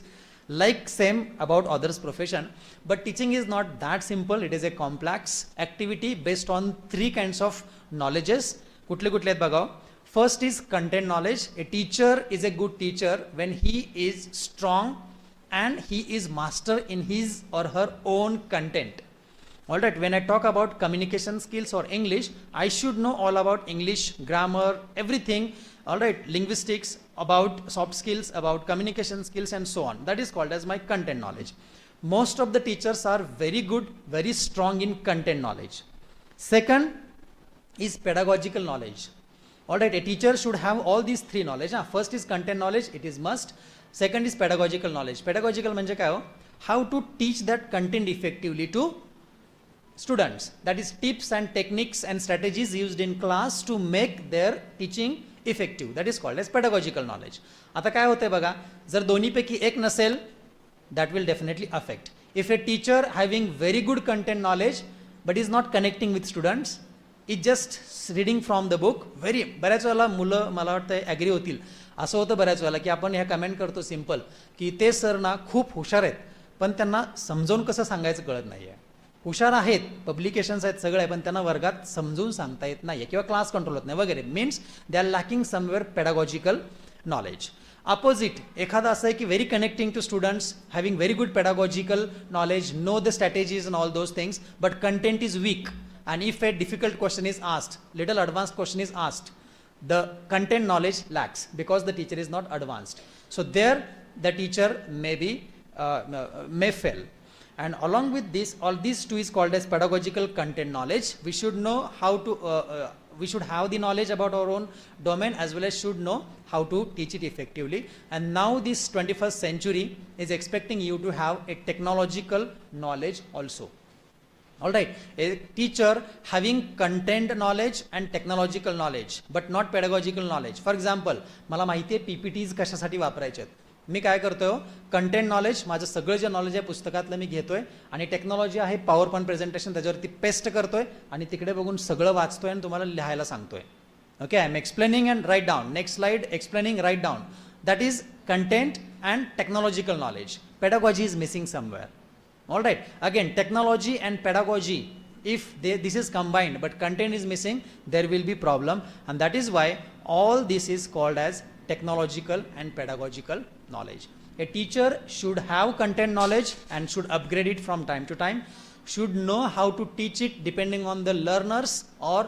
S20: like same about others profession, but teaching is not that simple. It is a complex activity based on three kinds of knowledges. कुठले कुठले आहेत बघा. First is content knowledge. A teacher is a good teacher when he is strong and he is master in his or her own content. Alright, when I talk about communication skills or English, I should know all about English, grammar, everything. Alright, linguistics, about soft skills, about communication skills and so on. That is called as my content knowledge. Most of the teachers are very good, very strong in content knowledge. Second is pedagogical knowledge. Alright, a teacher should have all these three knowledge. First is content knowledge, it is must. Second is pedagogical knowledge. Pedagogical म्हणजे काय हो? How to teach that content effectively to students. That is tips and techniques and strategies used in class to make their teaching effective. That is called as pedagogical knowledge. आता काय होतंय बघा, जर दोन्हीपैकी एक नसेल, that will definitely affect. If a teacher having very good content knowledge but is not connecting with students, is just reading from the book, बऱ्याच वेळेला मुलं मला वाटतं ॲग्री होतील, असं होतं बऱ्याच वेळेला की आपण ह्या कमेंट करतो सिम्पल की ते सर ना खूप हुशार आहेत पण त्यांना समजावून कसं सांगायचं कळत नाही आहे. हुशार आहेत, पब्लिकेशन्स आहेत, सगळं आहे, पण त्यांना वर्गात समजून सांगता येत नाही किंवा क्लास कंट्रोल होत नाही वगैरे. Means they are lacking somewhere pedagogical knowledge. Opposite एखादा असं आहे की very connecting to students, having very good pedagogical knowledge, know the strategies and all those things, but content is weak. And if a difficult question is asked, little advanced question is asked, the content knowledge lacks because the teacher is not advanced. So there the teacher may fail. And along with this, all these two is called as pedagogical content knowledge. We should know how to, we should have the knowledge about our own domain as well as should know how to teach it effectively. And now this 21st century is expecting you to have a technological knowledge also. Alright, a teacher having content knowledge and technological knowledge but not pedagogical knowledge. For example, मला माहिती आहे PPTs कशासाठी वापरायचे आहेत. मी काय करतोय, content knowledge माझं सगळं जे नॉलेज आहे पुस्तकातलं मी घेतोय आणि टेक्नॉलॉजी आहे पॉवर पॉईंट प्रेझेंटेशन त्याच्यावरती पेस्ट करतोय आणि तिकडे बघून सगळं वाचतोय आणि तुम्हाला लिहायला सांगतोय. Okay, I am explaining and write down. Next slide, explaining, write down. That is content and technological knowledge. Pedagogy is missing somewhere. All right, again technology and pedagogy, if this is combined but content is missing, there will be problem, and that is why all this is called as technological and pedagogical knowledge. A teacher should have content knowledge and should upgrade it from time to time, should know how to teach it depending on the learners or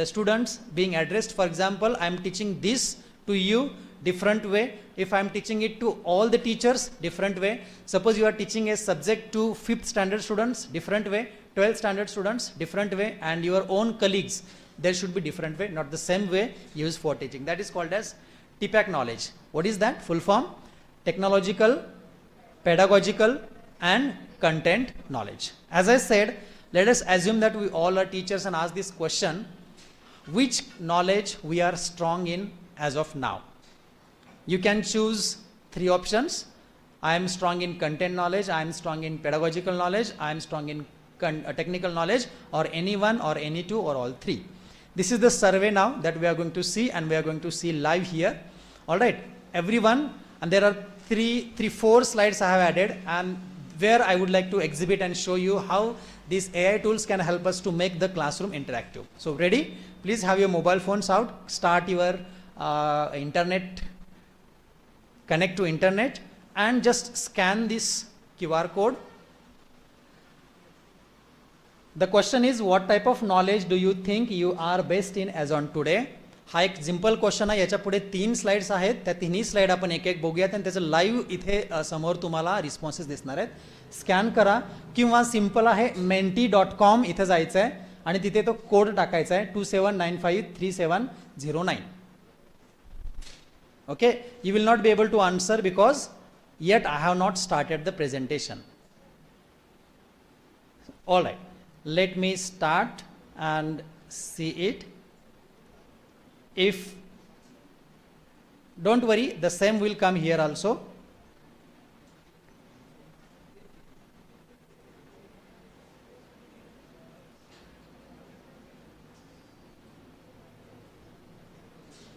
S20: the students being addressed. For example, I am teaching this to you different way. If I am teaching it to all the teachers, different way. Suppose you are teaching a subject to 5th standard students, different way. 12th standard students, different way. And your own colleagues, there should be different way, not the same way used for teaching. That is called as TPAC knowledge. What is that? Full form: technological, pedagogical and content knowledge. As I said, let us assume that we all are teachers and ask this question: which knowledge we are strong in as of now? You can choose three options. I am strong in content knowledge, I am strong in pedagogical knowledge, I am strong in technical knowledge, or any one or any two or all three. This is the survey now that we are going to see, and we are going to see live here. Alright, everyone, and there are four slides I have added, and where I would like to exhibit and show you how these AI tools can help us to make the classroom interactive. So ready? Please have your mobile phones out, start your internet, connect to internet and just scan this QR code. The question is, what type of knowledge do you think you are best in as on today? हा एक simple question आहे. याच्या पुढे 3 slides आहेत. त्या तिन्ही slide आपण एक एक बघूयात आणि त्याचं लाईव्ह इथे समोर तुम्हाला रिस्पॉन्सेस दिसणार आहेत. स्कॅन करा किंवा सिंपल आहे menti.com इथे जायचं आहे आणि तिथे तो कोड टाकायचा आहे 27953709. Okay, you will not be able to answer because yet I have not started the presentation. All right, let me start and see it. If, don't worry, the same will come here also.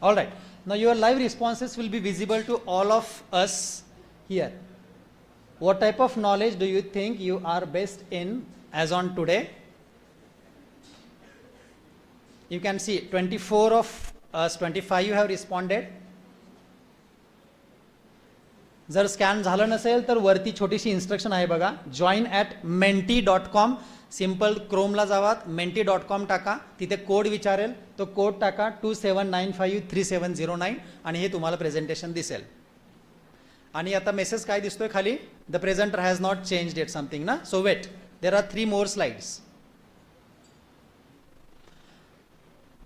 S20: All right. Now your live responses will be visible to all of us here. What type of knowledge do you think you are best in as on today? You can see 24 of us, 25 you have responded. जर scan झालं नसेल तर वरती छोटीशी instruction आहे बघा, join@menti.com. Simple क्रोमला जावात, menti.com टाका, तिथे कोड विचारेल, तो कोड टाका 27953709 आणि हे तुम्हाला प्रेझेंटेशन दिसेल. आणि आता मेसेज काय दिसतोय खाली, the presenter has not changed it something ना. So wait, there are 3 more slides.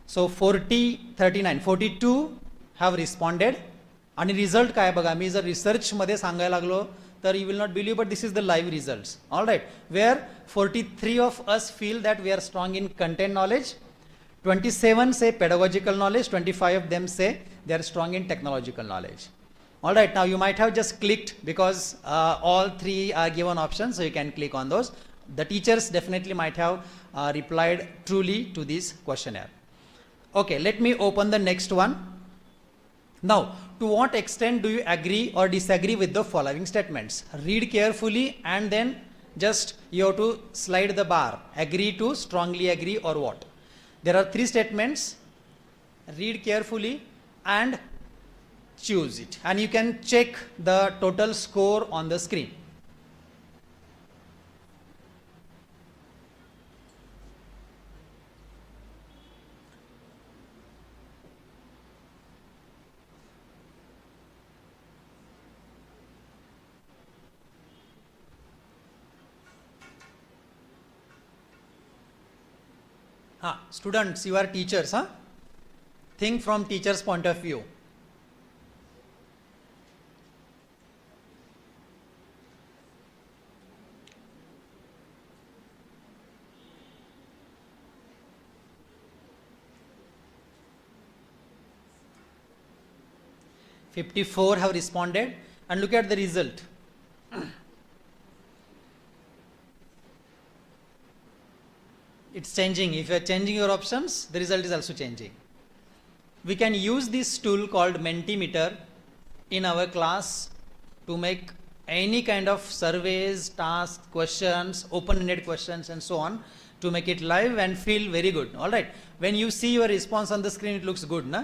S20: So 42 have responded. आणि रिझल्ट काय बघा, मी जर रिसर्चमध्ये सांगायला लागलो तर you will not believe, but this is the live results. All right, where 43 of us feel that we are strong in content knowledge, 27 say pedagogical knowledge, 25 of them say they are strong in technological knowledge. All right, now you might have just clicked because all 3 are given options, so you can click on those. The teachers definitely might have replied truly to this questionnaire. Okay, let me open the next one. Now, to what extent do you agree or disagree with the following statements? Read carefully and then just you have to slide the bar. Agree to, strongly agree, or what? There are 3 statements. Read carefully and choose it. And you can check the total score on the screen. Students, you are teachers, huh? Think from teachers' point of view. "54 have responded, and look at the result. It's changing. If you are changing your options, the result is also changing. We can use this tool called Mentimeter in our class to make any kind of surveys, tasks, questions, open-ended questions and so on, to make it live and feel very good. All right. When you see your response on the screen, it looks good, na?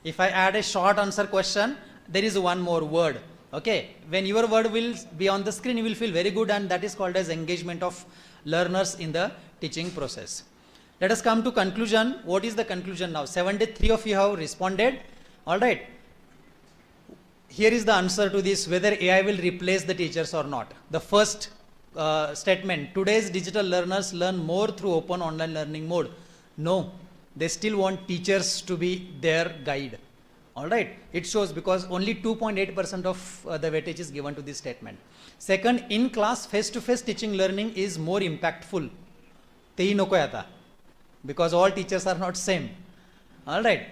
S20: If I add a short answer question, there is one more word. Okay. When your word will be on the screen, you will feel very good, and that is called as engagement of learners in the teaching process. Let us come to conclusion. What is the conclusion now? 73 of you have responded. All right. Here is the answer to this, whether AI will replace the teachers or not. The first statement, today's digital learners learn more through open online learning mode. No, they still want teachers to be their guide. All right. It shows because only 2.8% of the weightage is given to this statement. Second, in class face-to-face teaching learning is more impactful. Tehi noko ata, because all teachers are not same. All right.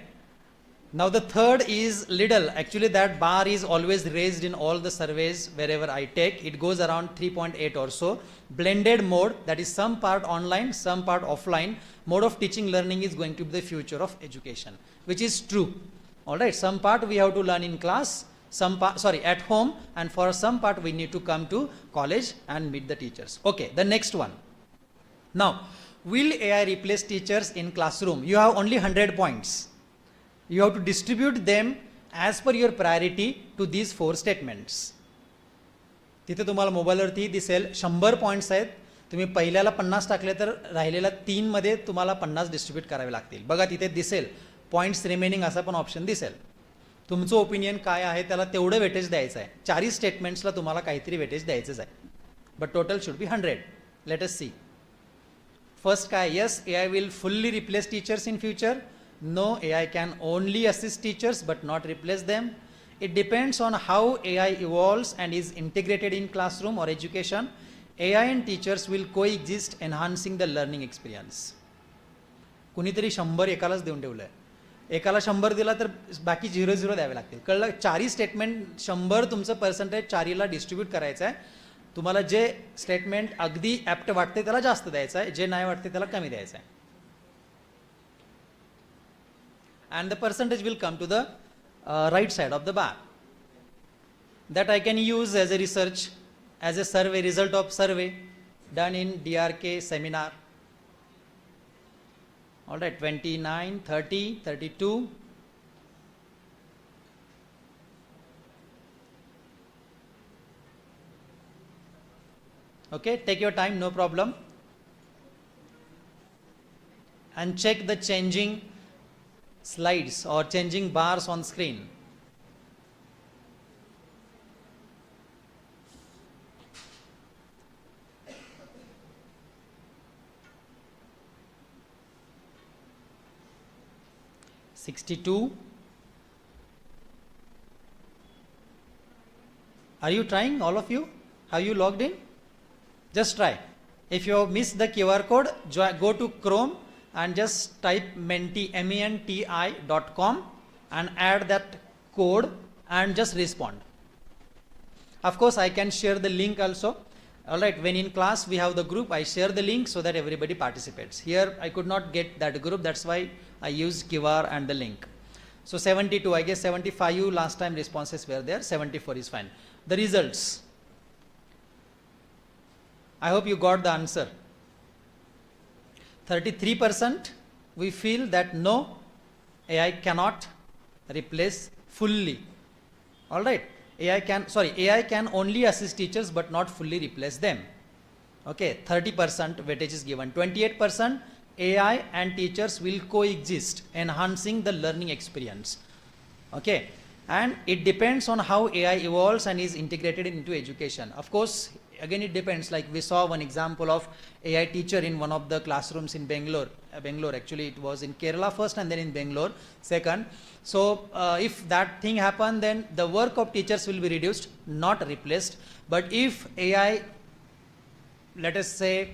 S20: Now the third is little. Actually that bar is always raised in all the surveys wherever I take. It goes around 3.8 or so. Blended mode, that is some part online, some part offline. Mode of teaching learning is going to be the future of education, which is true. All right. Some part we have to learn in class, some part, at home, and for some part we need to come to college and meet the teachers. Okay. The next one. Now, will AI replace teachers in classroom? You have only 100 points. You have to distribute them as per your priority to these 4 statements. तिथे तुम्हाला मोबाईलवरती दिसेल 100 points आहेत. तुम्ही पहिल्याला 50 टाकले तर राहिलेल्या 3 मध्ये तुम्हाला 50 डिस्ट्रीब्यूट करावे लागतील. बघा तिथे दिसेल पॉईंट्स रिमेनिंग असा पण ऑप्शन दिसेल. तुमचं ओपिनियन काय आहे त्याला तेवढं वेटेज द्यायचं आहे. 4 स्टेटमेंट्सला तुम्हाला काहीतरी वेटेज द्यायचंच आहे. But total should be 100. Let us see. First काय, yes, AI will fully replace teachers in future. No, AI can only assist teachers but not replace them. It depends on how AI evolves and is integrated in classroom or education. AI and teachers will coexist, enhancing the learning experience. कुणीतरी 100 एकालाच देऊन ठेवलं आहे. एकाला 100 दिला तर बाकी 0 द्यावे लागतील. कळलं? 4ही स्टेटमेंट 100 तुमचं पर्सेंटेज 4ला डिस्ट्रीब्यूट करायचं आहे. तुम्हाला जे स्टेटमेंट अगदी ॲप्ट वाटते त्याला जास्त द्यायचं आहे, जे नाही वाटते त्याला कमी द्यायचं आहे. And the percentage will come to the right side of the bar. That I can use as a research, as a survey, result of survey done in DRK seminar. All right, 29, 30, 32. Okay, take your time, no problem. And check the changing slides or changing bars on screen. $62. Are you trying, all of you? Have you logged in? Just try. If you missed the QR code, go to Chrome and just type menti.com and add that code and just respond. Of course, I can share the link also. All right, when in class we have the group, I share the link so that everybody participates. Here I could not get that group, that's why I used QR and the link. So 72, I guess 75 last time responses were there, 74 is fine. The results. I hope you got the answer. 33% we feel that no, AI cannot replace fully. All right, AI can only assist teachers but not fully replace them. Okay, 30% weightage is given. 28% AI and teachers will coexist, enhancing the learning experience. Okay, and it depends on how AI evolves and is integrated into education. Of course, again it depends, like we saw one example of AI teacher in one of the classrooms in Bangalore. Actually it was in Kerala first and then in Bangalore second. So if that thing happened, then the work of teachers will be reduced, not replaced. But if AI, let us say,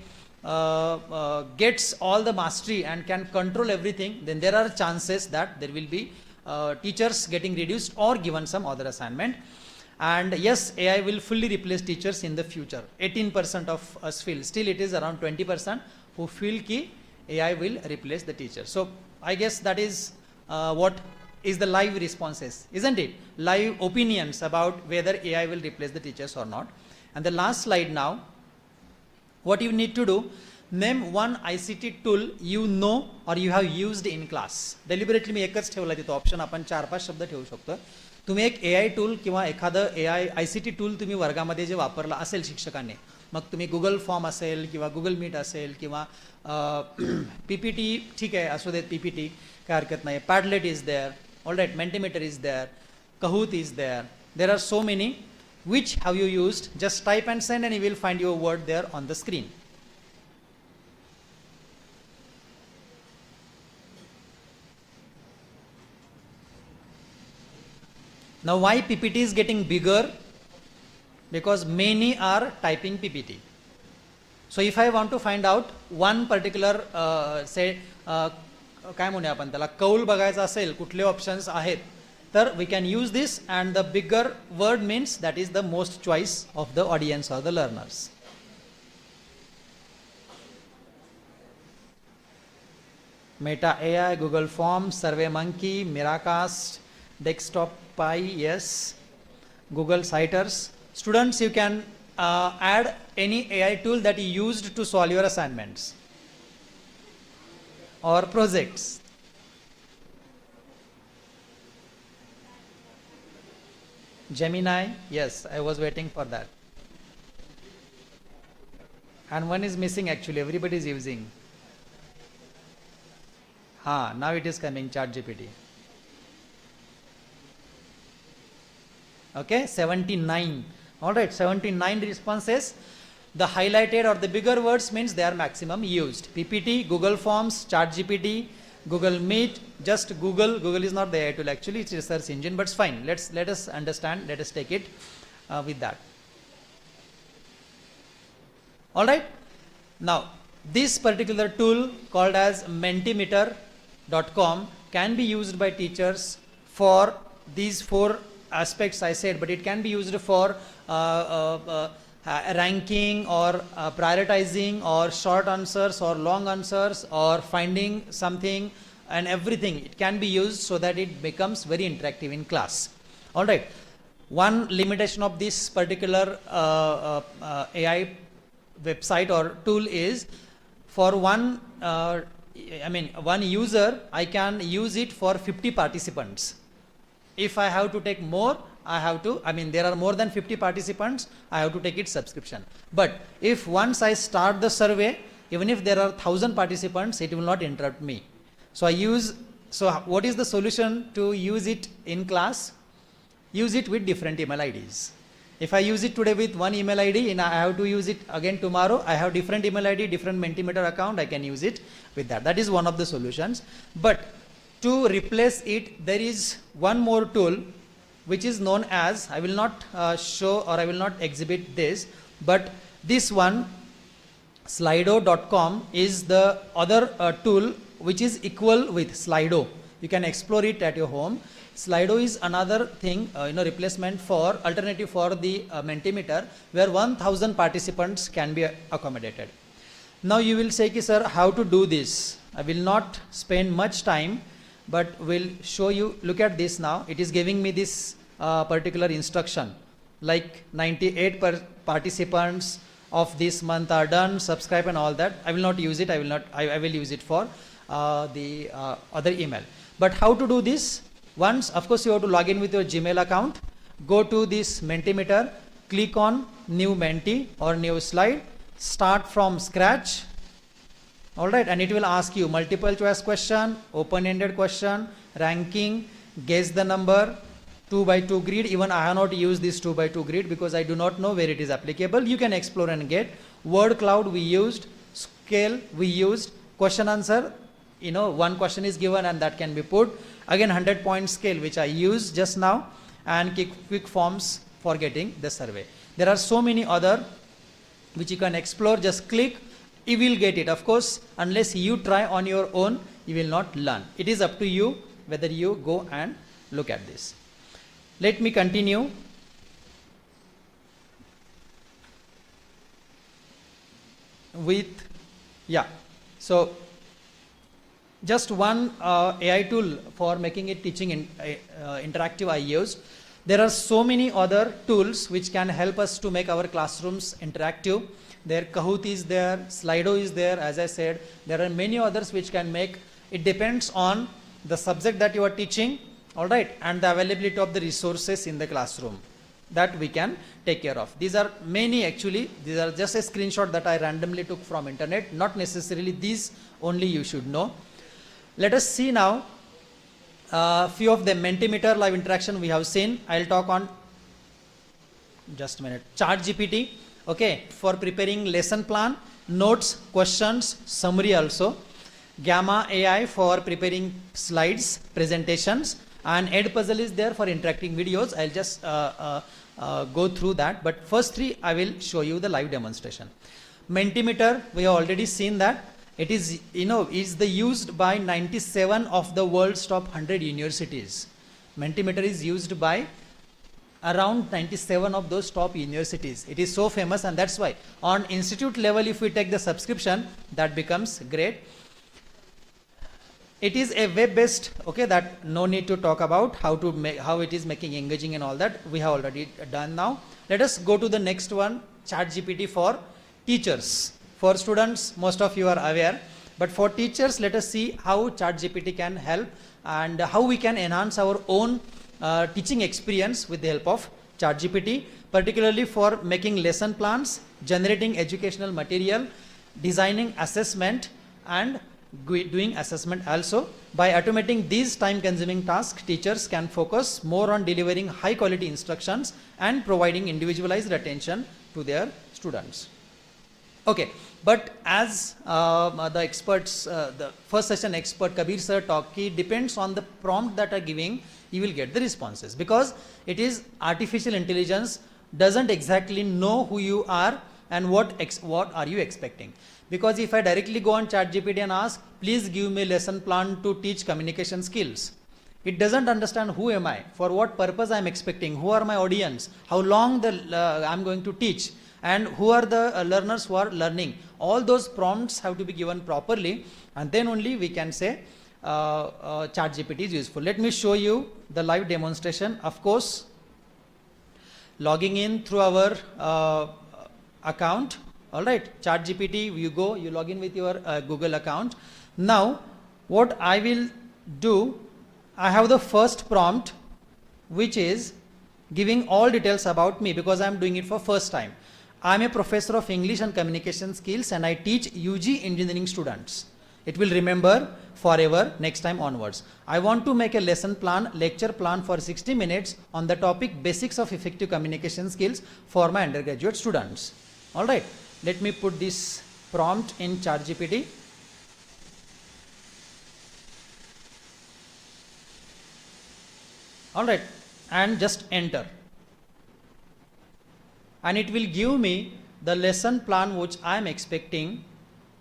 S20: gets all the mastery and can control everything, then there are chances that there will be teachers getting reduced or given some other assignment. And yes, AI will fully replace teachers in the future. 18% of us feel, still it is around 20% who feel ki AI will replace the teacher. So I guess that is what is the live responses, isn't it? Live opinions about whether AI will replace the teachers or not. And the last slide now, what you need to do, name one ICT tool you know or you have used in class. Deliberately मी एकच ठेवला तिथं option, आपण 4-5 शब्द ठेवू शकतो. तुम्ही एक AI tool किंवा एखादं AI ICT टूल तुम्ही वर्गामध्ये जे वापरला असेल शिक्षकांनी, मग तुम्ही गुगल फॉर्म असेल किंवा गुगल मीट असेल किंवा PPT, ठीक आहे असू देत PPT, काय हरकत नाही. Padlet is there, all right, Mentimeter is there, Kahoot is there. There are so many. Which have you used? Just type and send and you will find your word there on the screen. Now why PPT is getting bigger? Because many are typing PPT. So if I want to find out one particular say काय म्हणूया आपण त्याला, कौल बघायचा असेल कुठले options आहेत, तर we can use this, and the bigger word means that is the most choice of the audience or the learners. Meta AI, Google Forms, SurveyMonkey, Miracast, Desktop Pi, yes, Google Citers. Students, you can add any AI tool that you used to solve your assignments or projects. Gemini, yes, I was waiting for that. And one is missing actually, everybody is using. Now it is coming, ChatGPT. Okay, 79. All right, 79 responses. The highlighted or the bigger words means they are maximum used. PPT, Google Forms, ChatGPT, Google Meet, just Google. Google is not the AI tool actually, it's a search engine, but it's fine. Let us understand, let us take it with that. All right. Now, This particular tool called as mentimeter.com can be used by teachers for these 4 aspects I said, but it can be used for ranking or prioritizing or short answers or long answers or finding something and everything. It can be used so that it becomes very interactive in class. All right. One limitation of this particular AI website or tool is for one user, I can use it for 50 participants. If I have to take more, there are more than 50 participants, I have to take it subscription. But if once I start the survey, even if there are 1,000 participants, it will not interrupt me. So what is the solution to use it in class? Use it with different email IDs. If I use it today with one email ID and I have to use it again tomorrow, I have different email ID, different Mentimeter account, I can use it with that. That is one of the solutions. But to replace it, there is one more tool which is known as, I will not show or I will not exhibit this, but this one, Slido.com, is the other tool which is equal with Slido. You can explore it at your home. Slido is another thing, replacement for, alternative for the Mentimeter, where 1,000 participants can be accommodated. Now you will say, sir, how to do this? I will not spend much time, but will show you. Look at this now. It is giving me this particular instruction, like 98 participants of this month are done, subscribe and all that. I will not use it. I will use it for the other email. But how to do this? Once, of course, you have to log in with your Gmail account. Go to this Mentimeter, click on new Menti or new slide, start from scratch. All right, and it will ask you multiple choice question, open-ended question, ranking, guess the number, 2x2 grid. Even I have not used this 2x2 grid because I do not know where it is applicable. You can explore and get. Word cloud we used, scale we used, question answer. One question is given and that can be put. Again, 100-point scale which I used just now, and quick forms for getting the survey. There are so many other which you can explore. Just click, you will get it. Of course, unless you try on your own, you will not learn. It is up to you whether you go and look at this. Let me continue. So just one AI tool for making it teaching interactive I used. There are so many other tools which can help us to make our classrooms interactive. There Kahoot is there, Slido is there, as I said. There are many others which can make, it depends on the subject that you are teaching, all right, and the availability of the resources in the classroom that we can take care of. These are many actually, these are just a screenshot that I randomly took from internet, not necessarily these only you should know. Let us see now few of the Mentimeter live interaction we have seen. I'll talk on, just a minute, ChatGPT, okay, for preparing lesson plan, notes, questions, summary also. Gamma AI for preparing slides, presentations, and Edpuzzle is there for interacting videos. I'll just go through that, but first three I will show you the live demonstration. Mentimeter, we have already seen that. It is, is used by 97 of the world's top 100 universities. Mentimeter is used by around 97 of those top universities. It is so famous, and that's why on institute level, if we take the subscription, that becomes great. It is a web-based, okay, that no need to talk about how it is making engaging and all that. We have already done now. Let us go to the next one, ChatGPT for teachers. For students, most of you are aware, but for teachers, let us see how ChatGPT can help and how we can enhance our own teaching experience with the help of ChatGPT, particularly for making lesson plans, generating educational material, designing assessment, and doing assessment also. By automating these time-consuming tasks, teachers can focus more on delivering high-quality instructions and providing individualized attention to their students. Okay, but as the experts, the first session expert Kabir sir talked, it depends on the prompt that are giving, you will get the responses, because it is artificial intelligence, doesn't exactly know who you are and what are you expecting? Because if I directly go on ChatGPT and ask, please give me lesson plan to teach communication skills, it doesn't understand who am I, for what purpose I am expecting, who are my audience, how long I am going to teach, and who are the learners who are learning. All those prompts have to be given properly, and then only we can say ChatGPT is useful. Let me show you the live demonstration. Of course, logging in through our account. All right, ChatGPT, you go, you log in with your Google account. Now, what I will do, I have the first prompt, which is giving all details about me, because I am doing it for first time. I am a professor of English and communication skills, and I teach UG engineering students. It will remember forever next time onwards. I want to make a lesson plan, lecture plan for 60 minutes on the topic basics of effective communication skills for my undergraduate students. All right, let me put this prompt in ChatGPT. All right, and just enter. And it will give me the lesson plan which I am expecting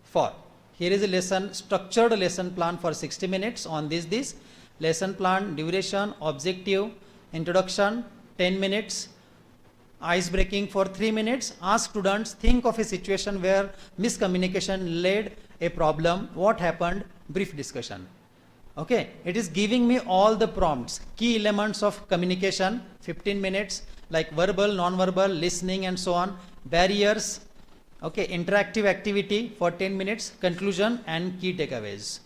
S20: for. Here is a structured lesson plan for 60 minutes on this. Lesson plan, duration, objective, introduction, 10 minutes, ice breaking for 3 minutes. Ask students, think of a situation where miscommunication led a problem, what happened, brief discussion. Okay, it is giving me all the prompts, key elements of communication, 15 minutes, like verbal, non-verbal, listening and so on, barriers, okay, interactive activity for 10 minutes, conclusion and key takeaways.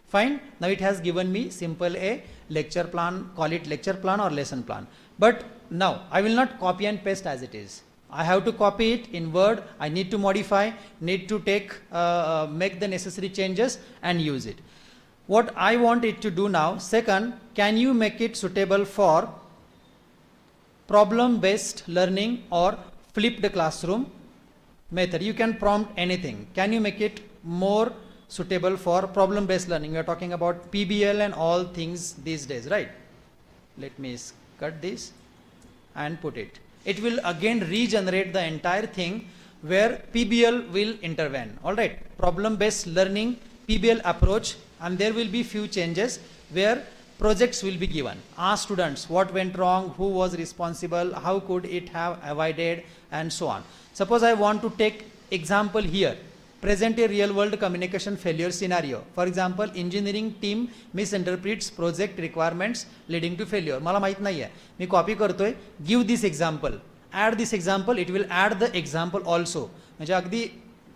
S20: Fine, now it has given me simple a lecture plan, call it lecture plan or lesson plan. But now I will not copy and paste as it is. I have to copy it in Word, I need to modify, need to make the necessary changes and use it. What I want it to do now, second, can you make it suitable for problem-based learning or flipped classroom method? You can prompt anything. Can you make it more suitable for problem-based learning? We are talking about PBL and all things these days, right? Let me cut this and put it. It will again regenerate the entire thing where PBL will intervene. All right, problem-based learning, PBL approach, and there will be few changes where projects will be given. Ask students what went wrong, who was responsible, how could it have avoided, and so on. Suppose I want to take example here, present a real world communication failure scenario. For example, engineering team misinterprets project requirements leading to failure. मला माहित नाहीये, मी copy करतोय, give this example, add this example, it will add the example also. म्हणजे अगदी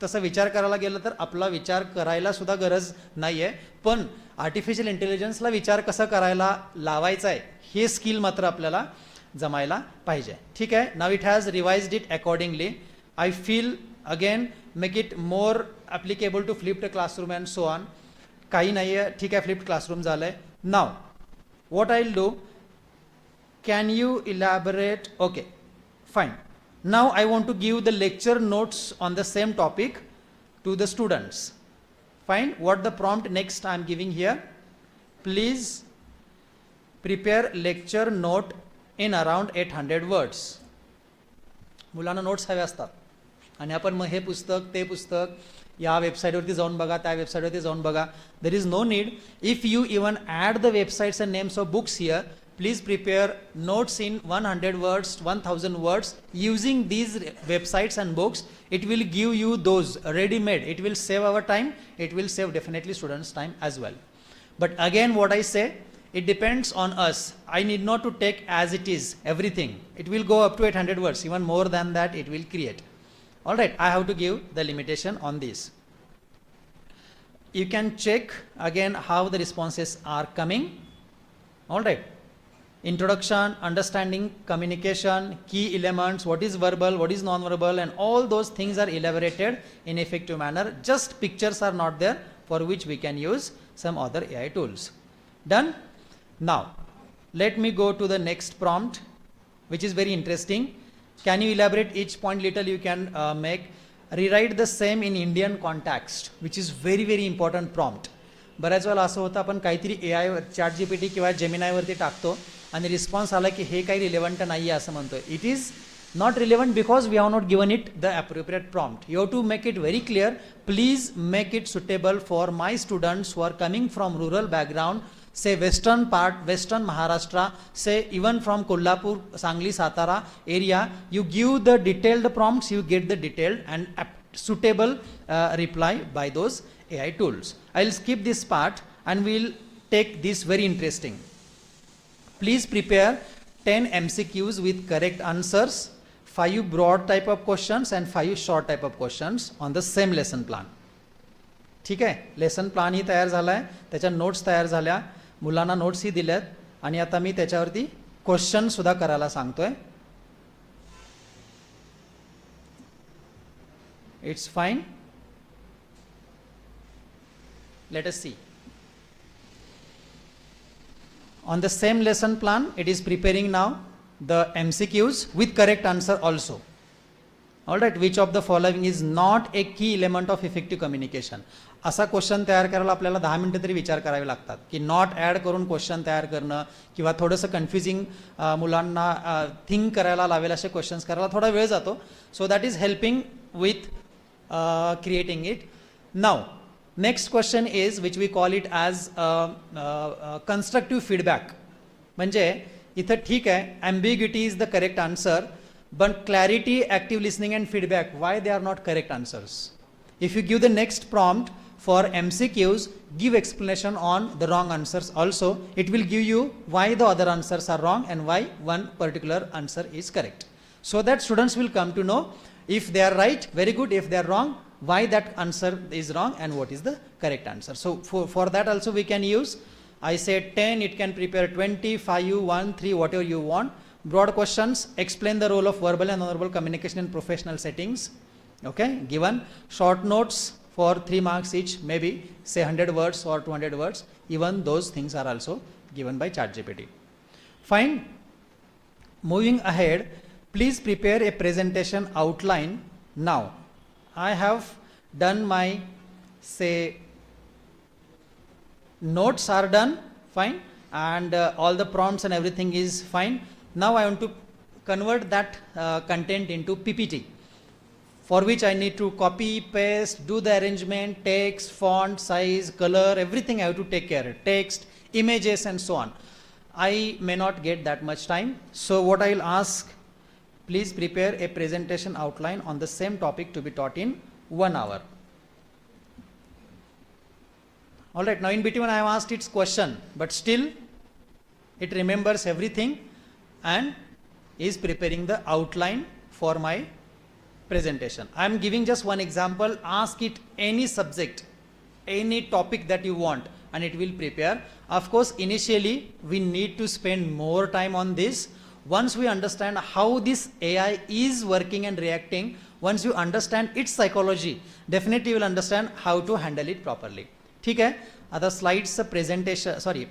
S20: तसा विचार करायला गेलं तर आपला विचार करायला सुद्धा गरज नाहीये, पण आर्टिफिशियल इंटेलिजन्सला विचार कसा करायला लावायचा आहे हे स्किल मात्र आपल्याला जमायला पाहिजे. ठीक आहे, now it has revised it accordingly. I feel again make it more applicable to flipped classroom and so on. काही नाही आहे, ठीक आहे, फ्लिप्ड क्लासरूम झालंय. Now what I will do, can you elaborate? Okay, fine. Now I want to give the lecture notes on the same topic to the students. Fine, what the prompt next I am giving here, please prepare lecture note in around 800 words. मुलांना notes हवे असतात आणि आपण मग हे पुस्तक ते पुस्तक या वेबसाईटवरती जाऊन बघा, त्या वेबसाईटवरती जाऊन बघा. There is no need. If you even add the websites and names of books here, please prepare notes in 100 words, 1000 words using these websites and books. It will give you those ready-made. It will save our time. It will save definitely students' time as well. But again, what I say, it depends on us. I need not to take as it is everything. It will go up to 800 words. Even more than that, it will create. All right, I have to give the limitation on this. You can check again how the responses are coming. All right. Introduction, understanding communication, key elements, what is verbal, what is non-verbal, and all those things are elaborated in effective manner. Just pictures are not there, for which we can use some other AI tools. Done? Now, let me go to the next prompt, which is very interesting. Can you elaborate each point little? You can make. Rewrite the same in Indian context, which is very, very important prompt. बऱ्याच वेळा असं होतं, आपण काहीतरी AI ChatGPT किंवा जेमिनायवरती टाकतो आणि response आला की हे काही रिलेव्हंट नाही आहे असं म्हणतोय. It is Not relevant because we have not given it the appropriate prompt. You have to make it very clear. Please make it suitable for my students who are coming from rural background, say western part, western Maharashtra, say even from Kolhapur, Sangli, Satara area. You give the detailed prompts, you get the detailed and suitable reply by those AI tools. I'll skip this part and we'll take this very interesting. Please prepare 10 MCQs with correct answers, 5 broad type of questions and 5 short type of questions on the same lesson plan. ठीक आहे, lesson plan ही तयार झाला आहे, त्याच्या notes तयार झाल्या, मुलांना notes ही दिल्यात आणि आता मी त्याच्यावरती क्वेश्चन सुद्धा करायला सांगतोय. It's fine. Let us see. On the same lesson plan, it is preparing now the MCQs with correct answer also. Alright, which of the following is not a key element of effective communication? असा question तयार करायला आपल्याला 10 मिनिटं तरी विचार करावे लागतात की नॉट ॲड करून क्वेश्चन तयार करणं किंवा थोडंसं कन्फ्युजिंग मुलांना थिंक करायला लावेल असे क्वेश्चन्स करायला थोडा वेळ जातो. So that is helping with creating it. Now, next question is which we call it as constructive feedback. म्हणजे इथं ठीक आहे, ambiguity is the correct answer, but clarity, active listening and feedback, why they are not correct answers? If you give the next prompt for MCQs, give explanation on the wrong answers also. It will give you why the other answers are wrong and why one particular answer is correct. So that students will come to know if they are right, very good. If they are wrong, why that answer is wrong and what is the correct answer. So for that also we can use, I said 10, it can prepare 20, 5, 1, 3, whatever you want. Broad questions, explain the role of verbal and non-verbal communication in professional settings. Okay, given. Short notes for 3 marks each, maybe say 100 words or 200 words. Even those things are also given by ChatGPT. Fine. Moving ahead, please prepare a presentation outline now. I have done my, say, notes are done, fine, and all the prompts and everything is fine. Now I want to convert that content into PPT, for which I need to copy, paste, do the arrangement, text, font, size, color, everything I have to take care of, text, images and so on. I may not get that much time, so what I will ask, please prepare a presentation outline on the same topic to be taught in 1 hour. Alright, now in between I have asked its question, but still it remembers everything and is preparing the outline for my presentation. I am giving just one example. Ask it any subject, any topic that you want and it will prepare. Of course, initially we need to spend more time on this. Once we understand how this AI is working and reacting, once you understand its psychology, definitely you will understand how to handle it properly. ठीक आहे, आता स्लाइड्सचं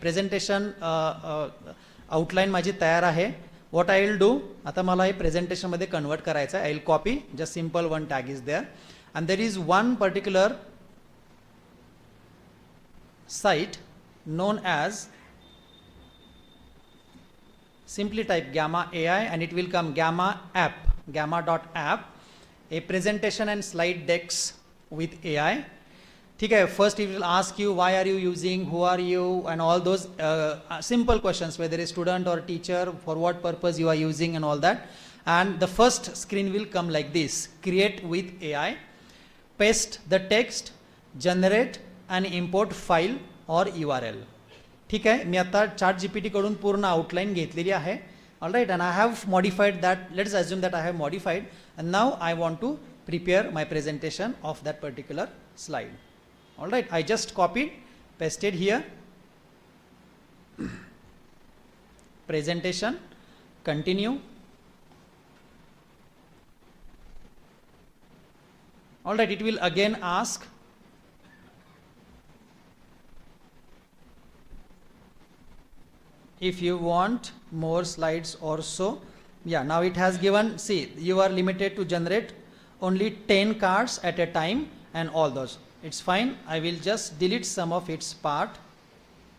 S20: presentation outline माझी तयार आहे. What I will do, आता मला हे प्रेझेंटेशनमध्ये convert करायचं आहे. I will copy, just simple one tag is there and there is one particular site known as, simply type gamma AI and it will come gamma app, gamma.app, a presentation and slide decks with AI. ठीक है, first it will ask you why are you using, who are you and all those simple questions, whether a student or teacher, for what purpose you are using and all that. And the first screen will come like this, create with AI, paste the text, generate and import file or URL. ठीक आहे, मी आता ChatGPT कडून पूर्ण outline घेतलेली आहे. Alright, and I have modified that. Let's assume that I have modified and now I want to prepare my presentation of that particular slide. Alright, I just copied, pasted here, presentation, continue. Alright, it will again ask if you want more slides or so. Yeah, now it has given, see, you are limited to generate only 10 cards at a time and all those. It's fine. I will just delete some of its part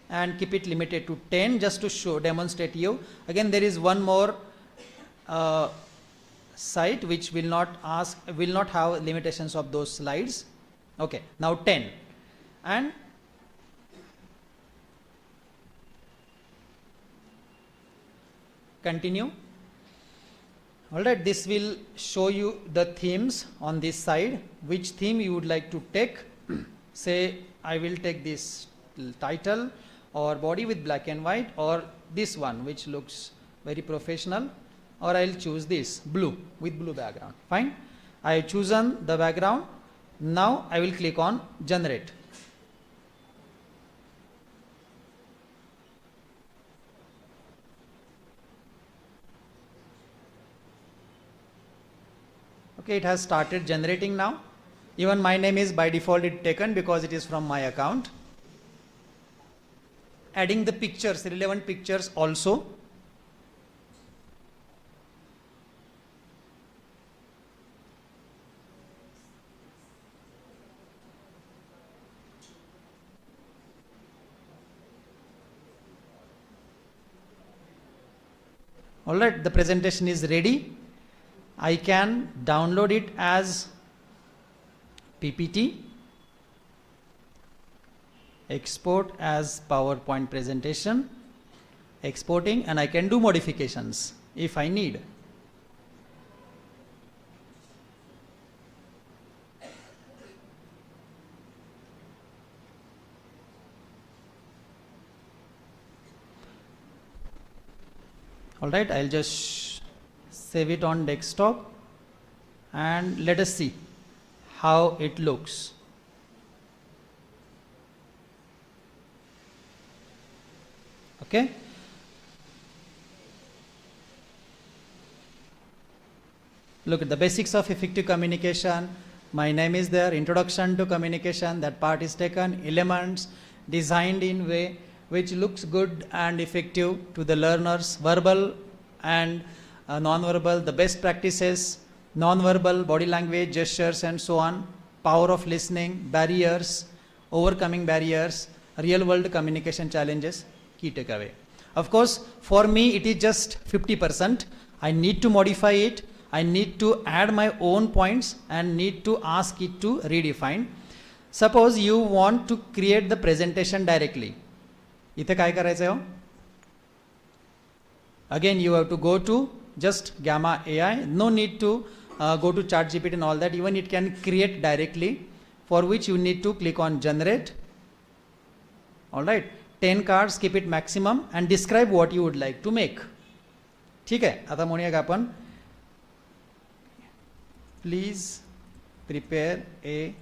S20: and keep it limited to 10 just to show, demonstrate you. Again, there is one more site which will not have limitations of those slides. Okay, now 10 and continue. Alright, this will show you the themes on this side, which theme you would like to take. Say I will take this title or body with black and white, or this one which looks very professional, or I'll choose this blue with blue background. Fine, I have chosen the background. Now I will click on generate. Okay, it has started generating now. Even my name is by default taken because it is from my account. Adding the pictures, relevant pictures also. Alright, the presentation is ready. I can download it as PPT, export as PowerPoint presentation, exporting, and I can do modifications if I need. Alright, I'll just save it on desktop and let us see how it looks. Okay. Look at the basics of effective communication. My name is there, introduction to communication, that part is taken, elements designed in way which looks good and effective to the learners, verbal and non-verbal, the best practices, non-verbal, body language, gestures and so on, power of listening, barriers, overcoming barriers, real world communication challenges, key takeaway. Of course, for me it is just 50%. I need to modify it. I need to add my own points and need to ask it to redefine. Suppose you want to create the presentation directly. इथे काय करायचं हो? Again you have to go to just Gamma AI. No need to go to ChatGPT and all that. Even it can create directly, for which you need to click on generate. Alright, 10 cards, keep it maximum and describe what you would like to make. ठीक है, आता म्हणूया का आपण please prepare a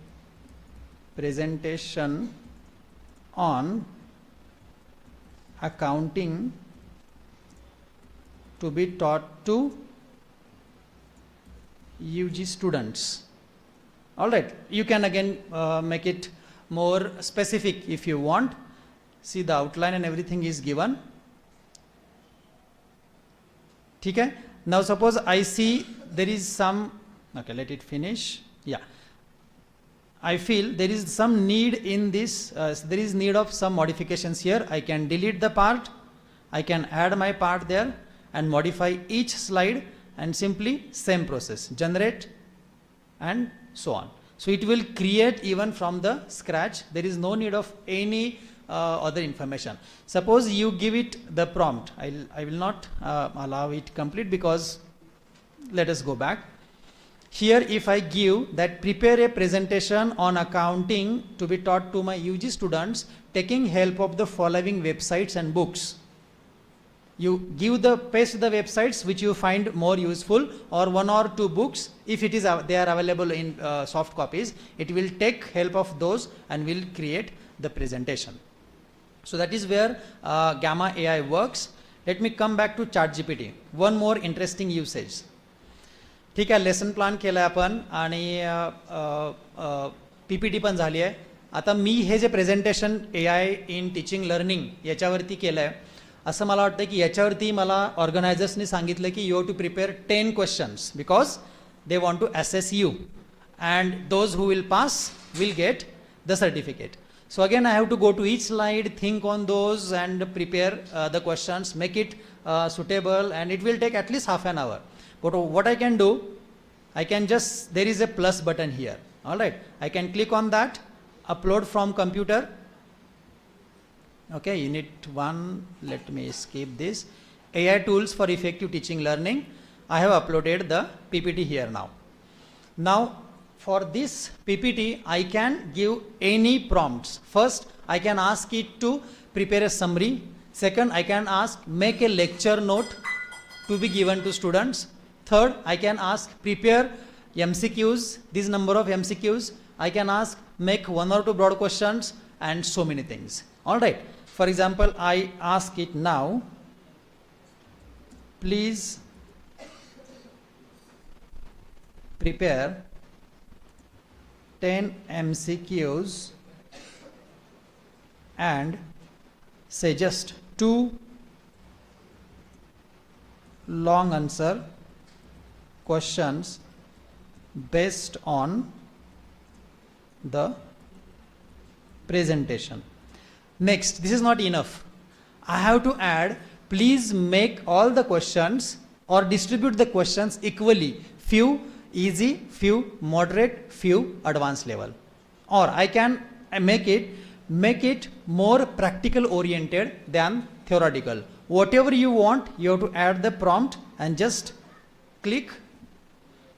S20: presentation on accounting to be taught to UG students. Alright, you can again make it more specific if you want. See, the outline and everything is given. Okay? Now suppose I see there is some, okay, let it finish. Yeah, I feel there is some need in this, there is need of some modifications here. I can delete the part, I can add my part there and modify each slide, and simply same process, generate and so on. So it will create even from the scratch. There is no need of any other information. Suppose you give it the prompt. I will not allow it complete because let us go back. Here if I give that prepare a presentation on accounting to be taught to my UG students taking help of the following websites and books. You give the paste the websites which you find more useful, or one or two books if it is they are available in soft copies. It will take help of those and will create the presentation. So that is where Gamma AI works. Let me come back to ChatGPT. One more interesting usage. ठीक आहे, lesson plan केलं आहे आपण आणि PPT पण झाली आहे. आता मी हे जे presentation AI in teaching learning याच्यावरती केलं आहे, असं मला वाटतं की याच्यावरती मला ऑर्गनायझर्सनी सांगितलं की you have to prepare 10 questions because they want to assess you and those who will pass will get the certificate. So again I have to go to each slide, think on those and prepare the questions, make it suitable, and it will take at least half an hour. But what I can do, I can just, there is a plus button here. All right, I can click on that, upload from computer. Okay, unit 1, let me skip this. AI tools for effective teaching learning. I have uploaded the PPT here now. Now, for this PPT, I can give any prompts. First, I can ask it to prepare a summary. Second, I can ask, make a lecture note to be given to students. Third, I can ask, prepare MCQs, this number of MCQs. I can ask, make 1 or 2 broad questions, and so many things. All right. For example, I ask it now, please prepare 10 MCQs and suggest 2 long answer questions based on the presentation. Next, this is not enough. I have to add, please make all the questions or distribute the questions equally. Few easy, few moderate, few advanced level. Or I can make it more practical oriented than theoretical. Whatever you want, you have to add the prompt and just click.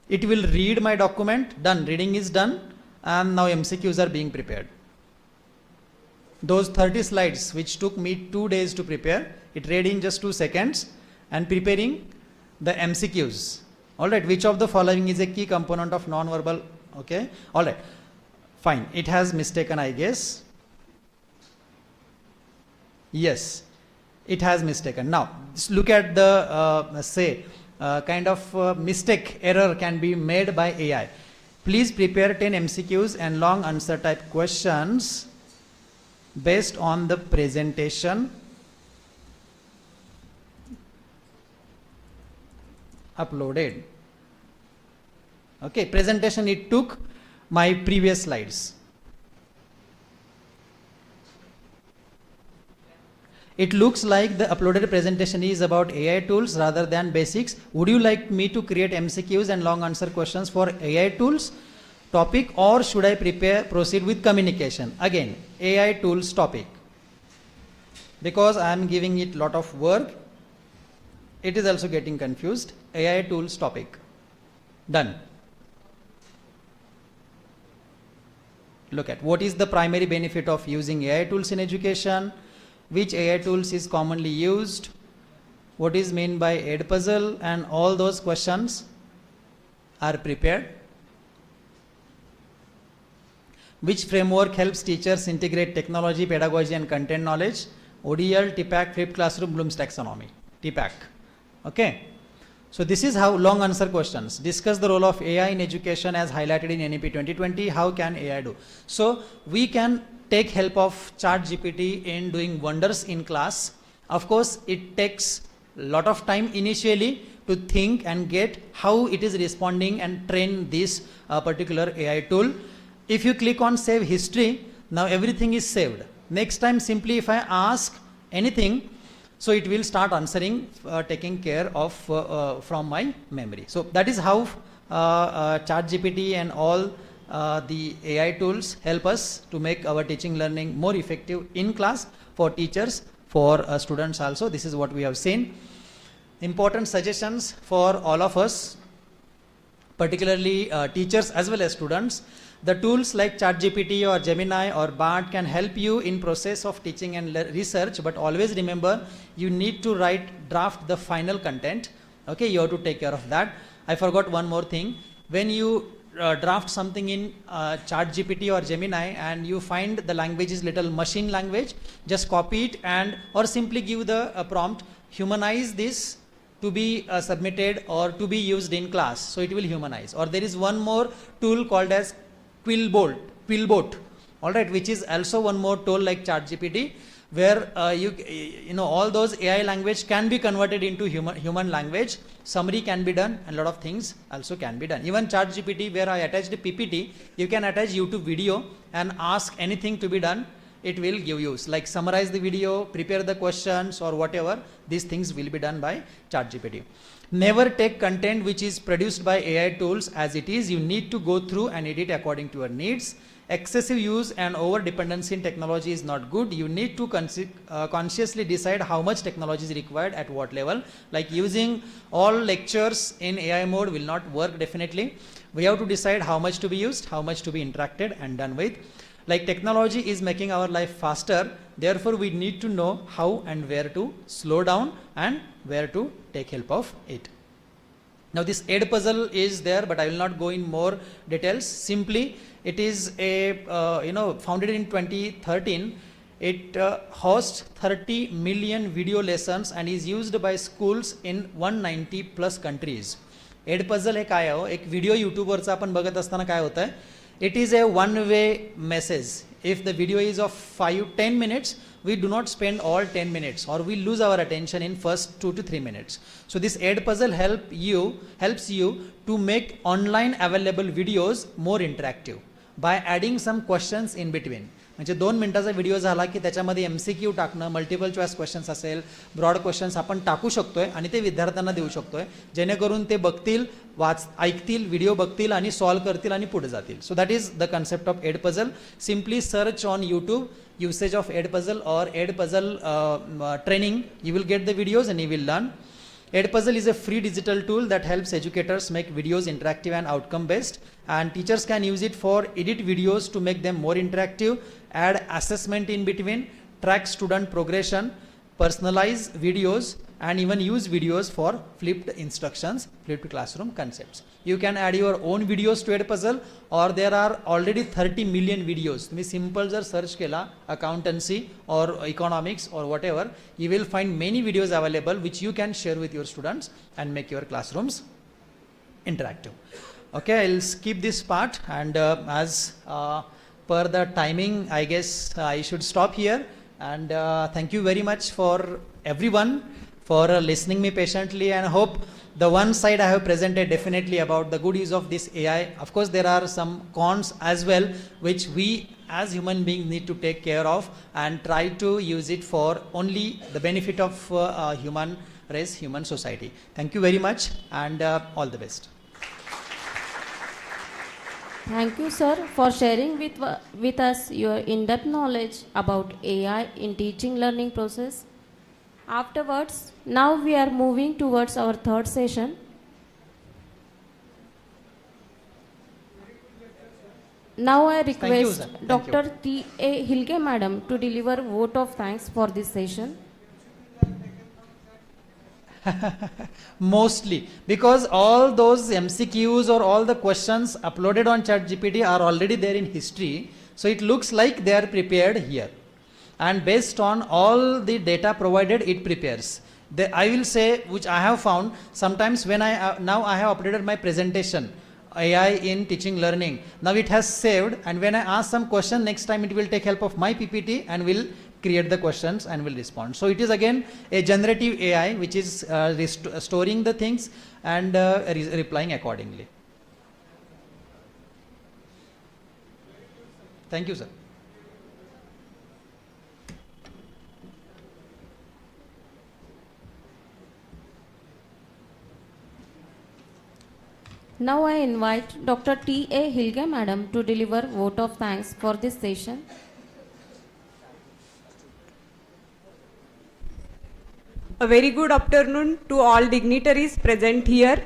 S20: It will read my document. Done. Reading is done. And now MCQs are being prepared. Those 30 slides which took me 2 days to prepare, it read in just 2 seconds and preparing the MCQs. Alright, which of the following is a key component of non-verbal? Okay, alright, fine. It has mistaken, I guess. Yes, it has mistaken. Now, just look at the, kind of mistake, error can be made by AI. Please prepare 10 MCQs and long answer type questions based on the presentation uploaded. Okay, presentation, it took my previous slides. It looks like the uploaded presentation is about AI tools rather than basics. Would you like me to create MCQs and long answer questions for AI tools topic, or should I proceed with communication? Again, AI tools topic. Because I am giving it lot of work, it is also getting confused. AI tools topic. Done. Look at what is the primary benefit of using AI tools in education, which AI tools is commonly used, what is meant by Edpuzzle, and all those questions are prepared. Which framework helps teachers integrate technology, pedagogy and content knowledge? ODL, TPAC, Flipped Classroom, Bloom's Taxonomy. TPAC. Okay. So this is how long answer questions. Discuss the role of AI in education as highlighted in NEP 2020. How can AI do? So we can take help of ChatGPT in doing wonders in class. Of course, it takes a lot of time initially to think and get how it is responding and train this particular AI tool. If you click on save history, now everything is saved. Next time, simply if I ask anything, so it will start answering, taking care of from my memory. So that is how ChatGPT and all the AI tools help us to make our teaching learning more effective in class for teachers, for students also. This is what we have seen. Important suggestions for all of us, particularly teachers as well as students. The tools like ChatGPT or Gemini or Bard can help you in process of teaching and research, but always remember you need to draft the final content. Okay, you have to take care of that. I forgot one more thing. When you draft something in ChatGPT or Gemini and you find the language is little machine language, just copy it and or simply give the prompt, humanize this to be submitted or to be used in class. So it will humanize. Or there is one more tool called as Quillbot, all right, which is also one more tool like ChatGPT, where you know all those AI language can be converted into human language. Summary can be done, and a lot of things also can be done. Even ChatGPT, where I attached a PPT, you can attach YouTube video and ask anything to be done it will give you. Like summarize the video, prepare the questions or whatever, these things will be done by ChatGPT. Never take content which is produced by AI tools as it is. You need to go through and edit according to your needs. Excessive use and over dependency in technology is not good. You need to consciously decide how much technology is required at what level. Like using all lectures in AI mode will not work definitely. We have to decide how much to be used, how much to be interacted and done with. Like technology is making our life faster, therefore we need to know how and where to slow down and where to take help of it. Now this Edpuzzle is there, but I will not go in more details. Simply, it is a founded in 2013. It hosts 30 million video lessons and is used by schools in 190 plus countries. Edpuzzle हे काय हो, एक video यूट्यूबवरचा आपण बघत असताना काय होतं आहे, it is a one-way message. If the video is of 5-10 minutes, we do not spend all 10 minutes or we lose our attention in first 2 to 3 minutes. So this Edpuzzle helps you to make online available videos more interactive by adding some questions in between. म्हणजे 2 मिनिटाचा video झाला की त्याच्यामध्ये MCQ टाकणं, multiple choice questions असेल, broad questions आपण टाकू शकतोय आणि ते विद्यार्थ्यांना देऊ शकतोय, जेणेकरून ते बघतील, ऐकतील, व्हिडिओ बघतील आणि सॉल्व करतील आणि पुढे जातील. So that is the concept of Edpuzzle. Simply search on YouTube usage of Edpuzzle or Edpuzzle training. You will get the videos and you will learn. Edpuzzle is a free digital tool that helps educators make videos interactive and outcome based, and teachers can use it for edit videos to make them more interactive, add assessment in between, track student progression, personalize videos and even use videos for flipped instructions, flipped classroom concepts. You can add your own videos to Edpuzzle or there are already 30 million videos. तुम्ही simple जर search केला accountancy or economics or whatever, you will find many videos available which you can share with your students and make your classrooms interactive. Okay, I'll skip this part and as per the timing, I guess I should stop here and thank you very much for everyone for listening me patiently, and hope the one side I have presented definitely about the good use of this AI. Of course, there are some cons as well, which we as human beings need to take care of and try to use it for only the benefit of human race, human society. Thank you very much and all the best.
S19: Thank you, sir, for sharing with us your in-depth knowledge about AI in teaching learning process. Afterwards, now we are moving towards our third session. Now I request Dr. T.A. Hilge Madam to deliver vote of thanks for this session.
S20: Mostly, because all those MCQs or all the questions uploaded on ChatGPT are already there in history, so it looks like they are prepared here. And based on all the data provided, it prepares. I will say, which I have found, sometimes when now I have updated my presentation, AI in teaching learning, now it has saved, and when I ask some question, next time it will take help of my PPT and will create the questions and will respond. So it is again a generative AI which is storing the things and replying accordingly. Thank you, sir.
S19: Now I invite Dr. T.A. Hilge Madam to deliver vote of thanks for this session.
S21: A very good afternoon to all dignitaries present here.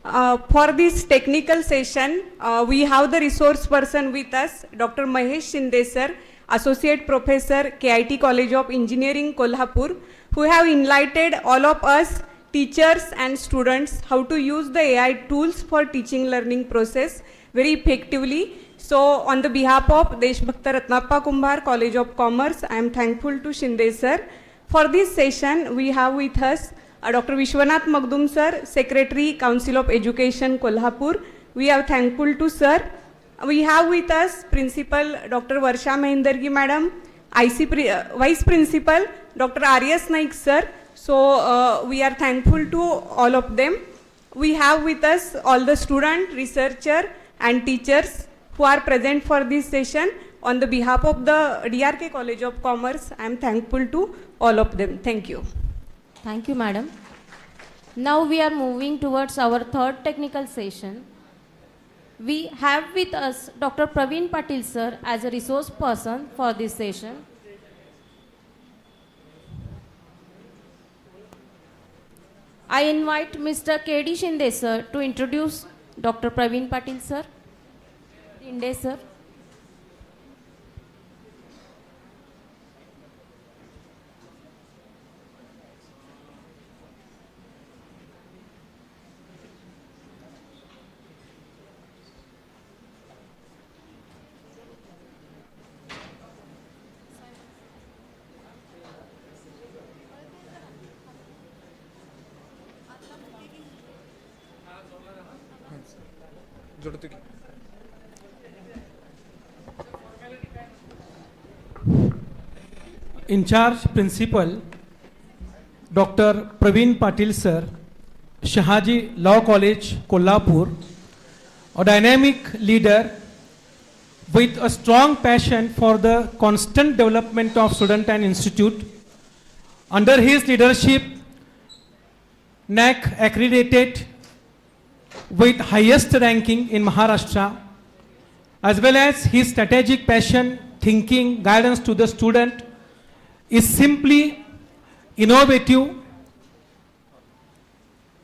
S21: For this technical session, we have the resource person with us, Dr. Mahesh Shinde sir, Associate Professor, KIT College of Engineering, Kolhapur, who have enlightened all of us, teachers and students, how to use the AI tools for teaching learning process very effectively. So on the behalf of Deshbhakta Ratnappa Kumbhar College of Commerce, I am thankful to Shinde sir. For this session, we have with us Dr. Vishwanath Magdum sir, Secretary, Council of Education, Kolhapur. We are thankful to sir. We have with us Principal Dr. Varsha Mahendargi Madam, Vice Principal Dr. Aryas Naik sir. So we are thankful to all of them. We have with us all the student, researcher and teachers who are present for this session. On the behalf of the DRK College of Commerce, I am thankful to all of them. Thank you.
S19: Thank you, madam. Now we are moving towards our third technical session. We have with us Dr. Praveen Patil sir as a resource person for this session. I invite Mr. K.D. Shinde sir to introduce Dr. Praveen Patil sir. Shinde sir.
S1: In charge principal Dr. Praveen Patil sir, Shahaji Law College, Kolhapur, a dynamic leader with a strong passion for the constant development of student and institute. Under his leadership, NAC accredited with highest ranking in Maharashtra, as well as his strategic passion, thinking, guidance to the student is simply innovative.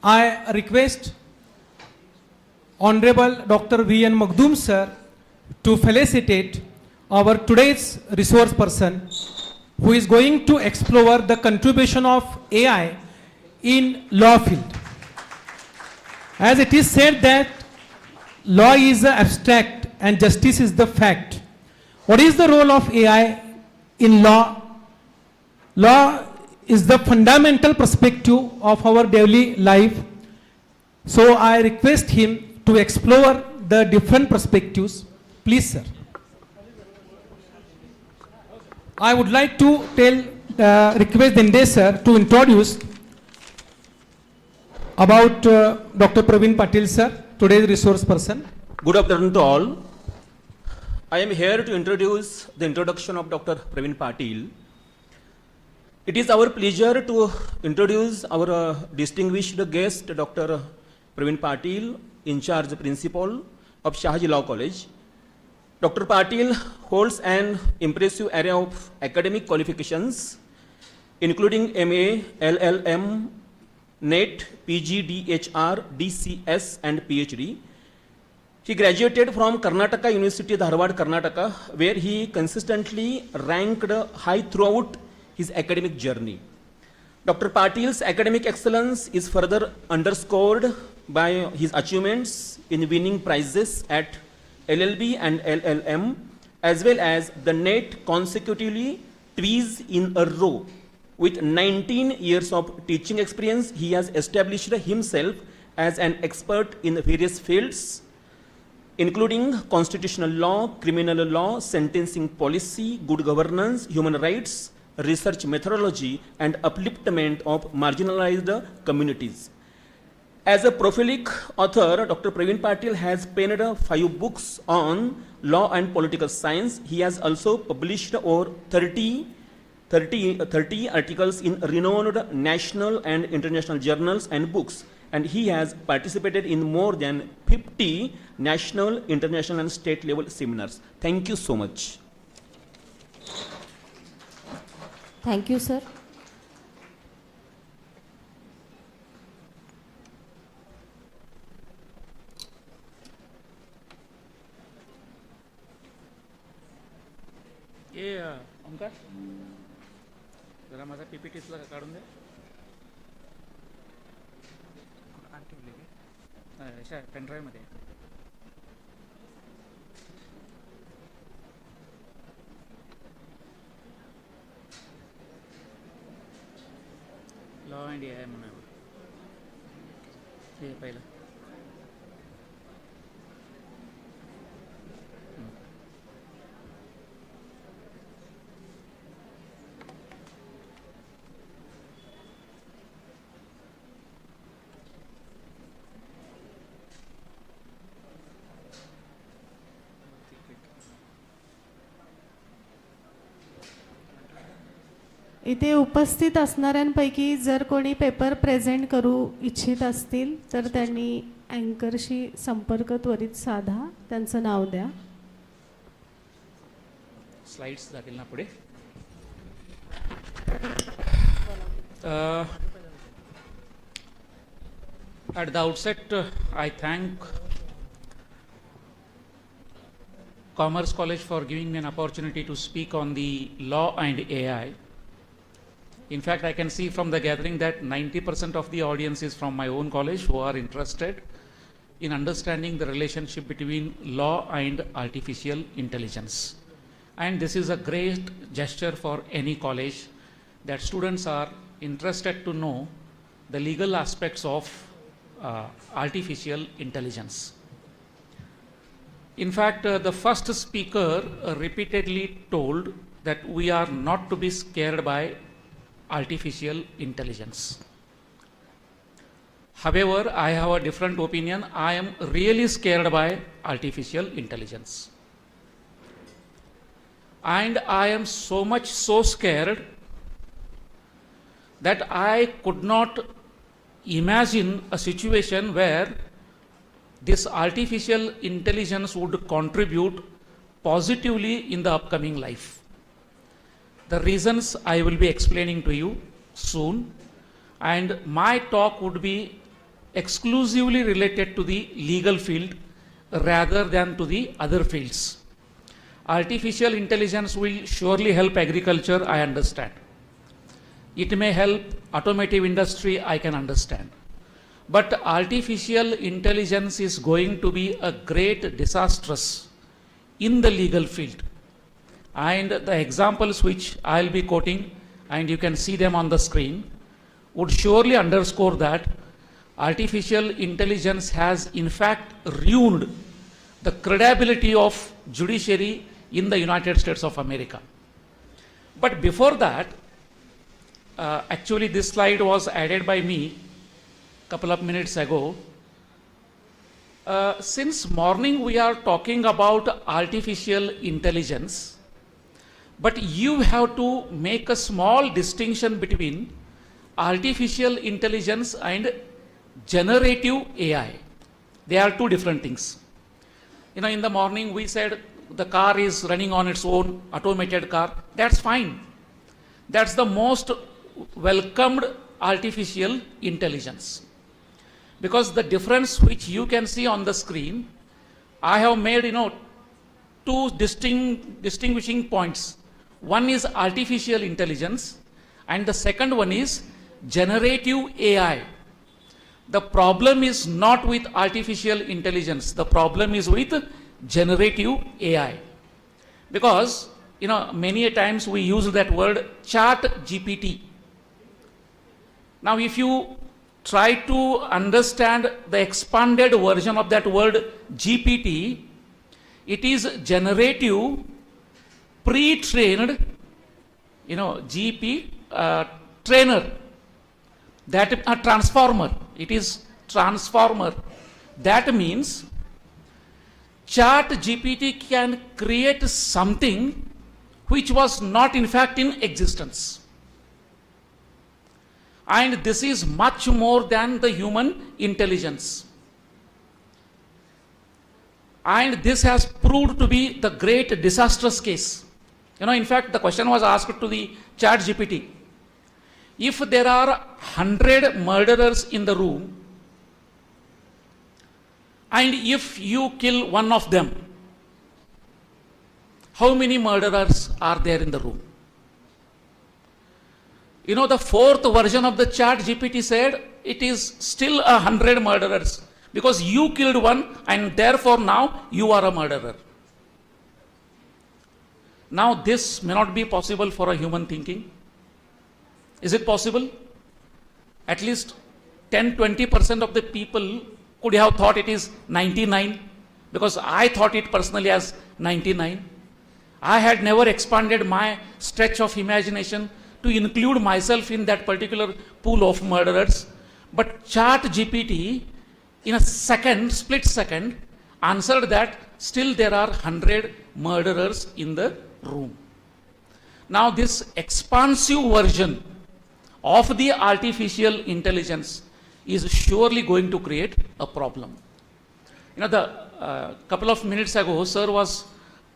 S1: I request Honorable Dr. V.N. Magdum sir to felicitate our today's resource person who is going to explore the contribution of AI in law field. As it is said that law is the abstract and justice is the fact. What is the role of AI in law? Law is the fundamental perspective of our daily life. So I request him to explore the different perspectives. Please, sir. I would like to request Dinde sir to introduce about Dr. Praveen Patil sir, today's resource person.
S2: Good afternoon to all. I am here to introduce the introduction of Dr. Praveen Patil. It is our pleasure to introduce our distinguished guest, Dr. Praveen Patil, in charge principal of Shahaji Law College. Dr. Patil holds an impressive array of academic qualifications, including MA, LLM, NET, PG, DHR, DCS, and PhD. He graduated from Karnataka University, Dharwad, Karnataka, where he consistently ranked high throughout his academic journey. Dr. Patil's academic excellence is further underscored by his achievements in winning prizes at LLB and LLM, as well as the NET consecutively twice in a row. With 19 years of teaching experience, he has established himself as an expert in various fields, including constitutional law, criminal law, sentencing policy, good governance, human rights, research methodology, and upliftment of marginalized communities. As a prolific author, Dr. Praveen Patil has penned 5 books on law and political science. He has also published over 30 articles in renowned national and international journals and books, and he has participated in more than 50 national, international, and state level seminars. Thank you so much.
S19: Thank you, sir.
S11: ओंकार जरा माझा PPTसला काढून दे. अशा pen drive मध्ये law and AI म्हणून हे पहिलं.
S5: इथे उपस्थित असणाऱ्यांपैकी जर कोणी पेपर प्रेझेंट करू इच्छित असतील तर त्यांनी अँकरशी संपर्क त्वरित साधा, त्यांचं नाव द्या.
S6: स्लाइड्स जातील ना पुढे. At the outset, I thank Commerce College for giving me an opportunity to speak on the law and AI. In fact, I can see from the gathering that 90% of the audience is from my own college who are interested in understanding the relationship between law and artificial intelligence. And this is a great gesture for any college that students are interested to know the legal aspects of artificial intelligence. In fact, the first speaker repeatedly told that we are not to be scared by artificial intelligence. However, I have a different opinion. I am really scared by artificial intelligence. And I am so much so scared that I could not imagine a situation where this artificial intelligence would contribute positively in the upcoming life. The reasons I will be explaining to you soon, and my talk would be exclusively related to the legal field rather than to the other fields. Artificial intelligence will surely help agriculture, I understand. It may help automotive industry, I can understand. But artificial intelligence is going to be a great disastrous in the legal field. And the examples which I'll be quoting, and you can see them on the screen, would surely underscore that artificial intelligence has in fact ruined the credibility of judiciary in the United States of America. But before that, actually this slide was added by me couple of minutes ago. Since morning we are talking about artificial intelligence, but you have to make a small distinction between artificial intelligence and generative AI. They are two different things. You know, in the morning we said the car is running on its own, automated car. That's fine. That's the most welcomed artificial intelligence. Because the difference which you can see on the screen, I have made, two distinguishing points. One is artificial intelligence and the second one is generative AI. The problem is not with artificial intelligence. The problem is with generative AI. Because, many a times we use that word chat GPT. Now, if you try to understand the expanded version of that word GPT, it is generative pre-trained, GP trainer, that a transformer. It is transformer. That means chat GPT can create something which was not in fact in existence. And this is much more than the human intelligence. And this has proved to be the great disastrous case. In fact, the question was asked to the chat GPT. If there are 100 murderers in the room, and if you kill one of them, how many murderers are there in the room? The fourth version of the chat GPT said it is still 100 murderers because you killed one and therefore now you are a murderer. Now this may not be possible for a human thinking. Is it possible? At least 10-20% of the people could have thought it is 99 because I thought it personally as 99. I had never expanded my stretch of imagination to include myself in that particular pool of murderers. But chat GPT in a split second, answered that still there are 100 murderers in the room. Now this expansive version of the artificial intelligence is surely going to create a problem. You know, the couple of minutes ago, sir was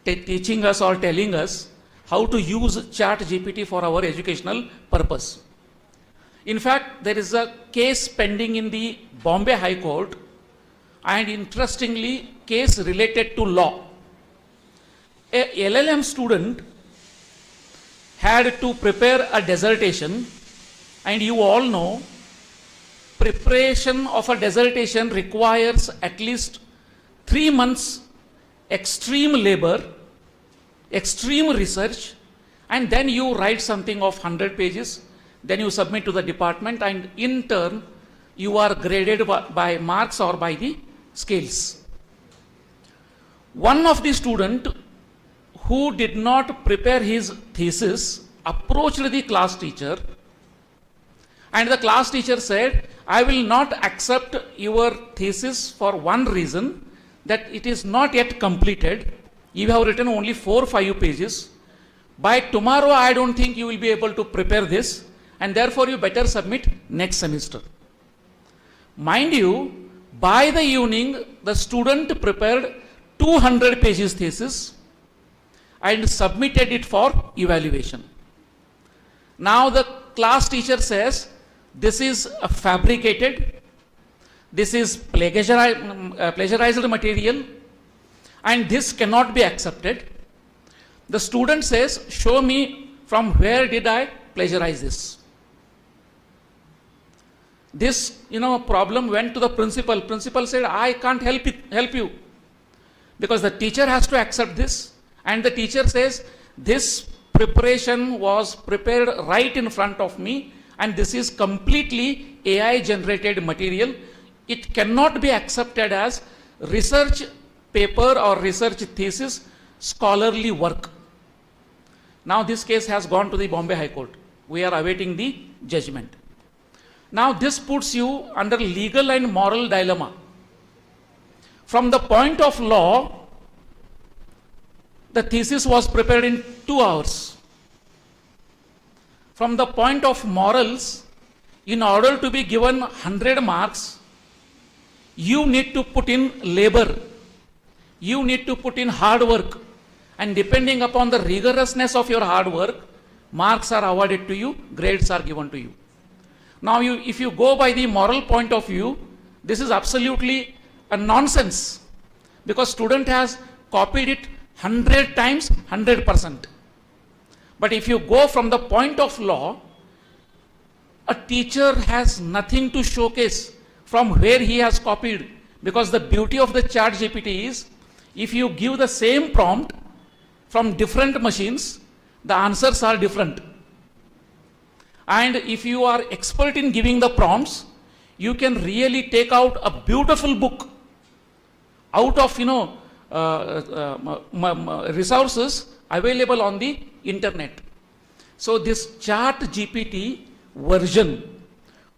S6: teaching us or telling us how to use ChatGPT for our educational purpose. In fact, there is a case pending in the Bombay High Court, and interestingly, case related to law. A LLM student had to prepare a dissertation, and you all know preparation of a dissertation requires at least 3 months extreme labor, extreme research, and then you write something of 100 pages, then you submit to the department, and in turn you are graded by marks or by the scales. One of the student who did not prepare his thesis approached the class teacher, and the class teacher said, I will not accept your thesis for one reason, that it is not yet completed. You have written only 4 or 5 pages. By tomorrow, I don't think you will be able to prepare this, and therefore you better submit next semester. Mind you, by the evening, the student prepared 200 pages thesis and submitted it for evaluation. Now the class teacher says, this is a fabricated, this is plagiarized material, and this cannot be accepted. The student says, show me from where did I plagiarize this. This, problem went to the principal. Principal said, I can't help you, because the teacher has to accept this, and the teacher says, this preparation was prepared right in front of me, and this is completely AI generated material. It cannot be accepted as research paper or research thesis, scholarly work. Now this case has gone to the Bombay High Court. We are awaiting the judgment. Now this puts you under legal and moral dilemma. From the point of law, the thesis was prepared in 2 hours. From the point of morals, in order to be given 100 marks, you need to put in labor, you need to put in hard work, and depending upon the rigorousness of your hard work, marks are awarded to you, grades are given to you. Now if you go by the moral point of view, this is absolutely a nonsense, because student has copied it 100 times, 100%. But if you go from the point of law, a teacher has nothing to showcase from where he has copied, because the beauty of the ChatGPT is, if you give the same prompt from different machines, the answers are different. And if you are expert in giving the prompts, you can really take out a beautiful book out of resources available on the internet. So this ChatGPT version,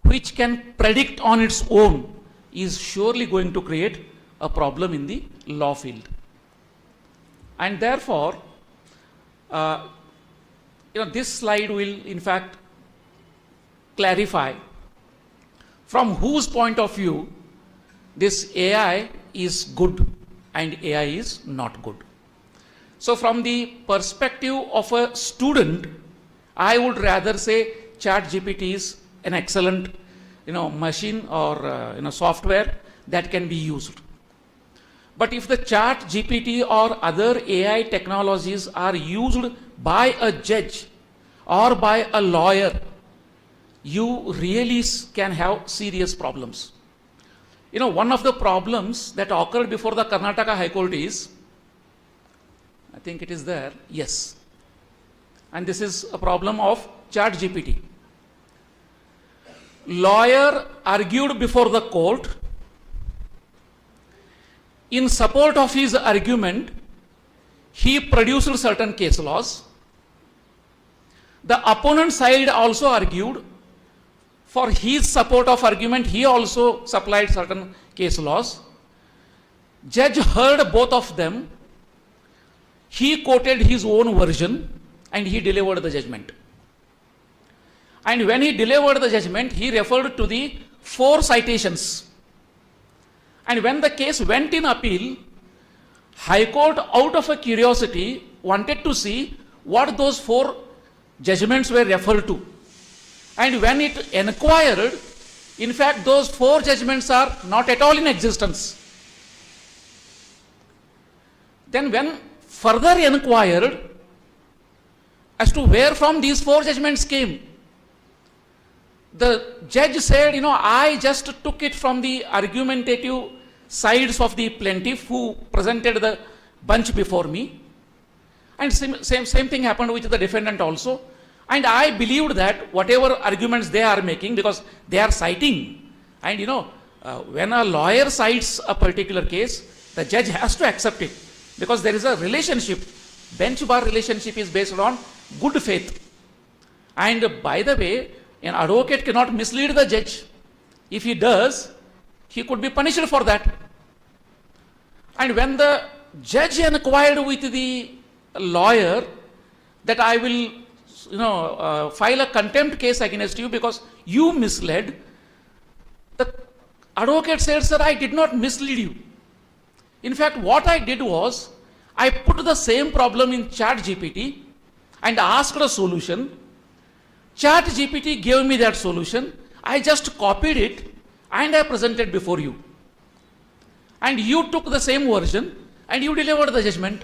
S6: which can predict on its own, is surely going to create a problem in the law field. And therefore, this slide will in fact clarify from whose point of view this AI is good and AI is not good. So from the perspective of a student, I would rather say ChatGPT is an excellent machine or software that can be used. But if the ChatGPT or other AI technologies are used by a judge or by a lawyer, you really can have serious problems. One of the problems that occurred before the Karnataka High Court is, I think it is there, yes. And this is a problem of ChatGPT. Lawyer argued before the court. In support of his argument, he produced certain case laws. The opponent side also argued. For his support of argument, he also supplied certain case laws. Judge heard both of them. He quoted his own version and he delivered the judgment. And when he delivered the judgment, he referred to the 4 citations. And when the case went in appeal, High Court, out of a curiosity, wanted to see what those 4 judgments were referred to. And when it inquired, in fact, those 4 judgments are not at all in existence. Then when further inquired as to where from these 4 judgments came, the judge said, I just took it from the argumentative sides of the plaintiff who presented the bunch before me. And same thing happened with the defendant also. And I believed that whatever arguments they are making, because they are citing, and when a lawyer cites a particular case, the judge has to accept it, because there is a relationship. Bench bar relationship is based on good faith. And by the way, an advocate cannot mislead the judge. If he does, he could be punished for that. And when the judge inquired with the lawyer that I will file a contempt case against you because you misled, the advocate said, sir, I did not mislead you. In fact, what I did was, I put the same problem in ChatGPT and asked a solution. ChatGPT gave me that solution. I just copied it and I presented before you. And you took the same version and you delivered the judgment.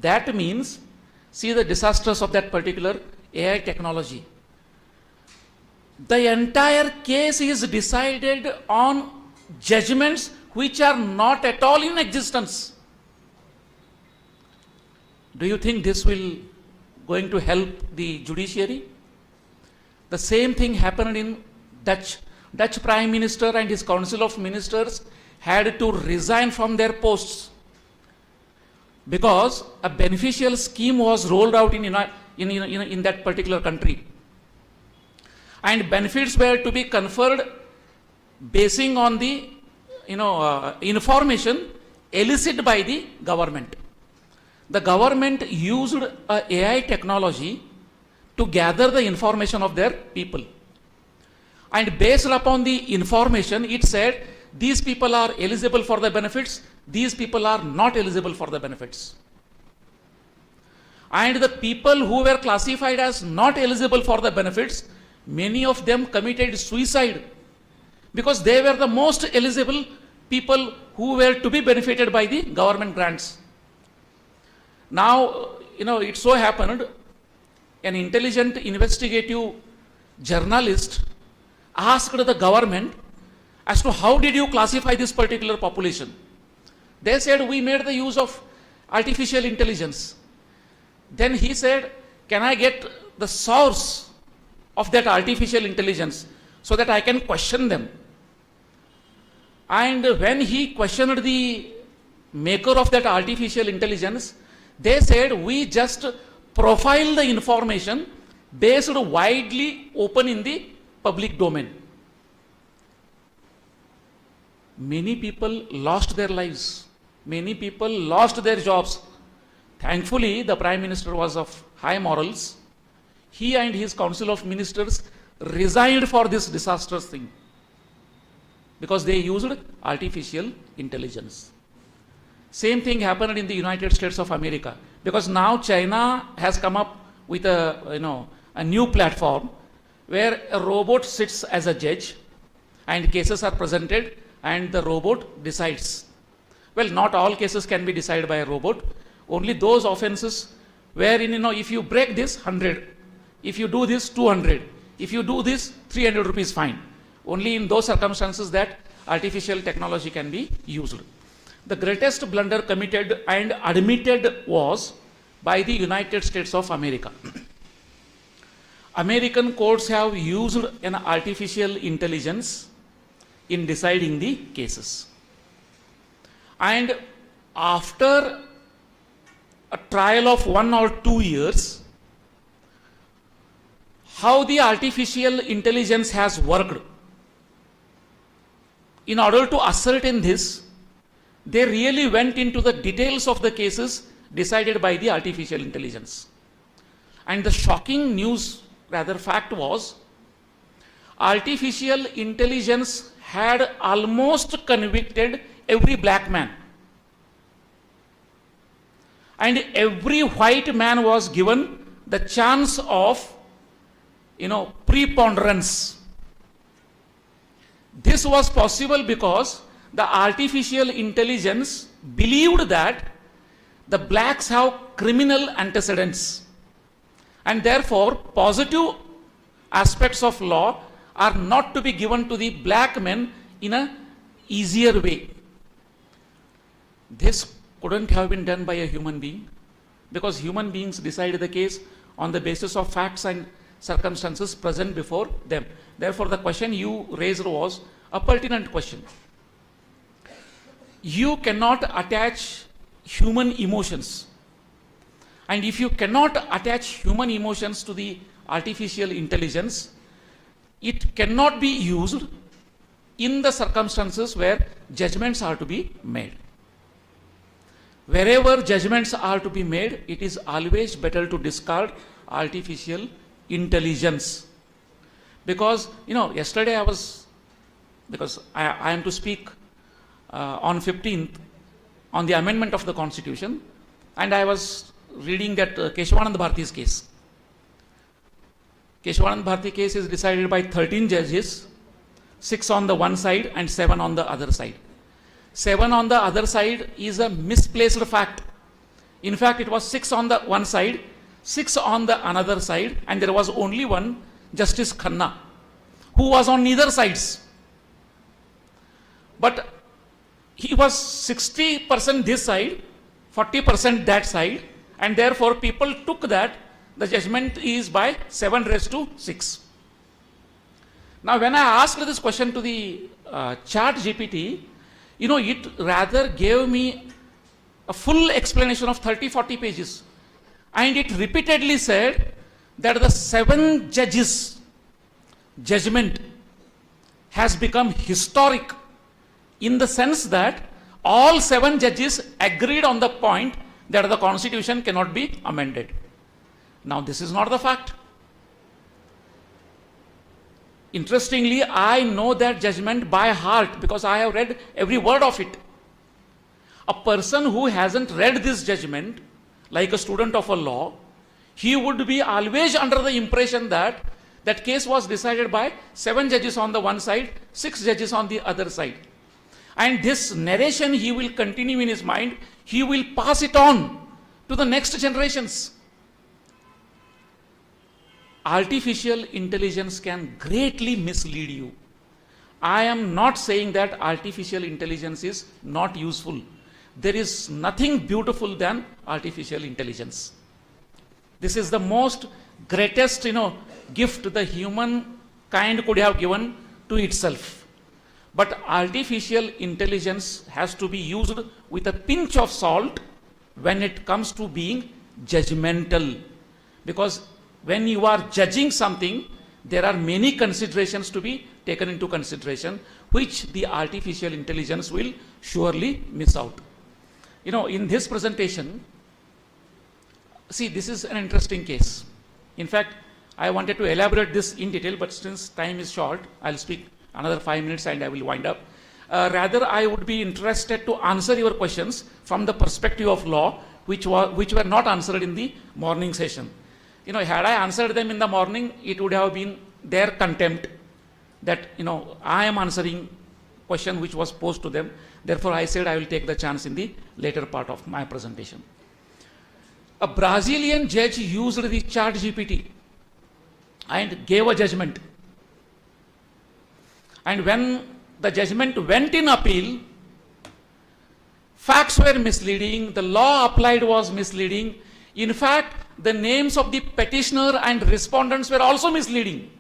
S6: That means, see the disasters of that particular AI technology. The entire case is decided on judgments which are not at all in existence. Do you think this will going to help the judiciary? The same thing happened in Dutch Prime Minister and his Council of Ministers had to resign from their posts because a beneficial scheme was rolled out in that particular country. And benefits were to be conferred basing on the information elicited by the government. The government used AI technology to gather the information of their people. And based upon the information, it said, these people are eligible for the benefits, these people are not eligible for the benefits. And the people who were classified as not eligible for the benefits, many of them committed suicide because they were the most eligible people who were to be benefited by the government grants. Now, it so happened, an intelligent investigative journalist asked the government as to how did you classify this particular population. They said, we made the use of artificial intelligence. Then he said, can I get the source of that artificial intelligence so that I can question them? And when he questioned the maker of that artificial intelligence, they said, we just profile the information based widely open in the public domain. Many people lost their lives. Many people lost their jobs. Thankfully, the Prime Minister was of high morals. He and his Council of Ministers resigned for this disastrous thing because they used artificial intelligence. Same thing happened in the United States of America because now China has come up with a new platform where a robot sits as a judge and cases are presented and the robot decides. Well, not all cases can be decided by a robot. Only those offenses wherein, if you break this, 100. If you do this, 200. If you do this, 300 rupees fine. Only in those circumstances that artificial technology can be used. The greatest blunder committed and admitted was by the United States of America. American courts have used an artificial intelligence in deciding the cases. And after a trial of 1 or 2 years, how the artificial intelligence has worked. In order to ascertain this, they really went into the details of the cases decided by the artificial intelligence. And the shocking news, rather fact was, artificial intelligence had almost convicted every black man. And every white man was given the chance of, preponderance. This was possible because the artificial intelligence believed that the blacks have criminal antecedents, and therefore positive aspects of law are not to be given to the black men in a easier way. This couldn't have been done by a human being, because human beings decide the case on the basis of facts and circumstances present before them. Therefore, the question you raised was a pertinent question. You cannot attach human emotions, and if you cannot attach human emotions to the artificial intelligence, it cannot be used in the circumstances where judgments are to be made. Wherever judgments are to be made, it is always better to discard artificial intelligence. Because, yesterday I am to speak on 15th on the amendment of the Constitution, and I was reading that Keshavanand Bharati's case. Keshavanand Bharati case is decided by 13 judges, 6 on the one side and 7 on the other side. 7 on the other side is a misplaced fact. In fact, it was 6 on the one side, 6 on the another side, and there was only one, Justice Khanna, who was on neither sides. But he was 60% this side, 40% that side, and therefore people took that the judgment is by 7:6. Now, when I asked this question to the chat GPT, it rather gave me a full explanation of 30-40 pages. And it repeatedly said that the 7 judges' judgment has become historic, in the sense that all 7 judges agreed on the point that the Constitution cannot be amended. Now, this is not the fact. Interestingly, I know that judgment by heart because I have read every word of it. A person who hasn't read this judgment, like a student of a law, he would be always under the impression that that case was decided by 7 judges on the one side, 6 judges on the other side. And this narration he will continue in his mind, he will pass it on to the next generations. Artificial intelligence can greatly mislead you. I am not saying that artificial intelligence is not useful. There is nothing beautiful than artificial intelligence. This is the most greatest, gift the human kind could have given to itself. But artificial intelligence has to be used with a pinch of salt when it comes to being judgmental. Because when you are judging something, there are many considerations to be taken into consideration, which the artificial intelligence will surely miss out. In this presentation, see, this is an interesting case. In fact, I wanted to elaborate this in detail, but since time is short, I'll speak another 5 minutes and I will wind up. Rather, I would be interested to answer your questions from the perspective of law, which were not answered in the morning session. Had I answered them in the morning, it would have been their contempt that, I am answering question which was posed to them. Therefore, I said I will take the chance in the later part of my presentation. A Brazilian judge used the chat GPT and gave a judgment. And when the judgment went in appeal, facts were misleading, the law applied was misleading. In fact, the names of the petitioner and respondents were also misleading.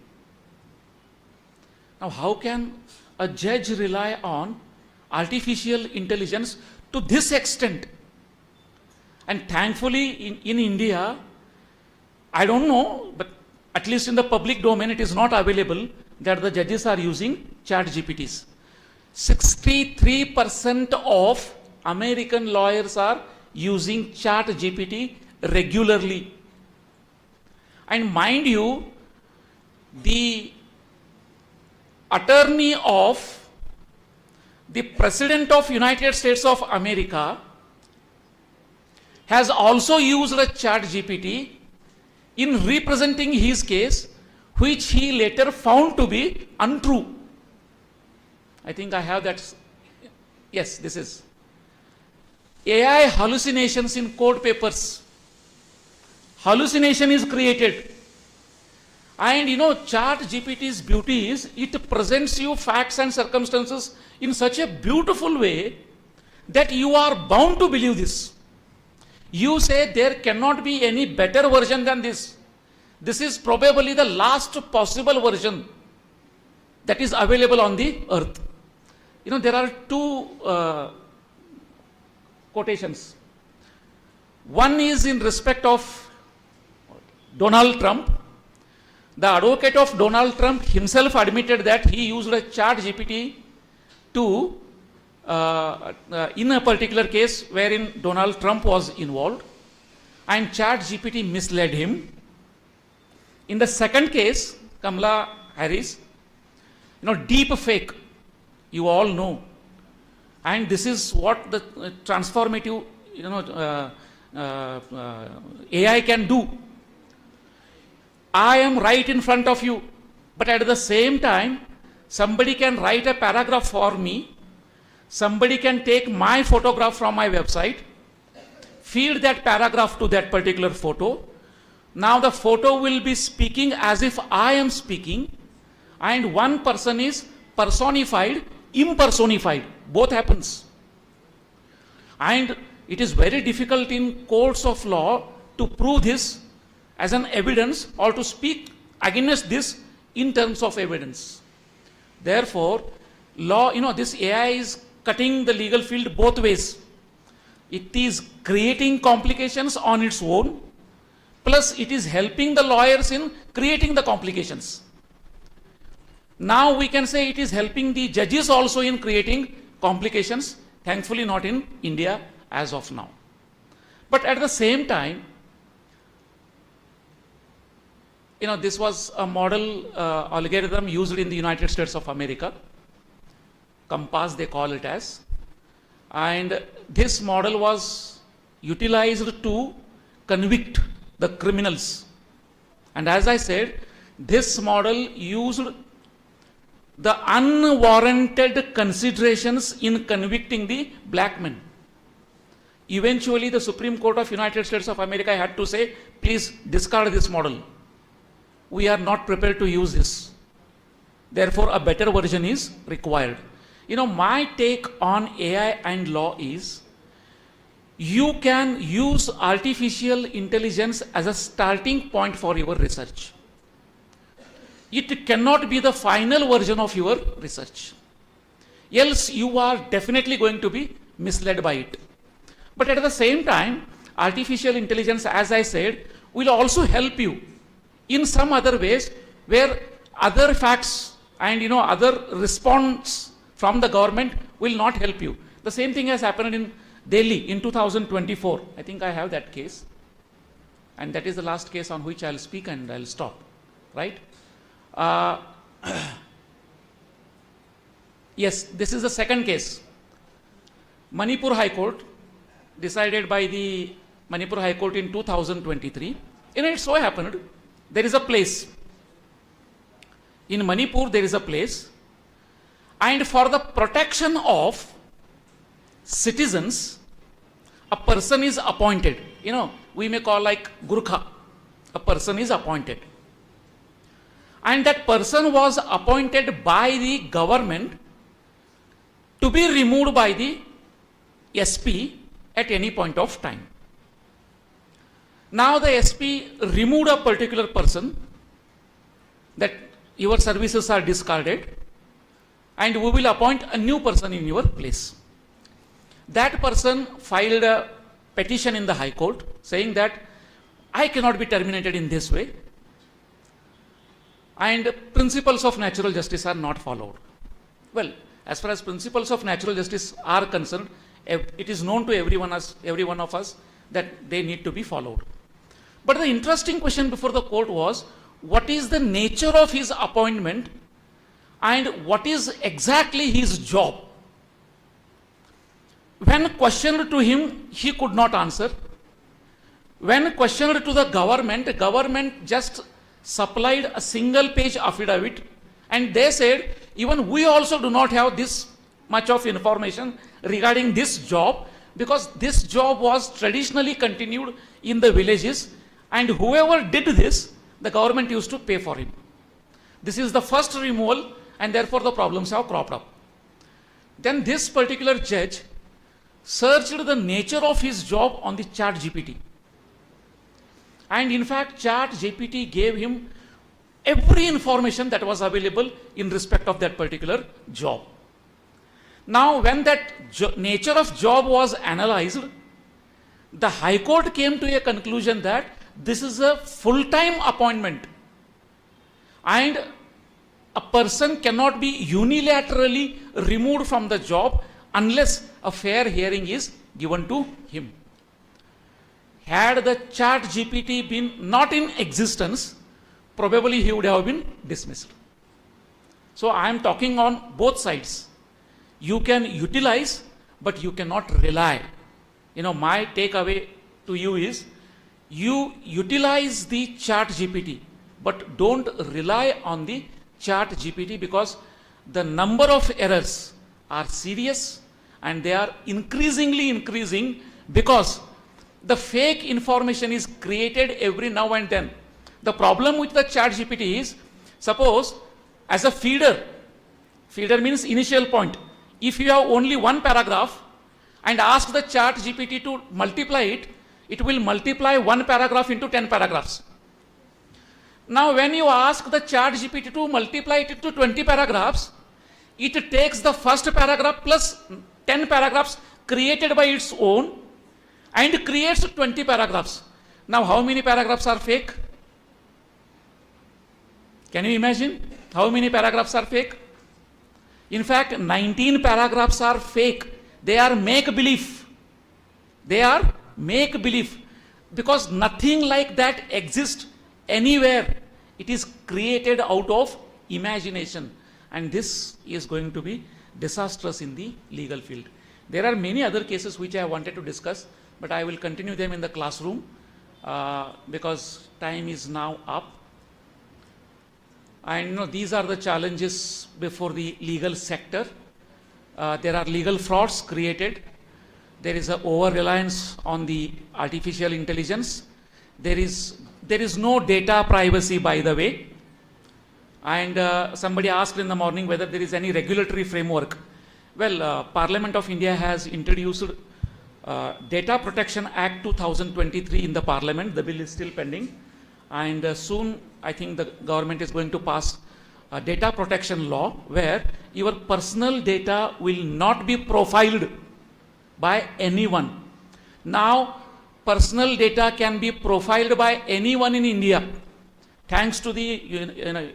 S6: Now, how can a judge rely on artificial intelligence to this extent? And thankfully, in India, I don't know, but at least in the public domain, it is not available that the judges are using chat GPTs. 63% of American lawyers are using chat GPT regularly. And mind you, the attorney of the President of United States of America has also used a chat GPT in representing his case, which he later found to be untrue. I think I have that. Yes, this is AI hallucinations in court papers. Hallucination is created. And chat GPT's beauty is it presents you facts and circumstances in such a beautiful way that you are bound to believe this. You say there cannot be any better version than this. This is probably the last possible version that is available on the earth. There are two quotations. One is in respect of Donald Trump. The advocate of Donald Trump himself admitted that he used a chat GPT to in a particular case wherein Donald Trump was involved, and chat GPT misled him. In the second case, Kamala Harris, deep fake, you all know, and this is what the transformative AI can do. I am right in front of you, but at the same time, somebody can write a paragraph for me. Somebody can take my photograph from my website, feed that paragraph to that particular photo. Now the photo will be speaking as if I am speaking, and one person is personified, impersonified. Both happens. And it is very difficult in courts of law to prove this as an evidence or to speak against this in terms of evidence. Therefore, law, this AI is cutting the legal field both ways. It is creating complications on its own, plus it is helping the lawyers in creating the complications. Now we can say it is helping the judges also in creating complications, thankfully not in India as of now. But at the same time, this was a model algorithm used in the United States of America. Compass they call it as. And this model was utilized to convict the criminals. And as I said, this model used the unwarranted considerations in convicting the black men. Eventually, the Supreme Court of United States of America had to say, please discard this model. We are not prepared to use this. Therefore, a better version is required. My take on AI and law is, you can use artificial intelligence as a starting point for your research. It cannot be the final version of your research. Else you are definitely going to be misled by it. But at the same time, artificial intelligence, as I said, will also help you in some other ways where other facts and other response from the government will not help you. The same thing has happened in Delhi in 2024. I think I have that case. And that is the last case on which I'll speak and I'll stop. Right? Yes, this is the second case. Manipur High Court, decided by the Manipur High Court in 2023. It so happened, there is a place. In Manipur, there is a place. And for the protection of citizens, a person is appointed. We may call like Gurkha. A person is appointed. And that person was appointed by the government to be removed by the SP at any point of time. Now the SP removed a particular person, that your services are discarded, and we will appoint a new person in your place. That person filed a petition in the High Court saying that I cannot be terminated in this way, and principles of natural justice are not followed. Well, as far as principles of natural justice are concerned, it is known to every one of us that they need to be followed. But the interesting question before the court was, what is the nature of his appointment and what is exactly his job? When questioned to him, he could not answer. When questioned to the government just supplied a single page affidavit, and they said, even we also do not have this much of information regarding this job, because this job was traditionally continued in the villages, and whoever did this, the government used to pay for him. This is the first removal, and therefore the problems have cropped up. Then this particular judge searched the nature of his job on the ChatGPT. And in fact, ChatGPT gave him every information that was available in respect of that particular job. Now, when that nature of job was analyzed, the High Court came to a conclusion that this is a full-time appointment, and a person cannot be unilaterally removed from the job unless a fair hearing is given to him. Had the ChatGPT been not in existence, probably he would have been dismissed. So I am talking on both sides. You can utilize, but you cannot rely. My takeaway to you is, you utilize the ChatGPT, but don't rely on the ChatGPT, because the number of errors are serious and they are increasingly increasing, because the fake information is created every now and then. The problem with the ChatGPT is, suppose as a feeder means initial point, if you have only one paragraph and ask the ChatGPT to multiply it, it will multiply one paragraph into 10 paragraphs. Now when you ask the ChatGPT to multiply it into 20 paragraphs, it takes the first paragraph plus 10 paragraphs created by its own and creates 20 paragraphs. Now how many paragraphs are fake? Can you imagine how many paragraphs are fake? In fact, 19 paragraphs are fake. They are make-believe. They are make-believe, because nothing like that exists anywhere. It is created out of imagination, and this is going to be disastrous in the legal field. There are many other cases which I wanted to discuss, but I will continue them in the classroom because time is now up. And these are the challenges before the legal sector. There are legal frauds created. There is an over-reliance on the artificial intelligence. There is no data privacy, by the way. And somebody asked in the morning whether there is any regulatory framework. Well, Parliament of India has introduced Data Protection Act 2023 in the Parliament. The bill is still pending. And soon, I think the government is going to pass a data protection law where your personal data will not be profiled by anyone. Now, personal data can be profiled by anyone in India, thanks to the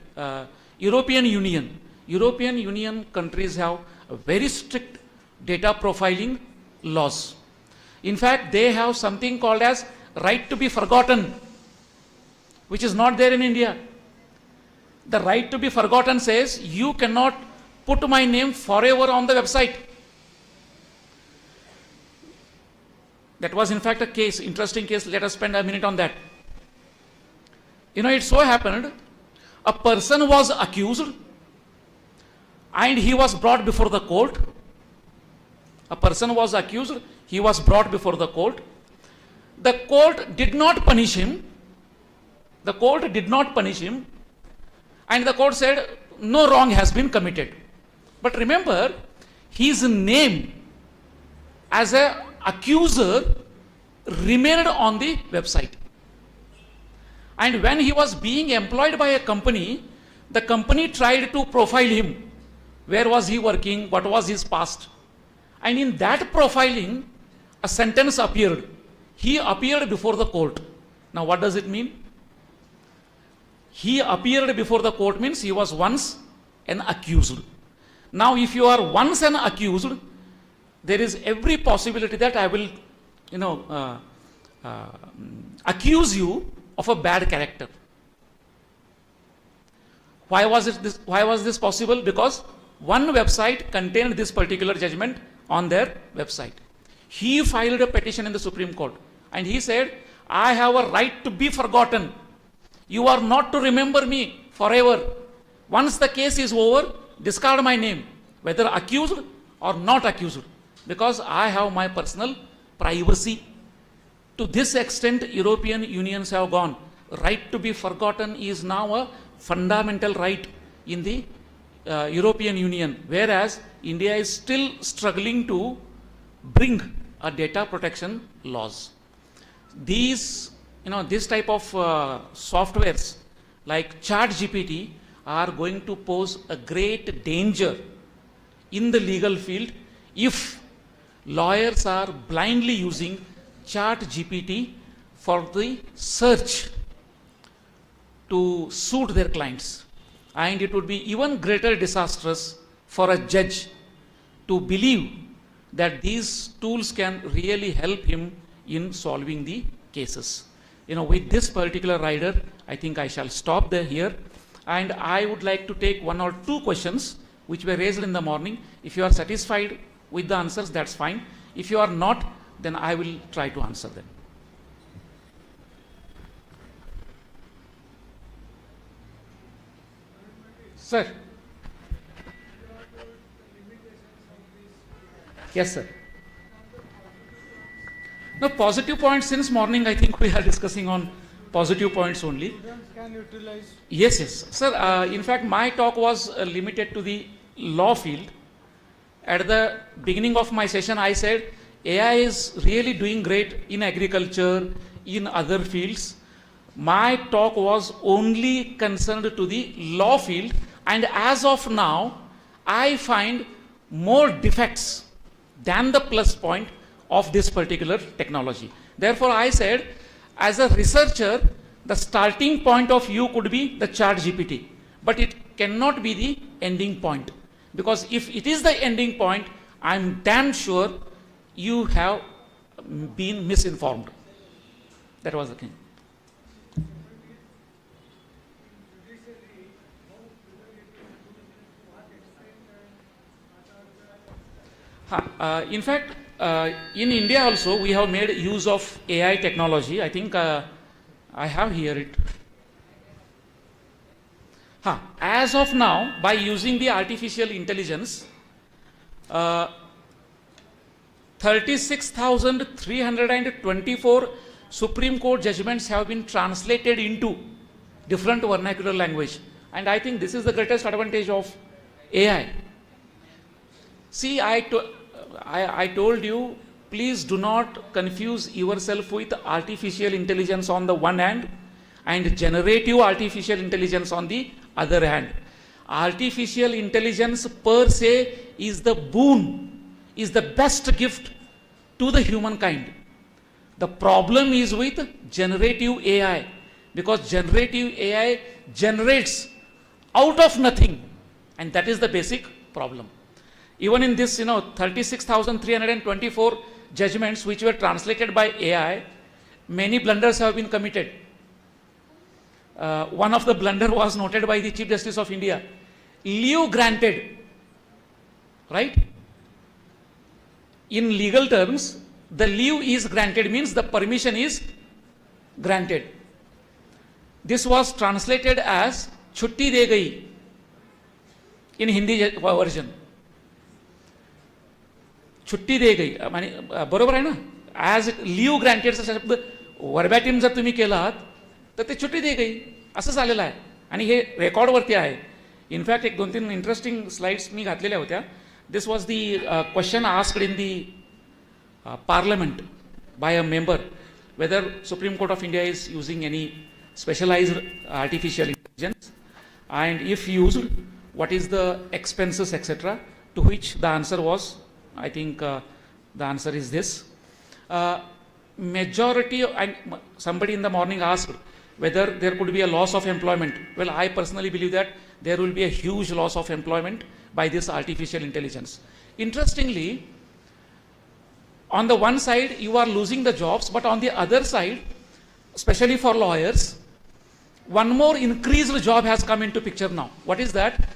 S6: European Union. European Union countries have very strict data profiling laws. In fact, they have something called as right to be forgotten, which is not there in India. The right to be forgotten says you cannot put my name forever on the website. That was in fact a case, interesting case. Let us spend a minute on that. It so happened, a person was accused and he was brought before the court. A person was accused, he was brought before the court. The court did not punish him. The court did not punish him, and the court said no wrong has been committed. But remember, his name as an accuser remained on the website. And when he was being employed by a company, the company tried to profile him. Where was he working? What was his past? And in that profiling, a sentence appeared. He appeared before the court. Now what does it mean? He appeared before the court means he was once an accused. Now if you are once an accused, there is every possibility that I will accuse you of a bad character. Why was this possible? Because one website contained this particular judgment on their website. He filed a petition in the Supreme Court and he said, I have a right to be forgotten. You are not to remember me forever. Once the case is over, discard my name, whether accused or not accused, because I have my personal privacy. To this extent, European unions have gone. Right to be forgotten is now a fundamental right in the European Union, whereas India is still struggling to bring a data protection laws. These, this type of softwares like ChatGPT are going to pose a great danger in the legal field if lawyers are blindly using ChatGPT for the search to suit their clients. And it would be even greater disastrous for a judge to believe that these tools can really help him in solving the cases. With this particular rider, I think I shall stop here. And I would like to take one or two questions which were raised in the morning. If you are satisfied with the answers, that's fine. If you are not, then I will try to answer them. Sir. Yes, sir. Now, positive points, since morning I think we are discussing on positive points only.
S4: Can utilize.
S6: Yes, yes. Sir, in fact, my talk was limited to the law field. At the beginning of my session, I said AI is really doing great in agriculture, in other fields. My talk was only concerned to the law field, and as of now, I find more defects than the plus point of this particular technology. Therefore, I said, as a researcher, the starting point of view could be the ChatGPT, but it cannot be the ending point. Because if it is the ending point, I'm damn sure you have been misinformed. That was the thing. In fact, in India also, we have made use of AI technology. I think I have here it. As of now, by using the artificial intelligence, 36,324 Supreme Court judgments have been translated into different vernacular language. And I think this is the greatest advantage of AI. See, I told you, please do not confuse yourself with artificial intelligence on the one hand and generative artificial intelligence on the other hand. Artificial intelligence per se is the boon, is the best gift to the humankind. The problem is with generative AI, because generative AI generates out of nothing, and that is the basic problem. Even in this, 36,324 judgments which were translated by AI, many blunders have been committed. One of the blunder was noted by the Chief Justice of India. Leave granted, right? In legal terms, the leave is granted means the permission is granted. This was translated as छुट्टी दे गई in Hindi version. छुट्टी दे गई बरोबर आहे ना. As leave ग्रँटेडचा शब्द वर्बॅटिम जर तुम्ही केलात तर ते छुट्टी दे गई असं झालेलं आहे आणि हे रेकॉर्डवरती आहे. इनफॅक्ट एक 2-3 इंटरेस्टिंग स्लाइड्स मी घातलेल्या होत्या. This was the question asked in the parliament by a member whether Supreme Court of India is using any specialized artificial intelligence, and if used, what is the expenses, etc., to which the answer was, I think the answer is this. Majority, and somebody in the morning asked whether there could be a loss of employment. Well, I personally believe that there will be a huge loss of employment by this artificial intelligence. Interestingly, on the one side, you are losing the jobs, but on the other side, especially for lawyers, one more increased job has come into picture now. What is that?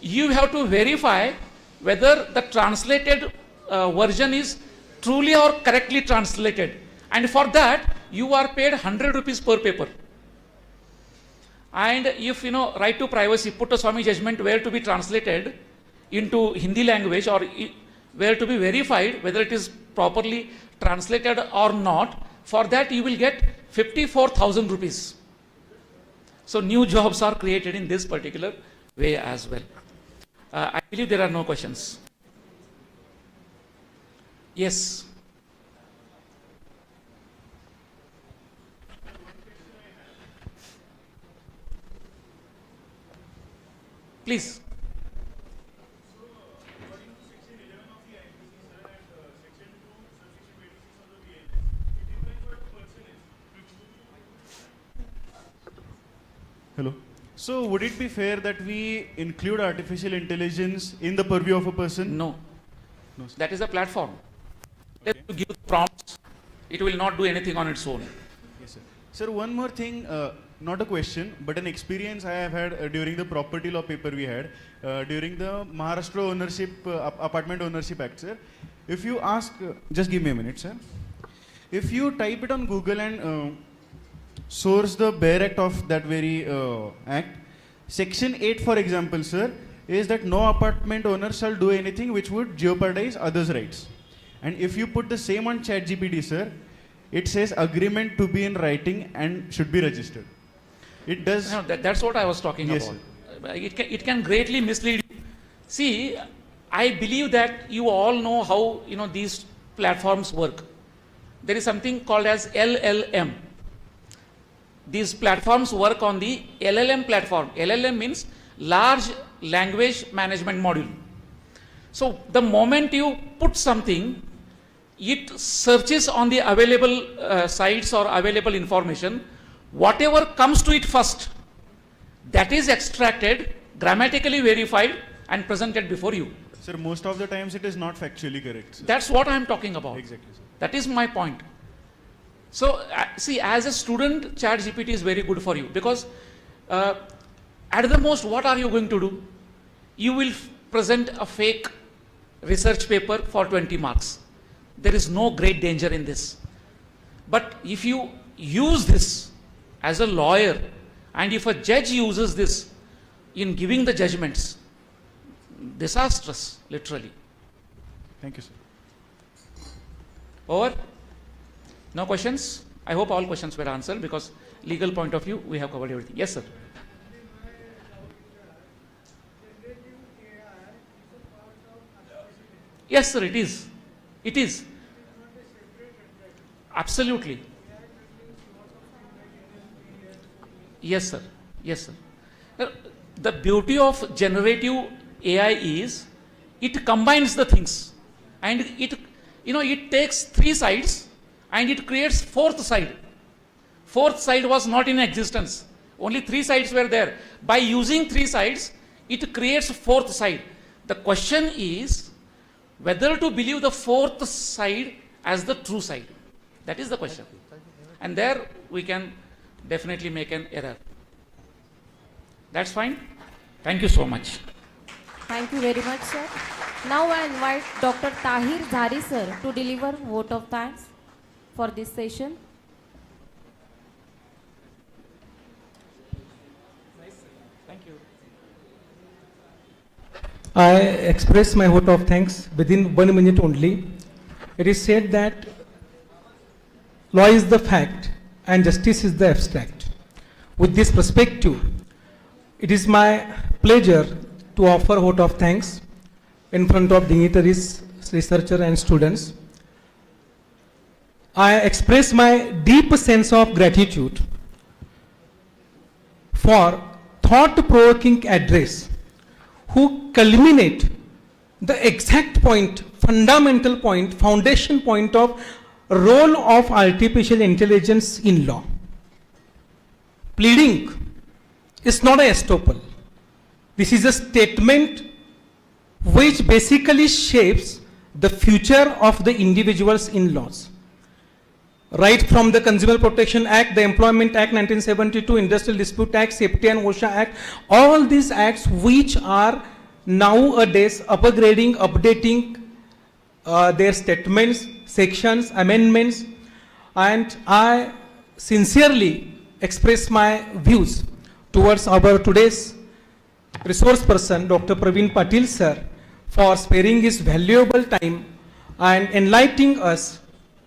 S6: You have to verify whether the translated version is truly or correctly translated. And for that, you are paid 100 rupees per paper. And if, right to privacy, Putta Swami judgment were to be translated into Hindi language or were to be verified whether it is properly translated or not, for that you will get 54,000 rupees. So new jobs are created in this particular way as well. I believe there are no questions. Yes. Please.
S16: Hello. So would it be fair that we include artificial intelligence in the purview of a person?
S6: No. That is a platform. Let you give prompts. It will not do anything on its own.
S16: Yes, sir. Sir, one more thing, not a question, but an experience I have had during the property law paper we had, during the Maharashtra ownership, apartment ownership act, sir. If you ask, just give me a minute, sir. If you type it on Google and source the bare act of that very act, section 8, for example, sir, is that no apartment owner shall do anything which would jeopardize others' rights. And if you put the same on ChatGPT, sir, it says agreement to be in writing and should be registered. It does.
S6: No, that's what I was talking
S16: Yes,
S6: about. It can greatly mislead you. See, I believe that you all know how these platforms work. There is something called as LLM. These platforms work on the LLM platform. LLM means large language management module. So the moment you put something, it searches on the available sites or available information. Whatever comes to it first, that is extracted, grammatically verified and presented before you.
S16: Sir, most of the times it is not factually correct, sir.
S6: That's what I am talking about.
S16: Exactly, sir.
S6: That is my point. So, see, as a student, ChatGPT is very good for you because at the most, what are you going to do? You will present a fake research paper for 20 marks. There is no great danger in this. But if you use this as a lawyer and if a judge uses this in giving the judgments, disastrous, literally.
S16: Thank you, sir.
S6: Over? No questions? I hope all questions were answered because legal point of view, we have covered everything. Yes, sir. Yes, sir, it is. It is. Absolutely. Yes, sir. Yes, sir. The beauty of generative AI is it combines the things and it takes three sides and it creates fourth side. Fourth side was not in existence. Only three sides were there. By using three sides, it creates fourth side. The question is whether to believe the fourth side as the true side. That is the question. And there we can definitely make an error. That's fine. Thank you so much.
S19: Thank you very much, sir. Now I invite Dr. Tahir Zari, sir, to deliver vote of thanks for this session.
S6: Thank you.
S1: I express my vote of thanks within 1 minute only. It is said that law is the fact and justice is the abstract. With this perspective, it is my pleasure to offer vote of thanks in front of dignitaries, researchers and students. I express my deep sense of gratitude for thought-provoking address who culminate the exact point, fundamental point, foundation point of role of artificial intelligence in law. Pleading is not a estoppel. This is a statement which basically shapes the future of the individuals in laws. right from the Consumer Protection Act, the Employment Act 1972, Industrial Dispute Act, Safety and OSHA Act, all these acts which are nowadays upgrading, updating their statements, sections, amendments, and I sincerely express my views towards our today's resource person, Dr. Praveen Patil sir, for sparing his valuable time and enlightening us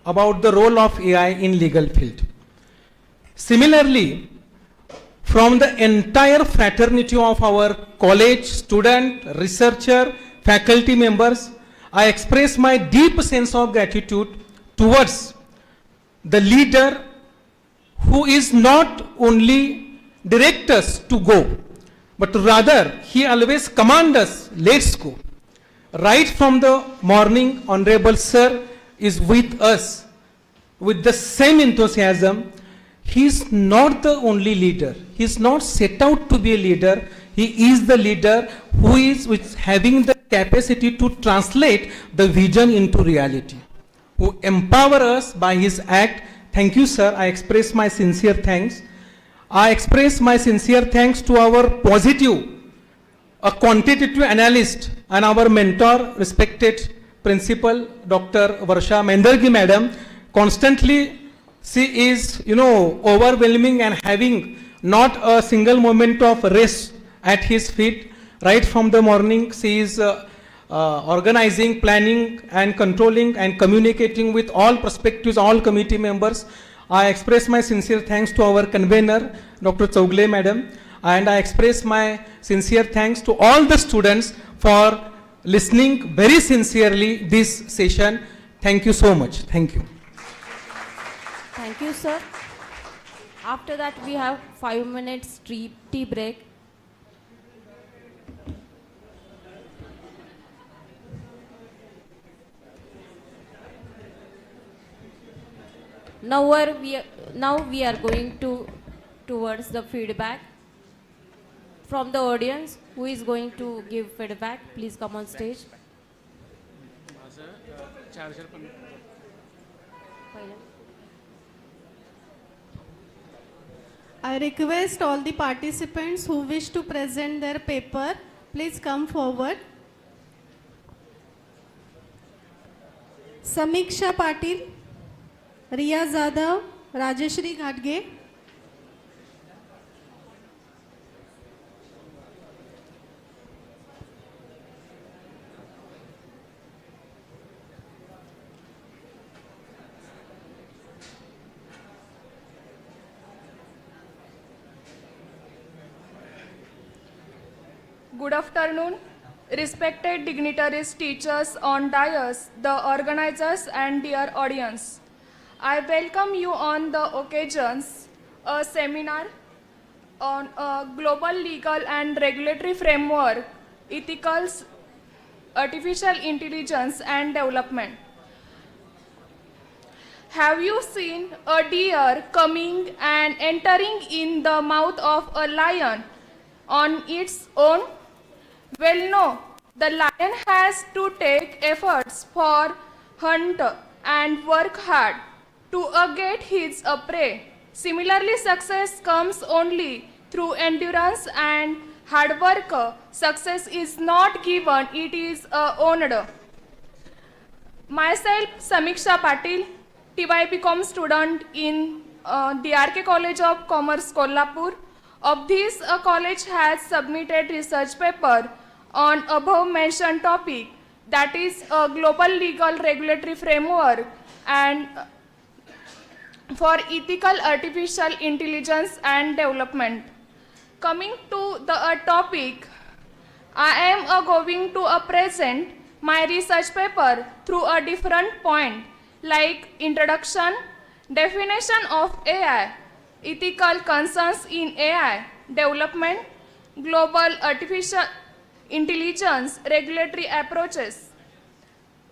S1: about the role of AI in legal field. Similarly, from the entire fraternity of our college, student, researcher, faculty members, I express my deep sense of gratitude towards the leader who is not only direct us to go, but rather he always commands us, let's go. Right from the morning, Honorable Sir is with us with the same enthusiasm. He is not the only leader. He is not set out to be a leader. He is the leader who is having the capacity to translate the vision into reality, who empower us by his act. Thank you, sir. I express my sincere thanks. I express my sincere thanks to our positive, a quantitative analyst and our mentor, respected Principal Dr. Varsha Mendargi Madam. Constantly, she is, overwhelming and having not a single moment of rest at his feet. Right from the morning, she is organizing, planning and controlling and communicating with all perspectives, all committee members. I express my sincere thanks to our convener, Dr. Chowgle Madam, and I express my sincere thanks to all the students for listening very sincerely this session. Thank you so much. Thank you.
S19: Thank you, sir. After that, we have 5 minutes tea break. Now we are going towards the feedback from the audience. Who is going to give feedback? Please come on stage.
S5: I request all the participants who wish to present their paper, please come forward. Samiksha Patil, Riya Zadav, Rajeshri Ghadge.
S10: Good afternoon, respected dignitaries, teachers on dais, the organizers and dear audience. I welcome you on the occasions, a seminar on a global legal and regulatory framework, ethicals, artificial intelligence and development. Have you seen a deer coming and entering in the mouth of a lion on its own? Well, no, the lion has to take efforts for hunt and work hard to get his prey. Similarly, success comes only through endurance and hard work. Success is not given, it is owned. Myself, Samiksha Patil, TYBCom student in DRK College of Commerce, Kolhapur. Of this, a college has submitted research paper on above mentioned topic, that is a global legal regulatory framework and for ethical artificial intelligence and development. Coming to the topic, I am going to present my research paper through a different point like introduction, definition of AI, ethical concerns in AI, development, global artificial intelligence, regulatory approaches,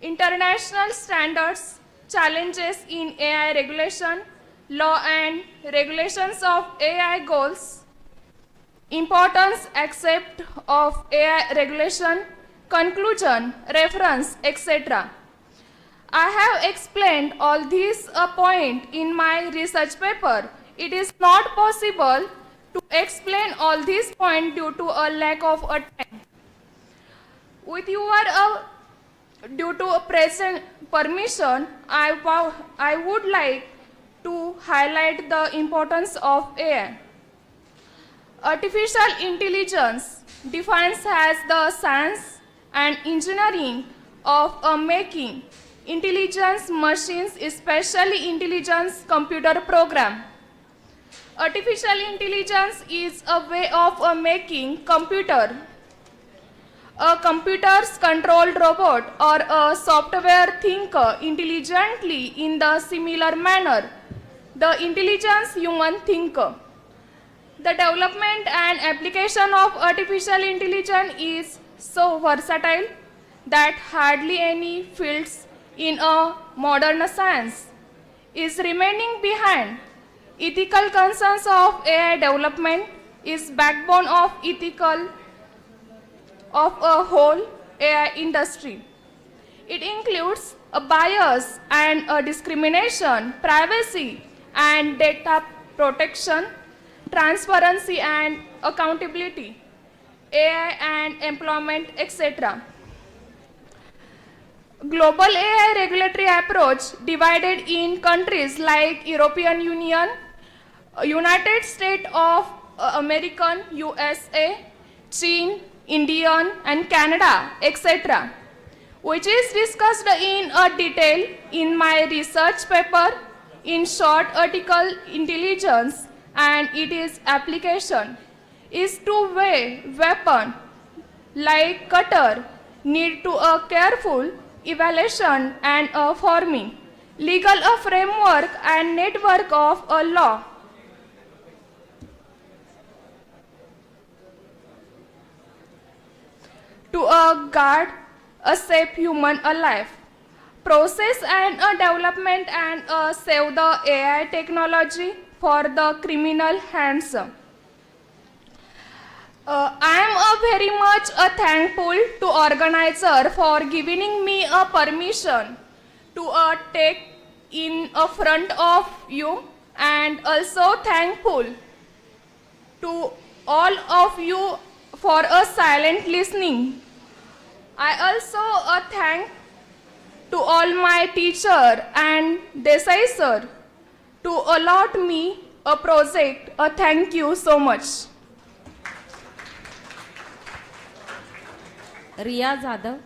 S10: international standards, challenges in AI regulation, law and regulations of AI goals, importance accept of AI regulation, conclusion, reference, etc. I have explained all these point in my research paper. It is not possible to explain all these points due to a lack of a time. With your due to a present permission, I would like to highlight the importance of AI. Artificial intelligence defines as the science and engineering of making intelligence machines, especially intelligence computer program. Artificial intelligence is a way of making a computer's controlled robot or a software thinker intelligently in the similar manner the intelligence human thinker. The development and application of artificial intelligence is so versatile that hardly any fields in a modern science is remaining behind. Ethical concerns of AI development is backbone of ethical of a whole AI industry. It includes a bias and a discrimination, privacy and data protection, transparency and accountability, AI and employment, etc. Global AI regulatory approach divided in countries like European Union, United States of American, USA, China, Indian and Canada, etc., which is discussed in detail in my research paper in short article Intelligence and its application is two-way weapon like cutter need to a careful evaluation and a forming legal framework and network of a law. To guard a safe human alive, process and development and save the AI technology for the criminal hands. I am very much thankful to organizer for giving me a permission to take in front of you, and also thankful to all of you for a silent listening. I also thank to all my teacher and Desai sir to allot me a project. Thank you so much.
S19: Riya Jadhav.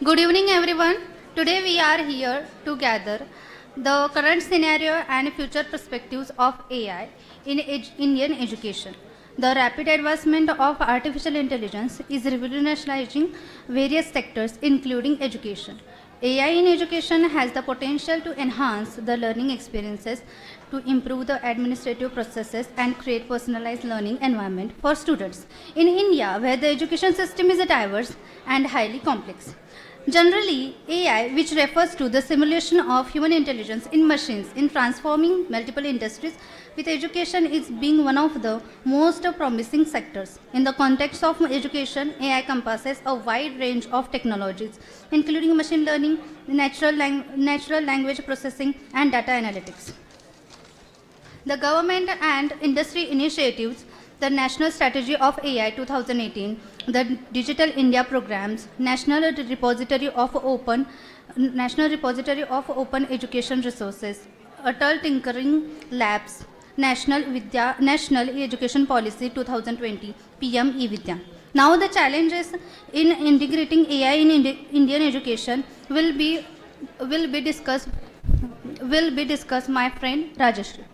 S3: Good evening everyone. Today we are here to gather the current scenario and future perspectives of AI in Indian education. The rapid advancement of artificial intelligence is revolutionizing various sectors including education. AI in education has the potential to enhance the learning experiences, to improve the administrative processes and create personalized learning environment for students. In India, where the education system is diverse and highly complex, Generally, AI, which refers to the simulation of human intelligence in machines in transforming multiple industries, with education is being one of the most promising sectors. In the context of education, AI encompasses a wide range of technologies, including machine learning, natural language processing, and data analytics. The government and industry initiatives, the National Strategy of AI 2018, the Digital India programs, National Repository of Open Education Resources, Atal Tinkering Labs, National Education Policy 2020, PM E-Vidya. Now the challenges in integrating AI in Indian education will be discussed my friend Rajeshri.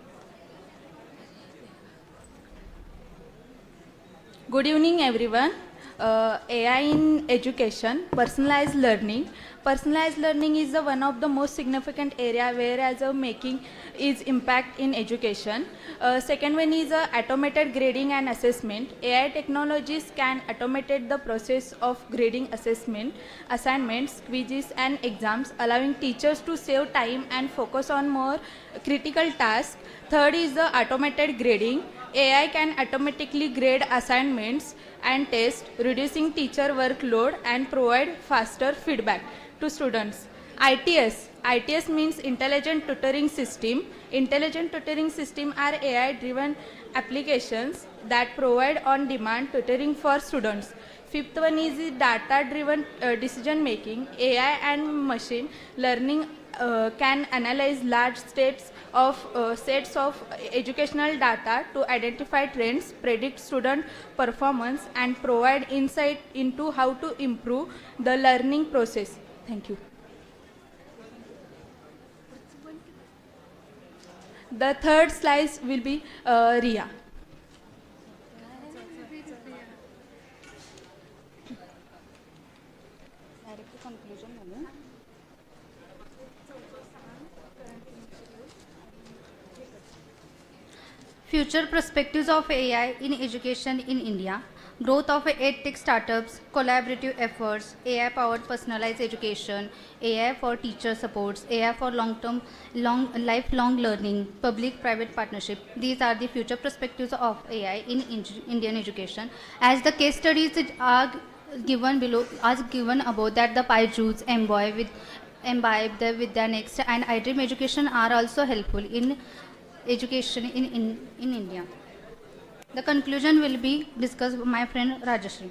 S12: Good evening, everyone. AI in education, personalized learning. Personalized learning is one of the most significant area whereas making is impact in education. Second one is automated grading and assessment. AI technologies can automate the process of grading assessment, assignments, quizzes and exams, allowing teachers to save time and focus on more critical tasks. Third is the automated grading. AI can automatically grade assignments and tests, reducing teacher workload and provide faster feedback to students. ITS means Intelligent Tutoring System. Intelligent Tutoring System are AI-driven applications that provide on-demand tutoring for students. Fifth one is data-driven decision making. AI and machine learning can analyze large sets of educational data to identify trends, predict student performance, and provide insight into how to improve the learning process. Thank you. The third slide will be Ria.
S3: Future perspectives of AI in education in India, growth of edtech startups, collaborative efforts, AI-powered personalized education, AI for teacher supports, AI for lifelong learning, public-private partnership. These are the future perspectives of AI in Indian education. As the case studies are given below, as given above, that the PyJuice, Imbibe, the Vidya Next, and iDream Education are also helpful in education in India. The conclusion will be discussed by my friend Rajeshri.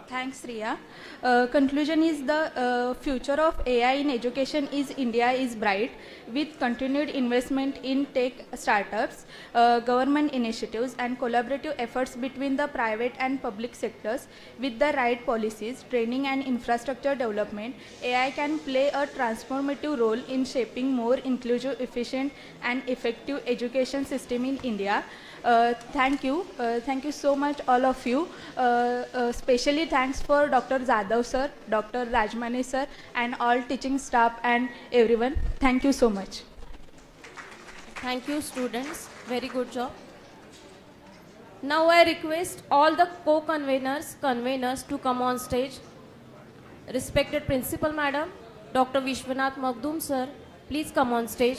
S12: Thanks, Ria. Conclusion is the future of AI in education is India is bright with continued investment in tech startups, government initiatives and collaborative efforts between the private and public sectors. With the right policies, training and infrastructure development, AI can play a transformative role in shaping more inclusive, efficient and effective education system in India. Thank you. Thank you so much, all of you. Especially thanks for Dr. Zadav sir, Dr. Rajmani sir, and all teaching staff and everyone. Thank you so much.
S19: Thank you, students. Very good job. Now I request all the conveners to come on stage. Respected Principal Madam, Dr. Vishwanath Magdum sir, please come on stage.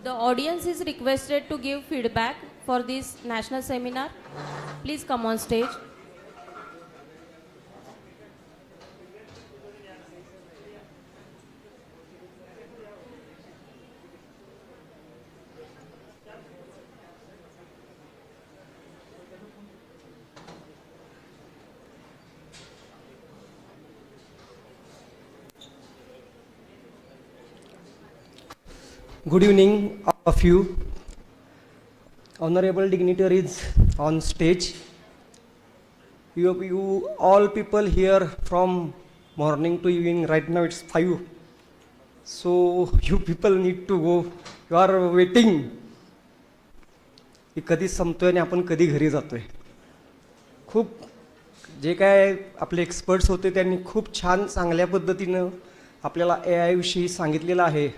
S19: The audience is requested to give feedback for this national seminar. Please come on stage.
S7: Good evening, all of you. Honorable dignitaries on stage. You all people here from morning to evening. Right now it's 5. So you people need to go. You are waiting. की कधी संपतोय आणि आपण कधी घरी जातोय. खूप जे काय आपले एक्सपर्ट्स होते त्यांनी खूप छान चांगल्या पद्धतीनं आपल्याला AI विषयी सांगितलेलं आहे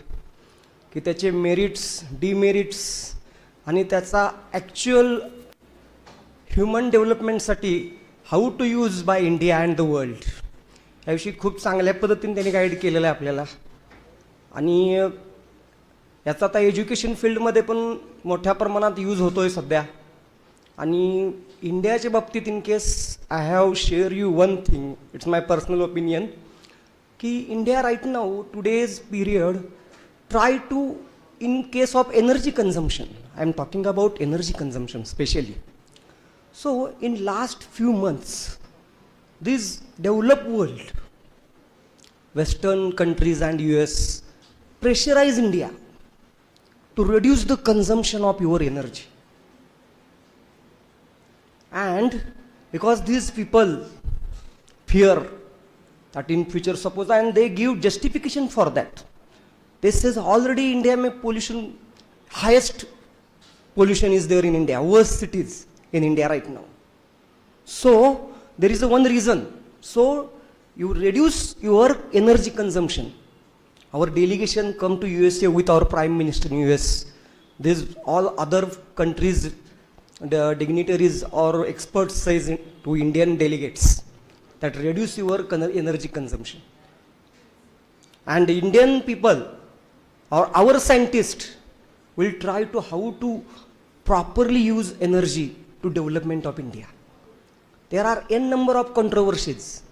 S7: की त्याचे मेरिट्स, डिमेरिट्स आणि त्याचा ॲक्च्युअल ह्युमन डेव्हलपमेंटसाठी how to use by India and the world याविषयी खूप चांगल्या पद्धतीने त्यांनी गाईड केलेलं आहे आपल्याला. आणि याचा आता एज्युकेशन फील्डमध्ये पण मोठ्या प्रमाणात यूज होतो आहे सध्या. आणि इंडियाच्या बाबतीत in case I have share you one thing, it's my personal opinion, की India right now today's period try to, in case of energy consumption, I am talking about energy consumption specially. So in last few months, this developed world, Western countries and US pressurize India to reduce the consumption of your energy. And because these people fear that in future suppose, and they give justification for that. This is already India में pollution, highest pollution is there in India, worst cities in India right now. So there is a one reason. So you reduce your energy consumption. Our delegation come to USA with our Prime Minister in US. These all other countries, the dignitaries or experts says to Indian delegates that reduce your energy consumption. And the Indian people or our scientists will try to how to properly use energy to development of India. There are n number of controversies.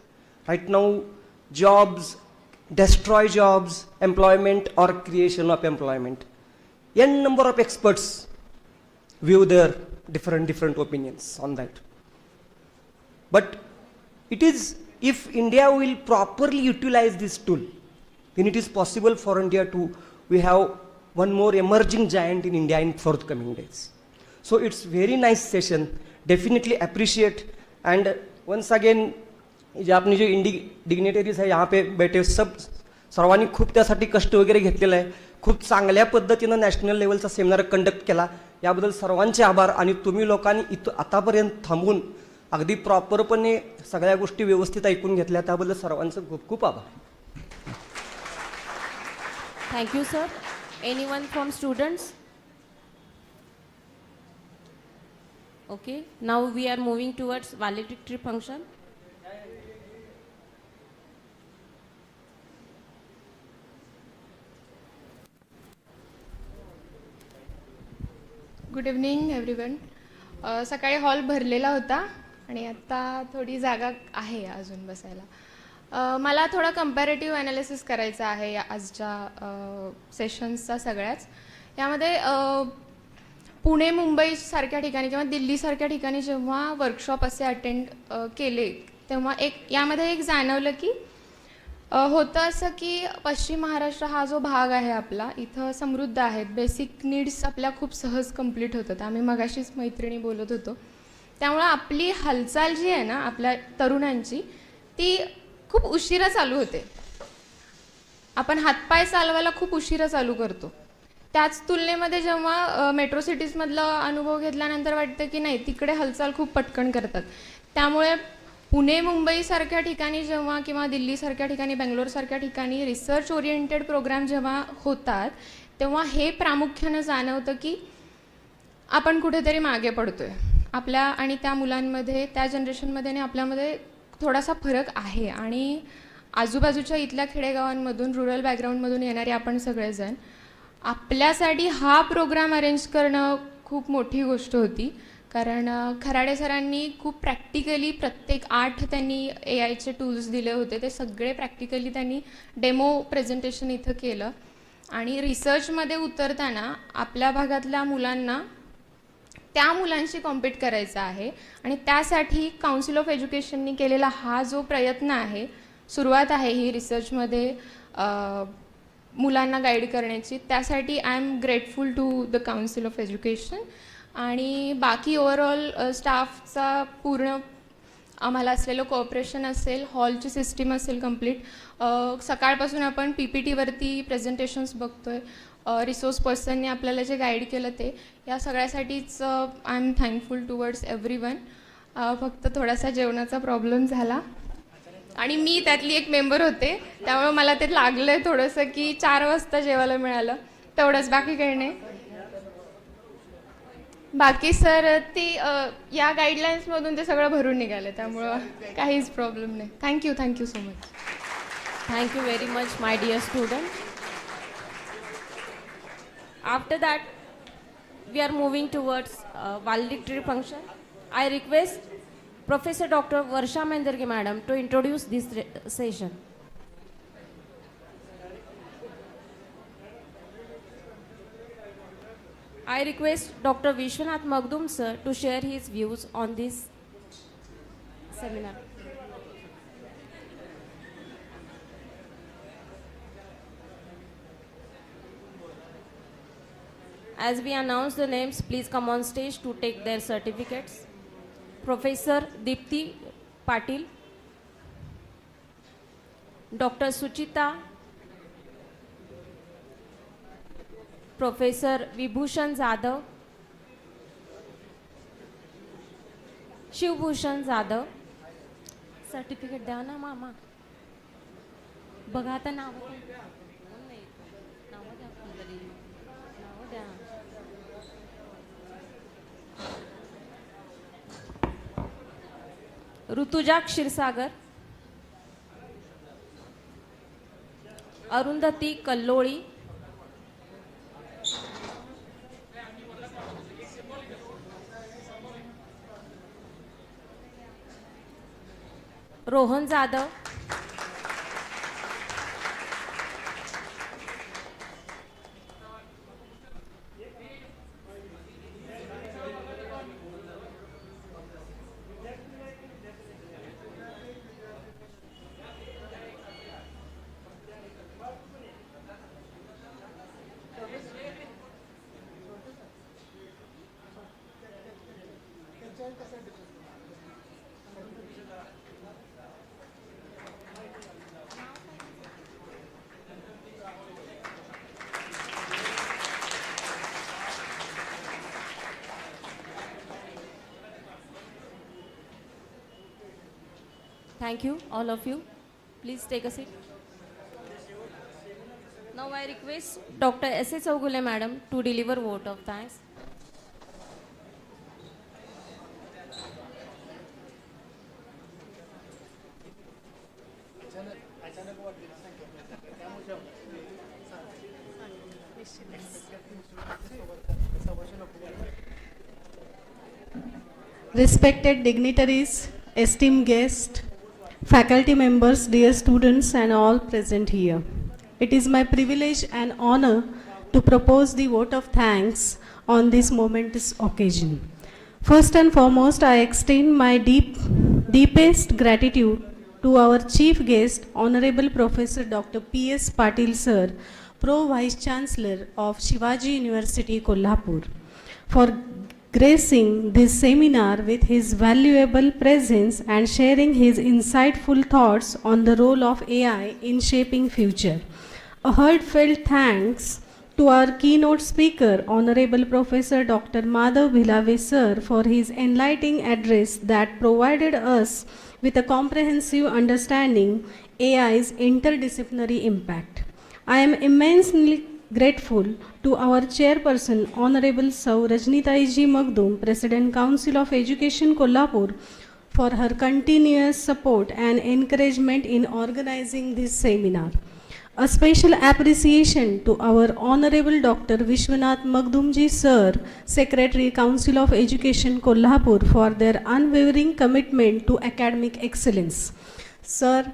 S7: Right now, jobs, destroy jobs, employment or creation of employment. N number of experts view their different opinions on that. But it is, if India will properly utilize this tool, then it is possible for India to, we have one more emerging giant in India in forthcoming days. So it's very nice session, definitely appreciate. And once again, जे आपने जो dignitaries है यहाँ पे बैठे सब सर्वांनी खूप त्यासाठी कष्ट वगैरे घेतलेलं आहे. खूप चांगल्या पद्धतीनं नॅशनल लेवलचा सेमिनार कंडक्ट केला, याबद्दल सर्वांचे आभार. आणि तुम्ही लोकांनी इथं आतापर्यंत थांबून अगदी प्रॉपरपणे सगळ्या गोष्टी व्यवस्थित ऐकून घेतल्या, त्याबद्दल सर्वांचं खूप खूप आभार.
S19: Thank you, sir. Anyone from students? Okay, now we are moving towards valedictory function.
S15: Good evening everyone. सकाळी हॉल भरलेला होता आणि आता थोडी जागा आहे अजून बसायला. मला थोडा कंपॅरेटिव्ह ॲनालिसिस करायचा आहे आजच्या सेशन्सचा सगळ्याच. यामध्ये पुणे मुंबईसारख्या ठिकाणी किंवा दिल्लीसारख्या ठिकाणी जेव्हा वर्कशॉप असे अटेंड केले तेव्हा यामध्ये एक जाणवलं की होतं असं की पश्चिम महाराष्ट्र हा जो भाग आहे आपला, इथं समृद्ध आहेत, बेसिक नीड्स आपल्या खूप सहज कंप्लीट होतात. आम्ही मगाशीच मैत्रिणी बोलत होतो. त्यामुळं आपली हालचाल जी आहे ना आपल्या तरुणांची, ती खूप उशिरा चालू होते. आपण हातपाय चालवायला खूप उशिरा चालू करतो. त्याच तुलनेमध्ये जेव्हा मेट्रो सिटीजमधला अनुभव घेतल्यानंतर वाटतं की नाही, तिकडे हालचाल खूप पटकन करतात. त्यामुळे पुणे मुंबईसारख्या ठिकाणी जेव्हा किंवा दिल्लीसारख्या ठिकाणी, बेंगलोरसारख्या ठिकाणी रिसर्च ओरिएंटेड प्रोग्राम जेव्हा होतात, तेव्हा हे प्रामुख्यानं जाणवतं की आपण कुठेतरी मागे पडतोय. आपल्या आणि त्या मुलांमध्ये, त्या जनरेशनमध्ये आणि आपल्यामध्ये थोडासा फरक आहे. आणि आजूबाजूच्या इथल्या खेडेगावांमधून, रुरल बॅकग्राऊंडमधून येणारे आपण सगळेजण, आपल्यासाठी हा प्रोग्राम अरेंज करणं खूप मोठी गोष्ट होती. कारण खराडे सरांनी खूप प्रॅक्टिकली प्रत्येक 8 त्यांनी AIचे टूल्स दिले होते, ते सगळे प्रॅक्टिकली त्यांनी डेमो प्रेझेंटेशन इथं केलं. आणि रिसर्चमध्ये उतरताना आपल्या भागातल्या मुलांना त्या मुलांशी कॉम्पीट करायचं आहे. आणि त्यासाठी काउन्सिल ऑफ एज्युकेशननी केलेला हा जो प्रयत्न आहे, सुरुवात आहे ही रिसर्चमध्ये मुलांना गाईड करण्याची. त्यासाठी I am grateful to the council of education आणि बाकी ओव्हरऑल स्टाफचा पूर्ण आम्हाला असलेलं कोऑपरेशन असेल, हॉलची सिस्टीम असेल कंप्लीट. सकाळपासून आपण PPTवरती प्रेझेंटेशन्स बघतो आहे. रिसोर्स पर्सनने आपल्याला जे गाईड केलं ते, या सगळ्यासाठीच I am thankful towards everyone. फक्त थोडासा जेवणाचा प्रॉब्लेम झाला आणि मी त्यातली एक मेंबर होते, त्यामुळे मला ते लागलं आहे थोडंसं की 4 वाजता जेवायला मिळालं, तेवढंच, बाकी काही नाही. बाकी सर ते या गाईडलाईन्समधून ते सगळं भरून निघालं, त्यामुळं काहीच प्रॉब्लेम नाही. Thank you so much.
S19: Thank you very much, my dear student. After that, we are moving towards valedictory function. I request Professor Dr. Varsha Menderge Madam to introduce this session. I request Dr. Vishwanath Magdum sir to share his views on this seminar. As we announce the names, please come on stage to take their certificates. Professor Deepti Patil, Dr. Suchita, Professor Vibhushan Zadav, Shivbhushan Zadav. Certificate द्या ना मामा. बघा आता नाव द्या. Rutuja Kshirsagar, Arundhati Kalloli, Rohan Jadhav, Thank you, all of you. Please take a seat. Now I request Dr. S.A. Chaugule Madam to deliver vote of thanks.
S5: Respected dignitaries, esteemed guests, faculty members, dear students and all present here. It is my privilege and honor to propose the vote of thanks on this momentous occasion. First and foremost, I extend my deepest gratitude to our chief guest, Honorable Professor Dr. P.S. Patil Sir, Pro Vice Chancellor of Shivaji University, Kolhapur, for gracing this seminar with his valuable presence and sharing his insightful thoughts on the role of AI in shaping future. A heartfelt thanks to our keynote speaker, Honorable Professor Dr. Madhav Bhilave Sir, for his enlightening address that provided us with a comprehensive understanding AI's interdisciplinary impact. I am immensely grateful to our chairperson, Honorable Sau Rajnitai Ji Magdum, President Council of Education Kolhapur, for her continuous support and encouragement in organizing this seminar. A special appreciation to our Honorable Dr. Vishwanath Magdumji Sir, Secretary Council of Education Kolhapur, for their unwavering commitment to academic excellence. Sir,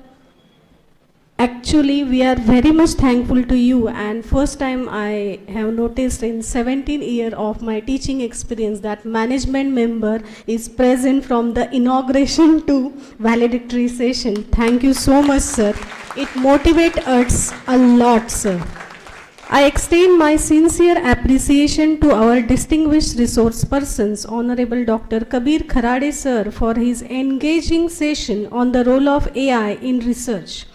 S5: actually, we are very much thankful to you, and first time I have noticed in 17 years of my teaching experience that management member is present from the inauguration to valedictory session. Thank you so much, sir. It motivates us a lot, sir. I extend my sincere appreciation to our distinguished resource persons, Honorable Dr. Kabir Kharade sir, for his engaging session on the role of AI in research.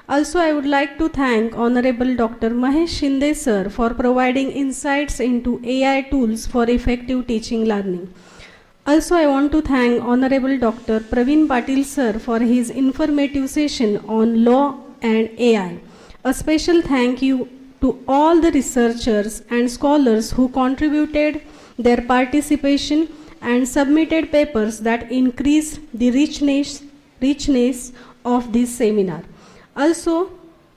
S5: Also, I would like to thank Honorable Dr. Mahesh Shinde sir for providing insights into AI tools for effective teaching learning. Also, I want to thank Honorable Dr. Praveen Patil sir for his informative session on law and AI. A special thank you to all the researchers and scholars who contributed their participation and submitted papers that increased the richness of this seminar. Also,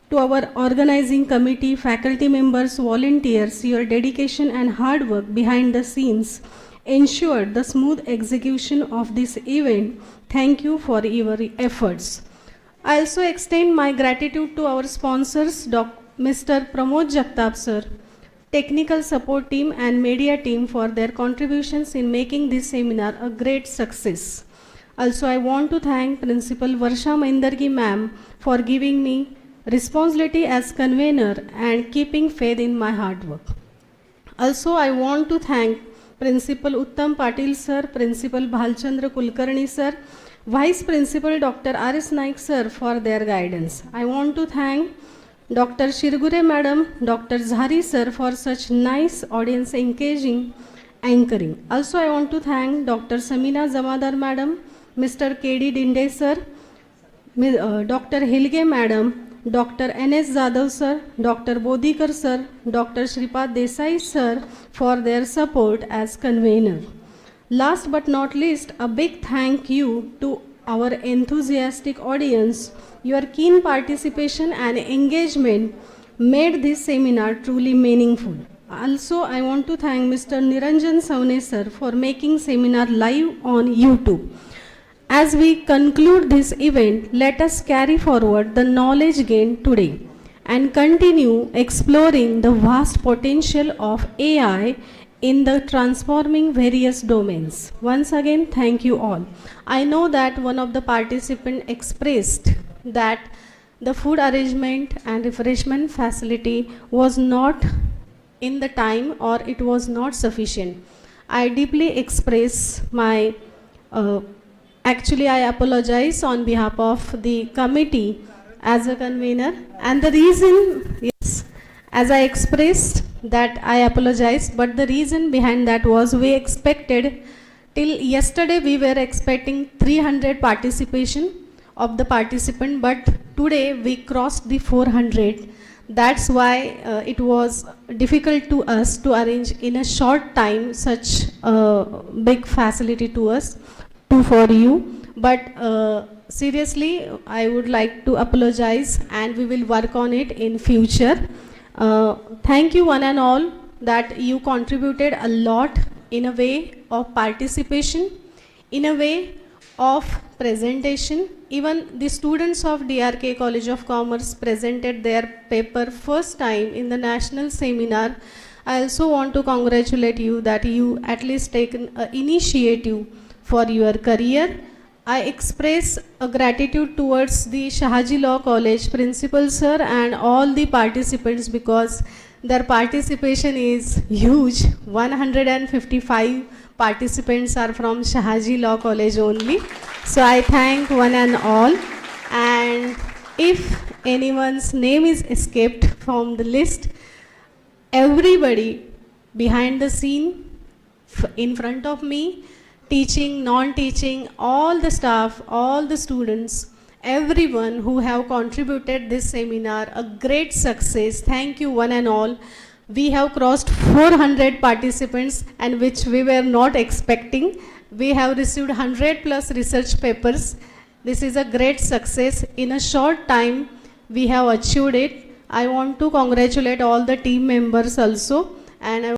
S5: to our organizing committee, faculty members, volunteers, your dedication and hard work behind the scenes ensured the smooth execution of this event. Thank you for your efforts. I also extend my gratitude to our sponsors, Mr. Pramod Jagtap sir, technical support team and media team for their contributions in making this seminar a great success. Also, I want to thank Principal Varsha Maindargi ma'am for giving me responsibility as convener and keeping faith in my hard work. Also, I want to thank Principal Uttam Patil sir, Principal Bhalchandra Kulkarni sir, Vice Principal Dr. R.S. Naik sir for their guidance. I want to thank Dr. Shirgure madam, Dr. Zhari sir for such nice audience engaging anchoring. Also, I want to thank Dr. Samina Zamadar madam, Mr. K.D. Dinde sir, Dr. Hilge madam, Dr. N.S. Zadav sir, Dr. Bodhikar sir, Dr. Shripad Desai sir for their support as convener. Last but not least, a big thank you to our enthusiastic audience. Your keen participation and engagement made this seminar truly meaningful. Also, I want to thank Mr. Niranjan Savne sir for making seminar live on YouTube. As we conclude this event, let us carry forward the knowledge gained today and continue exploring the vast potential of AI in the transforming various domains. Once again, thank you all. I know that one of the participants expressed that the food arrangement and refreshment facility was not in the time or it was not sufficient. I deeply express my actually I apologize on behalf of the committee as a convener, and the reason, yes, as I expressed that I apologize, but the reason behind that was we expected till yesterday we were expecting 300 participation of the participant, but today we crossed the 400. That's why it was difficult to us to arrange in a short time such a big facility to us, for you. But seriously, I would like to apologize and we will work on it in future. Thank you one and all that you contributed a lot in a way of participation, in a way of presentation. Even the students of DRK College of Commerce presented their paper first time in the national seminar. I also want to congratulate you that you at least taken an initiative for your career. I express a gratitude towards the Shahaji Law College principal sir and all the participants because their participation is huge. 155 participants are from Shahaji Law College only. So I thank one and all. And if anyone's name is escaped from the list, everybody behind the scene, in front of me, teaching, non-teaching, all the staff, all the students, everyone who have contributed this seminar, a great success. Thank you one and all. We have crossed 400 participants and which we were not expecting. We have received 100 plus research papers. This is a great success. In a short time, we have achieved it. I want to congratulate all the team members also. And I